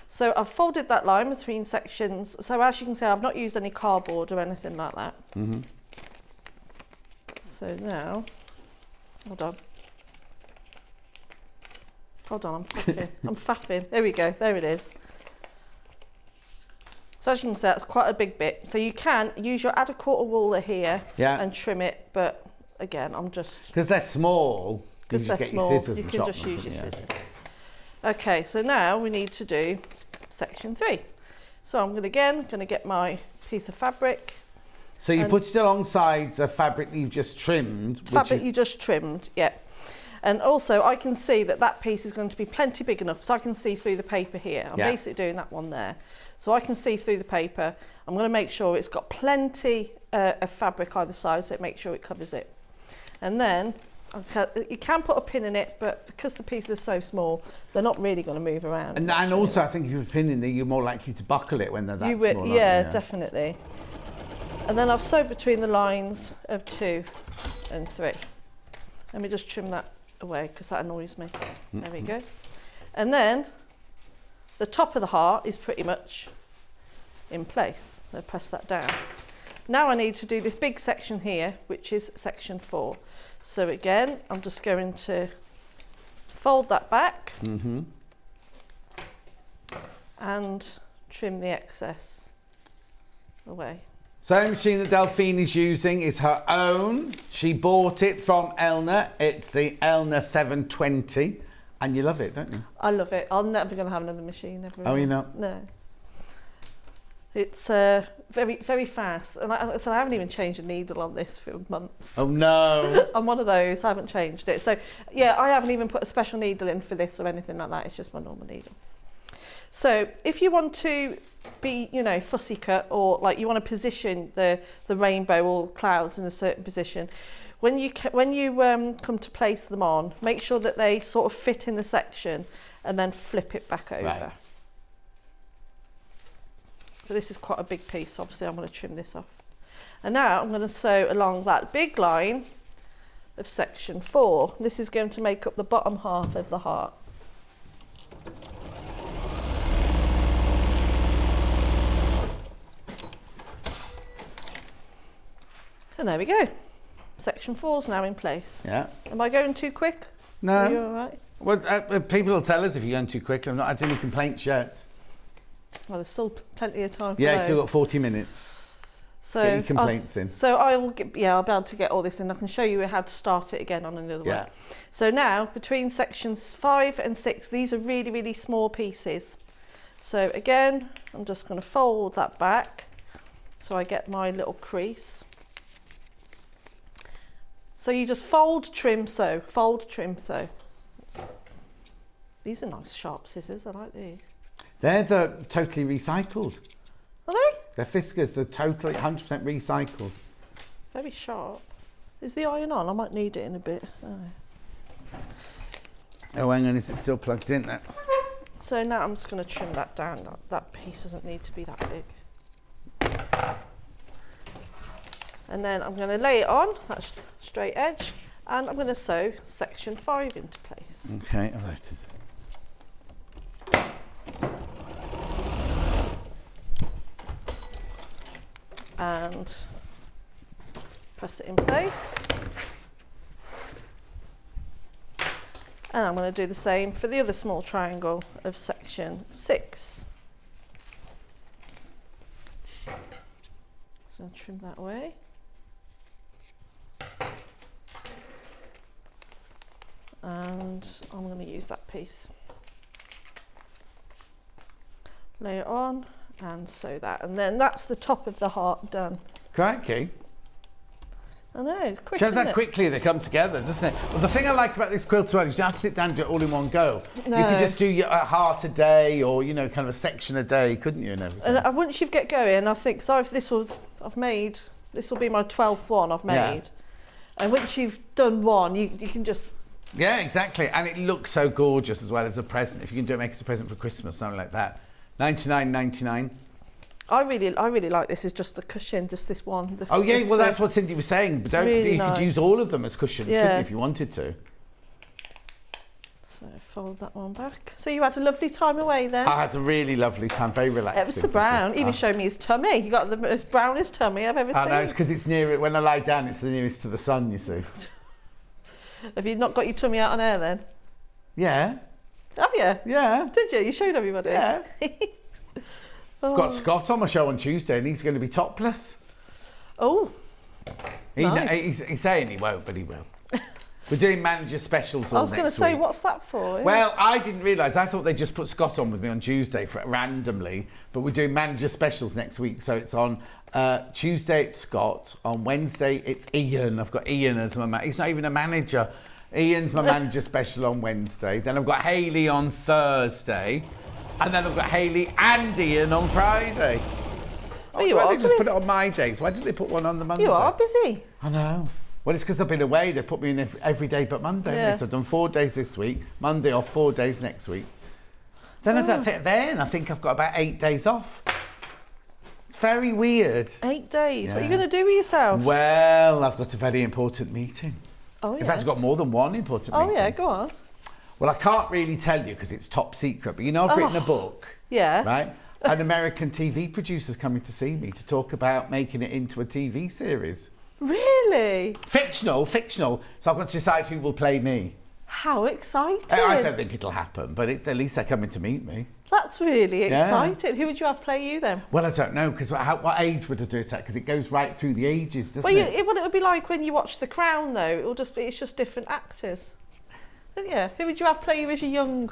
So I've folded that line between sections. So as you can see, I've not used any cardboard or anything like that. Mm-hmm. So now, hold on, I'm faffing. I'm faffing. There we go. There it is. So as you can see, that's quite a big bit. So you can use your adequate ruler here and trim it, but again, I'm just... Because they're small, because they're small, you can just use your scissors. Okay, so now we need to do section 3. So I'm going to get my piece of fabric. So you put it alongside the fabric that you've just trimmed. Fabric you just trimmed, yeah. And also I can see that that piece is going to be plenty big enough, so I can see through the paper here. I'm basically doing that one there. So I can see through the paper. I'm going to make sure it's got plenty of fabric either side, so it makes sure it covers it. And then you can put a pin in it, but because the pieces are so small, they're not really going to move around. And also, I think if you put a pin in there, you're more likely to buckle it when they're that small. Yeah, definitely. And then I've sewed between the lines of 2 and 3. Let me just trim that away because that annoys me. There we go. And then the top of the heart is pretty much in place. So press that down. Now I need to do this big section here, which is section 4. So again, I'm just going to fold that back and trim the excess away. Sewing machine that Delphine is using is her own. She bought it from Elna. It's the Elna 720. And you love it, don't you? I love it. I'm never going to have another machine ever. Oh, you're not? No. It's very, very fast. And I haven't even changed a needle on this for months. Oh, no. I'm one of those. I haven't changed it. So, yeah, I haven't even put a special needle in for this or anything like that. It's just my normal needle. So if you want to be, fussy cut, or like you want to position the rainbow or clouds in a certain position, when you come to place them on, make sure that they sort of fit in the section and then flip it back over. Right. So this is quite a big piece. Obviously, I'm going to trim this off. And now I'm going to sew along that big line of section 4. This is going to make up the bottom half of the heart. And there we go. Section 4 is now in place. Yeah. Am I going too quick? No. Are you all right? Well, people will tell us if you're going too quick. I've not had any complaints yet. Well, there's still plenty of time for Yeah, those. you've still got 40 minutes. So get your complaints in. So I will get, I'll be able to get all this in. I can show you how to start it again on another one. So now, between sections 5 and 6, these are really, really small pieces. So again, I'm just going to fold that back so I get my little crease. So you just fold, trim, sew, fold, trim, sew. These are nice sharp scissors, I like these. They're totally recycled. Are they? They're Fiskars, they're totally 100% recycled. Very sharp. Is the iron on? I might need it in a bit. Oh, hang on, is it still plugged in there? So now I'm just going to trim that down. That piece doesn't need to be that big. And then I'm going to lay it on, that's straight edge, and I'm going to sew section 5 into place. Okay, I've noted. And Press it in place. And I'm going to do the same for the other small triangle of section 6. So trim that away. And I'm going to use that piece. Lay it on and sew that, and then that's the top of the heart done. Crikey. I know, it's quick. Shows how quickly they come together, doesn't it? Well, the thing I like about this quilt as well is you don't have to sit down and do it all in one go. No. You could just do a heart a day, or kind of a section a day, couldn't you? And everything. And once you get going, I think so. This will be my 12th one I've made, yeah. And once you've done one, you can just. Yeah, exactly, and it looks so gorgeous as well as a present. If you can do it, make it a present for Christmas, something like that. $99.99. I really like this. It's just the cushion, just this one. Oh yeah, well that's what Cindy was saying. But really you could use all of them as cushions, couldn't you, if you wanted to? So fold that one back. So you had a lovely time away then? I had a really lovely time, very relaxing. Ever so brown. Even showed me his tummy. You got the most brownest tummy I've ever seen. I know, it's because it's near it. When I lie down, it's the nearest to the sun, you see. Have you not got your tummy out on air then? Yeah. Have you? Yeah. Did you? You showed everybody? Yeah. I've got Scott on my show on Tuesday and he's going to be topless. Oh, nice. He's saying he won't, but he will. We're doing manager specials all next week. I was going to say, what's that for? Well, I didn't realise. I thought they just put Scott on with me on Tuesday randomly, but we're doing manager specials next week. So it's on Tuesday, it's Scott. On Wednesday, it's Ian. I've got Ian as my manager. He's not even a manager. Ian's my manager special on Wednesday. Then I've got Hayley on Thursday. And then I've got Hayley and Ian on Friday. Oh, you are. They just put it on my days. Why didn't they put one on the Monday? You are busy. I know. Well, it's because I've been away. They put me in every day but Monday. Yeah. So I've done 4 days this week, Monday off, 4 days next week. Then I think I've got about 8 days off. It's very weird. 8 days? Yeah. What are you going to do with yourself? Well, I've got a very important meeting. Oh, yeah. In fact, I've got more than one important meeting. Oh, yeah, go on. Well, I can't really tell you because it's top secret, but I've written a book. Yeah. Right? An American TV producer's coming to see me to talk about making it into a TV series. Really? Fictional. So I've got to decide who will play me. How exciting. I don't think it'll happen, but at least they're coming to meet me. That's really exciting. Who would you have play you then? Well, I don't know, because what age would I do it at? Because it goes right through the ages, doesn't it? It would be like when you watch The Crown, though. It's just different actors. Yeah. Who would you have play you as a young...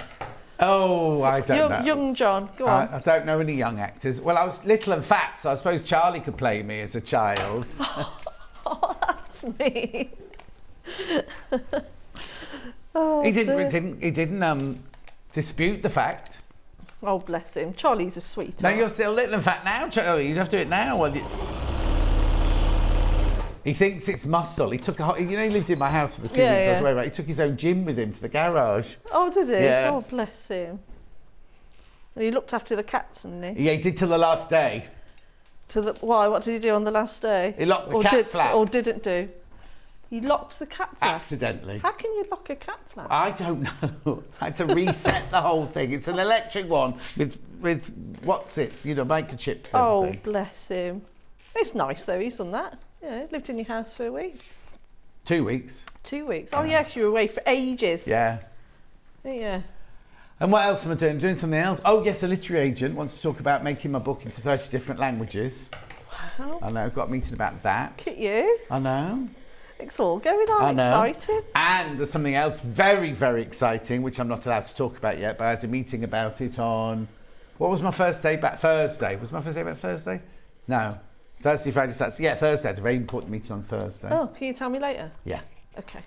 Oh, I don't know. Young John, go on. I don't know any young actors. Well, I was little and fat, so I suppose Charlie could play me as a child. Oh, that's me. He didn't dispute the fact. Oh, bless him. Charlie's a sweetheart. No, you're still little and fat now, Charlie. You'd have to do it now. He thinks it's muscle. He took he lived in my house for the 2 weeks I was away, right? He took his own gym with him to the garage. Oh, did he? Yeah. Oh, bless him. And he looked after the cats, didn't he? Yeah, he did till the last day. Why? What did he do on the last day? He locked the cat flap. Or didn't do? He locked the cat flap? Accidentally. How can you lock a cat flap? I don't know. I had to reset the whole thing. It's an electric one with microchips. Oh, bless him. It's nice though, he's done that. Yeah, lived in your house for a week. 2 weeks. 2 weeks. Oh yeah, 'cause you were away for ages. Yeah. Yeah. And what else am I doing? I'm doing something else. Oh yes, a literary agent wants to talk about making my book into 30 different languages. Wow. I know, I've got a meeting about that. Look at you. I know. It's all going on, exciting. And there's something else very, very exciting, which I'm not allowed to talk about yet, but I had a meeting about it on... What was my first day back? Thursday. Was my first day back Thursday? No. Thursday, Friday, Saturday. Yeah, Thursday. I had a very important meeting on Thursday. Oh, can you tell me later? Yeah. Okay.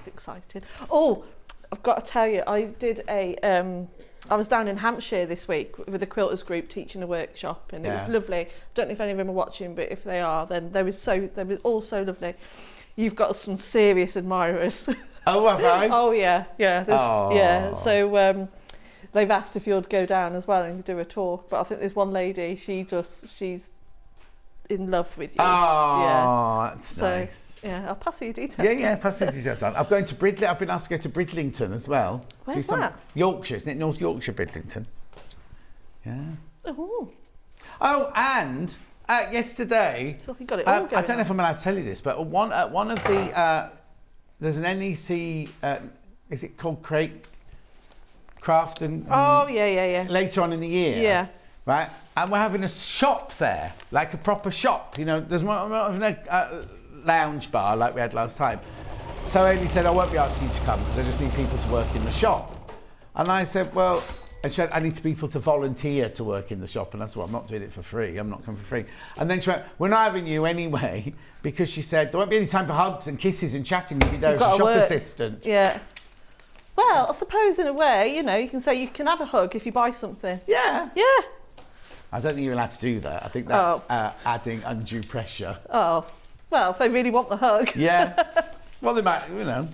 Excited. Oh, I've got to tell you, I did I was down in Hampshire this week with the Quilters group teaching a workshop, and it was lovely. I don't know if any of them are watching, but if they are, then they were all so lovely. You've got some serious admirers. Oh, have I? Oh, yeah. Yeah. So they've asked if you'd go down as well and do a tour. But I think there's one lady, she's in love with you. Oh, that's nice. Yeah, I'll pass you your details. Yeah, pass me the details on. I'm going to Bridlington. I've been asked to go to Bridlington as well. Where's that? Yorkshire, isn't it? North Yorkshire, Bridlington. Yeah. Oh. Oh, and Yesterday, so you got it all going I don't know if I'm allowed to tell you this, but one of the there's an NEC. Is it called Craft and? Oh yeah. Later on in the year. Yeah. Right, and we're having a shop there, like a proper shop. You know, there's not a lounge bar like we had last time. So Amy said, I won't be asking you to come because I just need people to work in the shop. And I said, well, and she said, I need people to volunteer to work in the shop. And I said, well, I'm not doing it for free. I'm not coming for free. And then she went, we're not having you anyway, because she said, there won't be any time for hugs and kisses and chatting. You'll be there as a shop assistant. Yeah. Well, I suppose in a way, you know, you can say you can have a hug if you buy something. Yeah. Yeah. I don't think you're allowed to do that. I think that's adding undue pressure. Oh. Well, if they really want the hug. Yeah. Well, they might, you know.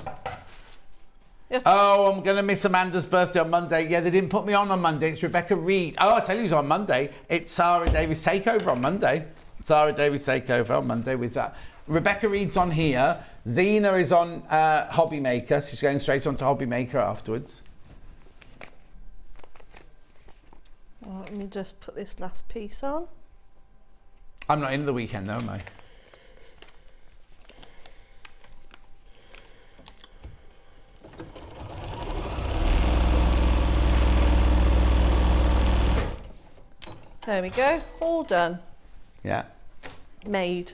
Oh, I'm going to miss Amanda's birthday on Monday. Yeah, they didn't put me on Monday. It's Rebecca Reed. Oh, I'll tell you who's on Monday. It's Sarah Davis Takeover on Monday. Sarah Davis Takeover on Monday with that. Rebecca Reed's on here. Zena is on Hobby Maker. She's going straight on to Hobby Maker afterwards. Well, let me just put this last piece on. I'm not in the weekend though, am I? There we go, all done. Yeah. Made.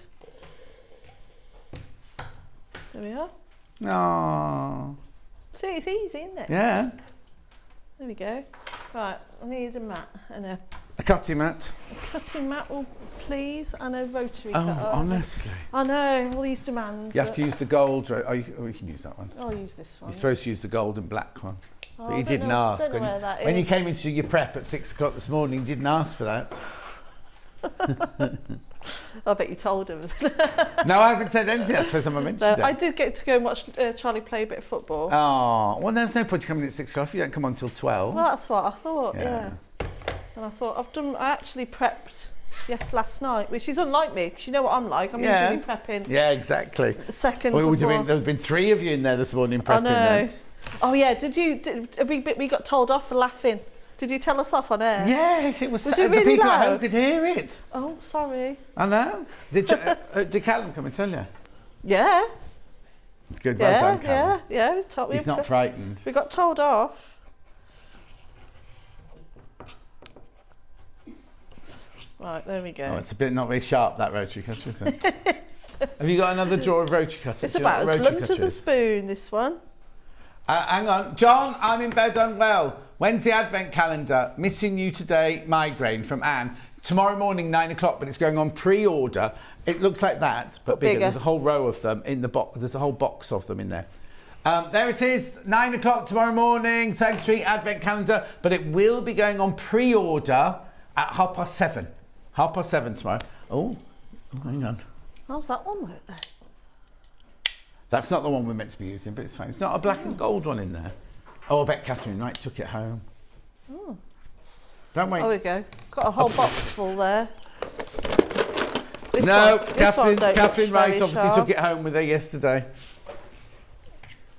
There we are. Oh. See, it's easy, isn't it? Yeah. There we go. Right, I need a mat and a cutting mat. A cutting mat, please, and a rotary cutter. Oh, honestly. I know, all these demands. You have to use the gold. Oh, you can use that one. I'll use this one. You're supposed to use the gold and black one. Oh, but you didn't ask. Don't know where that when is. you came into your prep at 6 o'clock this morning, you didn't ask for that. I bet you told him. No, I haven't said anything. That's the first time I mentioned it. I did get to go and watch Charlie play a bit of football. Oh, well, there's no point coming at 6 o'clock if you don't come on till 12. Well, that's what I thought, yeah. And I thought, I actually prepped last night, which is unlike me, because you know what I'm like. I'm usually prepping. Yeah, exactly. Seconds well, before. There's been 3 of you in there this morning prepping. I know. Then. Oh, yeah, we got told off for laughing. Did you tell us off on air? Yes, it was it the really people loud? at home could hear it. Oh, sorry. I know. Did Callum come and tell you? Yeah. Good, well done, Callum. Yeah. He's not frightened. We got told off. Right, there we go. Oh, it's a bit not very sharp, that rotary cutter, isn't it? Have you got another drawer of rotary cutters? It's about as blunt as a spoon, this one. Hang on. John, I'm in bed unwell. When's the advent calendar? Missing you today, migraine, from Anne. Tomorrow morning, 9 o'clock, but it's going on pre-order. It looks like that, but bigger. There's a whole row of them in the box. There's a whole box of them in there. There it is, 9 o'clock tomorrow morning, Sowing Street advent calendar, but it will be going on pre-order at 7:30. 7:30 tomorrow. Oh, hang on. How's that one work then? That's not the one we're meant to be using, but it's fine. It's not a black and gold one in there. Oh, I bet Catherine Wright took it home. Oh. Don't wait. There we go. Got a whole box full there. Catherine Wright obviously took it home with her yesterday.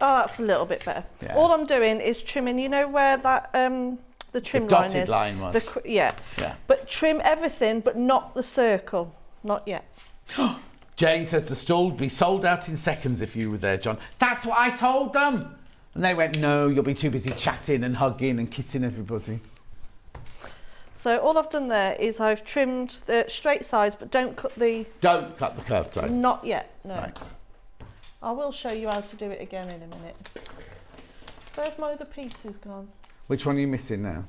Oh, that's a little bit better. Yeah. All I'm doing is trimming. You know where that the trim line is? The dotted line was. Yeah. But trim everything, but not the circle. Not yet. Jane says the stall would be sold out in seconds if you were there, John. That's what I told them. And they went, no, you'll be too busy chatting and hugging and kissing everybody. So all I've done there is I've trimmed the straight sides, but don't cut the curved side. Not yet, no. Right. I will show you how to do it again in a minute. Where have my other pieces gone? Which one are you missing now?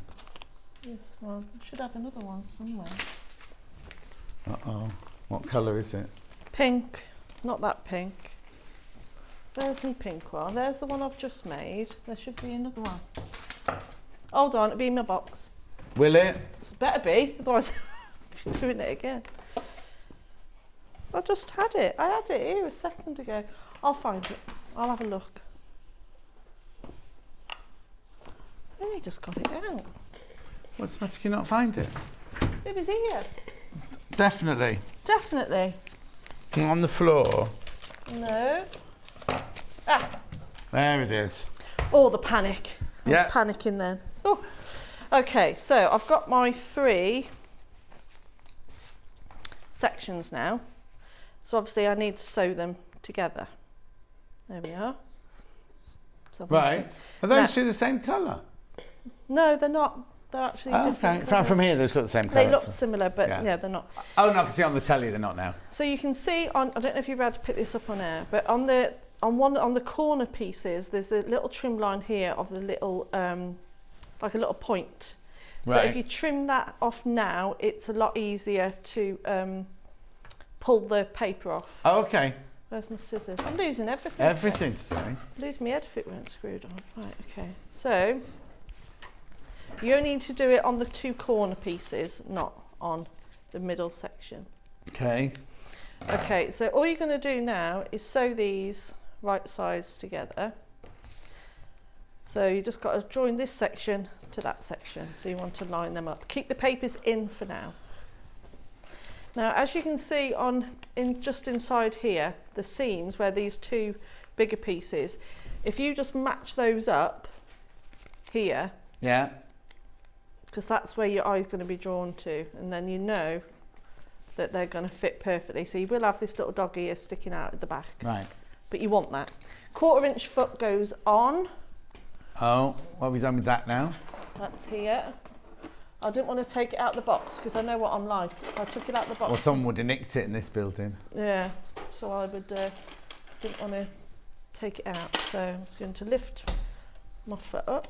This one. I should have another one somewhere. Uh-oh. What colour is it? Pink. Not that pink. There's my pink one. There's the one I've just made. There should be another one. Hold on, it'll be in my box. Will it? It better be, otherwise I'll be doing it again. I just had it. I had it here a second ago. I'll find it. I'll have a look. I only just got it out. What's the matter? Can you not find it? It was here. Definitely. Definitely. On the floor? No. Ah. There it is. Oh, the panic. I was panicking then. Oh. Okay, so I've got my 3 sections now. So obviously I need to sew them together. There we are. So right. Are those two the same colour? No, they're not. They're actually different colours. From here, they look the same colour. They look similar, but yeah, they're not. Oh, no, I can see on the telly they're not now. So you can see on, I don't know if you're able to pick this up on air, but on the corner pieces, there's the little trim line here of the little, like a little point. So if you trim that off now, it's a lot easier to pull the paper off. Oh, okay. Where's my scissors? I'm losing everything. Everything today. Lose my head if it weren't screwed on. Right, okay. So you only need to do it on the two corner pieces, not on the middle section. Okay. Okay, so all you're going to do now is sew these right sides together. So you just got to join this section to that section. So you want to line them up. Keep the papers in for now. Now, as you can see just inside here, the seams where these two bigger pieces, if you just match those up here, yeah, because that's where your eye's going to be drawn to, and then you know that they're going to fit perfectly. So you will have this little dog ear sticking out at the back. Right. But you want that. 1/4 inch foot goes on. Oh, what have we done with that now? That's here. I didn't want to take it out of the box because I know what I'm like. If I took it out of the box... Well, someone would have nicked it in this building. Yeah, so I would didn't want to take it out. So I'm just going to lift my foot up,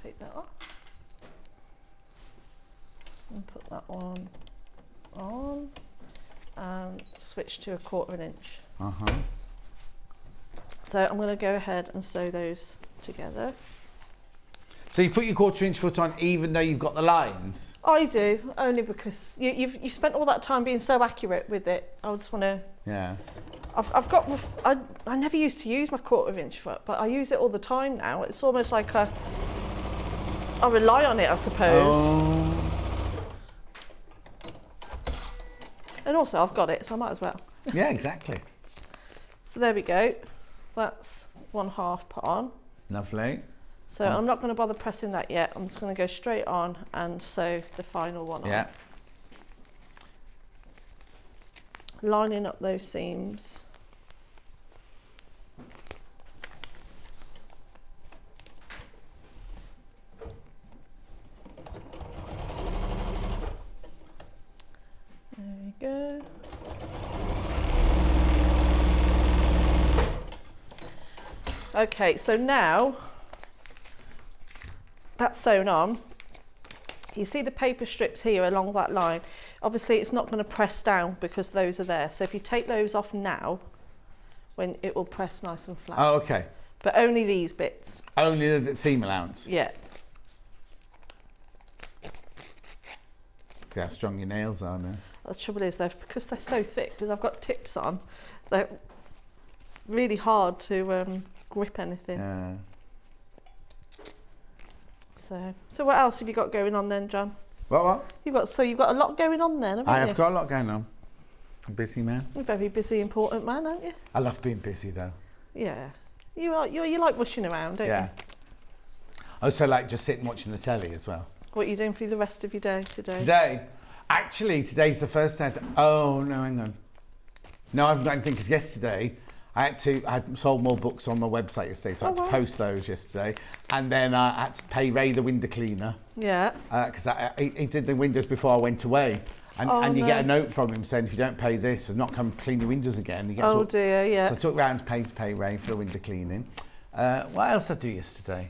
take that off, and put that one on, and switch to 1/4 inch. So I'm going to go ahead and sew those together. So you put your 1/4 inch foot on even though you've got the lines? I do, only because you've spent all that time being so accurate with it. I just want to... Yeah. I never used to use my 1/4 inch foot, but I use it all the time now. It's almost like I rely on it, I suppose. Oh. And also I've got it, so I might as well. Yeah, exactly. So there we go. That's 1/2 put on. Lovely. So I'm not going to bother pressing that yet. I'm just going to go straight on and sew the final one on. Lining up those seams. There we go. Okay, so now that's sewn on. You see the paper strips here along that line. Obviously it's not going to press down because those are there. So if you take those off now, when it will press nice and flat. Oh, okay. But only these bits. Only the seam allowance? Yeah. See how strong your nails are now. The trouble is though, because they're so thick, because I've got tips on, they're really hard to grip anything. Yeah. So what else have you got going on then, John? What? You've got a lot going on then, haven't you? I have got a lot going on. I'm a busy man. You're a very busy, important man, aren't you? I love being busy though. Yeah. You like rushing around, don't you? Yeah. I also like just sitting watching the telly as well. What are you doing for the rest of your day today? Today's the first day. Oh no, hang on. No, I haven't got anything because yesterday I had sold more books on my website yesterday, so I had to post those yesterday, and then I had to pay Ray the window cleaner. Yeah. Because he did the windows before I went away, and you get a note from him saying if you don't pay this, I'm not come clean your windows again. He gets dear, yeah. So I took round to pay Ray for the window cleaning. What else did I do yesterday?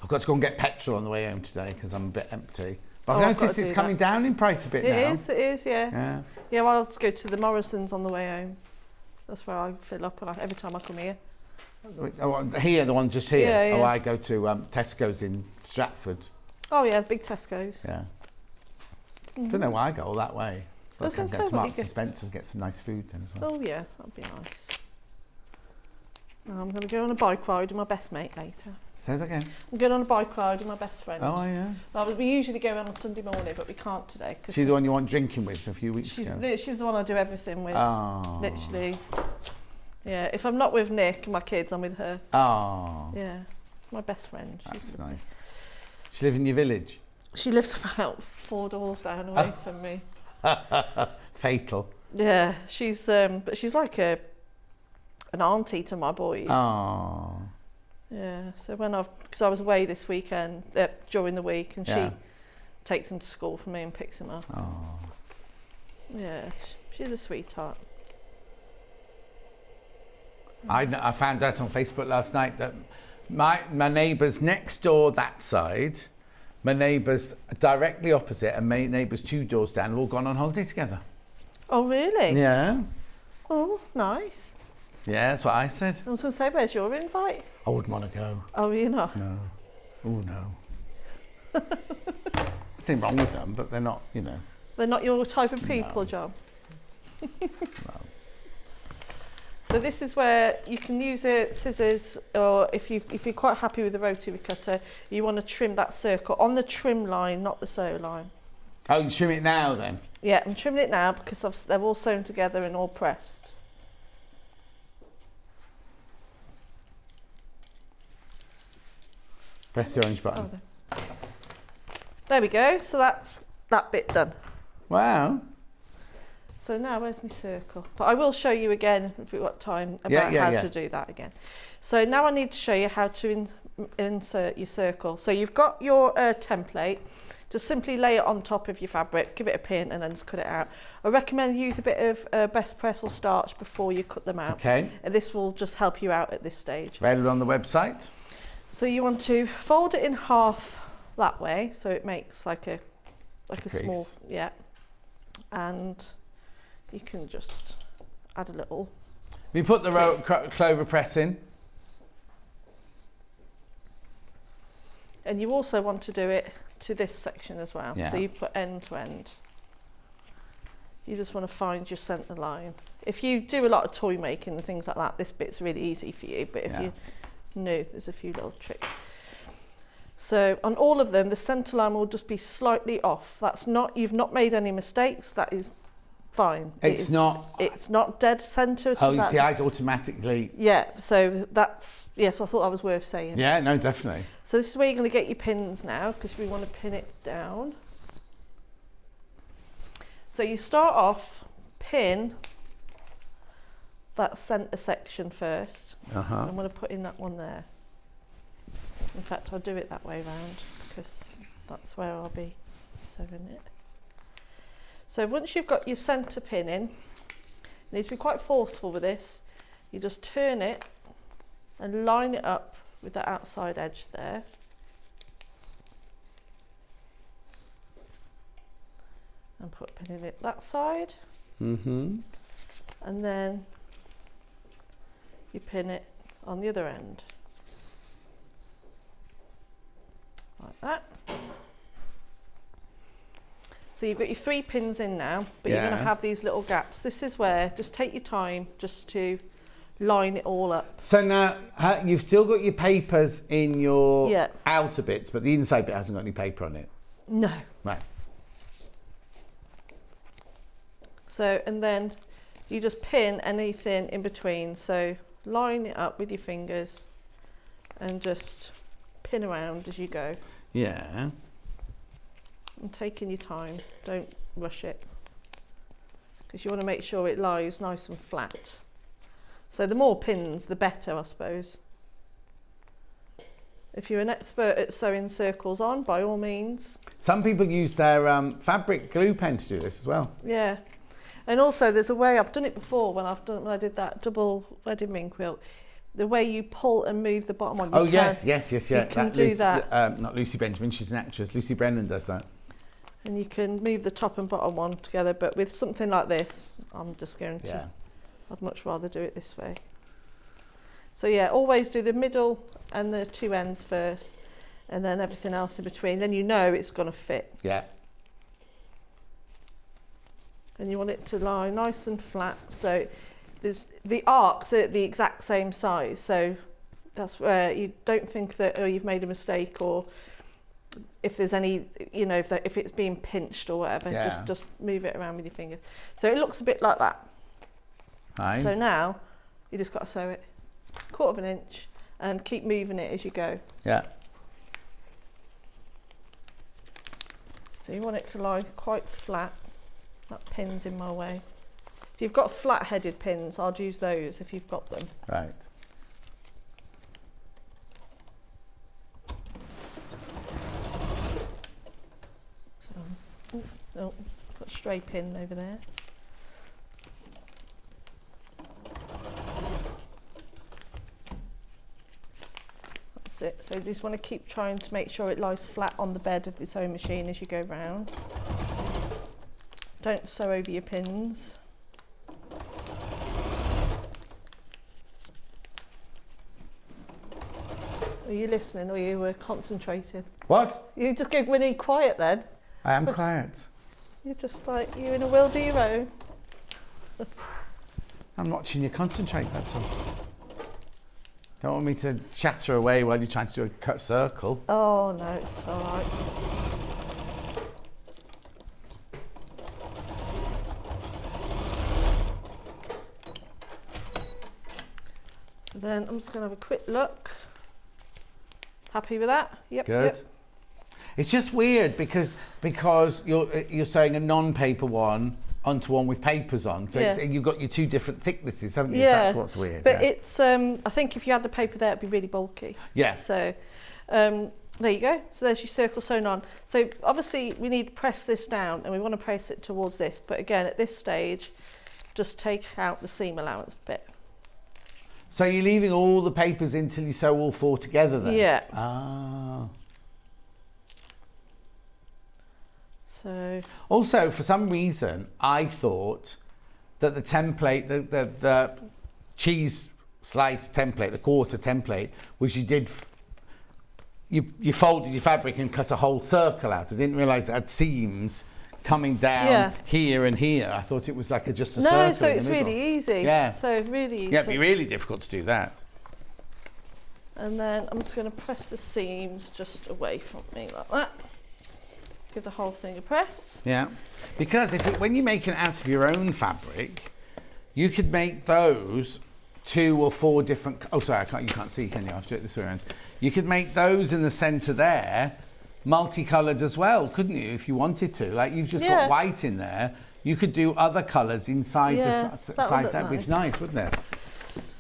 I've got to go and get petrol on the way home today because I'm a bit empty. But I've noticed it's coming down in price a bit now. It is, yeah. Yeah, well, I'll just go to the Morrisons on the way home. That's where I fill up every time I come here. Here, the one just here? Yeah. Oh, I go to Tesco's in Stratford. Oh yeah, big Tesco's. Yeah. Don't know why I go all that way. I was can going go to to Marks and Spencer's, get some nice food then as well. Oh yeah, that'd be nice. Now I'm going to go on a bike ride with my best mate later. Say that again. I'm going on a bike ride with my best friend. Oh yeah. We usually go on Sunday morning, but we can't today. She's the one you went drinking with a few weeks ago? She's the one I do everything with. Oh. Literally. Yeah, if I'm not with Nick and my kids, I'm with her. Oh. Yeah, my best friend. That's nice. She lives in your village? She lives about 4 doors down away from me. fatal. Yeah, but she's like an auntie to my boys. Oh. Yeah, so because I was away this weekend, during the week, and she takes him to school for me and picks him up. Oh. Yeah, she's a sweetheart. I found out on Facebook last night that my neighbours next door that side, my neighbours directly opposite, and my neighbours 2 doors down have all gone on holiday together. Oh, really? Yeah. Oh, nice. Yeah, that's what I said. I was going to say, where's your invite? I wouldn't want to go. Oh, you're not? No. Oh, no. Nothing wrong with them, but they're not, you know. They're not your type of people, No. John? No. So this is where you can use scissors, or if you're quite happy with the rotary cutter, you want to trim that circle on the trim line, not the sew line. Oh, you trim it now then? Yeah, I'm trimming it now because they're all sewn together and all pressed. Press the orange button. Oh, there we go. So that's that bit done. Wow. So now where's my circle? But I will show you again if we've got time about how to do that again. So now I need to show you how to insert your circle. So you've got your template. Just simply lay it on top of your fabric, give it a pin and then just cut it out. I recommend use a bit of best press or starch before you cut them out. Okay. And this will just help you out at this stage. Available on the website. So you want to fold it in half that way, so it makes like a small, and you can just add a little. We put the clover press in. And you also want to do it to this section as well. Yeah. So you put end to end. You just want to find your centre line. If you do a lot of toy making and things like that, this bit's really easy for you, but if you know, there's a few little tricks. So on all of them, the centre line will just be slightly off. That's not, you've not made any mistakes, that is fine. It's not dead centre. Oh, you see, I'd automatically... Yeah, so that's, so I thought that was worth saying. Yeah, no, definitely. So this is where you're going to get your pins now, because we want to pin it down. So you start off, pin that centre section first. So I'm going to put in that one there. In fact, I'll do it that way round, because that's where I'll be sewing it. So once you've got your centre pin in, you need to be quite forceful with this. You just turn it and line it up with the outside edge there. And put a pin in it that side. And then you pin it on the other end. Like that. So you've got your 3 pins in now, but you're going to have these little gaps. This is where, just take your time just to line it all up. So now you've still got your papers in your outer bits, but the inside bit hasn't got any paper on it. No. Right. So, and then you just pin anything in between. So line it up with your fingers and just pin around as you go. Yeah. And taking your time, don't rush it, because you want to make sure it lies nice and flat. So the more pins, the better, I suppose. If you're an expert at sewing circles on, by all means. Some people use their fabric glue pen to do this as well. Yeah, and also there's a way, I've done it before when I did that double wedding ring quilt. The way you pull and move the bottom on. Yes. You can do that. Not Lucy Benjamin, she's an actress. Lucy Brennan does that. And you can move the top and bottom one together, but with something like this, I'm just going to, I'd much rather do it this way. So yeah, always do the middle and the 2 ends first, and then everything else in between. Then you know it's going to fit. Yeah. And you want it to lie nice and flat. So there's the arcs are the exact same size. So that's where you don't think that, oh, you've made a mistake, or if there's any, you know, if it's being pinched or whatever, just move it around with your fingers. So it looks a bit like that. Aye. So now you just got to sew it 1/4 inch and keep moving it as you go. Yeah. So you want it to lie quite flat. That pin's in my way. If you've got flat-headed pins, I'd use those if you've got them. Right. So, oh, got a stray pin over there. That's it. So you just want to keep trying to make sure it lies flat on the bed of the sewing machine as you go round. Don't sew over your pins. Are you listening or you were concentrating? What? You just go really quiet then. I am quiet. You're just like, you're in a world of your own. I'm watching you concentrate, that's all. Don't want me to chatter away while you're trying to do a cut circle. Oh no, it's all right. So then I'm just going to have a quick look. Happy with that? Yep. Good. Yep. It's just weird because you're sewing a non-paper one onto one with papers on. So Yeah. you've got your two different thicknesses, haven't you? Yeah. That's what's weird. But yeah. it's, I think if you had the paper there, it'd be really bulky. Yeah. So there you go. So there's your circle sewn on. So obviously we need to press this down and we want to press it towards this. But again, at this stage, just take out the seam allowance bit. So you're leaving all the papers in till you sew all four together then? Yeah. Ah. So. Also, for some reason, I thought that the template, the cheese slice template, the quarter template, which you did, you folded your fabric and cut a whole circle out. I didn't realise it had seams coming down here and here. I thought it was like just a circle. No, so it's really easy. Yeah. So really easy. Yeah, it'd be really difficult to do that. And then I'm just going to press the seams just away from me like that. Give the whole thing a press. Yeah, because when you're making it out of your own fabric, you could make those 2 or 4 different. Oh, sorry, you can't see, can you? I'll do it this way around. You could make those in the centre there, multicoloured as well, couldn't you? If you wanted to, like you've just got white in there, you could do other colours inside the side. That'd be nice, wouldn't it?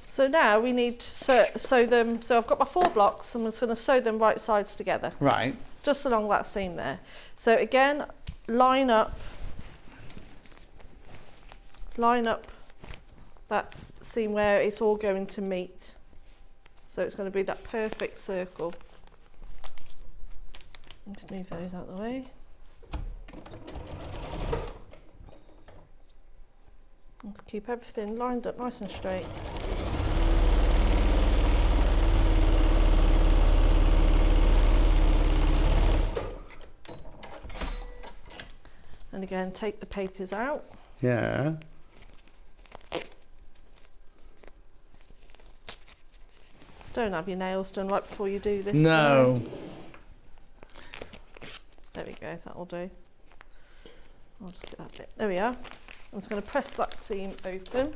So now we need to sew them. So I've got my 4 blocks. I'm just going to sew them right sides together. Right. Just along that seam there. So again, line up that seam where it's all going to meet. So it's going to be that perfect circle. Let's move those out of the way. Let's keep everything lined up nice and straight. And again, take the papers out. Yeah. Don't have your nails done right before you do this. No. There we go, that'll do. I'll just get that bit. There we are. I'm just going to press that seam open.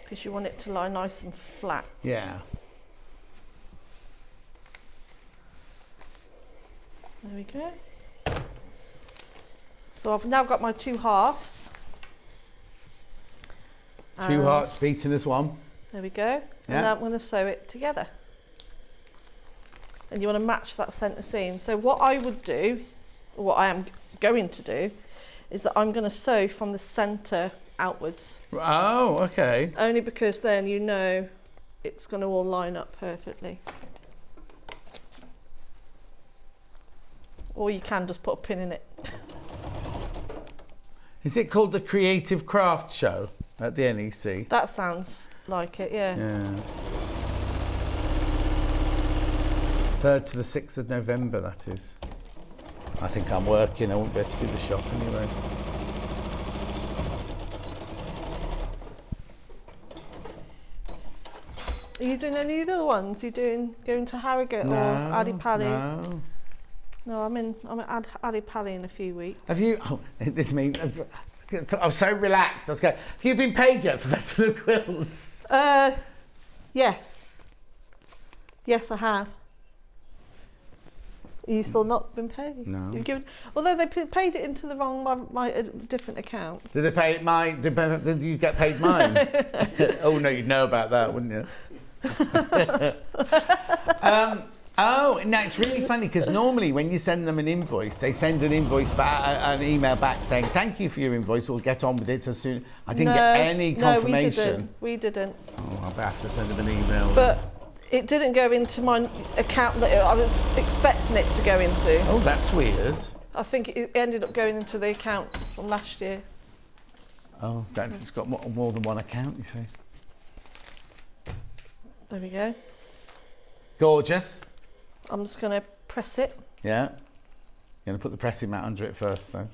Because you want it to lie nice and flat. Yeah. There we go. So I've now got my 2 halves. 2 hearts beating as one. There we go. And now I'm going to sew it together. And you want to match that centre seam. So what I would do, or what I am going to do, is that I'm going to sew from the centre outwards. Oh, okay. Only because then you know it's going to all line up perfectly. Or you can just put a pin in it. Is it called the Creative Craft Show at the NEC? That sounds like it, yeah. 3rd to the 6th of November, that is. I think I'm working, I won't be able to do the shop anyway. Are you doing any of the other ones? You going to Harrogate or Adelle? No, I'm at Adelle in a few weeks. Have you? Oh, this means I was so relaxed. I was going. Have you been paid yet for Festival of Quilts? Yes. Yes, I have. You still not been paid? No. You've given, although they paid it into the wrong my different account. Did they pay mine? Did you get paid mine? Oh no, you'd know about that, wouldn't you? Oh, now it's really funny because normally when you send them an invoice, they send an invoice back, an email back saying thank you for your invoice. We'll get on with it as soon. I didn't get any confirmation. No, we didn't. Oh, I'll have to send them an email. But it didn't go into my account that I was expecting it to go into. Oh, that's weird. I think it ended up going into the account from last year. Oh, it's got more than one account, you see. There we go. Gorgeous. I'm just going to press it. Yeah. You're going to put the pressing mat under it first, though. I'm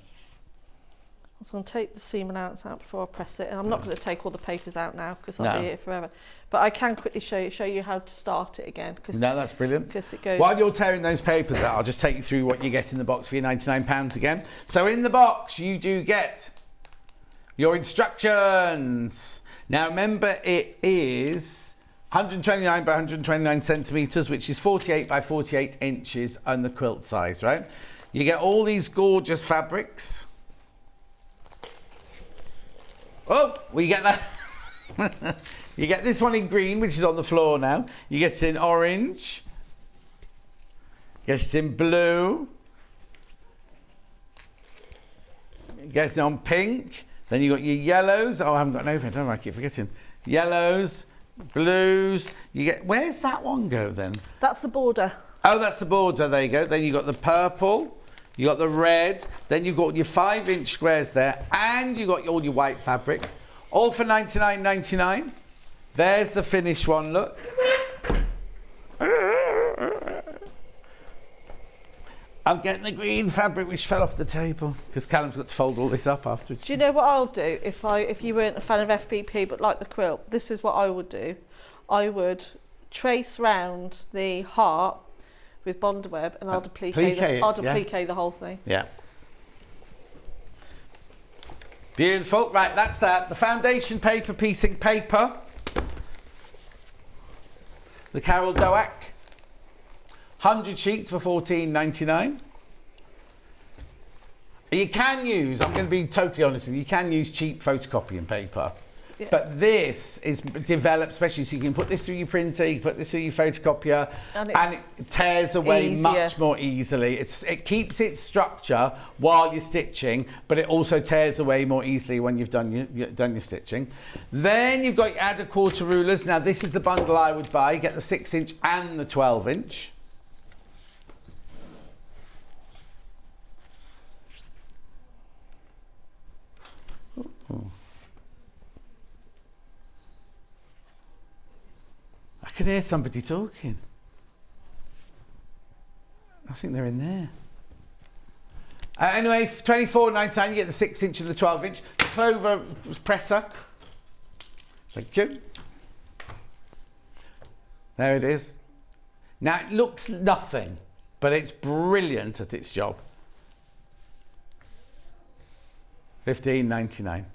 just going to take the seam allowance out before I press it, and I'm not going to take all the papers out now because I'll be here forever. But I can quickly show you how to start it again. No, that's brilliant. Because it goes. While you're tearing those papers out, I'll just take you through what you get in the box for your £99 again. So in the box, you do get your instructions. Now remember, it is 129 by 129 centimetres, which is 48 by 48 inches on the quilt size, right? You get all these gorgeous fabrics. Oh, well, you get that. You get this one in green, which is on the floor now. You get it in orange. You get it in blue. You get it on pink. Then you got your yellows. Oh, I haven't got an open, don't I? I keep forgetting. Yellows, blues. You get. Where's that one go then? That's the border. Oh, that's the border. There you go. Then you got the purple. You got the red, then you've got your 5-inch squares there, and you got all your white fabric, all for $99.99. There's the finished one, look. I'm getting the green fabric which fell off the table because Callum's got to fold all this up afterwards. Do you know what I'll do if you weren't a fan of FPP but like the quilt? This is what I would do. I would trace round the heart with Bondweb, and I'll applique the whole thing. Yeah. Beautiful. Right, that's that. The foundation paper, piecing paper. The Carol Doak. 100 sheets for $14.99. You can use, I'm going to be totally honest with you, you can use cheap photocopying paper. Yeah. But this is developed especially so you can put this through your printer, you can put this through your photocopier, and it tears away much more easily. It keeps its structure while you're stitching, but it also tears away more easily when you've done your stitching. Then you've got your add a quarter rulers. Now this is the bundle I would buy. Get the 6-inch and the 12-inch. I can hear somebody talking. I think they're in there. Anyway, $24.99, you get the 6-inch and the 12-inch. The Clover presser. Thank you. There it is. Now, it looks nothing, but it's brilliant at its job. $15.99.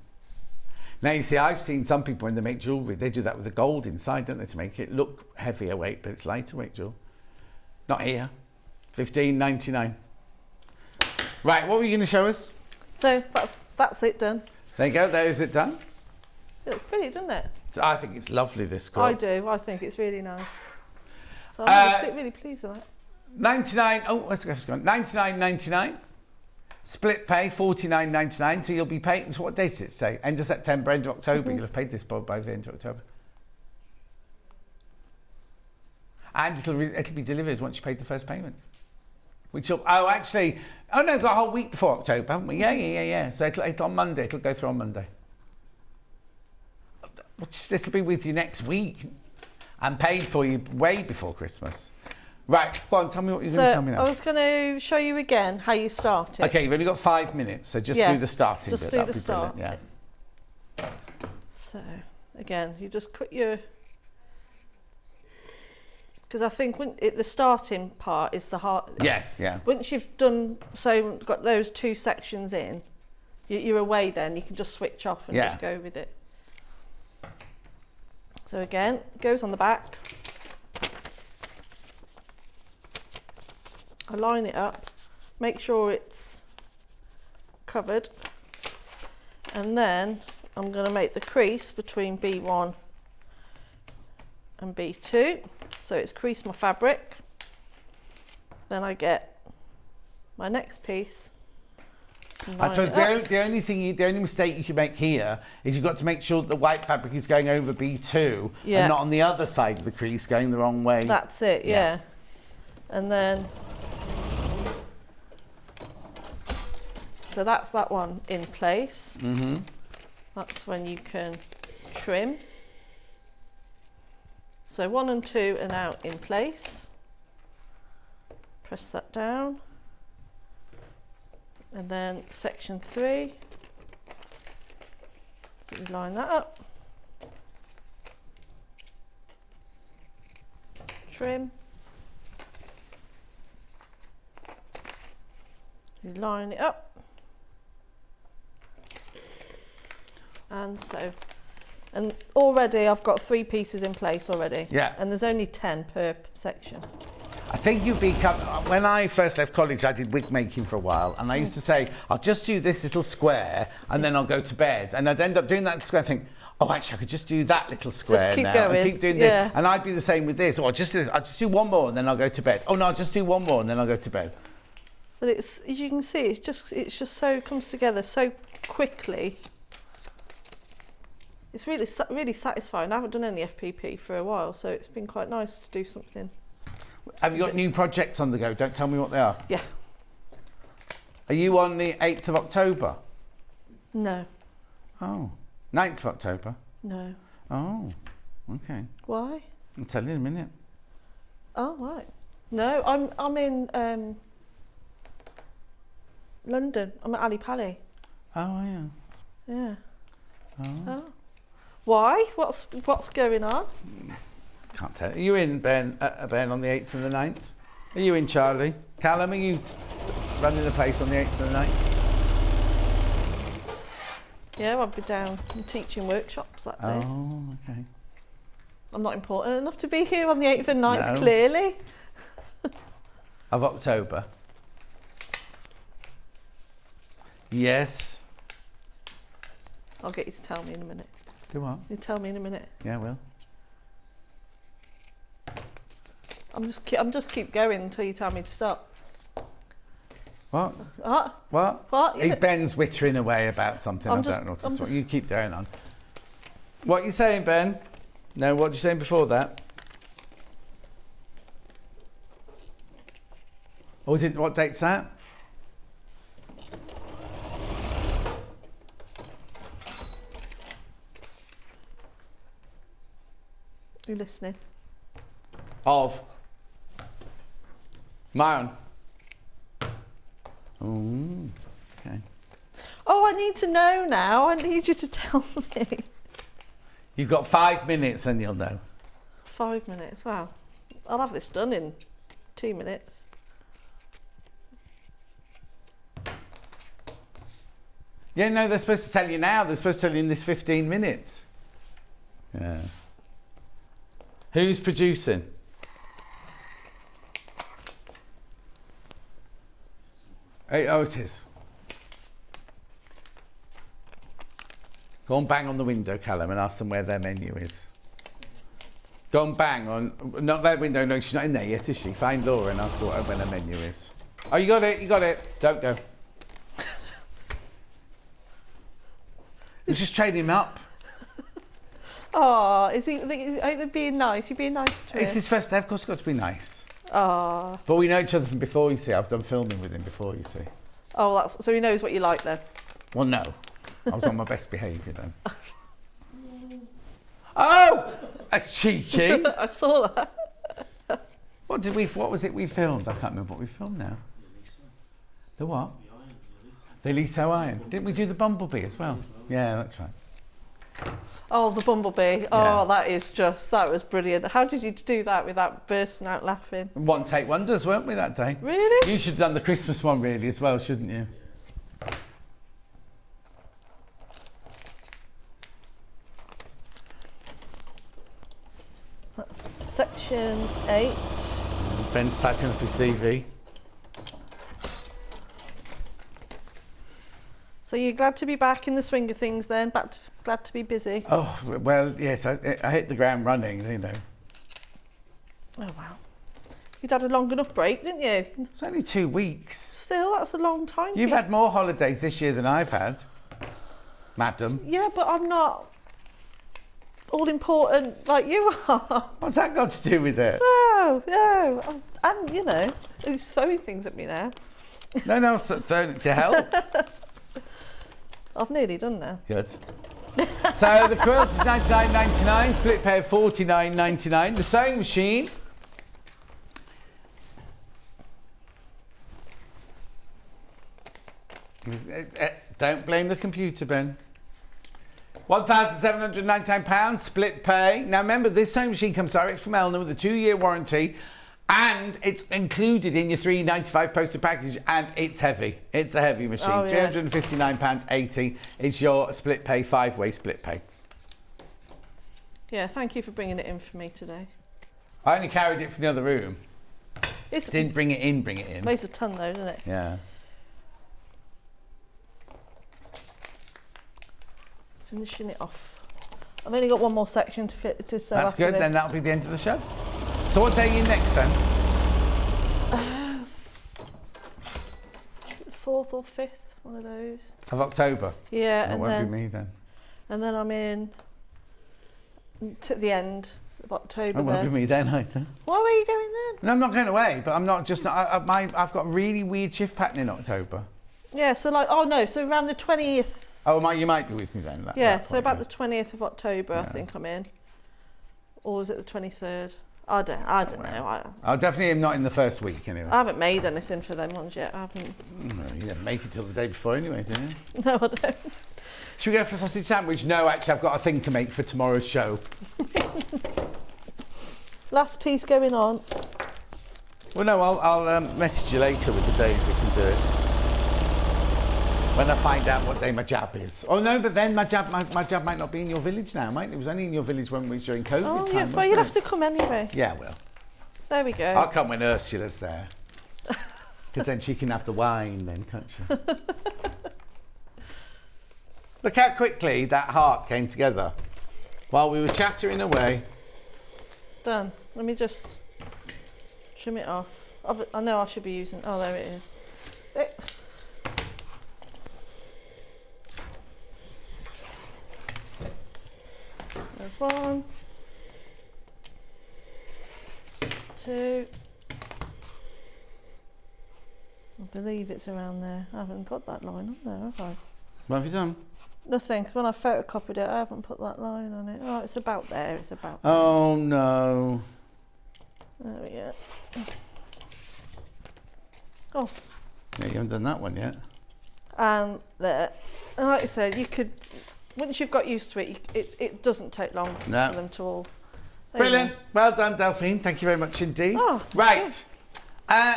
Now, you see, I've seen some people when they make jewellery, they do that with the gold inside, don't they, to make it look heavier weight, but it's lighter weight jewellery. Not here. $15.99. Right, what were you going to show us? So, that's it done. There you go, there is it done. It looks pretty, doesn't it? I think it's lovely, this quilt. I do, I think it's really nice. So I'm really pleased with that. $99.99. Split pay, $49.99, so you'll be paid, so what date does it say? End of September, end of October. You'll have paid this by the end of October. And it'll be delivered once you paid the first payment. Which will, got a whole week before October, haven't we? Yeah. So it'll on Monday, it'll go through on Monday. This will be with you next week and paid for you way before Christmas. Right, go on, tell me what you're going to tell me now. I was going to show you again how you start it. Okay, you've only got 5 minutes, so just do the starting bit. Just do the start. Yeah. So, again, you just cut your... Because I think the starting part is the hard... Yes, yeah. Once you've got those 2 sections in, you're away then. You can just switch off and just go with it. So again, it goes on the back. I line it up, make sure it's covered, and then I'm going to make the crease between B1 and B2, so it's creased my fabric. Then I get my next piece. I suppose the only mistake you can make here is you've got to make sure that the white fabric is going over B2 and not on the other side of the crease going the wrong way. That's it, yeah. And then, so that's that one in place. Mm-hmm. That's when you can trim. So 1 and 2 are now in place. Press that down. And then section 3, so we line that up, trim, you line it up, and so, and already I've got 3 pieces in place already. Yeah. And there's only 10 per section. I think you've become, when I first left college, I did wig making for a while, and I used to say, I'll just do this little square, and then I'll go to bed. And I'd end up doing that square and think, oh, actually, I could just do that little square just keep now. going. And keep doing this. And I'd be the same with this. Or I'll just do one more, and then I'll go to bed. Oh, no, I'll just do one more, and then I'll go to bed. But it's, as you can see, it's just so, comes together so quickly. It's really satisfying. I haven't done any FPP for a while, so it's been quite nice to do something. Have you got new projects on the go? Don't tell me what they are. Yeah. Are you on the 8th of October? No. Oh. 9th of October? No. Oh, okay. Why? I'll tell you in a minute. Oh, right. No, I'm in London. I'm at Ali Pali. Oh, yeah. Yeah. Oh. Why? What's going on? Can't tell. Are you in, Ben on the 8th and the 9th? Are you in, Charlie? Callum, are you running the place on the 8th and the 9th? Yeah, I'll be down and teaching workshops that day. Oh, okay. I'm not important enough to be here on the 8th and 9th, clearly. Of October? Yes. I'll get you to tell me in a minute. Do what? You tell me in a minute. Yeah, I will. I'm just keep going until you tell me to stop. What? What? What? What? Ben's wittering away about something. I don't know what you keep going on. What are you saying, Ben? No, what were you saying before that? Or was it, what date's that? You listening? Of? Mine. Oh, okay. Oh, I need to know now. I need you to tell me. You've got 5 minutes and you'll know. 5 minutes, wow. I'll have this done in 2 minutes. Yeah, no, they're supposed to tell you now. They're supposed to tell you in this 15 minutes. Yeah. Who's producing? Oh, it is. Go and bang on the window, Callum, and ask them where their menu is. Go and bang on, not their window, no, she's not in there yet, is she? Find Laura and ask her where her menu is. Oh, you got it. Don't go. You're just training him up. Oh, is he being nice? You're being nice to him? It's his first day, of course, got to be nice. Oh. But we know each other from before, you see. I've done filming with him before, you see. Oh, so he knows what you like then? Well, no. I was on my best behaviour then. Oh! That's cheeky. I saw that. What was it we filmed? I can't remember what we filmed now. The what? The Eliso Iron. Didn't we do the Bumblebee as well? Yeah, that's right. Oh, the Bumblebee. Yeah. Oh, that was brilliant. How did you do that without bursting out laughing? One take wonders, weren't we, that day? Really? You should have done the Christmas one really as well, shouldn't you? That's section 8. Ben's typing up his CV. So you're glad to be back in the swing of things then? Glad to be busy? Oh, well, yes, I hit the ground running, you know. Oh, wow. You'd had a long enough break, didn't you? It's only 2 weeks. Still, that's a long time. You've had more holidays this year than I've had, madam. Yeah, but I'm not all important like you are. What's that got to do with it? No. And, you know, who's throwing things at me now? No, to help. I've nearly done now. Good. So the quilt is $99.99, split pay of $49.99. The sewing machine. Don't blame the computer, Ben. £1,799, split pay. Now remember, this sewing machine comes direct from Elna with a 2-year warranty, and it's included in your £3.95 posted package, and it's heavy. It's a heavy machine. Oh, yeah. £359.80 is your split pay, 5-way split pay. Yeah, thank you for bringing it in for me today. I only carried it from the other room. Didn't bring it in. Weighs a ton though, doesn't it? Yeah. Finishing it off. I've only got one more section to sew. That's good, then that'll be the end of the show. So what day are you next then? 4th or 5th, one of those. Of October? Yeah. It won't be me then. And then I'm in to the end of October. It won't be me then either. Why were you going then? No, I'm not going away, but I'm not just... I've got a really weird shift pattern in October. Yeah, so like, so around the 20th. Oh, you might be with me then. So about the 20th of October, I think I'm in. Or was it the 23rd? I don't know. I definitely am not in the first week anyway. I haven't made anything for them ones yet. I haven't. No, you didn't make it till the day before anyway, did you? No, I don't. Should we go for a sausage sandwich? No, actually, I've got a thing to make for tomorrow's show. Last piece going on. Well, no, I'll message you later with the days we can do it. When I find out what day my jab is. Oh no, but then my jab might not be in your village now, might it? It was only in your village when we was during COVID time. Yeah, but you'll have to come anyway. Yeah, well. There we go. I'll come when Ursula's there. Because then she can have the wine then, can't she? Look how quickly that heart came together while we were chattering away. Done. Let me just trim it off. I know I should be using... Oh, there it is. There's 1, 2. I believe it's around there. I haven't got that line on there, have I? What have you done? Nothing, because when I photocopied it, I haven't put that line on it. Oh, it's about there. It's about there. Oh, no. There we go. Oh. Yeah, you haven't done that one yet. And there. And like I said, you could... Once you've got used to it, it doesn't take long for them to all... Brilliant. Well done, Delphine. Thank you very much indeed. Oh, right.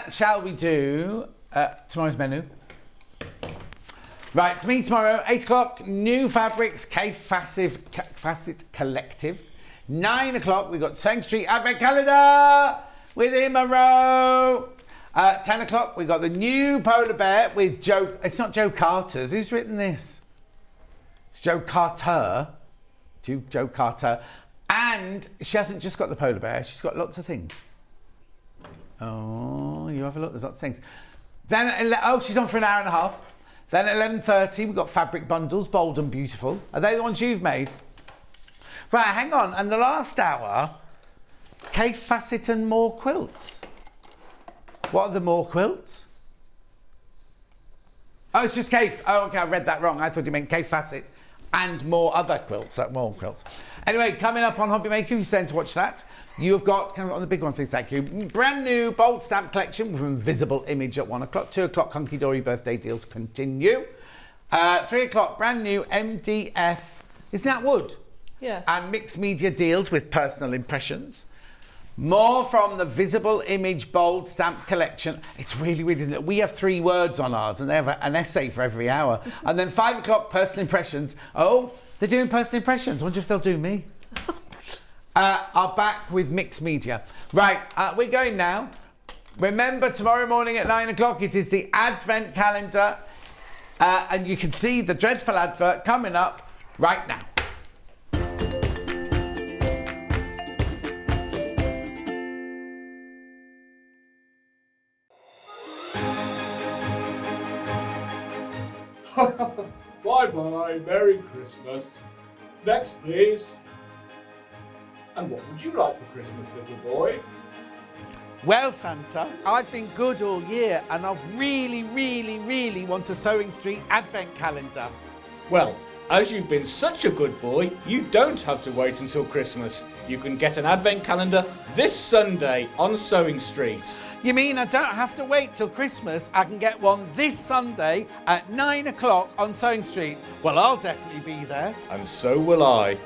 Shall we do tomorrow's menu? Right, it's me tomorrow, 8 o'clock, new fabrics, Facet Collective. 9 o'clock, we've got Sewing Street Advent Calendar with Imaro. 10 o'clock, we've got the new polar bear with Joe... It's not Joe Carter's. Who's written this? It's Joe Carter. Joe Carter. And she hasn't just got the polar bear, she's got lots of things. Oh, you have a look, there's lots of things. Then, she's on for an hour and a half. Then at 11:30, we've got fabric bundles, bold and beautiful. Are they the ones you've made? Right, hang on. And the last hour, Kate Facet and more quilts. What are the more quilts? Oh, it's just Kate. Oh, okay, I read that wrong. I thought you meant Kate Facet and more other quilts, more quilts. Anyway, coming up on Hobby Maker, if you're staying to watch that, you've got, on the big one, please, thank you, brand new bold stamp collection from Visible Image at 1 o'clock. 2 o'clock, Hunky Dory birthday deals continue. 3 o'clock, brand new MDF, isn't that wood? Yeah. And mixed media deals with personal impressions. More from the Visible Image bold stamp collection. It's really weird, isn't it? We have 3 words on ours and they have an essay for every hour. And then 5 o'clock, personal impressions. Oh, they're doing personal impressions. I wonder if they'll do me. Are back with mixed media. Right, we're going now. Remember, tomorrow morning at 9 o'clock, it is the Advent Calendar. And you can see the dreadful advert coming up right now. Bye-bye, Merry Christmas. Next, please. And what would you like for Christmas, little boy? Well, Santa, I've been good all year and I really want a Sewing Street advent calendar. Well, as you've been such a good boy, you don't have to wait until Christmas. You can get an advent calendar this Sunday on Sewing Street. You mean I don't have to wait till Christmas? I can get one this Sunday at 9 o'clock on Sewing Street. Well, I'll definitely be there. And so will I.